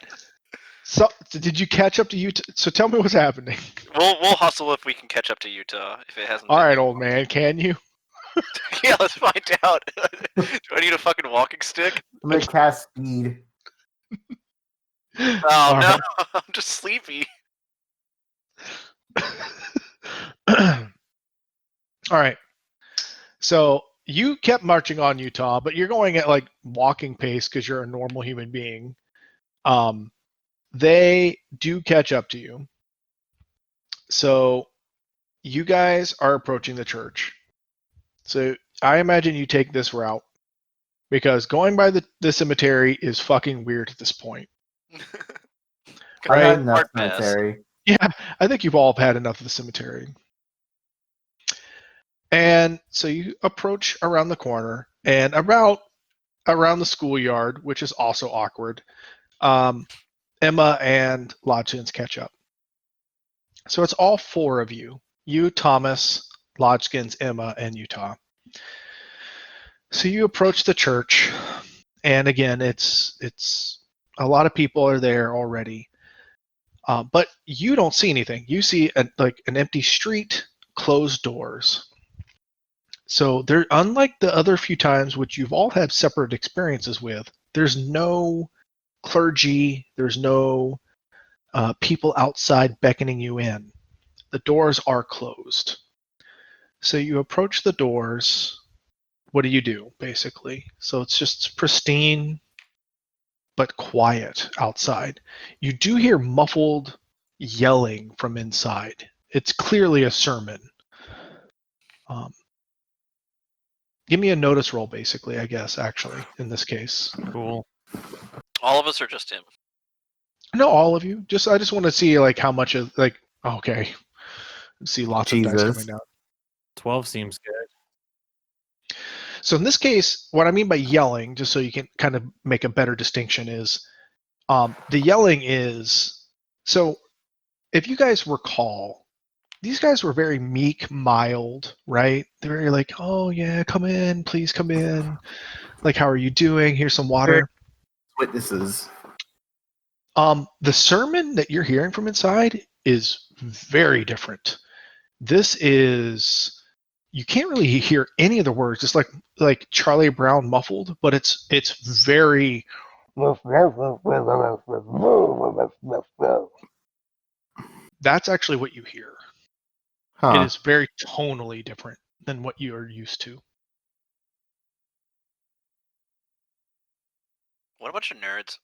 So did you catch up to Utah? So tell me what's happening.
We'll hustle if we can catch up to Utah if it hasn't.
All
been
right,
there.
old man. Can you?
Yeah, let's find out. Do I need a fucking walking stick?
I'm gonna cast speed.
Oh
All
no,
right.
I'm just sleepy.
All right. So you kept marching on Utah, but you're going at like walking pace because you're a normal human being. They do catch up to you. So you guys are approaching the church. So I imagine you take this route because going by the cemetery is fucking weird at this point.
I
Right.
had enough
Hard pass.
cemetery.
Yeah, I think you've all had enough of the cemetery. And so you approach around the corner and around the schoolyard, which is also awkward. Emma and Lodgeskins catch up. So it's all 4 of you. You, Thomas, Lodgeskins, Emma, and Utah. So you approach the church, and again, it's a lot of people are there already. But you don't see anything. You see an empty street, closed doors. So there, unlike the other few times which you've all had separate experiences with, there's no clergy, there's no people outside beckoning you in. The doors are closed. So you approach the doors. What do, basically? So it's just pristine, but quiet outside. You do hear muffled yelling from inside. It's clearly a sermon. Give me a notice roll, basically, I guess, actually, in this case.
Cool.
All of us or just him?
No, all of you. I just want to see like how much of okay. See lots of dice
Jesus.
coming down.
12 seems good.
So in this case, what I mean by yelling, just so you can kind of make a better distinction, is the yelling is, so if you guys recall, these guys were very meek, mild, right? They're very like, oh yeah, come in, please come in. Like, how are you doing? Here's some water.
Witnesses.
The sermon that you're hearing from inside is very different. This is, you can't really hear any of the words. It's like Charlie Brown muffled, but it's very. That's actually what you hear.
Huh.
It is very tonally different than what you are used to.
What a bunch of nerds.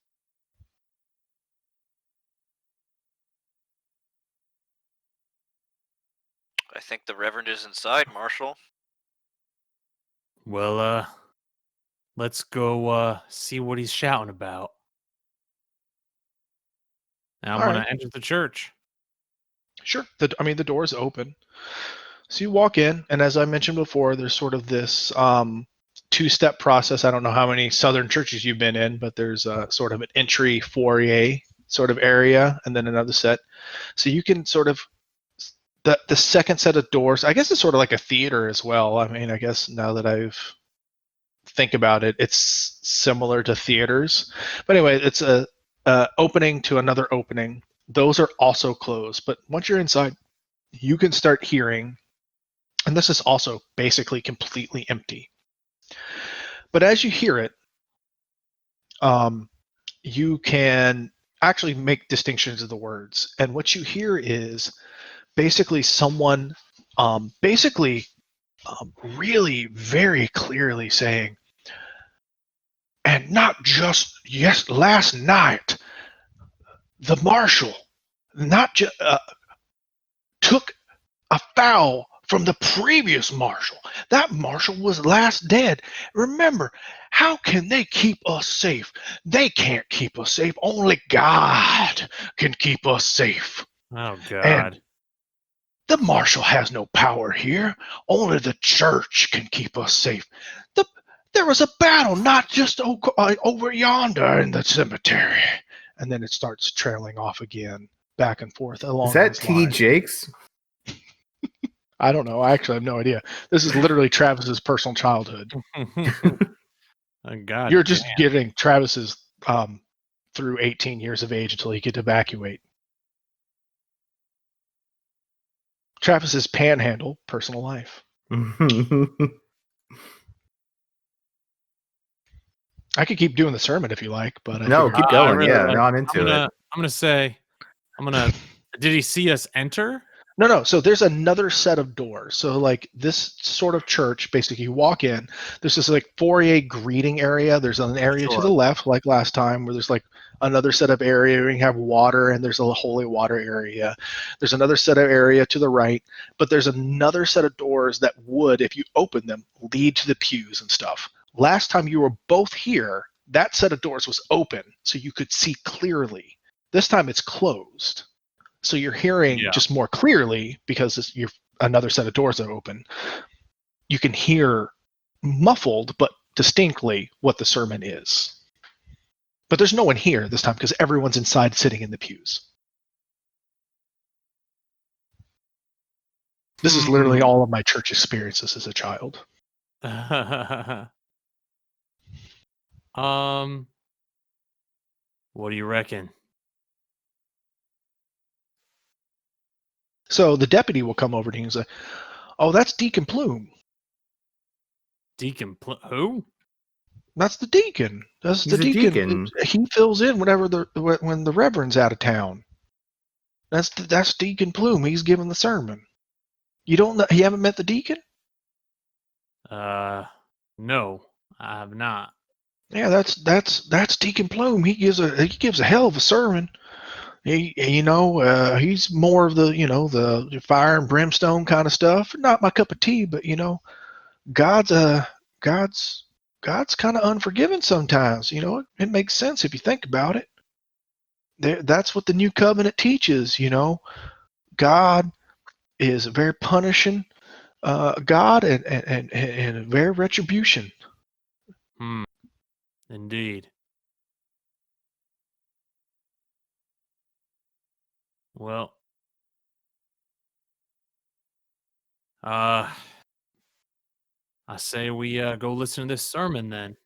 I think the Reverend is inside, Marshal.
Well, let's go see what he's shouting about. And I'm
All
gonna
right.
enter the church.
Sure. The door's open. So you walk in, and as I mentioned before, there's sort of this two-step process. I don't know how many southern churches you've been in, but there's sort of an entry foyer sort of area, and then another set. So you can sort of, the second set of doors, I guess it's sort of like a theater as well. I mean, I guess now that I've think about it, it's similar to theaters. But anyway, it's a opening to another opening. Those are also closed, but once you're inside, you can start hearing, and this is also basically completely empty. But as you hear it, you can actually make distinctions of the words. And what you hear is basically someone really very clearly saying, and not just last night, the marshal not just took a foul from the previous marshal. That marshal was last dead. Remember, how can they keep us safe? They can't keep us safe. Only God can keep us safe.
Oh God.
And the marshal has no power here. Only the church can keep us safe. There was a battle not just over yonder in the cemetery. And then it starts trailing off again, back and forth along
Is that
these
T.D.
lines.
Jakes?
I don't know. I actually have no idea. This is literally Travis's personal childhood.
Oh, God.
You're just getting Travis's through 18 years of age until he could evacuate. Travis's panhandle personal life. I could keep doing the sermon if you like, but
No,
figured-
keep going.
really
Yeah,
like-
no, I'm into it.
I'm gonna say, did he see us enter?
No. So there's another set of doors. So like this sort of church, basically you walk in, there's this like foyer greeting area. There's an area to
Sure.
the left, like last time, where there's like another set of area where you have water, and there's a holy water area. There's another set of area to the right, but there's another set of doors that would, if you open them, lead to the pews and stuff. Last time you were both here, that set of doors was open, so you could see clearly. This time it's closed. So you're hearing just more clearly because you're another set of doors are open. You can hear muffled but distinctly what the sermon is. But there's no one here this time because everyone's inside sitting in the pews. This is literally all of my church experiences as a child.
What do you reckon?
So the deputy will come over to you and say, "Oh, that's Deacon Plume.
Who?
That's the deacon. That's
He's
the
a
deacon.
deacon.
He fills in whenever when the reverend's out of town. That's Deacon Plume. He's giving the sermon. You don't know? You haven't met the deacon?
No, I have not.
Yeah, that's Deacon Plume. He gives a hell of a sermon. He's more of the the fire and brimstone kind of stuff. Not my cup of tea, but God's kind of unforgiving sometimes. It makes sense if you think about it. That's what the new covenant teaches. God is very punishing God and very retribution.
Indeed. Well, I say we go listen to this sermon then.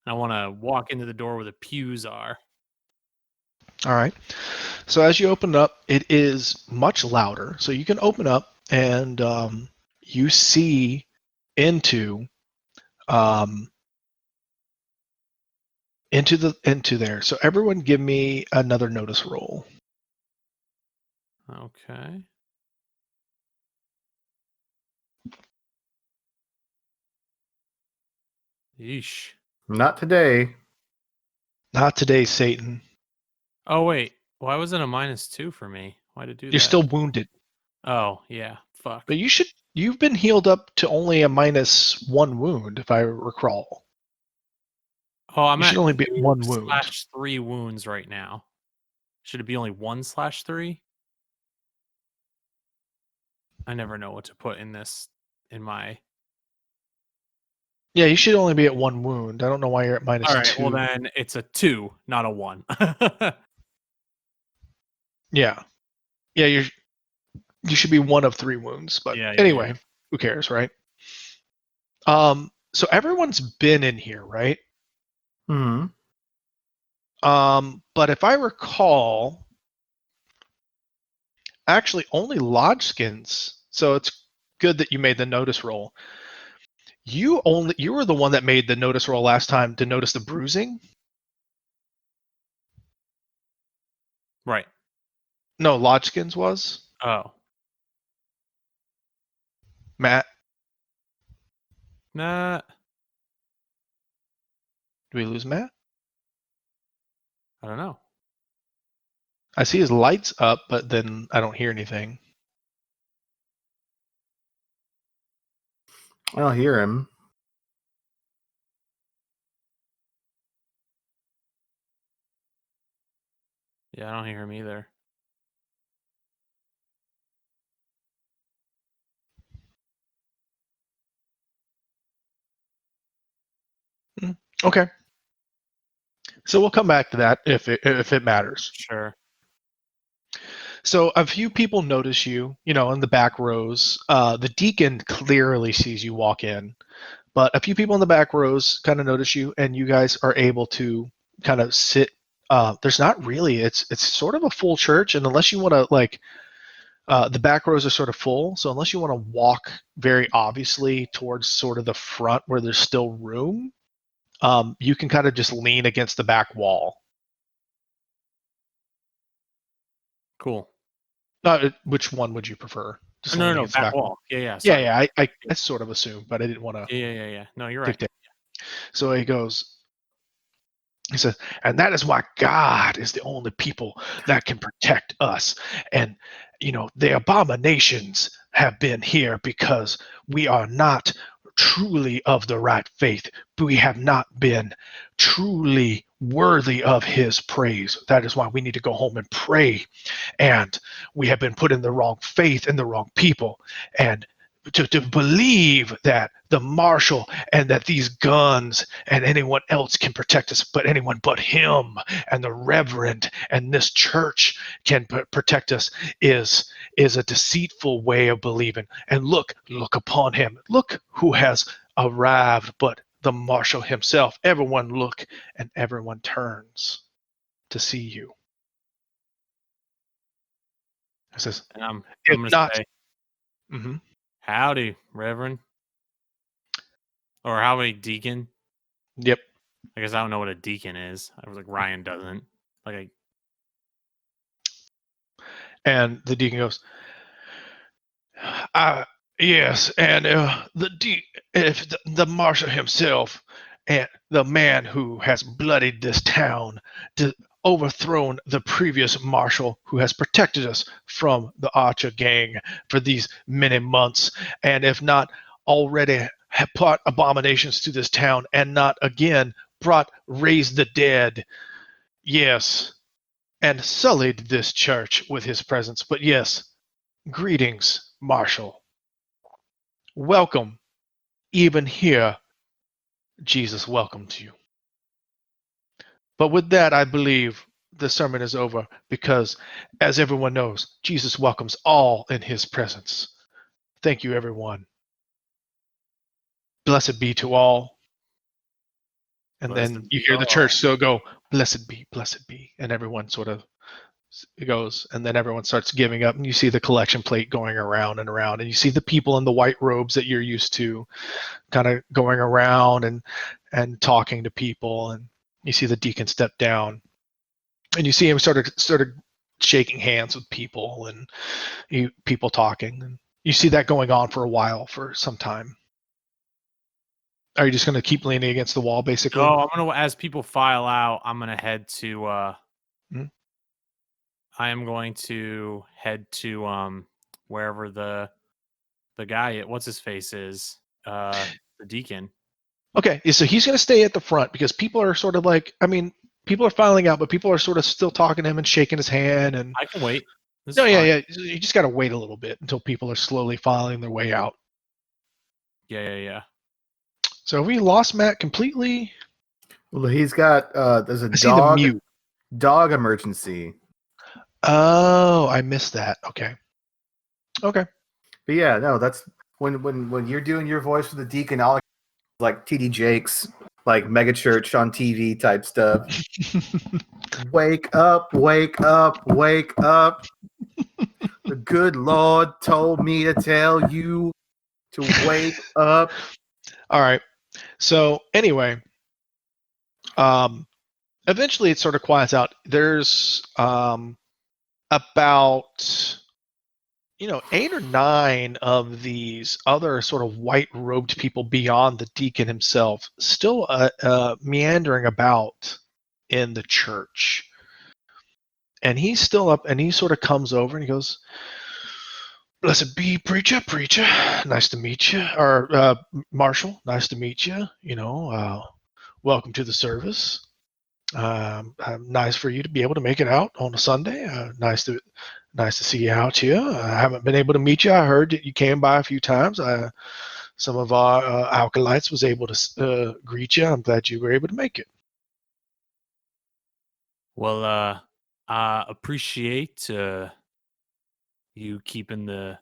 I want to walk into the door where the pews are.
All right. So as you open up, it is much louder. So you can open up and you see into into there. So everyone, give me another notice roll.
Okay. Yeesh.
Not today.
Not today, Satan.
Oh wait, why was it a -2 for me? Why did it do
You're
that?
still wounded,
Oh yeah, fuck.
but you've been healed up to only a -1 wound, if I recall.
Oh, I'm
You
at
should only be at 1 wound.
/3 wounds right now. Should it be only 1/3? I never know what to put in this in my.
Yeah, you should only be at 1 wound. I don't know why you're at
All right,
-2.
well then it's a 2, not a 1.
Yeah. Yeah, you should be 1 of 3 wounds, but
Yeah,
anyway, who cares, right? So everyone's been in here, right?
Hmm.
But if I recall, actually only Lodgeskins. So it's good that you made the notice roll. You were the one that made the notice roll last time to notice the bruising.
Right.
No, Lodgeskins was.
Oh.
Matt,
Nah.
do we lose Matt?
I don't know.
I see his lights up, but then I don't hear anything.
I don't hear him.
Yeah, I don't hear him either.
Okay. So we'll come back to that if it matters.
Sure.
So a few people notice you, in the back rows. The deacon clearly sees you walk in, but a few people in the back rows kind of notice you, and you guys are able to kind of sit. There's not really. It's sort of a full church, and unless you want to the back rows are sort of full. So unless you want to walk very obviously towards sort of the front where there's still room, you can kind of just lean against the back wall.
Cool.
Which one would you prefer? Just
No,
lean
no,
against the
back wall. Yeah,
Yeah,
sorry.
yeah. I sort of assumed, but I didn't want to
Yeah. No, you're right.
dictate. So he goes. He says, and that is why God is the only people that can protect us. And, the abominations have been here because we are not truly of the right faith. We have not been truly worthy of his praise. That is why we need to go home and pray. And we have been put in the wrong faith and the wrong people. And to believe that the marshal and that these guns and anyone else can protect us, but anyone but him and the reverend and this church can protect us is a deceitful way of believing. And look upon him. Look who has arrived, but the marshal himself. Everyone look, and everyone turns to see you. He says,
And I'm
if
gonna
not,
say,
mhm.
howdy, Reverend. Or howdy, Deacon.
Yep.
I guess I don't know what a deacon is. I was like, Ryan doesn't.
And the deacon goes, yes, and if the marshal himself and the man who has bloodied this town, overthrown the previous marshal who has protected us from the Archer gang for these many months, and if not already have brought abominations to this town and not again raised the dead, yes, and sullied this church with his presence. But yes, greetings, Marshal. welcome. Even here, Jesus welcomes you. But with that, I believe the sermon is over because, as everyone knows, Jesus welcomes all in his presence. Thank you, everyone. Blessed be to all. And
Blessed
then
be
you hear the
all.
church still go, blessed be. And everyone sort of goes, and then everyone starts giving up. And you see the collection plate going around and around. And you see the people in the white robes that you're used to kind of going around and talking to people. And you see the deacon step down. And you see him sort of shaking hands with people and people talking. And you see that going on for a while, for some time. Are you just going to keep leaning against the wall, basically?
Oh, I'm gonna as people file out. I'm gonna head to.
Hmm?
I am going to head to wherever the guy what's his face is the deacon.
Okay, so he's going to stay at the front because people are sort of like, I mean, people are filing out, but people are sort of still talking to him and shaking his hand. And
I can wait. This
no,
is fine.
yeah. You just got to wait a little bit until people are slowly filing their way out.
Yeah.
So have we lost Matt completely?
Well, he's got there's a
I see the mute.
dog emergency.
Oh, I missed that. Okay.
But yeah, no, that's when you're doing your voice for the deacon, all like TD Jakes, like mega church on TV type stuff. Wake up, wake up, wake up. The good Lord told me to tell you to wake up.
All right. So anyway, eventually it sort of quiets out. There's about 8 or 9 of these other sort of white-robed people beyond the deacon himself still meandering about in the church. And he's still up, and he sort of comes over and he goes, blessed be preacher, nice to meet you. Or Marshal, nice to meet you. Welcome to the service. Nice for you to be able to make it out on a Sunday. Nice to see you out here. I haven't been able to meet you. I heard that you came by a few times. Some of our alkalites was able to greet you. I'm glad you were able to make it.
Well, I appreciate you keeping the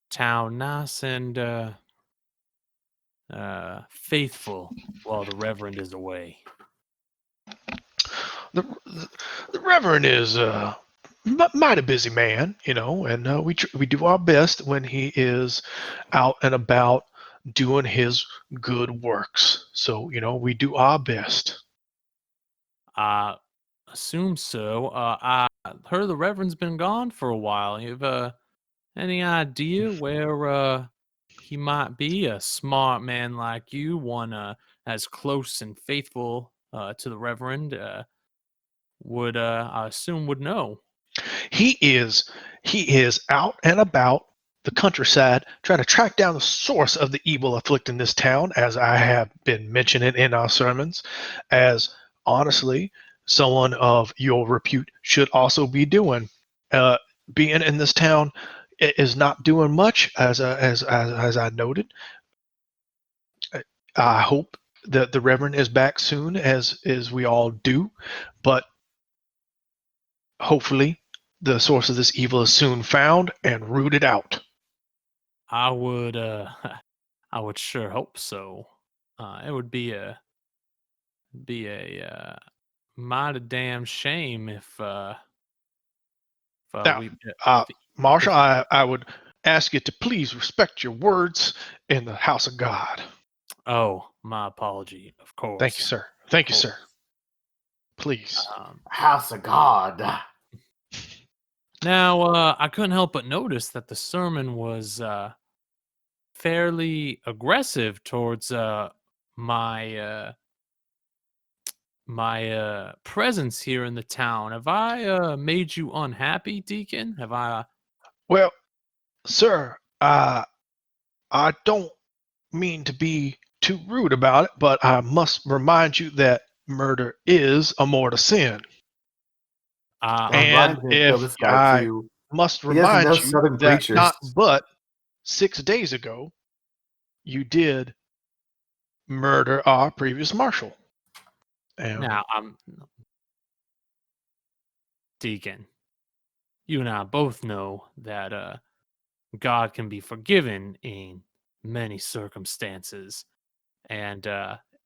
town nice and faithful while the Reverend is away.
The Reverend is mighty busy man, and we do our best when he is out and about doing his good works. So we do our best.
I assume so. I heard the Reverend's been gone for a while. You have any idea where he might be? A smart man like you, one as close and faithful to the Reverend, would I assume would know.
He is out and about the countryside trying to track down the source of the evil afflicting this town, as I have been mentioning in our sermons, as honestly someone of your repute should also be doing. Being in this town is not doing much, as I noted. I hope that the Reverend is back soon, as we all do, but hopefully the source of this evil is soon found and rooted out.
I would I would sure hope so. It would be a mighty damn shame if
Now,
we
Marshal, I would ask you to please respect your words in the house of God.
Oh, my apology. Of course.
Thank you, sir. Thank you, sir. Please.
House of God.
Now, I couldn't help but notice that the sermon was fairly aggressive towards my presence here in the town. Have I made you unhappy, Deacon? Have I?
Well, sir, I don't mean to be too rude about it, but I must remind you that murder is a mortal sin. And if
this guy
I
too.
must
He doesn't know
remind you
Southern
that
preachers.
not but 6 days ago, you did murder our previous marshal. And
Now, Deacon, you and I both know that God can be forgiven in many circumstances. And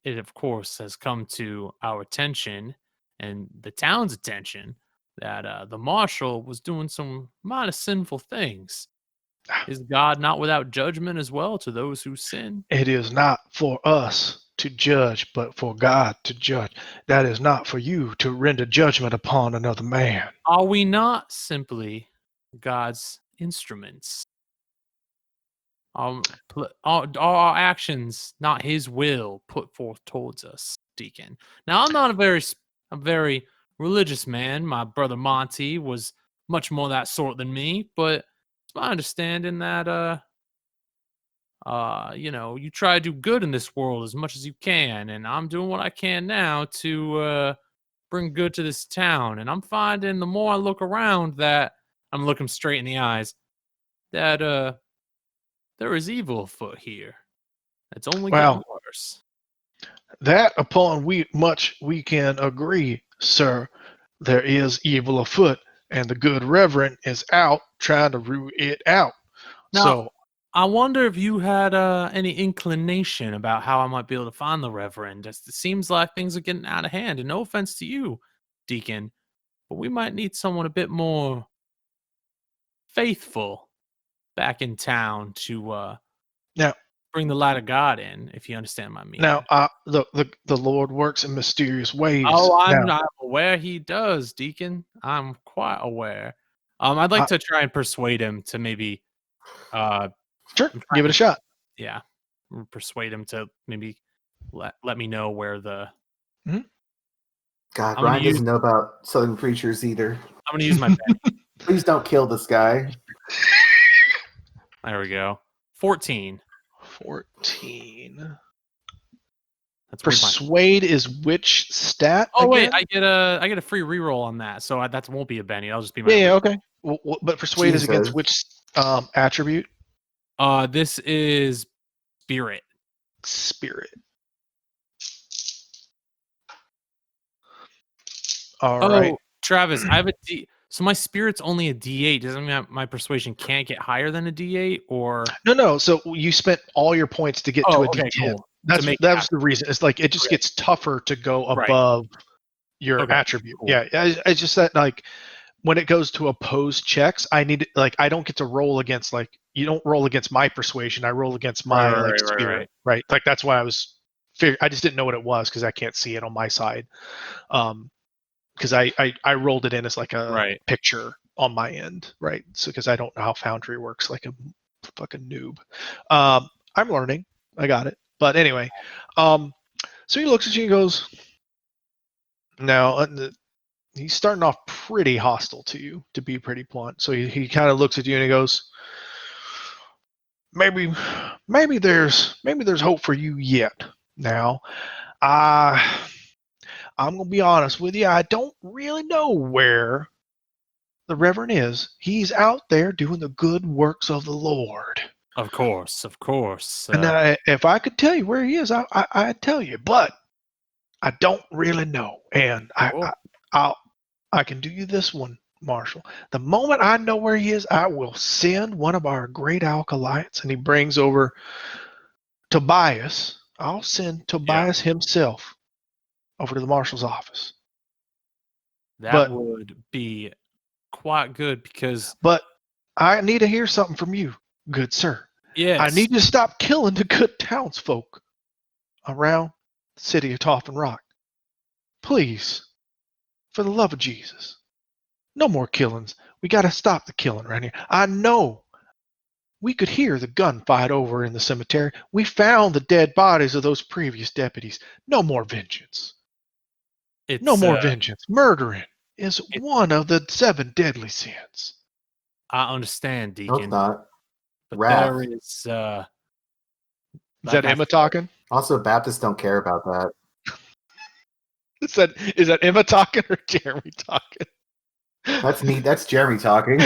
it, of course, has come to our attention and the town's attention that the marshal was doing some mighty sinful things. Is God not without judgment as well to those who sin?
it is not for us to judge, but for God to judge. That is not for you to render judgment upon another man.
Are we not simply God's instruments? Are our actions not His will put forth towards us, Deacon? Now, I'm not a very religious man. My brother Monty was much more that sort than me, but it's my understanding that you try to do good in this world as much as you can, and I'm doing what I can now to bring good to this town. And I'm finding the more I look around that I'm looking straight in the eyes that there is evil afoot here. It's only
Well,
getting worse.
that upon we can agree, sir. There is evil afoot, and the good reverend is out trying to root it out.
Now,
So
I wonder if you had any inclination about how I might be able to find the Reverend. It seems like things are getting out of hand. And no offense to you, Deacon, but we might need someone a bit more faithful back in town to
now,
bring the light of God in, if you understand my meaning.
now, the Lord works in mysterious ways.
Oh, I'm
Now,
aware He does, Deacon. I'm quite aware. I'd like to try and persuade him to maybe
sure,
I'm
give it a shot.
yeah, persuade him to maybe let me know where the.
God,
I'm
Ryan
gonna
doesn't know about Southern preachers either.
I'm gonna use my pen.
Please don't kill this guy.
There we go. 14.
14.
That's pretty much.
Persuade is which stat?
Oh wait,
again?
I get a free reroll on that, so that won't be a Benny. That'll just be my.
Yeah, okay. But persuade is against
Jesus.
which attribute?
This is spirit.
Spirit. All
Oh,
right.
Travis, I have a D. So my spirit's only a D8. Does that mean my persuasion can't get higher than a D8, or?
No. So you spent all your points to get to a
okay,
D10.
cool.
That was the reason. It's like it just
Okay.
gets tougher to go
Right.
above your
Okay,
attribute.
cool.
Yeah, it's just that like when it goes to opposed checks, I don't get to roll against you don't roll against my persuasion. I roll against my spirit. Right. Like that's why I just didn't know what it was because I can't see it on my side. Because I rolled it in as like a picture on my end, right? So because I don't know how Foundry works, like a fucking noob. I'm learning. I got it. But anyway, so he looks at you and goes, now he's starting off pretty hostile to you, to be pretty blunt. So he kind of looks at you and he goes, maybe there's hope for you yet. Now, I'm going to be honest with you. I don't really know where the Reverend is. He's out there doing the good works of the Lord.
Of course.
And if I could tell you where he is, I'd tell you. But I don't really know. And I can do you this one, Marshal. The moment I know where he is, I will send one of our great alkalites. And he brings over Tobias. I'll send Tobias himself over to the Marshal's office.
That would be quite good because.
But I need to hear something from you, good sir.
Yes.
I need you to stop killing the good townsfolk around the city of Coffin Rock. Please, for the love of Jesus. No more killings. We got to stop the killing right here. I know we could hear the gunfight over in the cemetery. We found the dead bodies of those previous deputies. No more vengeance. No more vengeance. Murdering is one of the 7 deadly sins.
I understand, Deacon.
No, it's not.
But
Wrath.
there is.
Is that Emma talking?
Also, Baptists don't care about that.
Is that Emma talking or Jeremy talking?
That's me. That's Jeremy talking.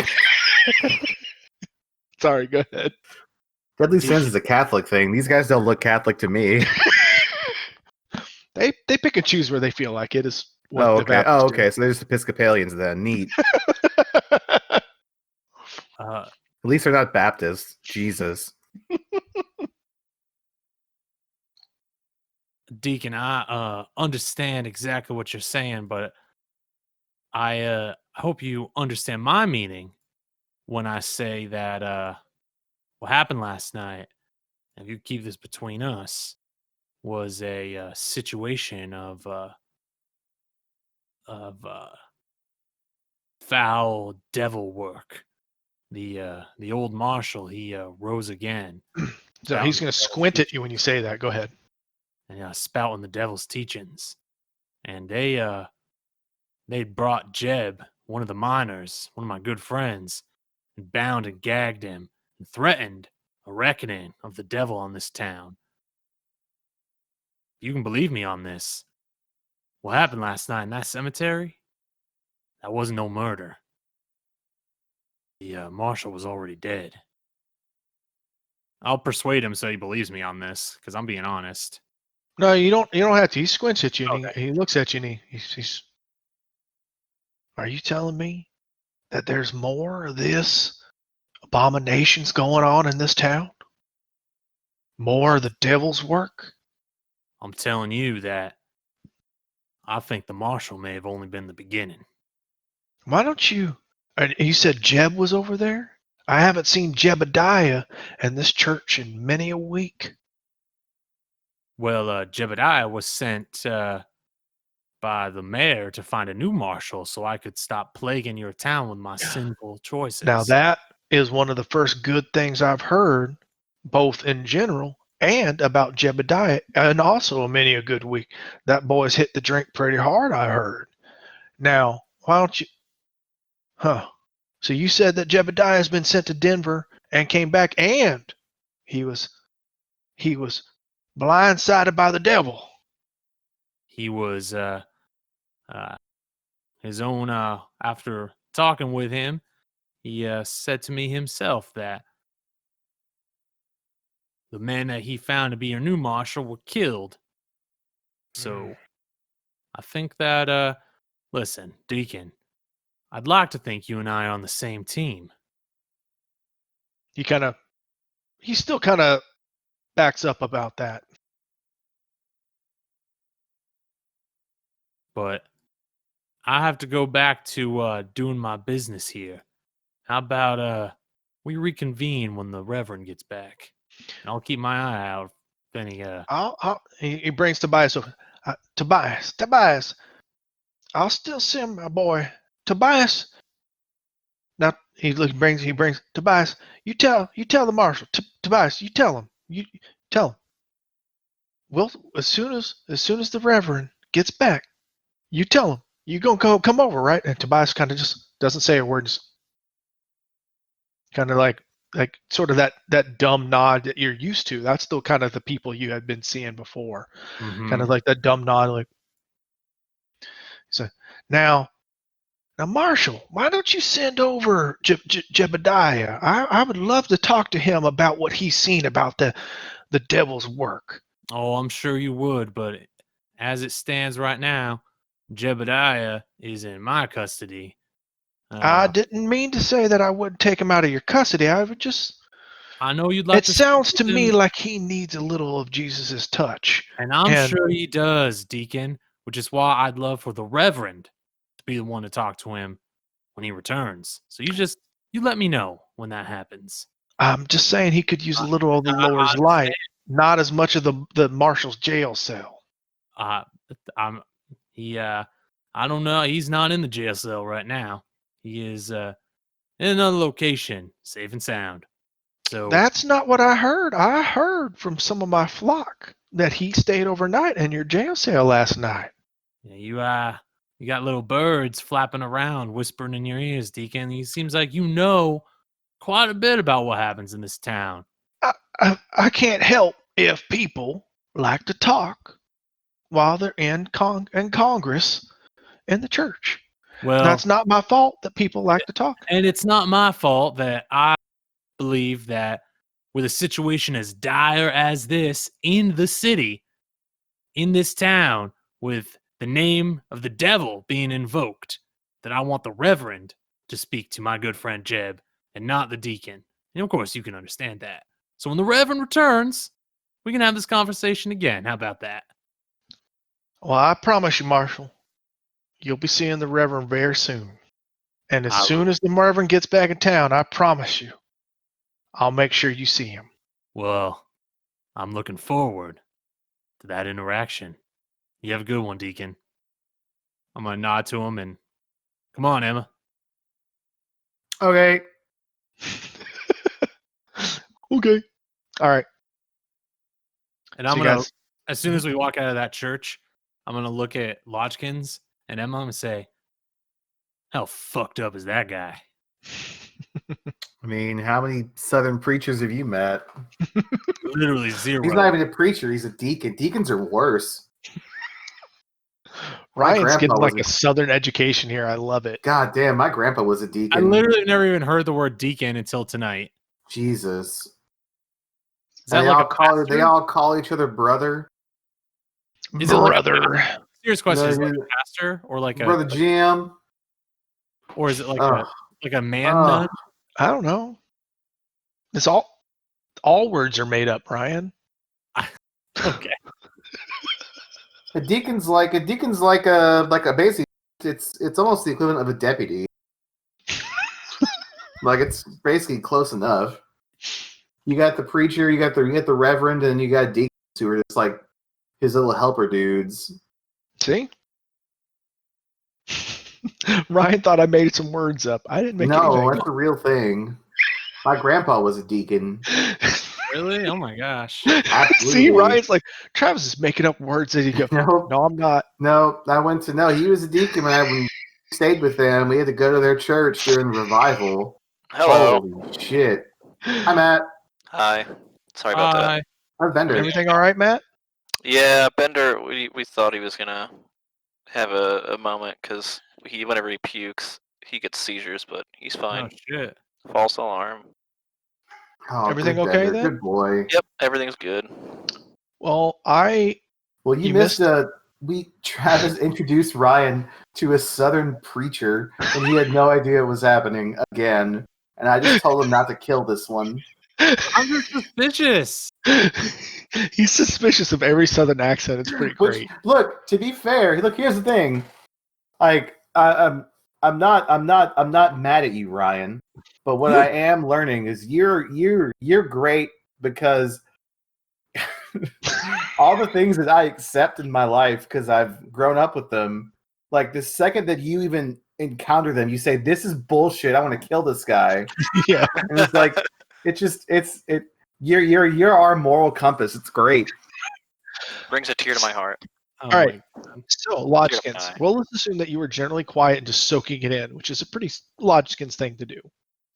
Sorry, go ahead.
Deadly Sins is a Catholic thing. These guys don't look Catholic to me.
They pick and choose where they feel like it is. What
Oh,
the
okay.
Baptists
Oh,
do.
okay. So they're just Episcopalians then. Neat.
Uh,
At least they're not Baptists. Jesus.
Deacon, I understand exactly what you're saying, but I hope you understand my meaning when I say that what happened last night, and you keep this between us, was a situation of foul devil work. The old Marshal, he rose again,
So he's going to
spouting the devil's
squint at you
teachings,
when you say that. Go ahead.
and spouting the devil's teachings. And they brought Jeb, one of the miners, one of my good friends, and bound and gagged him and threatened a reckoning of the devil on this town. You can believe me on this. What happened last night in that cemetery? That wasn't no murder. The Marshal was already dead. I'll persuade him so he believes me on this, because I'm being honest.
No, you don't. You don't have to. He squints at you and
Okay.
he looks at you and he's. Are you telling me that there's more of this abominations going on in this town? More of the devil's work?
I'm telling you that I think the Marshal may have only been the beginning.
Why don't you? You said Jeb was over there? I haven't seen Jebediah in this church in many a week.
Well, Jebediah was sent by the mayor to find a new Marshal so I could stop plaguing your town with my sinful choices.
Now that is one of the first good things I've heard, both in general and about Jebediah, and also many a good week. That boy's hit the drink pretty hard, I heard. Now, why don't you? Huh. So you said that Jebediah has been sent to Denver and came back, and he was blindsided by the devil.
He was his own after talking with him, he said to me himself that the men that he found to be your new Marshal were killed. So I think that listen, Deacon, I'd like to think you and I are on the same team.
He still kind of backs up about that.
But I have to go back to doing my business here. How about we reconvene when the Reverend gets back? And I'll keep my eye out if any
He brings Tobias over. Tobias, I'll still send my boy Tobias. Now he brings Tobias. You tell the Marshal. Tobias, you tell him. You tell him. Well, as soon as the Reverend gets back, you tell him. You gonna come over, right? And Tobias kind of just doesn't say a word. Just kind of like sort of that dumb nod that you're used to. That's still kind of the people you had been seeing before. Kind of like that dumb nod, like. So now, Marshal, why don't you send over Jebediah? I would love to talk to him about what he's seen about the devil's work.
Oh, I'm sure you would, but as it stands right now, Jebediah is in my custody.
I didn't mean to say that I wouldn't take him out of your custody. I would just.
I know you'd like
It
to.
sounds to me like he needs a little of Jesus's touch.
And I'm sure he does, Deacon, which is why I'd love for the Reverend to be the one to talk to him when he returns. So you let me know when that happens.
I'm just saying he could use a little of the Lord's light, not as much of the Marshal's jail cell.
I don't know. He's not in the jail cell right now. He is in another location, safe and sound. So
that's not what I heard. I heard from some of my flock that he stayed overnight in your jail cell last night.
Yeah, you got little birds flapping around, whispering in your ears, Deacon. It seems like you know quite a bit about what happens in this town.
I can't help if people like to talk while they're in Congress in the church.
Well,
that's not my fault that people like to talk.
And it's not my fault that I believe that with a situation as dire as this in the city, in this town, with the name of the devil being invoked, that I want the Reverend to speak to my good friend Jeb and not the deacon. And of course, you can understand that. So when the Reverend returns, we can have this conversation again. How about that?
Well, I promise you, Marshal, you'll be seeing the Reverend very soon. And as
I
soon
will.
as the Reverend gets back in town, I promise you, I'll make sure you see him.
Well, I'm looking forward to that interaction. You have a good one, Deacon. I'm going to nod to him and come on, Emma.
Okay.
Okay. All right.
And
So
I'm
you
going to,
guys,
as soon as we walk out of that church, I'm going to look at Lodgeskins and Emma and say, how fucked up is that guy?
I mean, how many Southern preachers have you met?
Literally zero.
He's not even a preacher. He's a deacon. Deacons are worse.
Ryan's
grandpa
getting like
was
a Southern education here. I love it.
God damn, my grandpa was a
I
deacon.
literally never even heard the word deacon until tonight.
Jesus.
Is that
And
like a
they
pastor?
all call each other brother.
Is it like a
Brother.
serious question?
No,
Is it like
he's-
a pastor or like a,
Brother Jim.
or is it like
Ugh.
a man
Ugh.
nun?
I don't know. It's all words are made up, Ryan.
Okay.
A deacon's like a basically it's almost the equivalent of a deputy. Like it's basically close enough. You got the preacher, you got the reverend, and you got deacons who are just like his little helper dudes.
See? Ryan thought I made some words up. I didn't make
No,
anything
that's a real thing. My grandpa was a deacon.
Really? Oh my gosh.
See,
Absolutely.
Ryan's like, Travis is making up words that he goes,
No,
no, I'm not.
no, he was a deacon when we stayed with them. We had to go to their church during revival.
Hello.
Holy shit. Hi, Matt.
Hi. Sorry about that.
Hi.
How's Bender?
Everything all right, Matt?
Yeah, Bender, we thought he was going to have a moment because whenever he pukes, he gets seizures, but he's
Oh
fine.
shit.
False alarm.
Oh,
Everything
good
okay
Bender.
then?
Good boy.
Yep, everything's good.
Well,
Well, you missed
missed-
Travis introduced Ryan to a Southern preacher, and he had no idea it was happening again. And I just told him not to kill this one.
I'm just suspicious.
he's suspicious of every Southern accent. It's pretty
Which,
great.
look, to be fair, look, here's the thing. Like, I'm not mad at you, Ryan. But what I am learning is you're great because all the things that I accept in my life because I've grown up with them. Like the second that you even encounter them, you say, "This is bullshit. I want to kill this guy."
Yeah.
And it's like you're our moral compass. It's great.
Brings a tear to my heart.
Oh
All right.
my God.
So,
Eye.
Lodgeskins. Well, let's assume that you were generally quiet and just soaking it in, which is a pretty Lodgeskins thing to do.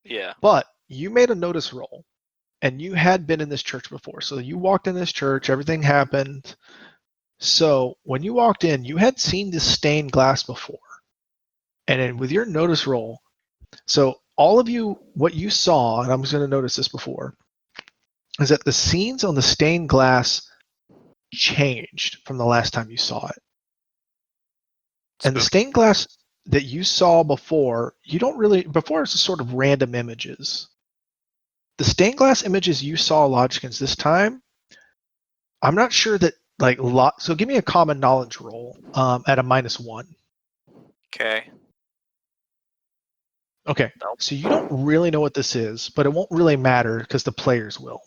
Yeah.
But you made a notice roll, and you had been in this church before. So you walked in this church, everything happened. So when you walked in, you had seen this stained glass before. And then with your notice roll, so all of you, what you saw, and I'm just going to notice this before, is that the scenes on the stained glass changed from the last time you saw it. And the
Spooky.
stained glass that you saw before, before it's a sort of random images. The stained glass images you saw, Lodgeskins, this time, I'm not sure that, so give me a common knowledge roll at a -1.
Okay.
Okay,
Nope.
so you don't really know what this is, but it won't really matter because the players will.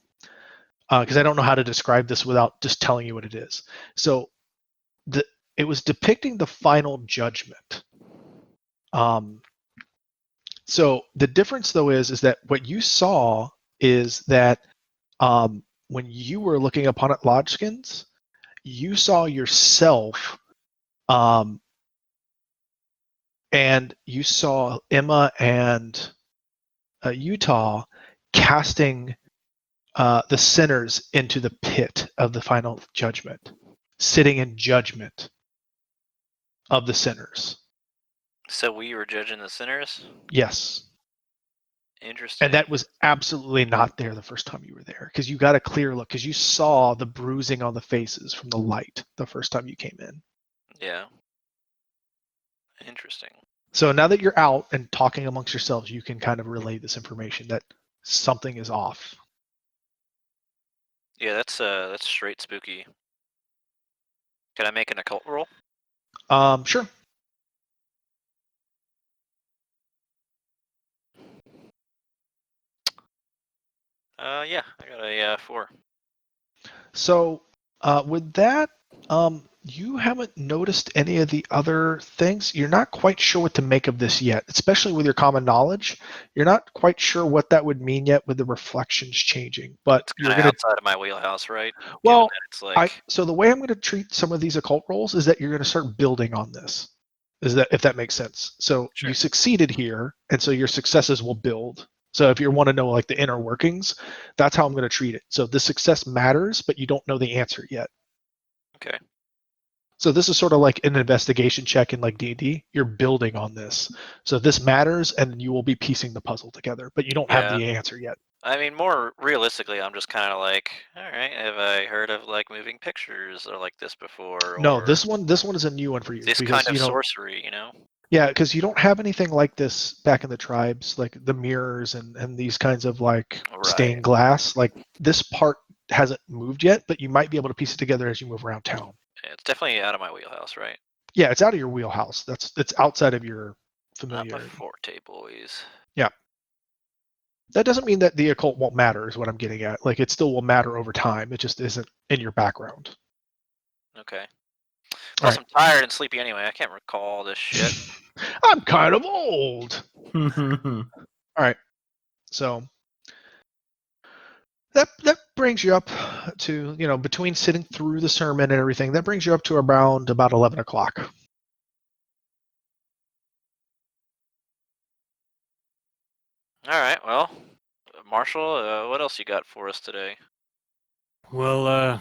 Because I don't know how to describe this without just telling you what it is. So it was depicting the final judgment. So the difference, though, is that what you saw is that when you were looking upon it, Lodgeskins, you saw yourself, and you saw Emma and Utah casting the sinners into the pit of the final judgment, sitting in judgment of the sinners.
So we were judging the sinners?
Yes.
Interesting.
And that was absolutely not there the first time you were there, because you got a clear look, because you saw the bruising on the faces from the light the first time you came in.
Yeah. Interesting.
So now that you're out and talking amongst yourselves, you can kind of relay this information that something is off.
Yeah, that's straight spooky. Can I make an occult roll?
Sure.
Yeah, I got a 4.
So with that, you haven't noticed any of the other things. You're not quite sure what to make of this yet, especially with your common knowledge. You're not quite sure what that would mean yet with the reflections changing. But
It's
you're
kind of
gonna
outside of my wheelhouse, right?
well,
Given that it's like
so the way I'm going to treat some of these occult rolls is that you're going to start building on this. Is that, if that makes sense? So
Sure.
you succeeded here, and so your successes will build. So if you want to know like the inner workings, that's how I'm going to treat it. So the success matters, but you don't know the answer yet.
okay.
So this is sort of like an investigation check in like D&D. You're building on this. So this matters, and you will be piecing the puzzle together, but you don't have
Yeah.
the answer yet.
I mean, more realistically, I'm just kind of like, all right, have I heard of like moving pictures or like this before?
No,
or
this one is a new one for you
this
because
kind of
you know.
sorcery, you know?
Yeah, because you don't have anything like this back in the tribes, like the mirrors and these kinds of like
Right.
stained glass. Like this part hasn't moved yet, but you might be able to piece it together as you move around town.
It's definitely out of my wheelhouse, right?
Yeah, it's out of your wheelhouse. It's outside of your
Not my
familiarity.
forte, boys.
That doesn't mean that the occult won't matter, is what I'm getting at. Like it still will matter over time. It just isn't in your background.
Okay.
All
Plus, I'm tired and sleepy anyway. I can't recall this shit.
I'm kind of old. All right. So that brings you up to, you know, between sitting through the sermon and everything, that brings you up to around about 11 o'clock.
All right. Well, Marshal, what else you got for us today?
Well,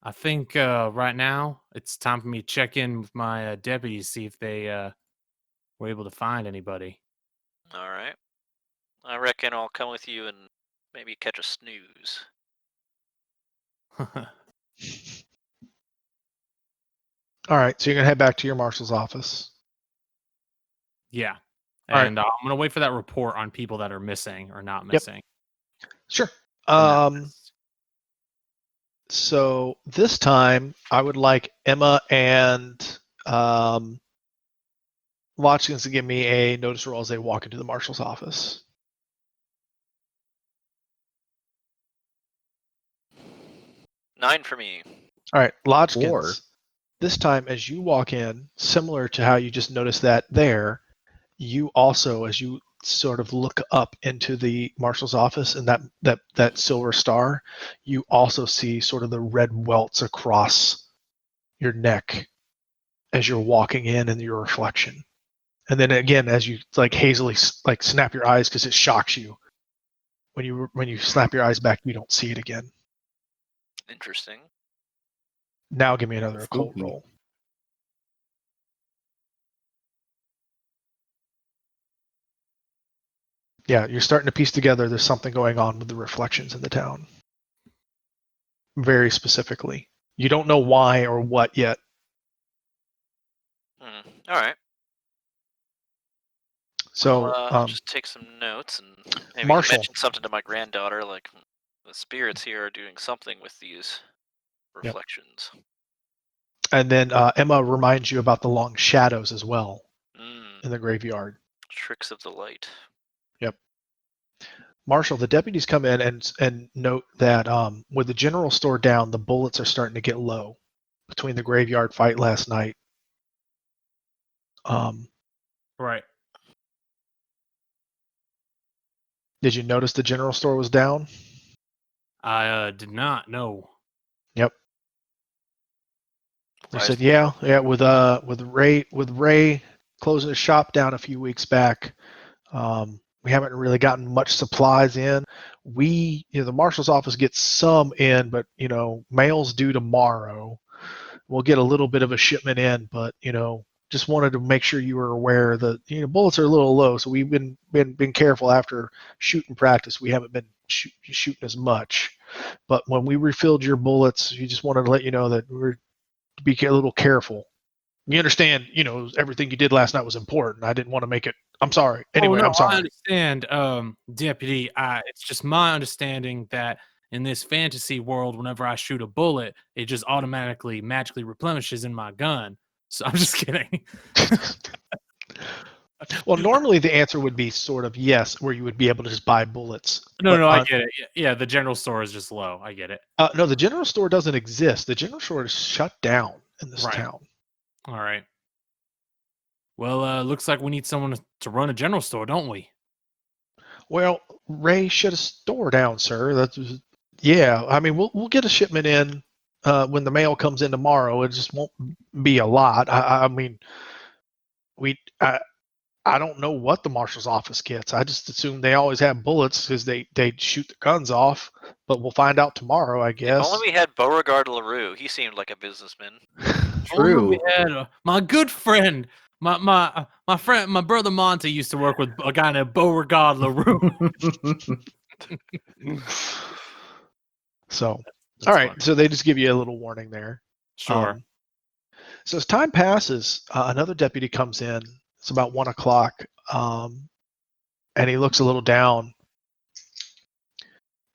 I think right now it's time for me to check in with my deputies, see if they were able to find anybody.
All right. I reckon I'll come with you and maybe catch a snooze.
All right, so you're gonna head back to your marshal's office.
Yeah.
All right.
And I'm going to wait for that report on people that are missing or not
Yep.
missing.
Sure.
from that list.
So this time I would like Emma and Lodgeskins to give me a notice roll as they walk into the marshal's office.
9 for me.
All right, Lodgeskins.
4.
This time, as you walk in, similar to how you just noticed that there, you also, as you sort of look up into the marshal's office and that silver star, you also see sort of the red welts across your neck as you're walking in and your reflection. And then again, as you like hazily like snap your eyes because it shocks you. When you snap your eyes back, you don't see it again.
Interesting.
Now give me another occult
Spooky.
roll. Yeah, you're starting to piece together there's something going on with the reflections in the town. Very specifically. You don't know why or what yet.
All right.
So,
I'll just take some notes and maybe
Marshal.
mention something to my granddaughter, like the spirits here are doing something with these reflections.
and then Emma reminds you about the long shadows as well in the graveyard.
Tricks of the light.
Yep. Marshal, the deputies come in and note that with the general store down, the bullets are starting to get low between the graveyard fight last night.
Right.
Did you notice the general store was down?
I did not know.
Yep. They
Why
said,
is-
yeah, with Ray closing the shop down a few weeks back, we haven't really gotten much supplies in. The marshal's office gets some in, but mail's due tomorrow. We'll get a little bit of a shipment in, but just wanted to make sure you were aware that bullets are a little low, so we've been careful after shooting practice. We haven't been shooting as much, but when we refilled your bullets, we just wanted to let you know that we're to be a little careful. You understand, everything you did last night was important. I didn't want to make it. I'm sorry. Anyway,
no,
I'm sorry.
I understand, Deputy. It's just my understanding that in this fantasy world, whenever I shoot a bullet, it just automatically, magically replenishes in my gun. So I'm just kidding.
Well, normally the answer would be sort of yes, where you would be able to just buy bullets.
No, I get it. Yeah, the general store is just low. I get it.
No, the general store doesn't exist. The general store is shut down in this town.
All right. Well, looks like we need someone to run a general store, don't we?
Well, Ray shut a store down, sir. Yeah. I mean, we'll get a shipment in when the mail comes in tomorrow. It just won't be a lot. I mean, I don't know what the marshal's office gets. I just assume they always have bullets because they shoot the guns off. But we'll find out tomorrow, I guess.
If only we had Beauregard LaRue. He seemed like a businessman.
True.
We had my good friend, my friend, my brother Monty used to work with a guy named Beauregard LaRue.
So,
That's
all right.
funny.
So they just give you a little warning there.
Sure.
So as time passes, another deputy comes in. It's about 1:00, and he looks a little down.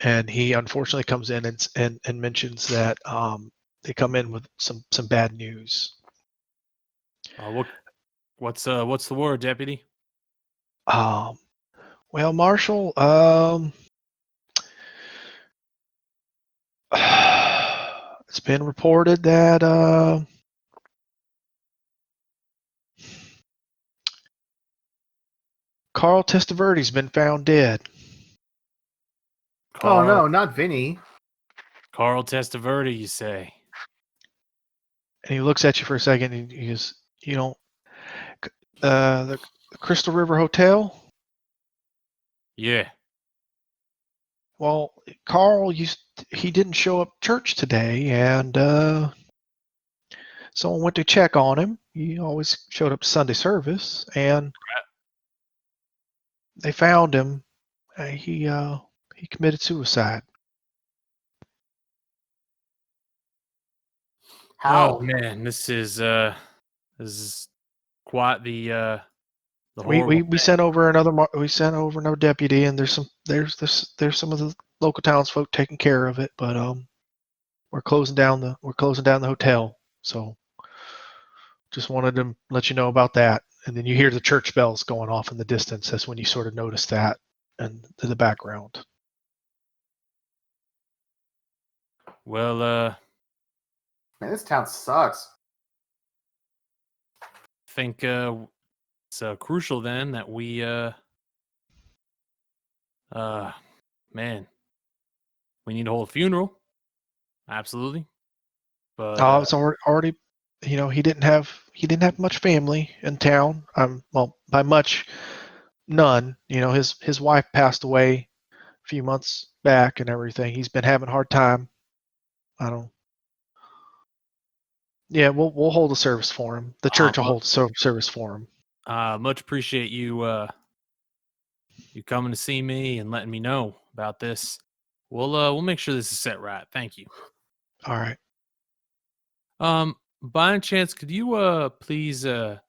And he unfortunately comes in and mentions that they come in with some bad news.
What's the word, Deputy?
Well, Marshal, it's been reported that Carl Testaverde's been found dead.
Oh no, not Vinny.
Carl Testaverde, you say?
And he looks at you for a second and he goes, the Crystal River Hotel?
Yeah.
Well, Carl he didn't show up church today, and someone went to check on him. He always showed up to Sunday service, and they found him. He committed suicide.
How?
Oh man, this is quite the
We sent over another deputy, and there's some of the local townsfolk taking care of it, but we're closing down the hotel. So just wanted to let you know about that. And then you hear the church bells going off in the distance. That's when you sort of notice that and in the background.
Well,
Man, this town sucks.
I think it's crucial then that we man, we need to hold a funeral. Absolutely. But
It's already, he didn't have much family in town. Well, by much, none. His wife passed away a few months back and everything. He's been having a hard time. Yeah, we'll hold a service for him. The church will hold a service for him.
Much appreciate you you coming to see me and letting me know about this. We'll make sure this is set right. Thank you.
All right.
By any chance, could you please send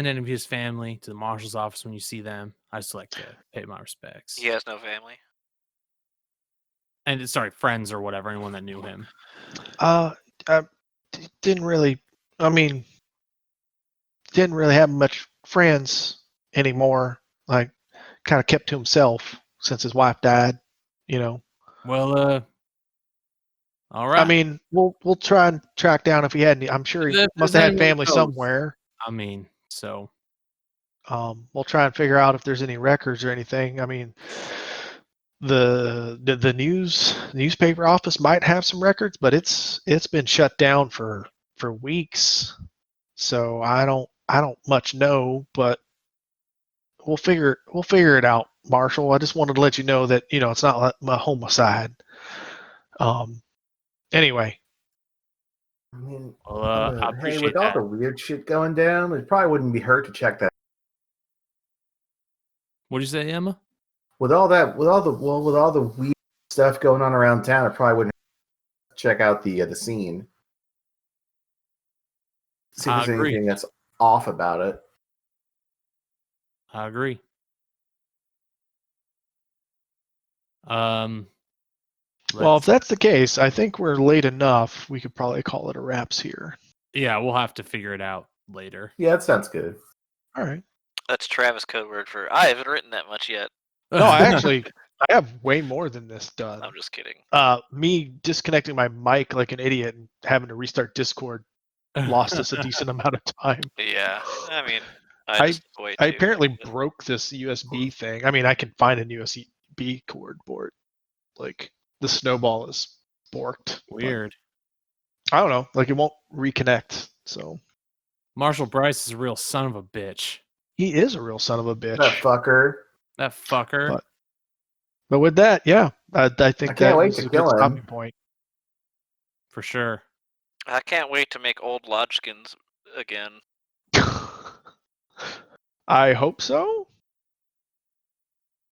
any of his family to the marshal's office when you see them? I just like to pay my respects.
He has no family.
And sorry, friends or whatever, anyone that knew him.
Didn't really have much friends anymore. Like, kind of kept to himself since his wife died.
Well, all right.
I mean, we'll try and track down if he had any. I'm sure he must have had family somewhere.
I mean, so
we'll try and figure out if there's any records or anything. I mean, the newspaper office might have some records, but it's been shut down for weeks. So I don't much know, but we'll figure it out, Marshal. I just wanted to let you know that it's not a homicide. Anyway,
I mean,
Well, I
hey,
appreciate
with all
that.
the weird shit going down, it probably wouldn't be hurt to check that.
What'd you say, Emma?
With all the weird stuff going on around town, it probably wouldn't hurt to check out the scene. See if
I
there's
agree.
anything that's off about it.
I agree. Um,
Well, if
let's-
that's the case, I think we're late enough. We could probably call it a wraps here.
yeah, we'll have to figure it out later.
Yeah, that sounds good.
All right.
That's Travis code word for I haven't written that much yet.
No, I have way more than this done.
I'm just kidding.
Me disconnecting my mic like an idiot and having to restart Discord lost us a decent amount of time.
Yeah, I mean,
I-
just way
I
too,
apparently
but-
broke this USB thing. I mean, I can find a USB cord board. Like the snowball is borked. but
Weird.
I don't know. Like it won't reconnect. So
Marshall Bryce is a real son of a bitch.
he is a real son of a bitch.
That fucker.
That fucker.
But with that, yeah, I think
I can't
that
wait
was
to
a
kill
good
him.
stopping point.
For sure.
I can't wait to make Old Lodgeskins again.
I hope so.